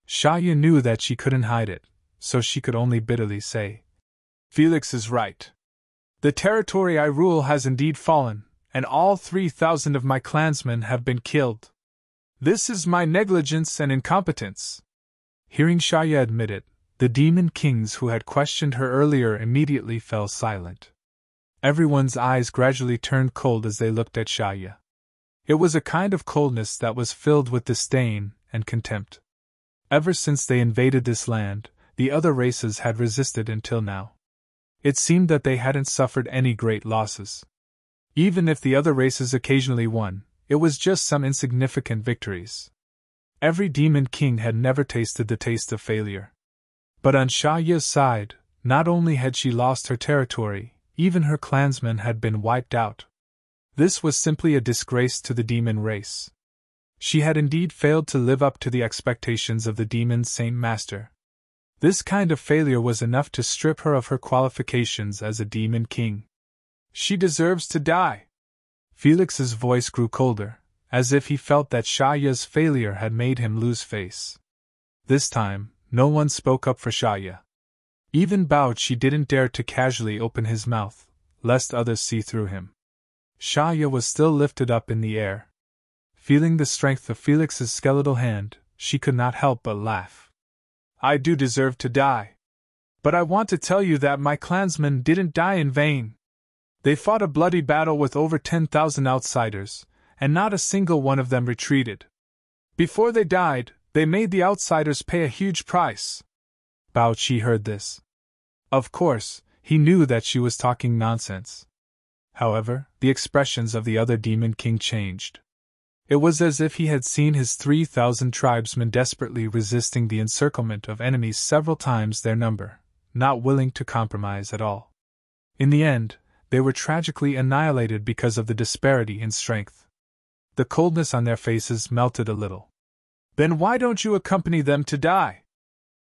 Sha Ya knew that she couldn't hide it, so she could only bitterly say, Felix is right. The territory I rule has indeed fallen, and all 3,000 of my clansmen have been killed. This is my negligence and incompetence. Hearing Sha Ya admit it, the demon kings who had questioned her earlier immediately fell silent. Everyone's eyes gradually turned cold as they looked at Sha Ya. It was a kind of coldness that was filled with disdain and contempt. Ever since they invaded this land, the other races had resisted until now. It seemed that they hadn't suffered any great losses. Even if the other races occasionally won, it was just some insignificant victories. Every demon king had never tasted the taste of failure. But on Sha Ya's side, not only had she lost her territory, even her clansmen had been wiped out. This was simply a disgrace to the demon race. She had indeed failed to live up to the expectations of the demon Saint Master. This kind of failure was enough to strip her of her qualifications as a demon king. She deserves to die. Felix's voice grew colder, as if he felt that Sha Ya's failure had made him lose face. This time, no one spoke up for Sha Ya. Even Bao Qi didn't dare to casually open his mouth, lest others see through him. Sha Ya was still lifted up in the air. Feeling the strength of Felix's skeletal hand, she could not help but laugh. I do deserve to die. But I want to tell you that my clansmen didn't die in vain. They fought a bloody battle with over 10,000 outsiders, and not a single one of them retreated. Before they died, they made the outsiders pay a huge price. Bao Qi heard this. Of course, he knew that she was talking nonsense. However, the expressions of the other demon king changed. It was as if he had seen his 3,000 tribesmen desperately resisting the encirclement of enemies several times their number, not willing to compromise at all. In the end, they were tragically annihilated because of the disparity in strength. The coldness on their faces melted a little. Then why don't you accompany them to die?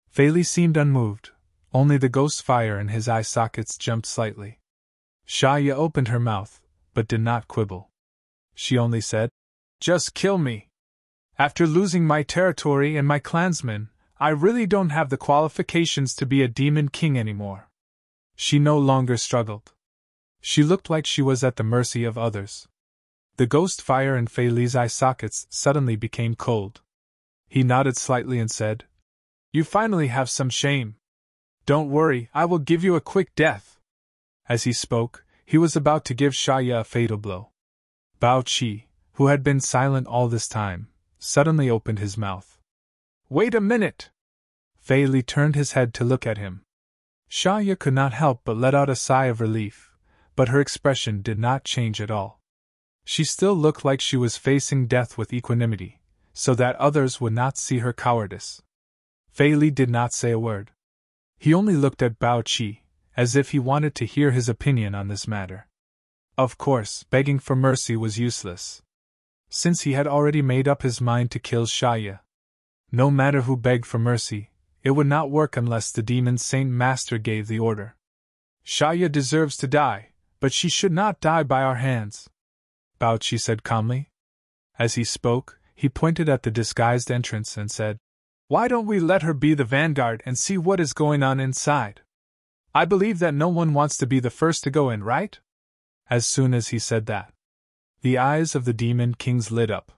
Fei Li seemed unmoved, only the ghost fire in his eye sockets jumped slightly. Sha Ya opened her mouth, but did not quibble. She only said, Just kill me. After losing my territory and my clansmen, I really don't have the qualifications to be a demon king anymore. She no longer struggled. She looked like she was at the mercy of others. The ghost fire in Fei Li's eye sockets suddenly became cold. He nodded slightly and said, You finally have some shame. Don't worry, I will give you a quick death. As he spoke, he was about to give Sha Ya a fatal blow. Bao Qi, who had been silent all this time, suddenly opened his mouth. Wait a minute! Fei Li turned his head to look at him. Sha Ya could not help but let out a sigh of relief, but her expression did not change at all. She still looked like she was facing death with equanimity, so that others would not see her cowardice. Fei Li did not say a word. He only looked at Bao Qi, as if he wanted to hear his opinion on this matter. Of course, begging for mercy was useless, since he had already made up his mind to kill Sha Ya. No matter who begged for mercy, it would not work unless the demon Saint Master gave the order. Shaya deserves to die, but she should not die by our hands, Bauchi said calmly. As he spoke, he pointed at the disguised entrance and said, "Why don't we let her be the vanguard and see what is going on inside? I believe that no one wants to be the first to go in, right?" As soon as he said that, the eyes of the demon kings lit up.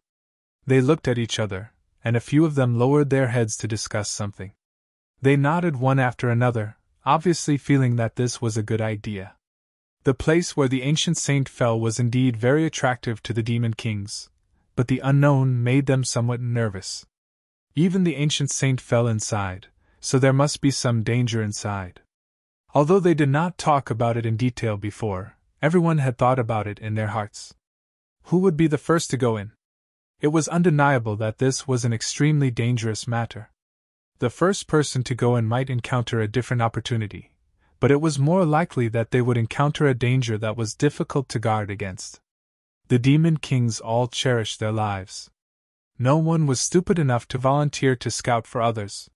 They looked at each other, and a few of them lowered their heads to discuss something. They nodded one after another, obviously feeling that this was a good idea. The place where the ancient saint fell was indeed very attractive to the demon kings, but the unknown made them somewhat nervous. Even the ancient saint fell inside, so there must be some danger inside. Although they did not talk about it in detail before, everyone had thought about it in their hearts. Who would be the first to go in? It was undeniable that this was an extremely dangerous matter. The first person to go in might encounter a different opportunity, but it was more likely that they would encounter a danger that was difficult to guard against. The demon kings all cherished their lives. No one was stupid enough to volunteer to scout for others.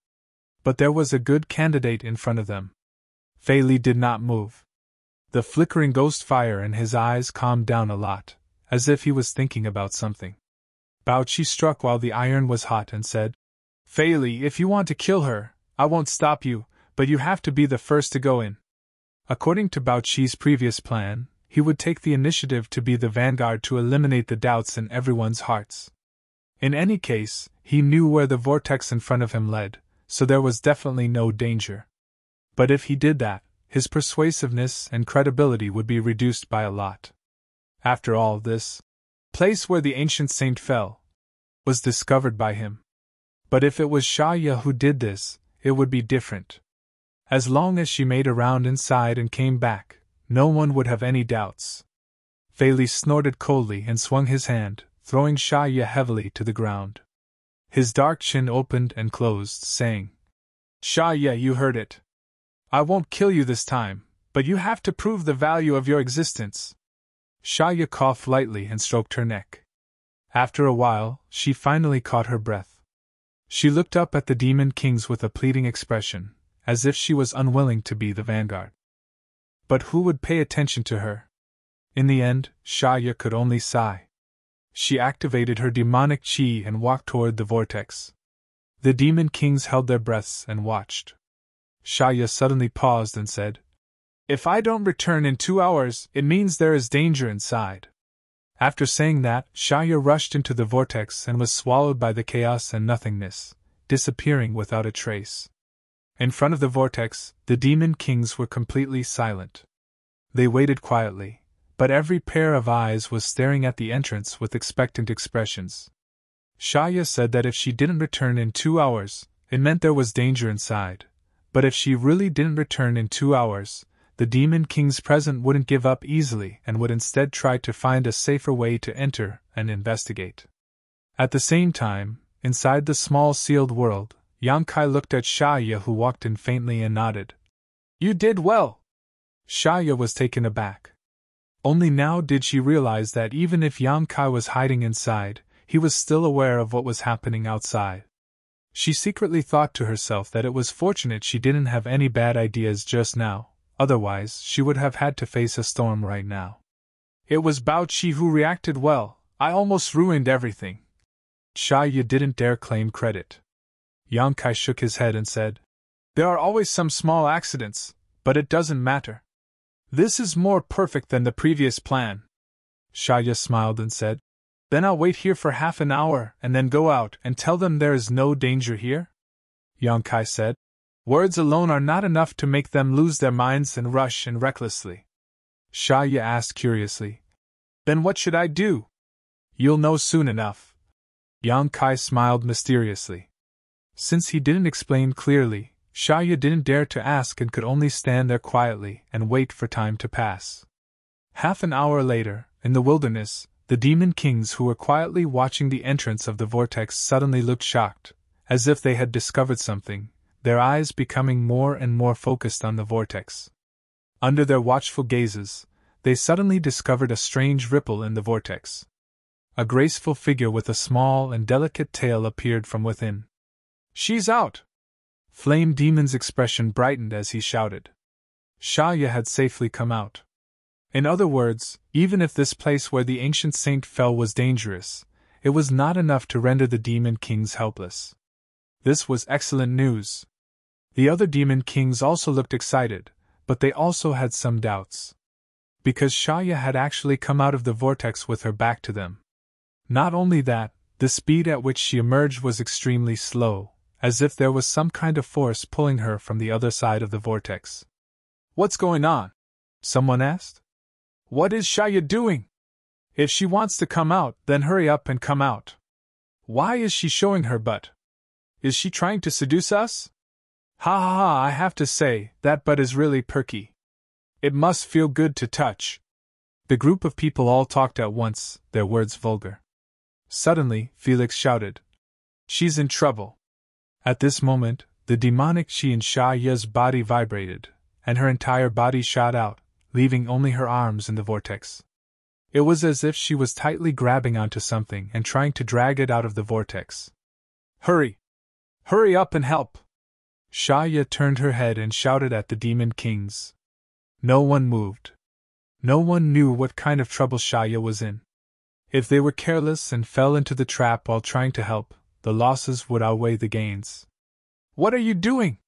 But there was a good candidate in front of them. Fei Li did not move. The flickering ghost fire in his eyes calmed down a lot, as if he was thinking about something. Bauchi struck while the iron was hot and said, "Fei Li, if you want to kill her, I won't stop you, but you have to be the first to go in." According to Bauchi's previous plan, he would take the initiative to be the vanguard to eliminate the doubts in everyone's hearts. In any case, he knew where the vortex in front of him led, so there was definitely no danger. But if he did that, his persuasiveness and credibility would be reduced by a lot. After all, this place where the ancient saint fell was discovered by him. But if it was Shaya who did this, it would be different. As long as she made a round inside and came back, no one would have any doubts. Fei Li snorted coldly and swung his hand, throwing Shaya heavily to the ground. His dark chin opened and closed, saying, "Shaya, you heard it. I won't kill you this time, but you have to prove the value of your existence." Shaya coughed lightly and stroked her neck. After a while, she finally caught her breath. She looked up at the demon kings with a pleading expression, as if she was unwilling to be the vanguard. But who would pay attention to her? In the end, Shaya could only sigh. She activated her demonic chi and walked toward the vortex. The demon kings held their breaths and watched. Shaya suddenly paused and said, "If I don't return in 2 hours, it means there is danger inside." After saying that, Shaya rushed into the vortex and was swallowed by the chaos and nothingness, disappearing without a trace. In front of the vortex, the demon kings were completely silent. They waited quietly, but every pair of eyes was staring at the entrance with expectant expressions. Shaya said that if she didn't return in 2 hours, it meant there was danger inside, but if she really didn't return in 2 hours, the demon kings present wouldn't give up easily and would instead try to find a safer way to enter and investigate. At the same time, inside the small sealed world, Yang Kai looked at Shaya, who walked in faintly, and nodded. "You did well." Shaya was taken aback. Only now did she realize that even if Yang Kai was hiding inside, he was still aware of what was happening outside. She secretly thought to herself that it was fortunate she didn't have any bad ideas just now, otherwise she would have had to face a storm right now. "It was Bao-Chi who reacted well. I almost ruined everything." Shaya didn't dare claim credit. Yang Kai shook his head and said, "There are always some small accidents, but it doesn't matter. This is more perfect than the previous plan." Shaya smiled and said, "Then I'll wait here for half an hour and then go out and tell them there is no danger here?" Yang Kai said, "Words alone are not enough to make them lose their minds and rush in recklessly." Shaya asked curiously, "Then what should I do?" "You'll know soon enough." Yang Kai smiled mysteriously. Since he didn't explain clearly, Shaya didn't dare to ask and could only stand there quietly and wait for time to pass. Half an hour later, in the wilderness, the demon kings who were quietly watching the entrance of the vortex suddenly looked shocked, as if they had discovered something, their eyes becoming more and more focused on the vortex. Under their watchful gazes, they suddenly discovered a strange ripple in the vortex. A graceful figure with a small and delicate tail appeared from within. She's out! Flame Demon's expression brightened as he shouted. Shaya had safely come out. In other words, even if this place where the ancient saint fell was dangerous, it was not enough to render the Demon Kings helpless. This was excellent news. The other Demon Kings also looked excited, but they also had some doubts. Because Shaya had actually come out of the vortex with her back to them. Not only that, the speed at which she emerged was extremely slow, as if there was some kind of force pulling her from the other side of the vortex. What's going on? Someone asked. What is Shaya doing? If she wants to come out, then hurry up and come out. Why is she showing her butt? Is she trying to seduce us? Ha ha ha, I have to say, that butt is really perky. It must feel good to touch. The group of people all talked at once, their words vulgar. Suddenly, Felix shouted. She's in trouble. At this moment, the demonic chi in Shaya's body vibrated, and her entire body shot out, leaving only her arms in the vortex. It was as if she was tightly grabbing onto something and trying to drag it out of the vortex. Hurry! Hurry up and help! Shaya turned her head and shouted at the Demon Kings. No one moved. No one knew what kind of trouble Shaya was in. If they were careless and fell into the trap while trying to help, the losses would outweigh the gains. What are you doing?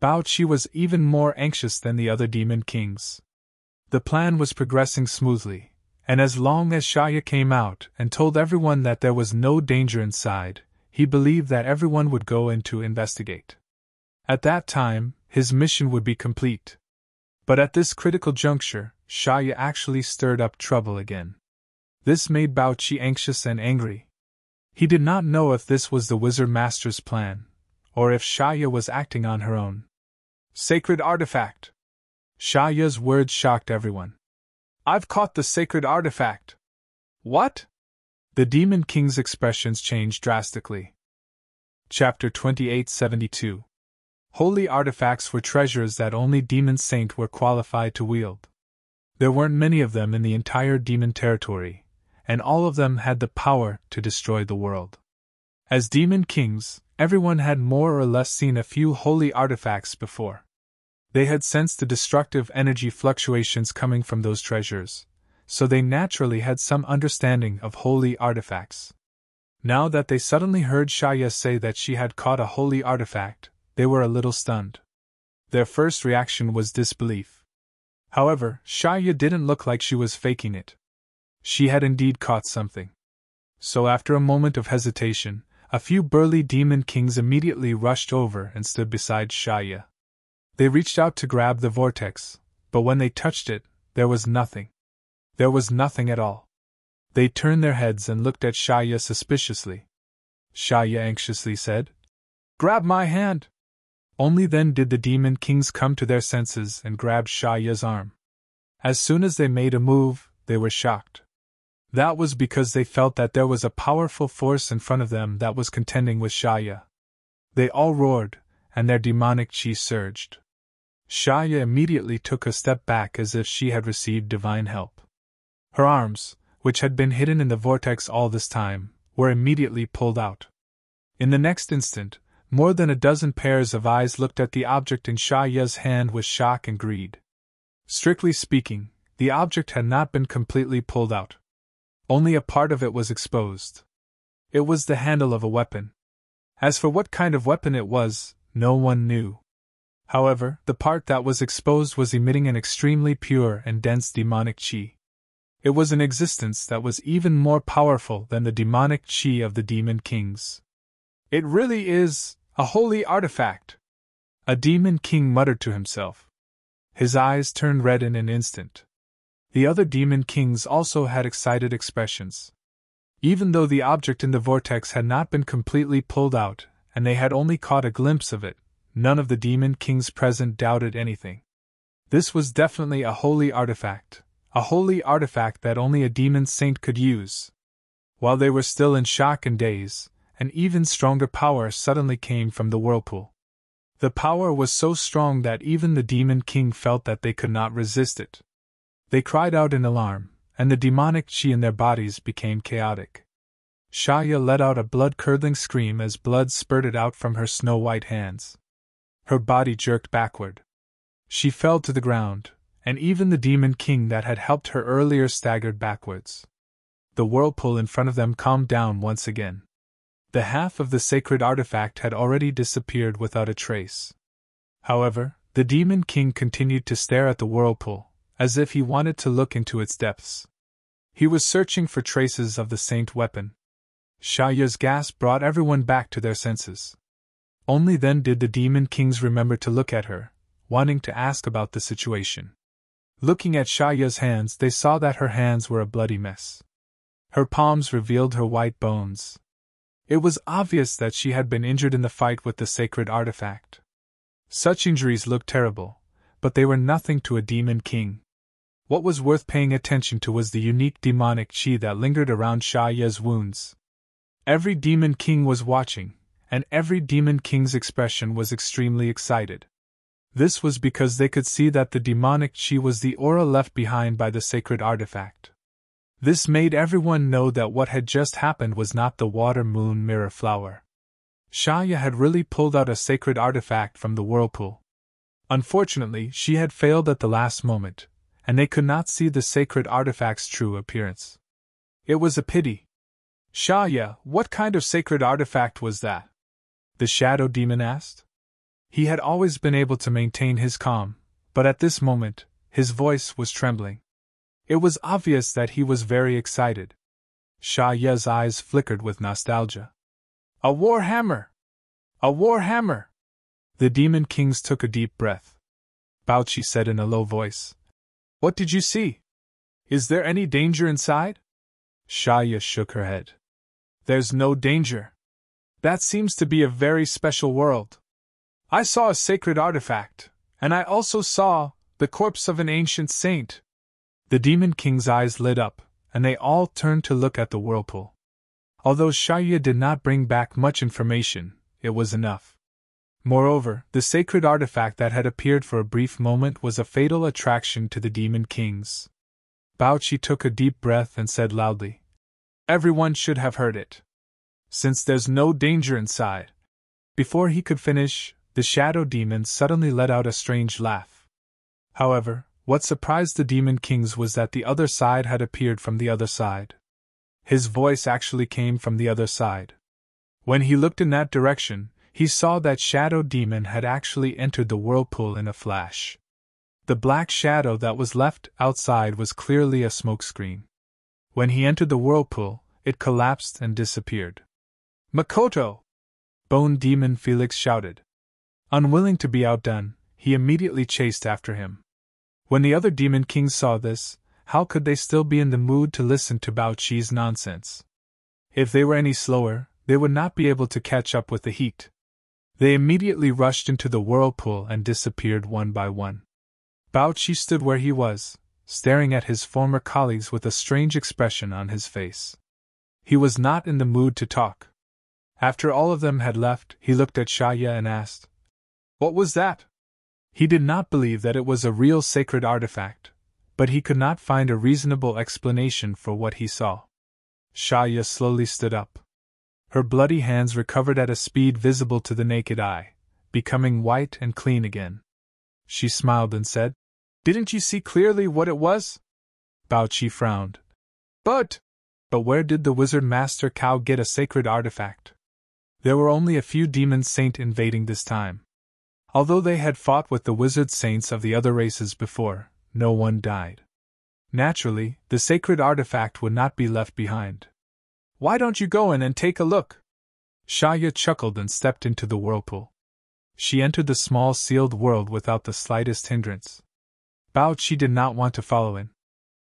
Bao Qi was even more anxious than the other Demon Kings. The plan was progressing smoothly, and as long as Shaya came out and told everyone that there was no danger inside, he believed that everyone would go in to investigate. At that time, his mission would be complete. But at this critical juncture, Shaya actually stirred up trouble again. This made Bao Qi anxious and angry. He did not know if this was the Wizard Master's plan, or if Shaya was acting on her own. Sacred artifact! Shaya's words shocked everyone. I've caught the sacred artifact! What? The Demon King's expressions changed drastically. Chapter 2872. Holy artifacts were treasures that only Demon Saint were qualified to wield. There weren't many of them in the entire demon territory, and all of them had the power to destroy the world. As Demon Kings, everyone had more or less seen a few holy artifacts before. They had sensed the destructive energy fluctuations coming from those treasures, so they naturally had some understanding of holy artifacts. Now that they suddenly heard Shaya say that she had caught a holy artifact, they were a little stunned. Their first reaction was disbelief. However, Shaya didn't look like she was faking it. She had indeed caught something. So after a moment of hesitation, a few burly Demon Kings immediately rushed over and stood beside Shaya. They reached out to grab the vortex, but when they touched it, there was nothing. There was nothing at all. They turned their heads and looked at Shaya suspiciously. Shaya anxiously said, "Grab my hand!" Only then did the Demon Kings come to their senses and grabbed Shaya's arm. As soon as they made a move, they were shocked. That was because they felt that there was a powerful force in front of them that was contending with Shaya. They all roared, and their demonic chi surged. Shaya immediately took a step back as if she had received divine help. Her arms, which had been hidden in the vortex all this time, were immediately pulled out. In the next instant, more than a dozen pairs of eyes looked at the object in Shaya's hand with shock and greed. Strictly speaking, the object had not been completely pulled out. Only a part of it was exposed. It was the handle of a weapon. As for what kind of weapon it was, no one knew. However, the part that was exposed was emitting an extremely pure and dense demonic chi. It was an existence that was even more powerful than the demonic chi of the Demon Kings. It really is a holy artifact, a Demon King muttered to himself. His eyes turned red in an instant. The other Demon Kings also had excited expressions. Even though the object in the vortex had not been completely pulled out, and they had only caught a glimpse of it, none of the Demon Kings present doubted anything. This was definitely a holy artifact that only a Demon Saint could use. While they were still in shock and daze, an even stronger power suddenly came from the whirlpool. The power was so strong that even the Demon King felt that they could not resist it. They cried out in alarm, and the demonic chi in their bodies became chaotic. Shaya let out a blood-curdling scream as blood spurted out from her snow-white hands. Her body jerked backward. She fell to the ground, and even the Demon King that had helped her earlier staggered backwards. The whirlpool in front of them calmed down once again. The half of the sacred artifact had already disappeared without a trace. However, the Demon King continued to stare at the whirlpool, as if he wanted to look into its depths. He was searching for traces of the saint weapon. Shaya's gasp brought everyone back to their senses. Only then did the Demon Kings remember to look at her, wanting to ask about the situation. Looking at Shaya's hands, they saw that her hands were a bloody mess. Her palms revealed her white bones. It was obvious that she had been injured in the fight with the sacred artifact. Such injuries looked terrible, but they were nothing to a Demon King. What was worth paying attention to was the unique demonic chi that lingered around Shaya's wounds. Every Demon King was watching, and every Demon King's expression was extremely excited. This was because they could see that the demonic chi was the aura left behind by the sacred artifact. This made everyone know that what had just happened was not the water-moon mirror flower. Shaya had really pulled out a sacred artifact from the whirlpool. Unfortunately, she had failed at the last moment, and they could not see the sacred artifact's true appearance. It was a pity. Shaya, what kind of sacred artifact was that? The shadow demon asked. He had always been able to maintain his calm, but at this moment, his voice was trembling. It was obvious that he was very excited. Shaya's eyes flickered with nostalgia. A war hammer! A war hammer! The Demon Kings took a deep breath. Baochi said in a low voice. What did you see? Is there any danger inside? Shaya shook her head. There's no danger. That seems to be a very special world. I saw a sacred artifact, and I also saw the corpse of an ancient saint. The Demon King's eyes lit up, and they all turned to look at the whirlpool. Although Shaya did not bring back much information, it was enough. Moreover, the sacred artifact that had appeared for a brief moment was a fatal attraction to the Demon Kings. Baochi took a deep breath and said loudly, Everyone should have heard it. Since there's no danger inside. Before he could finish, the shadow demon suddenly let out a strange laugh. However, what surprised the Demon Kings was that the other side had appeared from the other side. His voice actually came from the other side. When he looked in that direction, he saw that shadow demon had actually entered the whirlpool in a flash. The black shadow that was left outside was clearly a smokescreen. When he entered the whirlpool, it collapsed and disappeared. Makoto! Bone Demon Felix shouted. Unwilling to be outdone, he immediately chased after him. When the other Demon Kings saw this, how could they still be in the mood to listen to Baochi's nonsense? If they were any slower, they would not be able to catch up with the heat. They immediately rushed into the whirlpool and disappeared one by one. Baochi stood where he was, staring at his former colleagues with a strange expression on his face. He was not in the mood to talk. After all of them had left, he looked at Shaya and asked, What was that? He did not believe that it was a real sacred artifact, but he could not find a reasonable explanation for what he saw. Shaya slowly stood up. Her bloody hands recovered at a speed visible to the naked eye, becoming white and clean again. She smiled and said, Didn't you see clearly what it was? Baochi frowned. But where did the wizard master Cao get a sacred artifact? There were only a few demon saint invading this time. Although they had fought with the wizard saints of the other races before, no one died. Naturally, the sacred artifact would not be left behind. Why don't you go in and take a look? Shaya chuckled and stepped into the whirlpool. She entered the small sealed world without the slightest hindrance. Baochi did not want to follow in.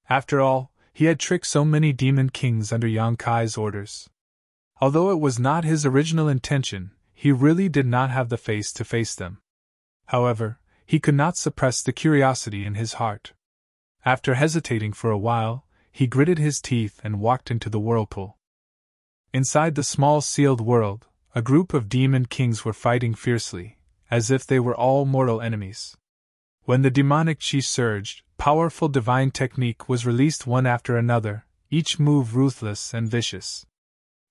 After all, he had tricked so many demon kings under Yang Kai's orders. Although it was not his original intention, he really did not have the face to face them. However, he could not suppress the curiosity in his heart. After hesitating for a while, he gritted his teeth and walked into the whirlpool. Inside the small sealed world, a group of demon kings were fighting fiercely, as if they were all mortal enemies. When the demonic chi surged, powerful divine technique was released one after another, each move ruthless and vicious.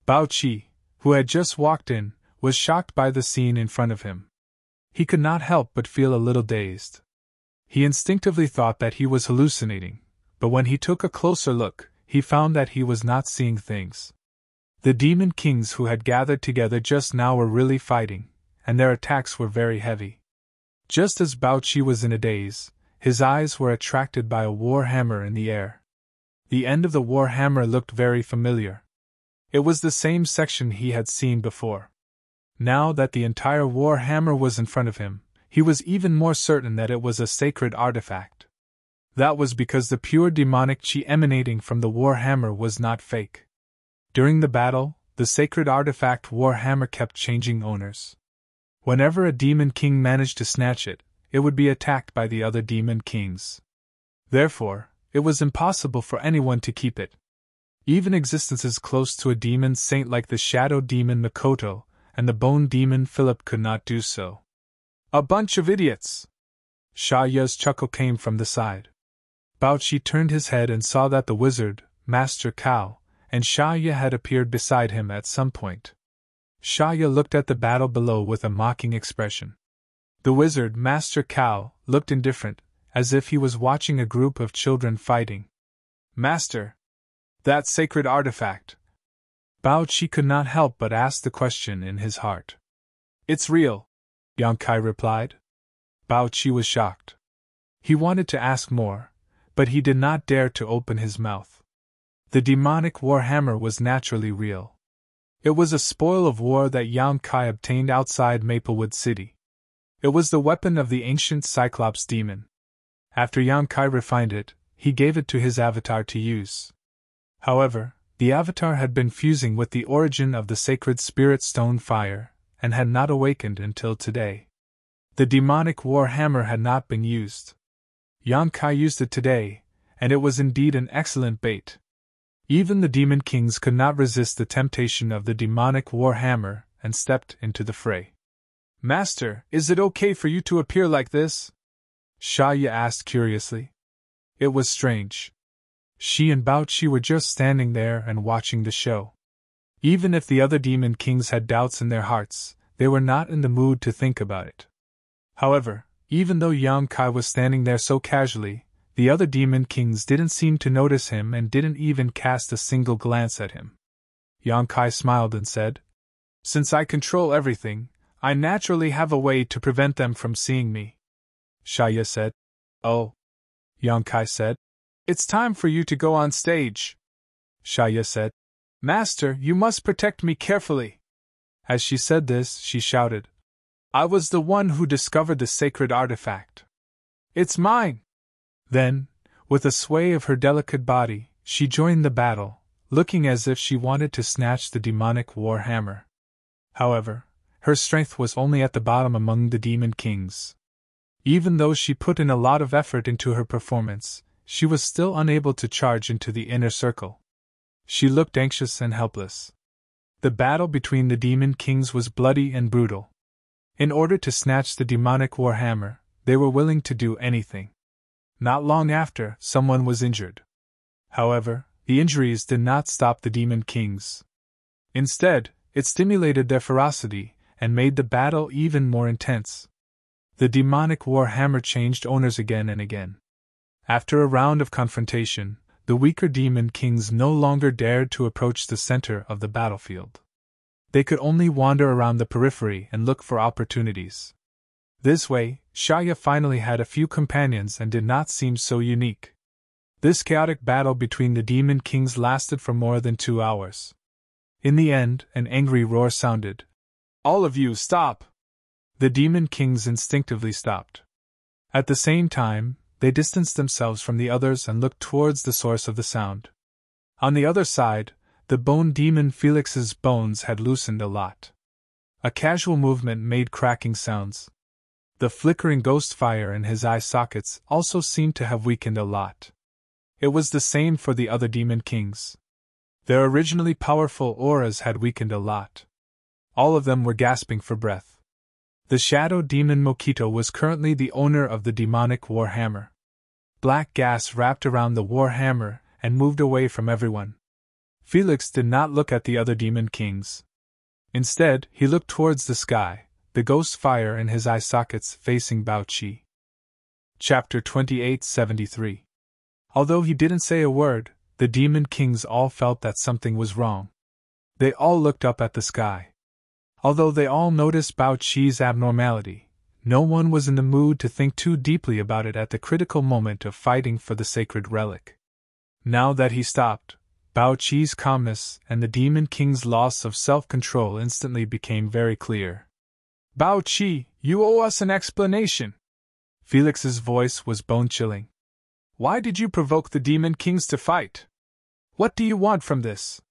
Bao Qi, who had just walked in, was shocked by the scene in front of him. He could not help but feel a little dazed. He instinctively thought that he was hallucinating, but when he took a closer look, he found that he was not seeing things. The demon kings who had gathered together just now were really fighting, and their attacks were very heavy. Just as Bao Qi was in a daze, his eyes were attracted by a war hammer in the air. The end of the war hammer looked very familiar. It was the same section he had seen before. Now that the entire war hammer was in front of him, he was even more certain that it was a sacred artifact. That was because the pure demonic qi emanating from the war hammer was not fake. During the battle, the sacred artifact war hammer kept changing owners. Whenever a demon king managed to snatch it, it would be attacked by the other demon kings. Therefore, it was impossible for anyone to keep it. Even existences close to a demon saint like the shadow demon Makoto and the bone demon Philip could not do so. A bunch of idiots! Sha Ya's chuckle came from the side. Bao Qi turned his head and saw that the wizard, Master Cao, and Sha Ya had appeared beside him at some point. Sha Ya looked at the battle below with a mocking expression. The wizard, Master Cao, looked indifferent, as if he was watching a group of children fighting. Master! That sacred artifact! Bao Qi could not help but ask the question in his heart. It's real, Yang Kai replied. Bao Qi was shocked. He wanted to ask more, but he did not dare to open his mouth. The demonic war hammer was naturally real. It was a spoil of war that Yang Kai obtained outside Maplewood City. It was the weapon of the ancient Cyclops demon. After Yang Kai refined it, he gave it to his avatar to use. However, the avatar had been fusing with the origin of the sacred spirit stone fire, and had not awakened until today. The demonic war hammer had not been used. Yang Kai used it today, and it was indeed an excellent bait. Even the demon kings could not resist the temptation of the demonic war hammer, and stepped into the fray. Master, is it okay for you to appear like this? Sha Ya asked curiously. It was strange. She and Bao Qi were just standing there and watching the show. Even if the other demon kings had doubts in their hearts, they were not in the mood to think about it. However, even though Yang Kai was standing there so casually, the other demon kings didn't seem to notice him and didn't even cast a single glance at him. Yang Kai smiled and said, Since I control everything, I naturally have a way to prevent them from seeing me. Sha Ya said, Oh. Yang Kai said, It's time for you to go on stage. Sha Ya said, Master, you must protect me carefully. As she said this, she shouted, I was the one who discovered the sacred artifact. It's mine! Then, with a sway of her delicate body, she joined the battle, looking as if she wanted to snatch the demonic war hammer. However, her strength was only at the bottom among the demon kings. Even though she put in a lot of effort into her performance, she was still unable to charge into the inner circle. She looked anxious and helpless. The battle between the demon kings was bloody and brutal. In order to snatch the demonic war hammer, they were willing to do anything. Not long after, someone was injured. However, the injuries did not stop the demon kings. Instead, it stimulated their ferocity and made the battle even more intense. The demonic war hammer changed owners again and again. After a round of confrontation, the weaker demon kings no longer dared to approach the center of the battlefield. They could only wander around the periphery and look for opportunities. This way, Sha Ya finally had a few companions and did not seem so unique. This chaotic battle between the demon kings lasted for more than 2 hours. In the end, an angry roar sounded. All of you, stop! The demon kings instinctively stopped. At the same time, they distanced themselves from the others and looked towards the source of the sound. On the other side, the bone demon Felix's bones had loosened a lot. A casual movement made cracking sounds. The flickering ghost fire in his eye sockets also seemed to have weakened a lot. It was the same for the other demon kings. Their originally powerful auras had weakened a lot. All of them were gasping for breath. The shadow demon Mokito was currently the owner of the demonic war hammer. Black gas wrapped around the war hammer and moved away from everyone. Felix did not look at the other demon kings. Instead, he looked towards the sky, the ghost fire in his eye sockets facing Bao Qi. Chapter 2873. Although he didn't say a word, the demon kings all felt that something was wrong. They all looked up at the sky. Although they all noticed Bao Qi's abnormality, no one was in the mood to think too deeply about it at the critical moment of fighting for the sacred relic. Now that he stopped, Bao Qi's calmness and the demon king's loss of self-control instantly became very clear. "Bao Qi, you owe us an explanation." Felix's voice was bone-chilling. "Why did you provoke the demon kings to fight? What do you want from this?"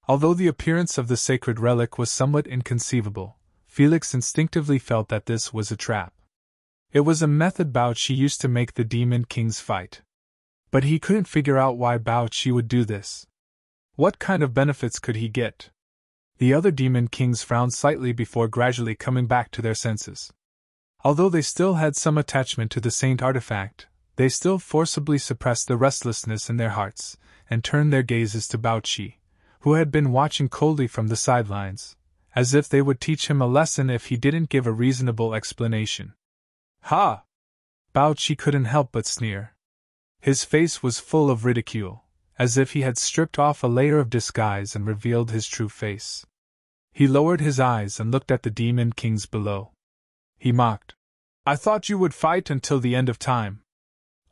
Although the appearance of the sacred relic was somewhat inconceivable, Felix instinctively felt that this was a trap. It was a method Bao Qi used to make the demon kings fight. But he couldn't figure out why Bao Qi would do this. What kind of benefits could he get? The other demon kings frowned slightly before gradually coming back to their senses. Although they still had some attachment to the saint artifact, they still forcibly suppressed the restlessness in their hearts, and turned their gazes to Bao Qi, who had been watching coldly from the sidelines, as if they would teach him a lesson if he didn't give a reasonable explanation. "Ha!" Bao Qi couldn't help but sneer. His face was full of ridicule, as if he had stripped off a layer of disguise and revealed his true face. He lowered his eyes and looked at the demon kings below. He mocked. "I thought you would fight until the end of time.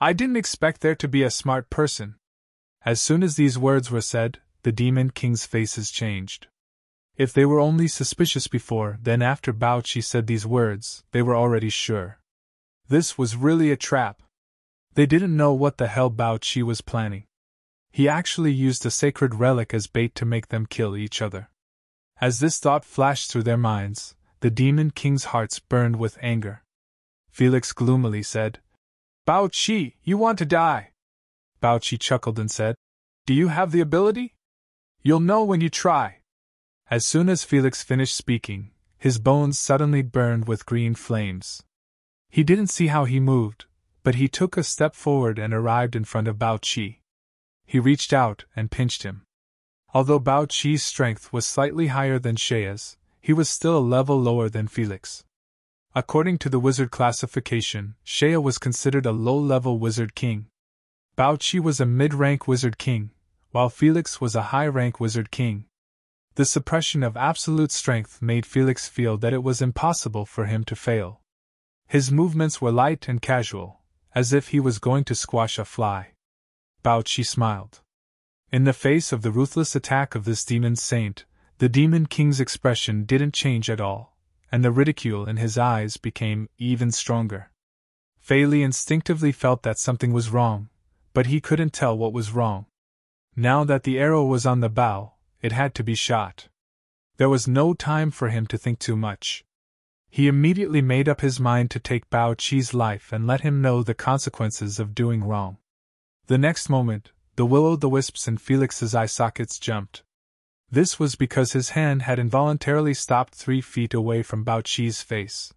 I didn't expect there to be a smart person." As soon as these words were said, the demon kings' faces changed. If they were only suspicious before, then after Bao Qi said these words, they were already sure. This was really a trap. They didn't know what the hell Bao Qi was planning. He actually used a sacred relic as bait to make them kill each other. As this thought flashed through their minds, the demon kings' hearts burned with anger. Felix gloomily said, "Bao Qi, you want to die." Bao Qi chuckled and said, "Do you have the ability? You'll know when you try." As soon as Felix finished speaking, his bones suddenly burned with green flames. He didn't see how he moved, but he took a step forward and arrived in front of Bao Qi. He reached out and pinched him. Although Bao Qi's strength was slightly higher than Shea's, he was still a level lower than Felix. According to the wizard classification, Shea was considered a low-level wizard king. Bao Qi was a mid-rank wizard king, while Felix was a high-rank wizard king. The suppression of absolute strength made Felix feel that it was impossible for him to fail. His movements were light and casual, as if he was going to squash a fly. Bao Qi smiled. In the face of the ruthless attack of this demon saint, the demon king's expression didn't change at all, and the ridicule in his eyes became even stronger. Fei Li instinctively felt that something was wrong, but he couldn't tell what was wrong. Now that the arrow was on the bow, it had to be shot. There was no time for him to think too much. He immediately made up his mind to take Bao Qi's life and let him know the consequences of doing wrong. The next moment, the will-o'-the-wisps in Felix's eye sockets jumped. This was because his hand had involuntarily stopped 3 feet away from Bao Qi's face.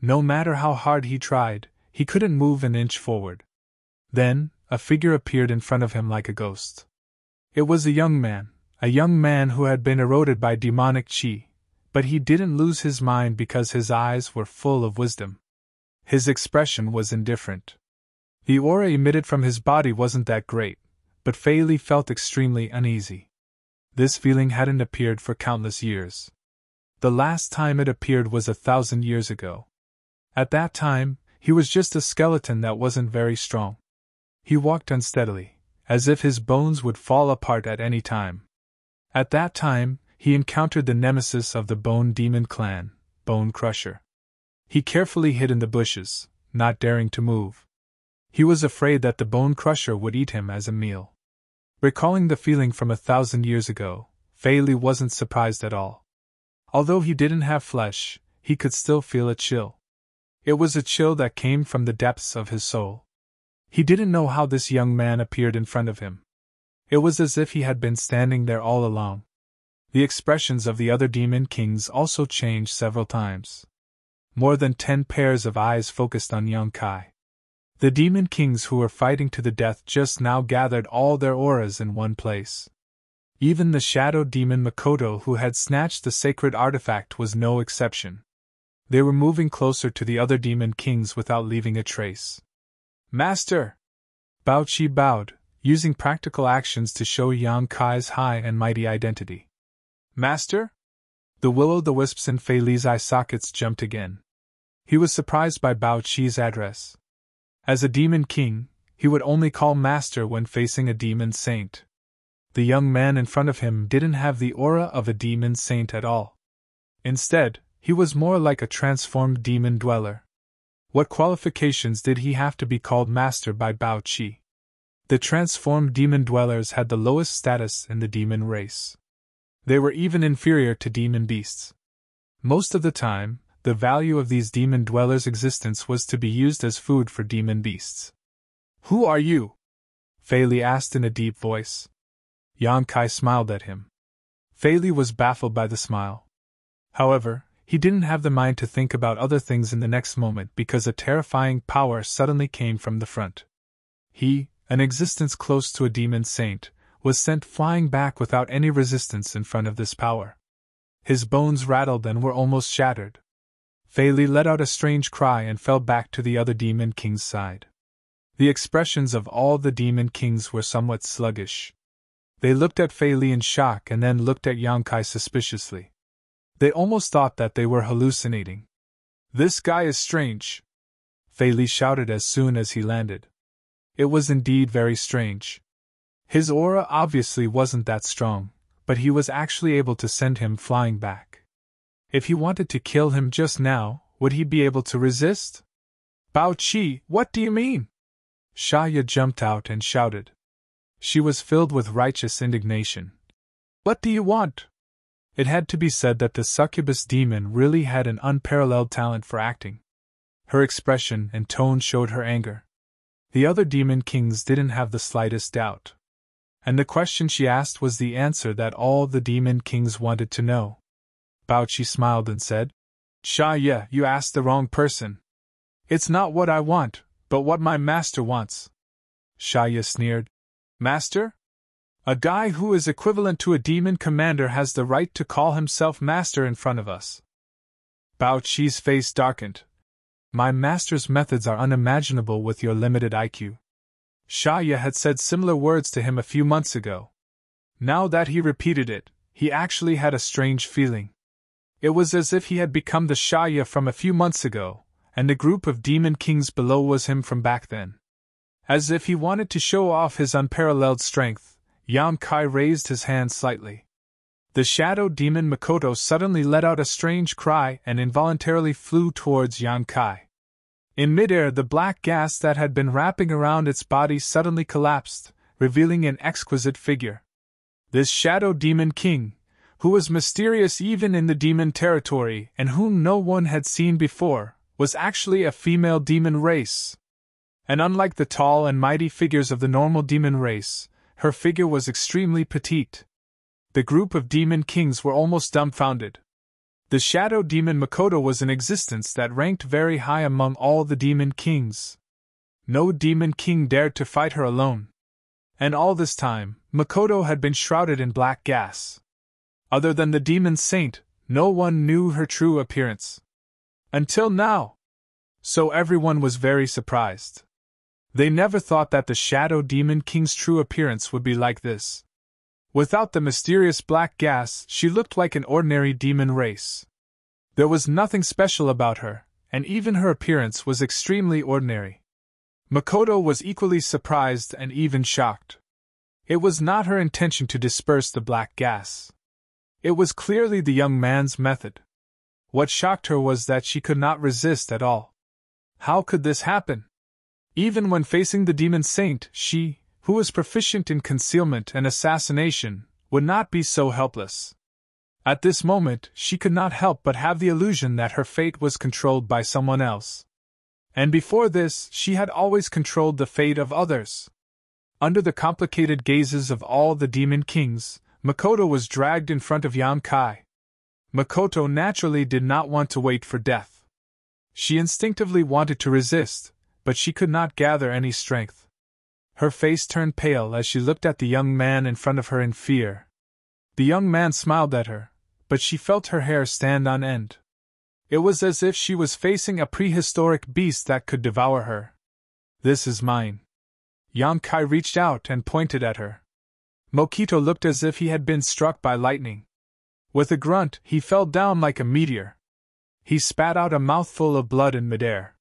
No matter how hard he tried, he couldn't move an inch forward. Then, a figure appeared in front of him like a ghost. It was a young man who had been eroded by demonic qi, but he didn't lose his mind because his eyes were full of wisdom. His expression was indifferent. The aura emitted from his body wasn't that great, but Fei Li felt extremely uneasy. This feeling hadn't appeared for countless years. The last time it appeared was 1,000 years ago. At that time, he was just a skeleton that wasn't very strong. He walked unsteadily, as if his bones would fall apart at any time. At that time, he encountered the nemesis of the Bone Demon clan, Bone Crusher. He carefully hid in the bushes, not daring to move. He was afraid that the Bone Crusher would eat him as a meal. Recalling the feeling from 1,000 years ago, Fei Li wasn't surprised at all. Although he didn't have flesh, he could still feel a chill. It was a chill that came from the depths of his soul. He didn't know how this young man appeared in front of him. It was as if he had been standing there all along. The expressions of the other demon kings also changed several times. More than 10 pairs of eyes focused on young Kai. The demon kings who were fighting to the death just now gathered all their auras in one place. Even the shadow demon Makoto, who had snatched the sacred artifact, was no exception. They were moving closer to the other demon kings without leaving a trace. Master! Bao Qi bowed, using practical actions to show Yang Kai's high and mighty identity. Master? The will-o'-the-wisps in Fei Li's eye sockets jumped again. He was surprised by Bao Qi's address. As a demon king, he would only call master when facing a demon saint. The young man in front of him didn't have the aura of a demon saint at all. Instead, he was more like a transformed demon dweller. What qualifications did he have to be called master by Bao Qi? The transformed demon dwellers had the lowest status in the demon race. They were even inferior to demon beasts. Most of the time, the value of these demon dwellers' existence was to be used as food for demon beasts. Who are you? Fei Li asked in a deep voice. Yang Kai smiled at him. Fei Li was baffled by the smile. However, he didn't have the mind to think about other things in the next moment because a terrifying power suddenly came from the front. He, an existence close to a demon saint, was sent flying back without any resistance in front of this power. His bones rattled and were almost shattered. Fei Li let out a strange cry and fell back to the other demon king's side. The expressions of all the demon kings were somewhat sluggish. They looked at Fei Li in shock and then looked at Yang Kai suspiciously. They almost thought that they were hallucinating. This guy is strange, Fei Li shouted as soon as he landed. It was indeed very strange. His aura obviously wasn't that strong, but he was actually able to send him flying back. If he wanted to kill him just now, would he be able to resist? Bao Qi, what do you mean? Xia jumped out and shouted. She was filled with righteous indignation. What do you want? It had to be said that the succubus demon really had an unparalleled talent for acting. Her expression and tone showed her anger. The other demon kings didn't have the slightest doubt. And the question she asked was the answer that all the demon kings wanted to know. Bao Qi smiled and said, Xia, you asked the wrong person. It's not what I want, but what my master wants. Xia sneered. Master? A guy who is equivalent to a demon commander has the right to call himself master in front of us. Bao Qi's face darkened. My master's methods are unimaginable with your limited IQ. Xia had said similar words to him a few months ago. Now that he repeated it, he actually had a strange feeling. It was as if he had become the Xia from a few months ago, and the group of demon kings below was him from back then. As if he wanted to show off his unparalleled strength, Yang Kai raised his hand slightly. The shadow demon Makoto suddenly let out a strange cry and involuntarily flew towards Yang Kai. In midair, the black gas that had been wrapping around its body suddenly collapsed, revealing an exquisite figure. This shadow demon king, who was mysterious even in the demon territory and whom no one had seen before, was actually a female demon race. And unlike the tall and mighty figures of the normal demon race, her figure was extremely petite. The group of demon kings were almost dumbfounded. The shadow demon Makoto was an existence that ranked very high among all the demon kings. No demon king dared to fight her alone. And all this time, Makoto had been shrouded in black gas. Other than the demon saint, no one knew her true appearance. Until now. So everyone was very surprised. They never thought that the Shadow Demon King's true appearance would be like this. Without the mysterious black gas, she looked like an ordinary demon race. There was nothing special about her, and even her appearance was extremely ordinary. Makoto was equally surprised and even shocked. It was not her intention to disperse the black gas. It was clearly the young man's method. What shocked her was that she could not resist at all. How could this happen? Even when facing the demon saint, she, who was proficient in concealment and assassination, would not be so helpless. At this moment, she could not help but have the illusion that her fate was controlled by someone else. And before this, she had always controlled the fate of others. Under the complicated gazes of all the demon kings, Makoto was dragged in front of Yang Kai. Makoto naturally did not want to wait for death. She instinctively wanted to resist, but she could not gather any strength. Her face turned pale as she looked at the young man in front of her in fear. The young man smiled at her, but she felt her hair stand on end. It was as if she was facing a prehistoric beast that could devour her. This is mine. Yang Kai reached out and pointed at her. Mokito looked as if he had been struck by lightning. With a grunt, he fell down like a meteor. He spat out a mouthful of blood in midair.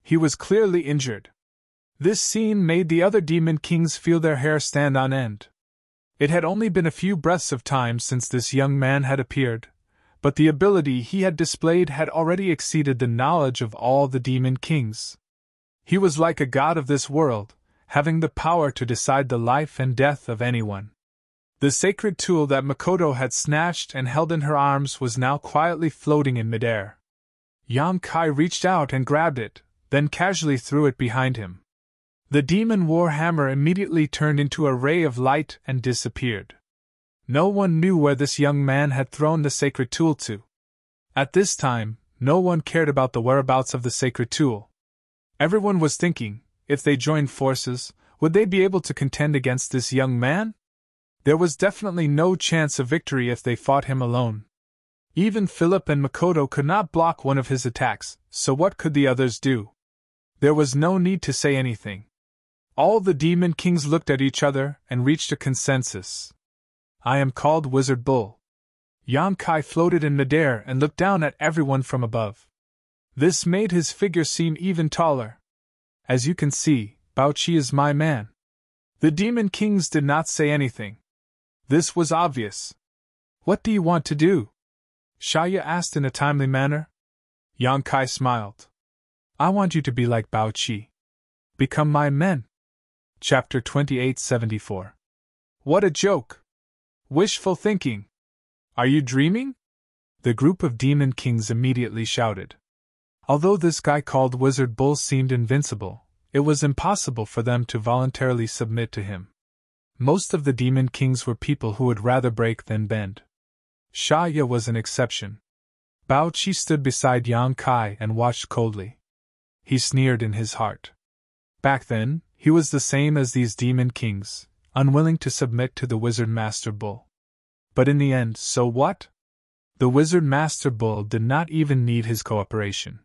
He was clearly injured. This scene made the other demon kings feel their hair stand on end. It had only been a few breaths of time since this young man had appeared, but the ability he had displayed had already exceeded the knowledge of all the demon kings. He was like a god of this world, having the power to decide the life and death of anyone. The sacred tool that Makoto had snatched and held in her arms was now quietly floating in midair. Yang Kai reached out and grabbed it, then casually threw it behind him. The demon war hammer immediately turned into a ray of light and disappeared. No one knew where this young man had thrown the sacred tool to. At this time, no one cared about the whereabouts of the sacred tool. Everyone was thinking, if they joined forces, would they be able to contend against this young man? There was definitely no chance of victory if they fought him alone. Even Philip and Makoto could not block one of his attacks, so what could the others do? There was no need to say anything. All the demon kings looked at each other and reached a consensus. I am called Wizard Bull. Yang Kai floated in midair and looked down at everyone from above. This made his figure seem even taller. As you can see, Bao Qi is my man. The demon kings did not say anything. This was obvious. What do you want to do? Shaya asked in a timely manner. Yang Kai smiled. I want you to be like Bao Qi. Become my men. Chapter 2874. What a joke! Wishful thinking! Are you dreaming? The group of demon kings immediately shouted. Although this guy called Wizard Bull seemed invincible, it was impossible for them to voluntarily submit to him. Most of the demon kings were people who would rather break than bend. Shaya was an exception. Bao Qi stood beside Yang Kai and watched coldly. He sneered in his heart. Back then, he was the same as these demon kings, unwilling to submit to the Wizard Master Bull. But in the end, so what? The Wizard Master Bull did not even need his cooperation.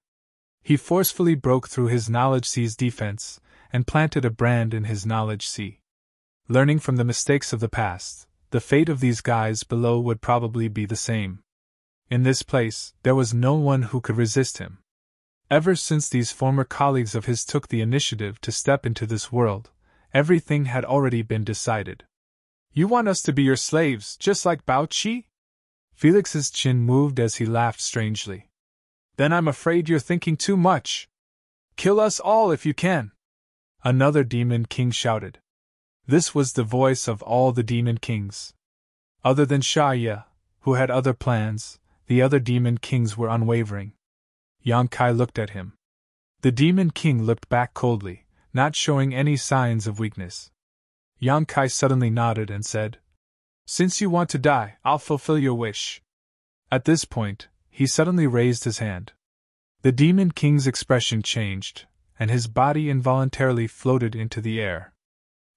He forcefully broke through his Knowledge Sea's defense and planted a brand in his Knowledge Sea. Learning from the mistakes of the past, the fate of these guys below would probably be the same. In this place, there was no one who could resist him. Ever since these former colleagues of his took the initiative to step into this world, everything had already been decided. You want us to be your slaves, just like Bao Qi? Felix's chin moved as he laughed strangely. Then I'm afraid you're thinking too much. Kill us all if you can! Another demon king shouted. This was the voice of all the demon kings. Other than Shaya, who had other plans, the other demon kings were unwavering. Yang Kai looked at him. The demon king looked back coldly, not showing any signs of weakness. Yang Kai suddenly nodded and said, Since you want to die, I'll fulfill your wish. At this point, he suddenly raised his hand. The demon king's expression changed, and his body involuntarily floated into the air.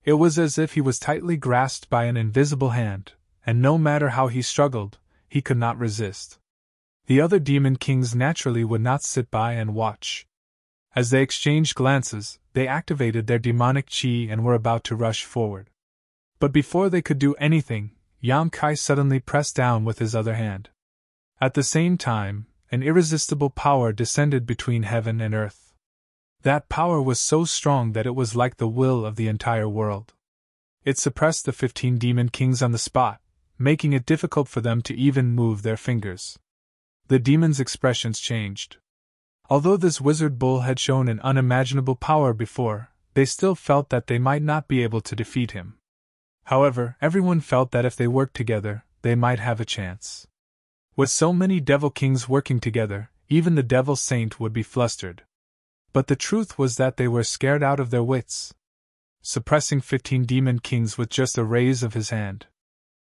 It was as if he was tightly grasped by an invisible hand, and no matter how he struggled, he could not resist. The other demon kings naturally would not sit by and watch. As they exchanged glances, they activated their demonic chi and were about to rush forward. But before they could do anything, Yang Kai suddenly pressed down with his other hand. At the same time, an irresistible power descended between heaven and earth. That power was so strong that it was like the will of the entire world. It suppressed the 15 demon kings on the spot, making it difficult for them to even move their fingers. The demons' expressions changed. Although this Wizard Bull had shown an unimaginable power before, they still felt that they might not be able to defeat him. However, everyone felt that if they worked together, they might have a chance. With so many devil kings working together, even the devil saint would be flustered. But the truth was that they were scared out of their wits, suppressing 15 demon kings with just a raise of his hand.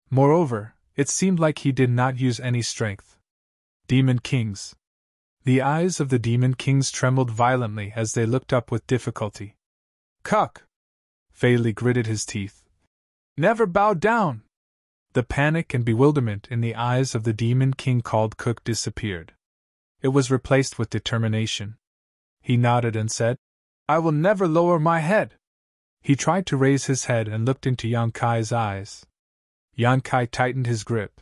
Moreover, it seemed like he did not use any strength. Demon kings. The eyes of the demon kings trembled violently as they looked up with difficulty. Cuck! Fei Li gritted his teeth. Never bow down! The panic and bewilderment in the eyes of the demon king called Cook disappeared. It was replaced with determination. He nodded and said, "I will never lower my head." He tried to raise his head and looked into Yang Kai's eyes. Yang Kai tightened his grip.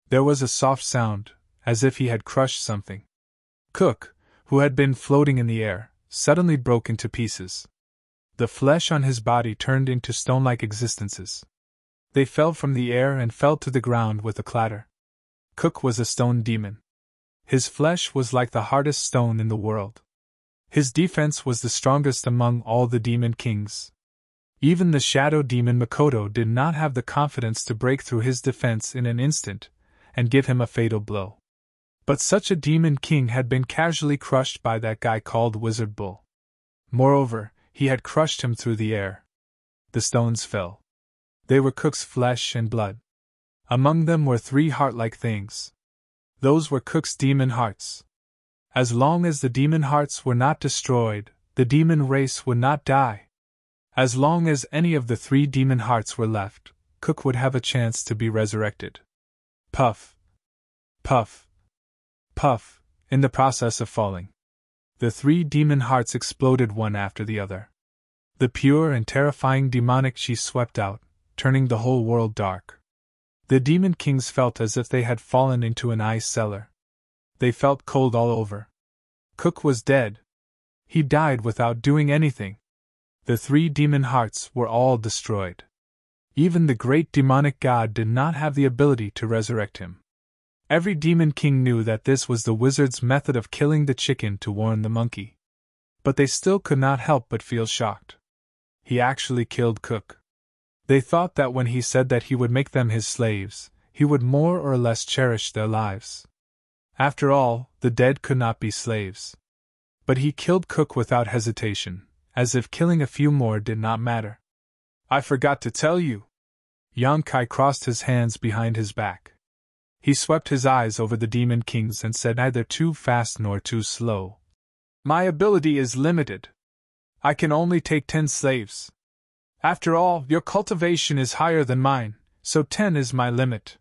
There was a soft sound, as if he had crushed something. Cook, who had been floating in the air, suddenly broke into pieces. The flesh on his body turned into stone-like existences. They fell from the air and fell to the ground with a clatter. Cook was a stone demon. His flesh was like the hardest stone in the world. His defense was the strongest among all the demon kings. Even the shadow demon Makoto did not have the confidence to break through his defense in an instant and give him a fatal blow. But such a demon king had been casually crushed by that guy called Wizard Bull. Moreover, he had crushed him through the air. The stones fell. They were Cook's flesh and blood. Among them were 3 heart-like things. Those were Cook's demon hearts. As long as the demon hearts were not destroyed, the demon race would not die. As long as any of the 3 demon hearts were left, Cook would have a chance to be resurrected. Puff. Puff. Puff. In the process of falling, the 3 demon hearts exploded one after the other. The pure and terrifying demonic chi swept out, turning the whole world dark. The demon kings felt as if they had fallen into an ice cellar. They felt cold all over. Cook was dead. He died without doing anything. The 3 demon hearts were all destroyed. Even the great demonic god did not have the ability to resurrect him. Every demon king knew that this was the wizard's method of killing the chicken to warn the monkey. But they still could not help but feel shocked. He actually killed Cook. They thought that when he said that he would make them his slaves, he would more or less cherish their lives. After all, the dead could not be slaves. But he killed Cook without hesitation, as if killing a few more did not matter. "I forgot to tell you." Yang Kai crossed his hands behind his back. He swept his eyes over the demon kings and said neither too fast nor too slow. "My ability is limited. I can only take 10 slaves. After all, your cultivation is higher than mine, so 10 is my limit.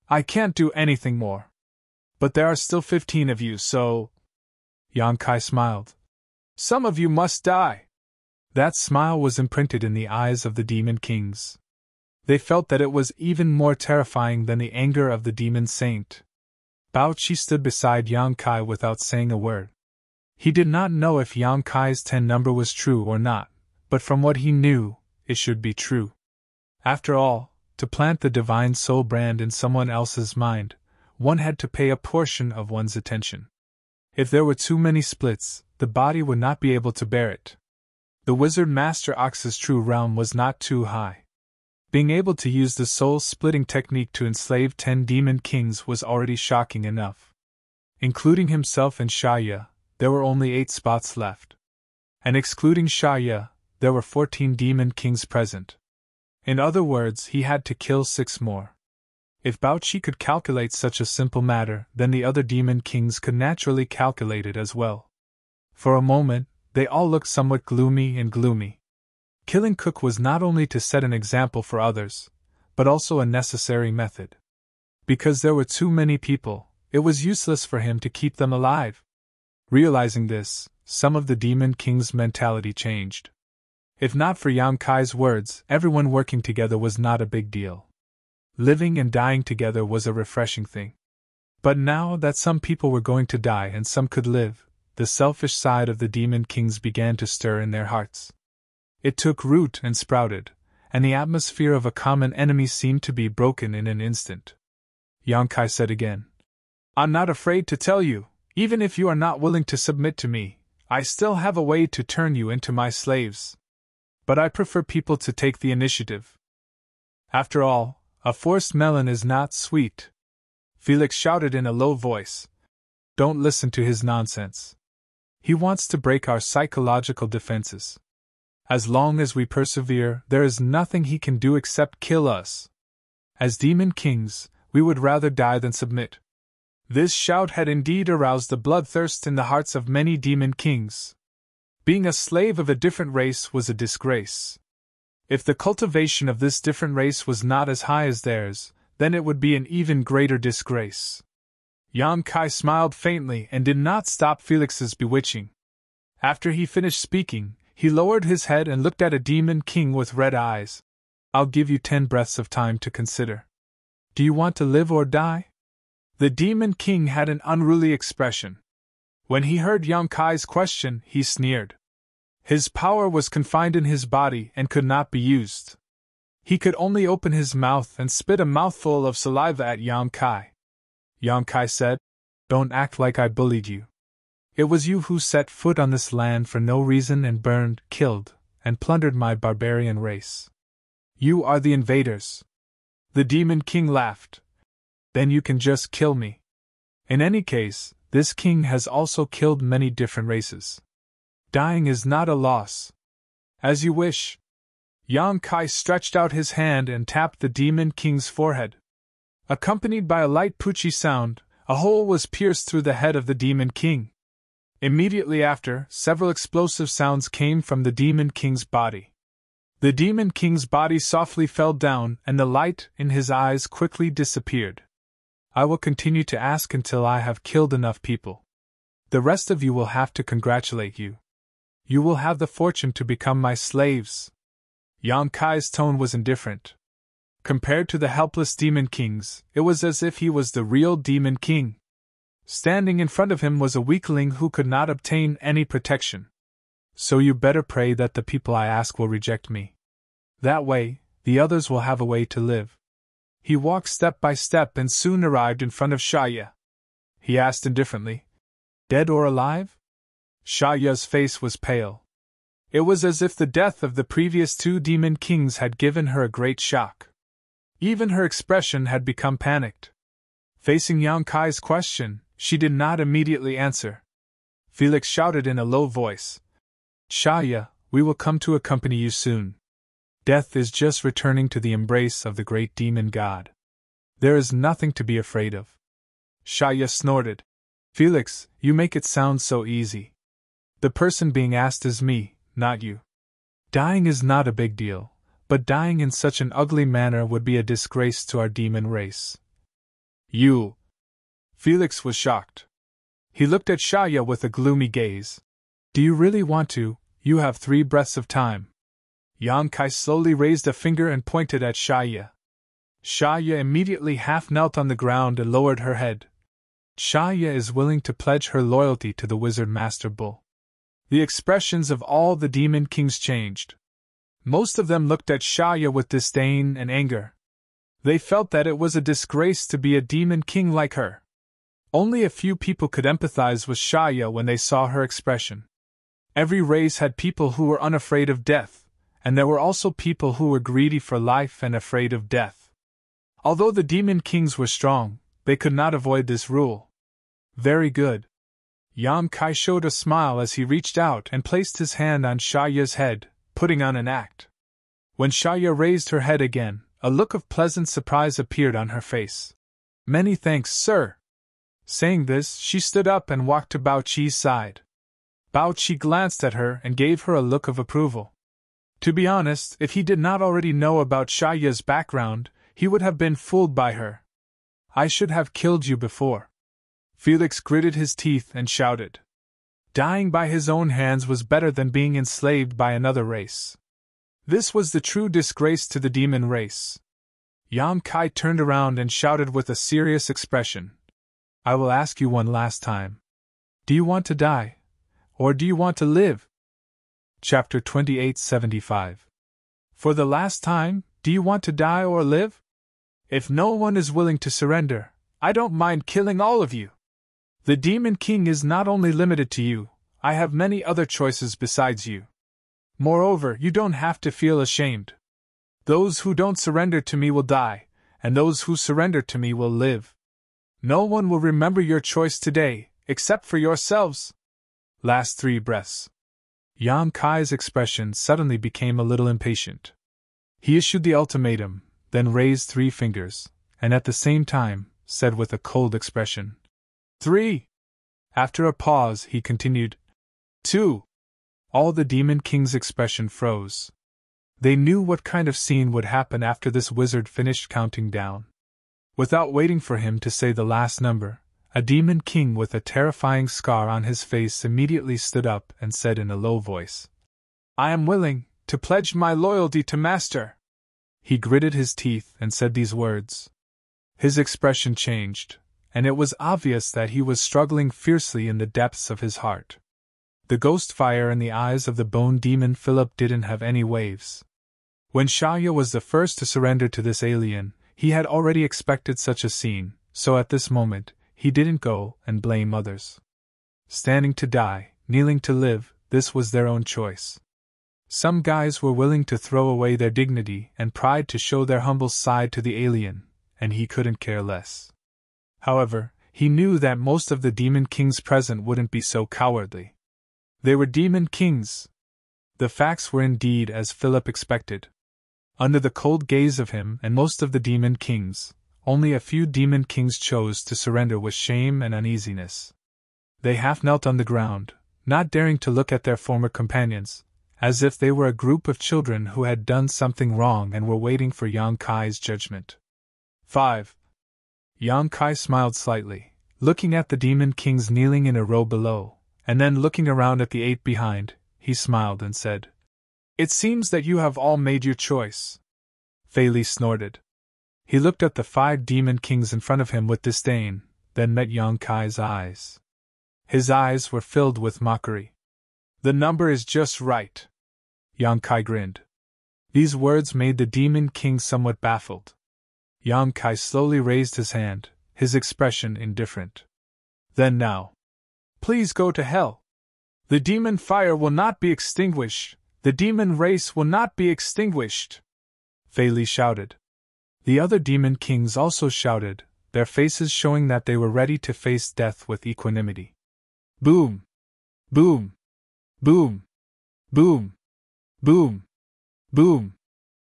I can't do anything more. But there are still 15 of you, so—" Yang Kai smiled. "Some of you must die." That smile was imprinted in the eyes of the demon kings. They felt that it was even more terrifying than the anger of the demon saint. Bao Qi stood beside Yang Kai without saying a word. He did not know if Yang Kai's 10 number was true or not, but from what he knew, it should be true. After all, to plant the divine soul brand in someone else's mind, one had to pay a portion of one's attention. If there were too many splits, the body would not be able to bear it. The wizard Master Ox's true realm was not too high. Being able to use the soul-splitting technique to enslave 10 demon kings was already shocking enough. Including himself and Shaya, there were only 8 spots left. And excluding Shaya, there were 14 demon kings present. In other words, he had to kill 6 more. If Bao Qi could calculate such a simple matter, then the other demon kings could naturally calculate it as well. For a moment, they all looked somewhat gloomy. Killing Cook was not only to set an example for others, but also a necessary method. Because there were too many people, it was useless for him to keep them alive. Realizing this, some of the demon king's mentality changed. If not for Yang Kai's words, everyone working together was not a big deal. Living and dying together was a refreshing thing. But now that some people were going to die and some could live, the selfish side of the demon kings began to stir in their hearts. It took root and sprouted, and the atmosphere of a common enemy seemed to be broken in an instant. Yang Kai said again, "I'm not afraid to tell you, even if you are not willing to submit to me, I still have a way to turn you into my slaves. But I prefer people to take the initiative. After all, a forced melon is not sweet." Felix shouted in a low voice. "Don't listen to his nonsense. He wants to break our psychological defenses. As long as we persevere, there is nothing he can do except kill us. As demon kings, we would rather die than submit." This shout had indeed aroused the bloodthirst in the hearts of many demon kings. Being a slave of a different race was a disgrace. If the cultivation of this different race was not as high as theirs, then it would be an even greater disgrace. Yang Kai smiled faintly and did not stop Felix's bewitching. After he finished speaking, he lowered his head and looked at a demon king with red eyes. I'll give you 10 breaths of time to consider. Do you want to live or die? The demon king had an unruly expression. When he heard Yang Kai's question, he sneered. His power was confined in his body and could not be used. He could only open his mouth and spit a mouthful of saliva at Yang Kai. Yang Kai said, Don't act like I bullied you. It was you who set foot on this land for no reason and burned, killed, and plundered my barbarian race. You are the invaders. The demon king laughed. Then you can just kill me. In any case, this king has also killed many different races. Dying is not a loss. As you wish. Yang Kai stretched out his hand and tapped the demon king's forehead. Accompanied by a light poochie sound, a hole was pierced through the head of the demon king. Immediately after, several explosive sounds came from the demon king's body. The demon king's body softly fell down and the light in his eyes quickly disappeared. I will continue to ask until I have killed enough people. The rest of you will have to congratulate you. You will have the fortune to become my slaves. Yang Kai's tone was indifferent. Compared to the helpless demon kings, it was as if he was the real demon king. Standing in front of him was a weakling who could not obtain any protection. So you better pray that the people I ask will reject me. That way, the others will have a way to live. He walked step by step and soon arrived in front of Shaya. He asked indifferently, Dead or alive? Shaya's face was pale. It was as if the death of the previous 2 demon kings had given her a great shock. Even her expression had become panicked. Facing Yang Kai's question, she did not immediately answer. Felix shouted in a low voice, Shaya, we will come to accompany you soon. Death is just returning to the embrace of the great demon god. There is nothing to be afraid of. Shaya snorted. Felix, you make it sound so easy. The person being asked is me, not you. Dying is not a big deal, but dying in such an ugly manner would be a disgrace to our demon race. You. Felix was shocked. He looked at Shaya with a gloomy gaze. Do you really want to? You have 3 breaths of time. Yang Kai slowly raised a finger and pointed at Shaya. Shaya immediately half knelt on the ground and lowered her head. Shaya is willing to pledge her loyalty to the Wizard Master Bull. The expressions of all the demon kings changed. Most of them looked at Shaya with disdain and anger. They felt that it was a disgrace to be a demon king like her. Only a few people could empathize with Shaya when they saw her expression. Every race had people who were unafraid of death, and there were also people who were greedy for life and afraid of death. Although the demon kings were strong, they could not avoid this rule. Very good. Yang Kai showed a smile as he reached out and placed his hand on Shaya's head, putting on an act. When Shaya raised her head again, a look of pleasant surprise appeared on her face. Many thanks, sir. Saying this, she stood up and walked to Bao Chi's side. Bao Chi glanced at her and gave her a look of approval. To be honest, if he did not already know about Shaya's background, he would have been fooled by her. I should have killed you before. Felix gritted his teeth and shouted. Dying by his own hands was better than being enslaved by another race. This was the true disgrace to the demon race. Yang Kai turned around and shouted with a serious expression. I will ask you one last time. Do you want to die? Or do you want to live? Chapter 2875. For the last time, do you want to die or live? If no one is willing to surrender, I don't mind killing all of you. The Demon King is not only limited to you, I have many other choices besides you. Moreover, you don't have to feel ashamed. Those who don't surrender to me will die, and those who surrender to me will live. No one will remember your choice today, except for yourselves. Last 3 breaths. Yang Kai's expression suddenly became a little impatient. He issued the ultimatum, then raised 3 fingers, and at the same time, said with a cold expression, 3. After a pause, he continued, 2. All the Demon King's expression froze. They knew what kind of scene would happen after this wizard finished counting down. Without waiting for him to say the last number, a demon king with a terrifying scar on his face immediately stood up and said in a low voice, "I am willing to pledge my loyalty to Master." He gritted his teeth and said these words. His expression changed, and it was obvious that he was struggling fiercely in the depths of his heart. The ghost fire in the eyes of the bone demon Philip didn't have any waves. When Shaya was the first to surrender to this alien, he had already expected such a scene, so at this moment, he didn't go and blame others. Standing to die, kneeling to live, this was their own choice. Some guys were willing to throw away their dignity and pride to show their humble side to the alien, and he couldn't care less. However, he knew that most of the demon kings present wouldn't be so cowardly. They were demon kings. The facts were indeed as Philip expected. Under the cold gaze of him and most of the demon kings, only a few demon kings chose to surrender with shame and uneasiness. They half knelt on the ground, not daring to look at their former companions, as if they were a group of children who had done something wrong and were waiting for Yang Kai's judgment. 5. Yang Kai smiled slightly, looking at the demon kings kneeling in a row below, and then looking around at the 8 behind, he smiled and said, "It seems that you have all made your choice." Fei Li snorted. He looked at the 5 demon kings in front of him with disdain, then met Yang Kai's eyes. His eyes were filled with mockery. "The number is just right." Yang Kai grinned. These words made the demon king somewhat baffled. Yang Kai slowly raised his hand, his expression indifferent. "Then now, please go to hell. The demon fire will not be extinguished. The demon race will not be extinguished," Fei Li shouted. The other demon kings also shouted, their faces showing that they were ready to face death with equanimity. Boom! Boom! Boom! Boom! Boom! Boom!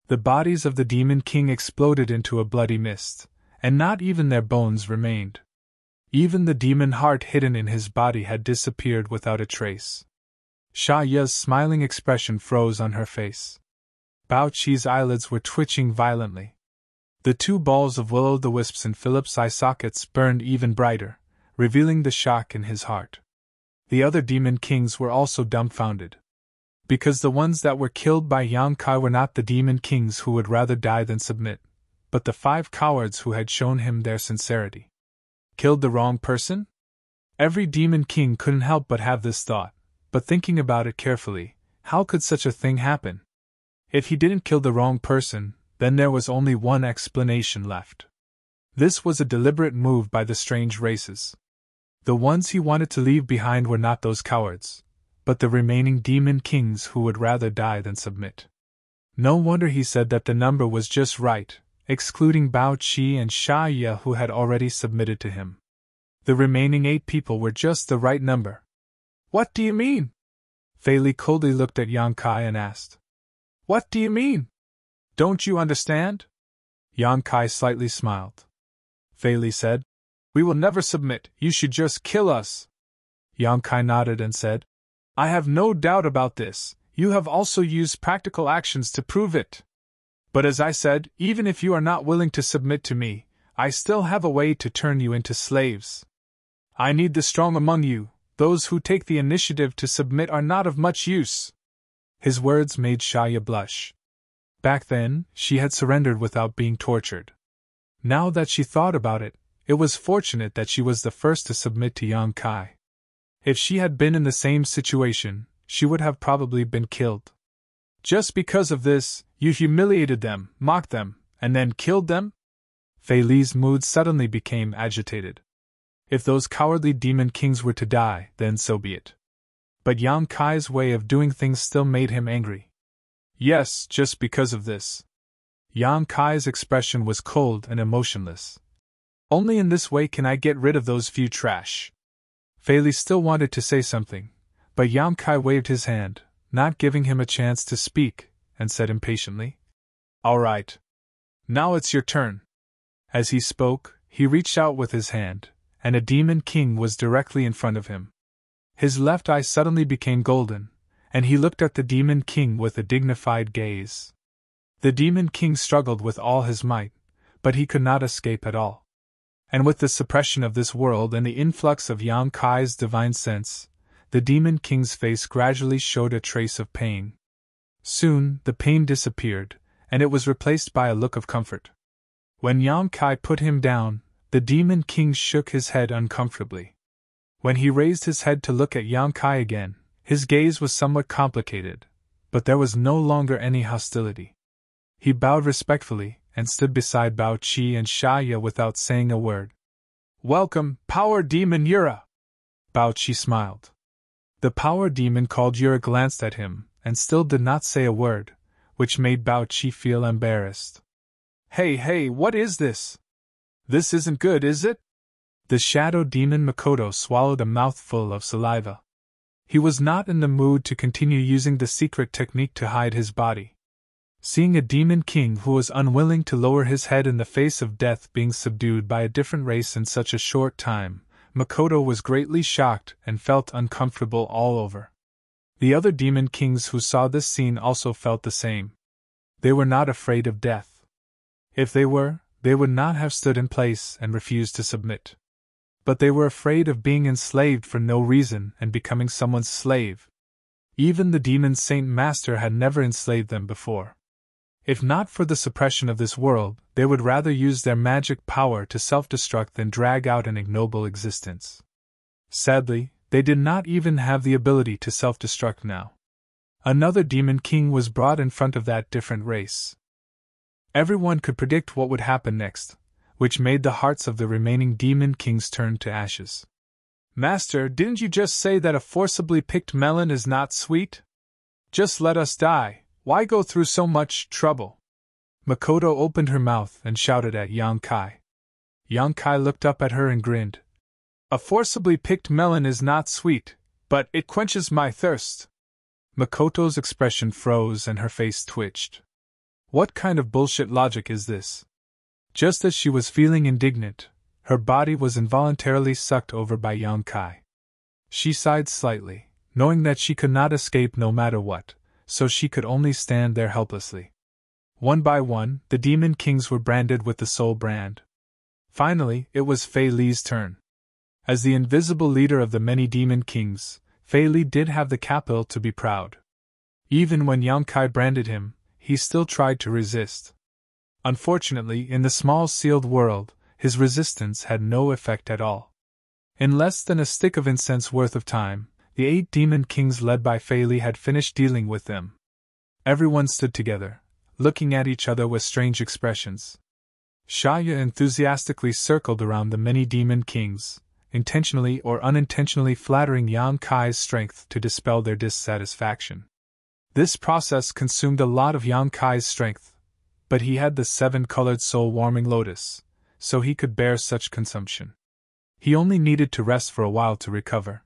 The bodies of the demon king exploded into a bloody mist, and not even their bones remained. Even the demon heart hidden in his body had disappeared without a trace. Xia Ye's smiling expression froze on her face. Bao Qi's eyelids were twitching violently. The 2 balls of will-o'-the-wisps in Philip's eye sockets burned even brighter, revealing the shock in his heart. The other demon kings were also dumbfounded. Because the ones that were killed by Yang Kai were not the demon kings who would rather die than submit, but the 5 cowards who had shown him their sincerity. Killed the wrong person? Every demon king couldn't help but have this thought, but thinking about it carefully, how could such a thing happen? If he didn't kill the wrong person, then there was only one explanation left. This was a deliberate move by the strange races. The ones he wanted to leave behind were not those cowards, but the remaining demon kings who would rather die than submit. No wonder he said that the number was just right, excluding Bao Qi and Xia Ye who had already submitted to him. The remaining 8 people were just the right number. "What do you mean?" Fei Li coldly looked at Yang Kai and asked. "What do you mean? Don't you understand?" Yang Kai slightly smiled. Fei Li said, "We will never submit, you should just kill us." Yang Kai nodded and said, "I have no doubt about this, you have also used practical actions to prove it. But as I said, even if you are not willing to submit to me, I still have a way to turn you into slaves. I need the strong among you, those who take the initiative to submit are not of much use." His words made Shaya blush. Back then, she had surrendered without being tortured. Now that she thought about it, it was fortunate that she was the first to submit to Yang Kai. If she had been in the same situation, she would have probably been killed. "Just because of this, you humiliated them, mocked them, and then killed them?" Fei Li's mood suddenly became agitated. If those cowardly demon kings were to die, then so be it. But Yang Kai's way of doing things still made him angry. "Yes, just because of this." Yang Kai's expression was cold and emotionless. "Only in this way can I get rid of those few trash." Fei Li still wanted to say something, but Yang Kai waved his hand, not giving him a chance to speak, and said impatiently, "All right. Now it's your turn." As he spoke, he reached out with his hand, and a demon king was directly in front of him. His left eye suddenly became golden, and he looked at the demon king with a dignified gaze. The demon king struggled with all his might, but he could not escape at all. And with the suppression of this world and the influx of Yang Kai's divine sense, the Demon King's face gradually showed a trace of pain. Soon, the pain disappeared, and it was replaced by a look of comfort. When Yang Kai put him down, the Demon King shook his head uncomfortably. When he raised his head to look at Yang Kai again, his gaze was somewhat complicated, but there was no longer any hostility. He bowed respectfully, and stood beside Bao Qi and Xia without saying a word. "Welcome, Power Demon Yura!" Bao Qi smiled. The Power Demon called Yura glanced at him, and still did not say a word, which made Bao Qi feel embarrassed. Hey, what is this? This isn't good, is it?" The Shadow Demon Makoto swallowed a mouthful of saliva. He was not in the mood to continue using the secret technique to hide his body. Seeing a Demon King who was unwilling to lower his head in the face of death being subdued by a different race in such a short time, Makoto was greatly shocked and felt uncomfortable all over. The other Demon Kings who saw this scene also felt the same. They were not afraid of death. If they were, they would not have stood in place and refused to submit. But they were afraid of being enslaved for no reason and becoming someone's slave. Even the Demon Saint Master had never enslaved them before. If not for the suppression of this world, they would rather use their magic power to self-destruct than drag out an ignoble existence. Sadly, they did not even have the ability to self-destruct now. Another Demon King was brought in front of that different race. Everyone could predict what would happen next, which made the hearts of the remaining Demon Kings turn to ashes. "Master, didn't you just say that a forcibly picked melon is not sweet? Just let us die. Why go through so much trouble?" Makoto opened her mouth and shouted at Yang Kai. Yang Kai looked up at her and grinned. "A forcibly picked melon is not sweet, but it quenches my thirst." Makoto's expression froze and her face twitched. What kind of bullshit logic is this? Just as she was feeling indignant, her body was involuntarily sucked over by Yang Kai. She sighed slightly, knowing that she could not escape no matter what, so she could only stand there helplessly. One by one, the Demon Kings were branded with the soul brand. Finally, it was Fei Li's turn. As the invisible leader of the many Demon Kings, Fei Li did have the capital to be proud. Even when Yang Kai branded him, he still tried to resist. Unfortunately, in the small sealed world, his resistance had no effect at all. In less than a stick of incense worth of time, the 8 Demon Kings led by Fei Li had finished dealing with them. Everyone stood together, looking at each other with strange expressions. Xia enthusiastically circled around the many Demon Kings, intentionally or unintentionally flattering Yang Kai's strength to dispel their dissatisfaction. This process consumed a lot of Yang Kai's strength, but he had the 7-colored soul-warming lotus, so he could bear such consumption. He only needed to rest for a while to recover.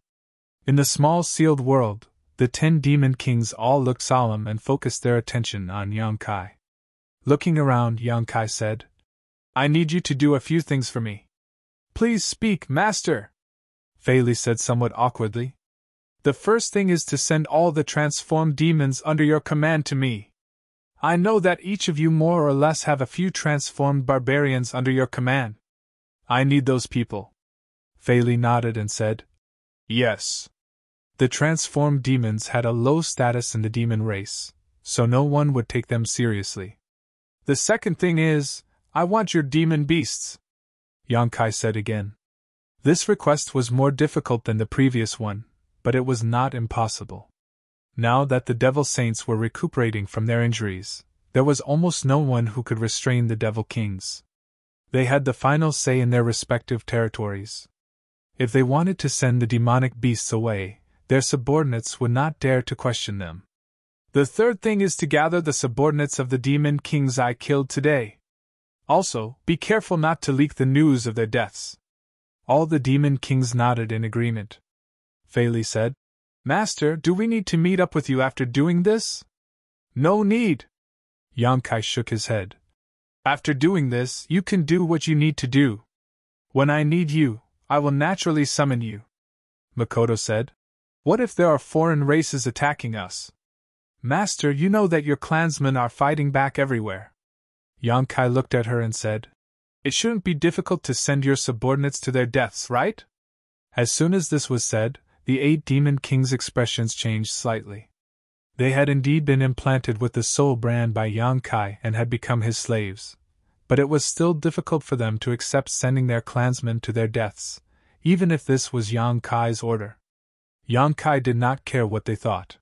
In the small sealed world, the 10 Demon Kings all looked solemn and focused their attention on Yang Kai. Looking around, Yang Kai said, "I need you to do a few things for me." "Please speak, Master," Fei Li said somewhat awkwardly. "The first thing is to send all the transformed demons under your command to me. I know that each of you more or less have a few transformed barbarians under your command." "I need those people." Fei Li nodded and said, "Yes." The transformed demons had a low status in the demon race, so no one would take them seriously. "The second thing is, I want your demon beasts," Yang Kai said again. This request was more difficult than the previous one, but it was not impossible. Now that the Devil Saints were recuperating from their injuries, there was almost no one who could restrain the Devil Kings. They had the final say in their respective territories. If they wanted to send the demonic beasts away, their subordinates would not dare to question them. "The third thing is to gather the subordinates of the Demon Kings I killed today. Also, be careful not to leak the news of their deaths." All the Demon Kings nodded in agreement. Fei Li said, "Master, do we need to meet up with you after doing this?" "No need." Yang Kai shook his head. "After doing this, you can do what you need to do. When I need you, I will naturally summon you." Makoto said, "What if there are foreign races attacking us?" "Master, you know that your clansmen are fighting back everywhere." Yang Kai looked at her and said, It shouldn't be difficult to send your subordinates to their deaths, right? As soon as this was said, the 8 demon kings' expressions changed slightly. They had indeed been implanted with the soul brand by Yang Kai and had become his slaves, but it was still difficult for them to accept sending their clansmen to their deaths, even if this was Yang Kai's order. Yang Kai did not care what they thought.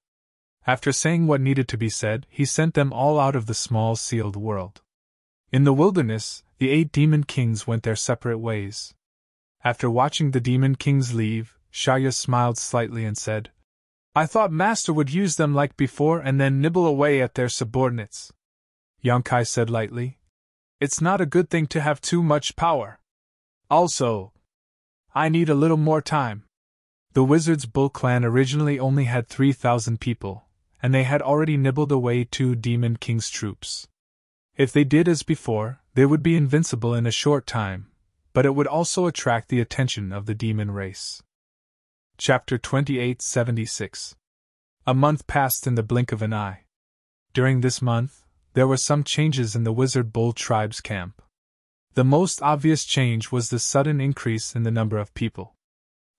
After saying what needed to be said, he sent them all out of the small sealed world. In the wilderness, the 8 demon kings went their separate ways. After watching the demon kings leave, Shaya smiled slightly and said, "I thought Master would use them like before and then nibble away at their subordinates." Yang Kai said lightly, "It's not a good thing to have too much power. Also, I need a little more time." The Wizards' Bull clan originally only had 3,000 people, and they had already nibbled away 2 demon kings' troops. If they did as before, they would be invincible in a short time, but it would also attract the attention of the demon race. Chapter 2876. A month passed in the blink of an eye. During this month, there were some changes in the Wizard Bull tribe's camp. The most obvious change was the sudden increase in the number of people.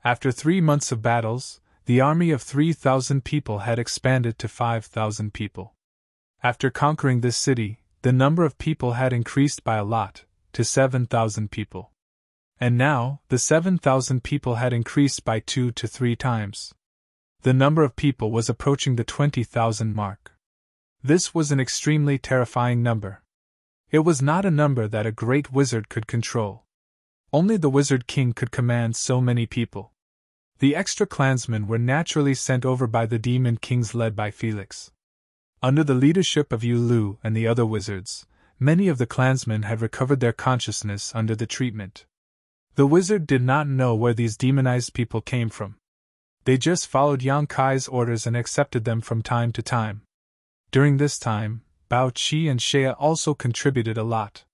After 3 months of battles, the army of 3,000 people had expanded to 5,000 people. After conquering this city, the number of people had increased by a lot, to 7,000 people. And now, the 7,000 people had increased by 2 to 3 times. The number of people was approaching the 20,000 mark. This was an extremely terrifying number. It was not a number that a great wizard could control. Only the Wizard King could command so many people. The extra clansmen were naturally sent over by the demon kings led by Felix. Under the leadership of Yu Lu and the other wizards, many of the clansmen had recovered their consciousness under the treatment. The wizard did not know where these demonized people came from. They just followed Yang Kai's orders and accepted them from time to time. During this time, Bao Qi and Shea also contributed a lot.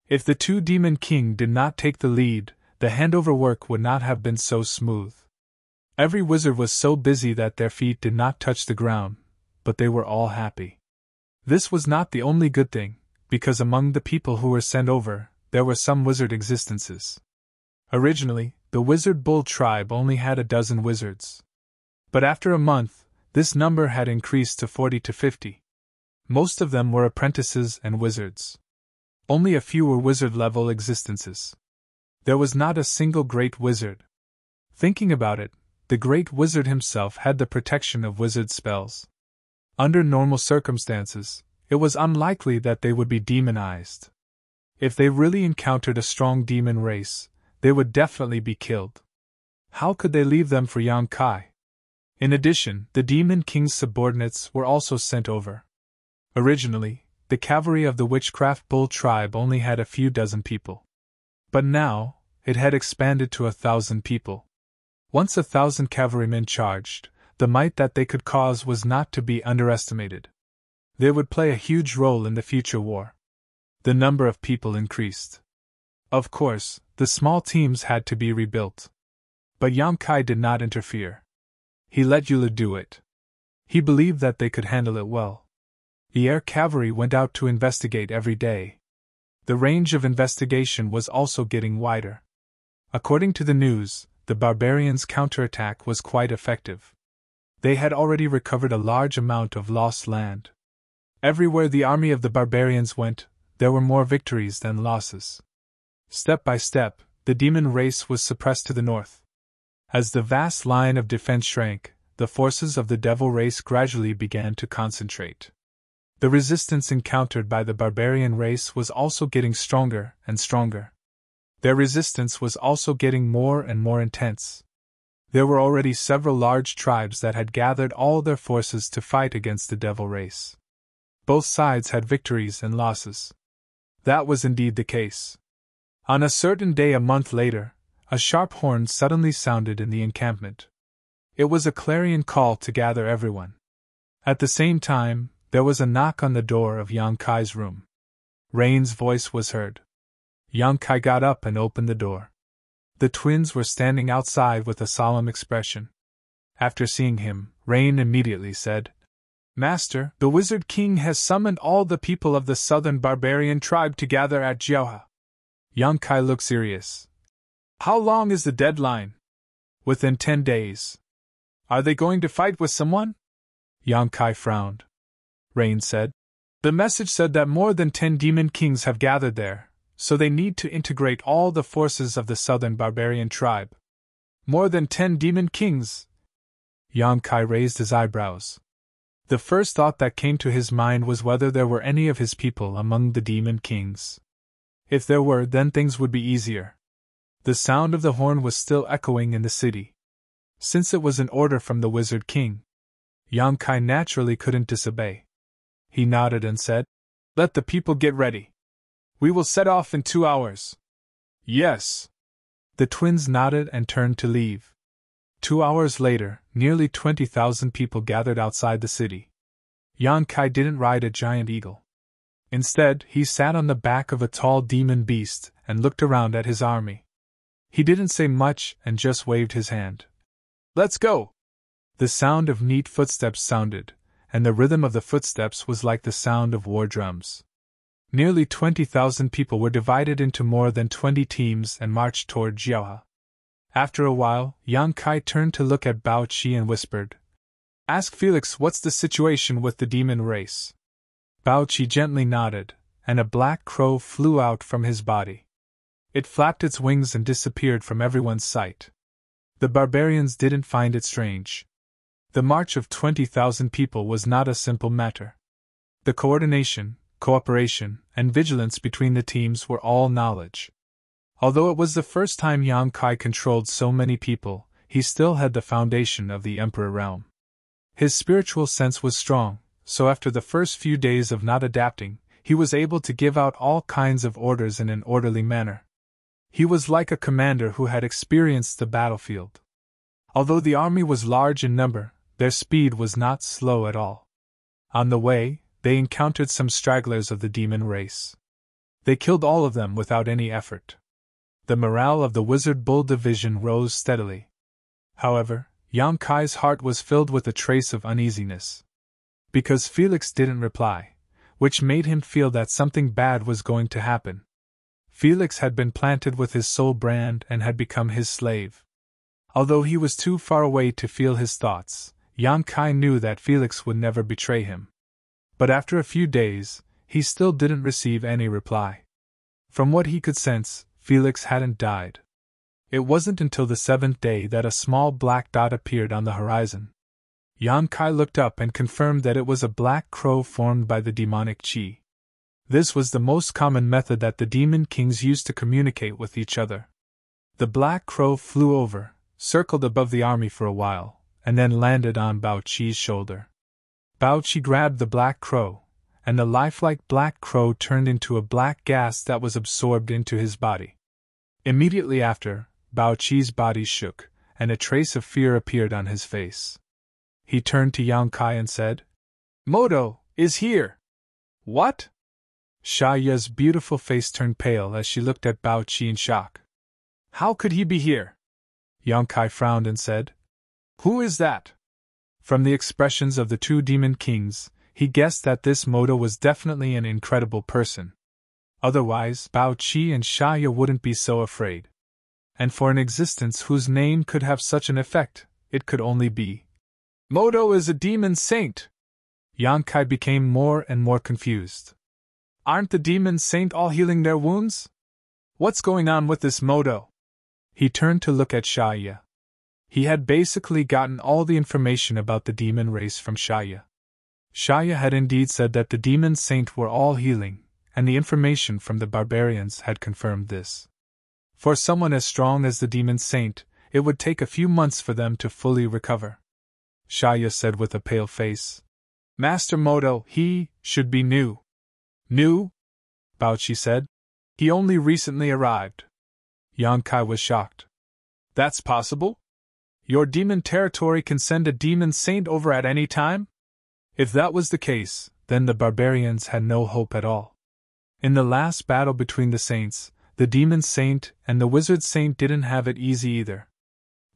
If the 2 demon king did not take the lead, the handover work would not have been so smooth. Every wizard was so busy that their feet did not touch the ground, but they were all happy. This was not the only good thing, because among the people who were sent over, there were some wizard existences. Originally, the Wizard Bull tribe only had a dozen wizards. But after a month, this number had increased to 40 to 50. Most of them were apprentices and wizards. Only a few were wizard-level existences. There was not a single great wizard. Thinking about it, the great wizard himself had the protection of wizard spells. Under normal circumstances, it was unlikely that they would be demonized. If they really encountered a strong demon race, they would definitely be killed. How could they leave them for Yang Kai? In addition, the Demon King's subordinates were also sent over. Originally, the cavalry of the Witchcraft Bull tribe only had a few dozen people. But now, it had expanded to 1,000 people. Once 1,000 cavalrymen charged, the might that they could cause was not to be underestimated. They would play a huge role in the future war. The number of people increased. Of course, the small teams had to be rebuilt. But Yang Kai did not interfere. He let Yula do it. He believed that they could handle it well. The air cavalry went out to investigate every day. The range of investigation was also getting wider. According to the news, the barbarians' counterattack was quite effective. They had already recovered a large amount of lost land. Everywhere the army of the barbarians went, there were more victories than losses. Step by step, the demon race was suppressed to the north. As the vast line of defense shrank, the forces of the devil race gradually began to concentrate. The resistance encountered by the barbarian race was also getting stronger and stronger. Their resistance was also getting more and more intense. There were already several large tribes that had gathered all their forces to fight against the devil race. Both sides had victories and losses. That was indeed the case. On a certain day a month later, a sharp horn suddenly sounded in the encampment. It was a clarion call to gather everyone. At the same time, there was a knock on the door of Yang Kai's room. Rain's voice was heard. Yang Kai got up and opened the door. The twins were standing outside with a solemn expression. After seeing him, Rain immediately said, "Master, the Wizard King has summoned all the people of the southern barbarian tribe to gather at Jiaoha." Yang Kai looked serious. How long is the deadline? Within 10 days. Are they going to fight with someone? Yang Kai frowned. Rain said. The message said that more than 10 demon kings have gathered there, so they need to integrate all the forces of the southern barbarian tribe. More than 10 demon kings? Yang Kai raised his eyebrows. The first thought that came to his mind was whether there were any of his people among the demon kings. If there were, then things would be easier. The sound of the horn was still echoing in the city. Since it was an order from the Wizard King, Yang Kai naturally couldn't disobey. He nodded and said, Let the people get ready. We will set off in 2 hours. Yes. The twins nodded and turned to leave. 2 hours later, nearly 20,000 people gathered outside the city. Yang Kai didn't ride a giant eagle. Instead, he sat on the back of a tall demon beast and looked around at his army. He didn't say much and just waved his hand. Let's go! The sound of neat footsteps sounded, and the rhythm of the footsteps was like the sound of war drums. Nearly 20,000 people were divided into more than 20 teams and marched toward Jiaohe. After a while, Yang Kai turned to look at Bao Qi and whispered, Ask Felix what's the situation with the demon race. Bao Qi gently nodded, and a black crow flew out from his body. It flapped its wings and disappeared from everyone's sight. The barbarians didn't find it strange. The march of 20,000 people was not a simple matter. The coordination, cooperation, and vigilance between the teams were all knowledge. Although it was the first time Yang Kai controlled so many people, he still had the foundation of the Emperor realm. His spiritual sense was strong, so after the first few days of not adapting, he was able to give out all kinds of orders in an orderly manner. He was like a commander who had experienced the battlefield. Although the army was large in number, their speed was not slow at all. On the way, they encountered some stragglers of the demon race. They killed all of them without any effort. The morale of the Wizard Bull division rose steadily. However, Yang Kai's heart was filled with a trace of uneasiness. Because Felix didn't reply, which made him feel that something bad was going to happen. Felix had been planted with his soul brand and had become his slave. Although he was too far away to feel his thoughts, Yang Kai knew that Felix would never betray him. But after a few days, he still didn't receive any reply. From what he could sense, Felix hadn't died. It wasn't until the 7th day that a small black dot appeared on the horizon. Yang Kai looked up and confirmed that it was a black crow formed by the demonic qi. This was the most common method that the demon kings used to communicate with each other. The black crow flew over, circled above the army for a while, and then landed on Bao Qi's shoulder. Bao Qi grabbed the black crow, and the lifelike black crow turned into a black gas that was absorbed into his body. Immediately after, Bao Qi's body shook, and a trace of fear appeared on his face. He turned to Yang Kai and said, Modo is here! What? Xia Ye's beautiful face turned pale as she looked at Bao Qi in shock. How could he be here? Yang Kai frowned and said, Who is that? From the expressions of the two demon kings, he guessed that this Modo was definitely an incredible person. Otherwise, Bao Qi and Xia Ye wouldn't be so afraid. And for an existence whose name could have such an effect, it could only be. Modo is a demon saint! Yang Kai became more and more confused. Aren't the demons saint all healing their wounds? What's going on with this Modo? He turned to look at Xia Ye. He had basically gotten all the information about the demon race from Xia Ye. Xia Ye had indeed said that the demon saint were all healing, and the information from the barbarians had confirmed this. For someone as strong as the demon saint, it would take a few months for them to fully recover. Xia Ye said with a pale face. Master Modo, he should be new. New? Bao Qi said. He only recently arrived. Yang Kai was shocked. That's possible? Your demon territory can send a demon saint over at any time? If that was the case, then the barbarians had no hope at all. In the last battle between the saints, the demon saint and the wizard saint didn't have it easy either.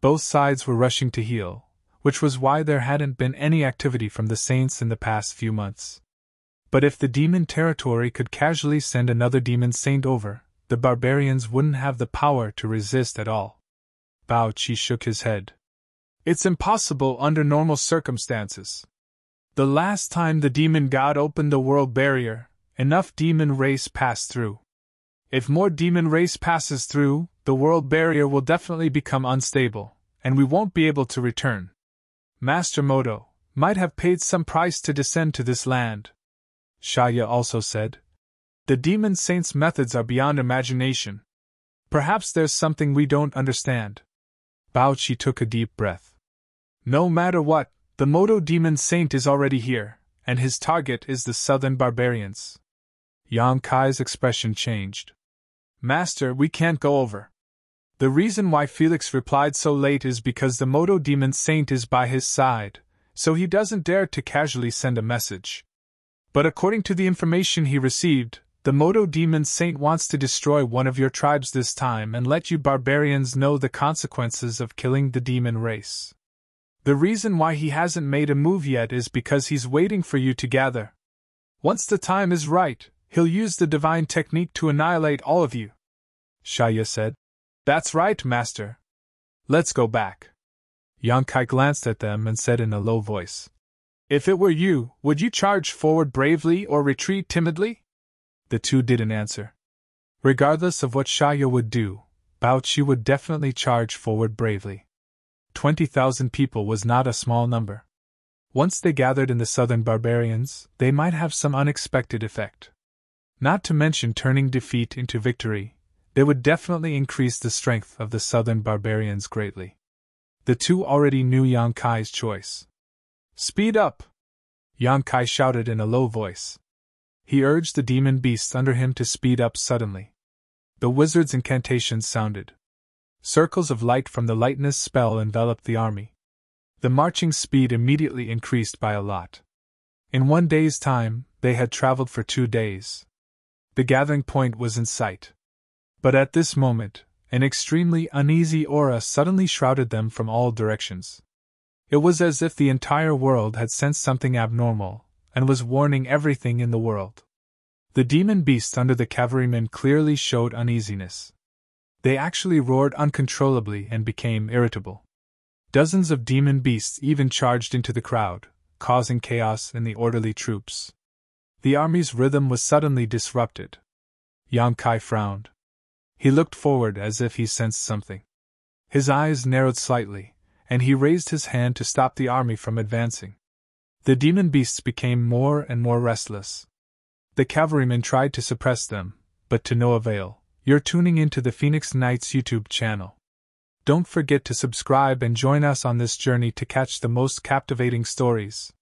Both sides were rushing to heal, which was why there hadn't been any activity from the saints in the past few months. But if the demon territory could casually send another demon saint over, the barbarians wouldn't have the power to resist at all. Bao Qi shook his head. It's impossible under normal circumstances. The last time the demon god opened the world barrier, enough demon race passed through. If more demon race passes through, the world barrier will definitely become unstable, and we won't be able to return. Master Moto might have paid some price to descend to this land. Shaya also said. The demon saint's methods are beyond imagination. Perhaps there's something we don't understand. Bao Qi took a deep breath. No matter what, the Moto demon saint is already here, and his target is the southern barbarians. Yang Kai's expression changed. Master, we can't go over. The reason why Felix replied so late is because the Moto demon saint is by his side, so he doesn't dare to casually send a message. But according to the information he received, the Moto demon saint wants to destroy one of your tribes this time and let you barbarians know the consequences of killing the demon race. The reason why he hasn't made a move yet is because he's waiting for you to gather. Once the time is right, he'll use the divine technique to annihilate all of you. Shaya said. That's right, Master. Let's go back. Yang Kai glanced at them and said in a low voice. If it were you, would you charge forward bravely or retreat timidly? The two didn't answer. Regardless of what Shaya would do, Bao Qi would definitely charge forward bravely. 20,000 people was not a small number. Once they gathered in the southern barbarians, they might have some unexpected effect. Not to mention turning defeat into victory, they would definitely increase the strength of the southern barbarians greatly. The two already knew Yang Kai's choice. Speed up! Yang Kai shouted in a low voice. He urged the demon beasts under him to speed up suddenly. The wizard's incantations sounded. Circles of light from the lightness spell enveloped the army. The marching speed immediately increased by a lot. In 1 day's time, they had traveled for 2 days. The gathering point was in sight. But at this moment, an extremely uneasy aura suddenly shrouded them from all directions. It was as if the entire world had sensed something abnormal, and was warning everything in the world. The demon beasts under the cavalrymen clearly showed uneasiness. They actually roared uncontrollably and became irritable. Dozens of demon beasts even charged into the crowd, causing chaos in the orderly troops. The army's rhythm was suddenly disrupted. Yang Kai frowned. He looked forward as if he sensed something. His eyes narrowed slightly, and he raised his hand to stop the army from advancing. The demon beasts became more and more restless. The cavalrymen tried to suppress them, but to no avail. You're tuning into the Phoenix Knights YouTube channel. Don't forget to subscribe and join us on this journey to catch the most captivating stories.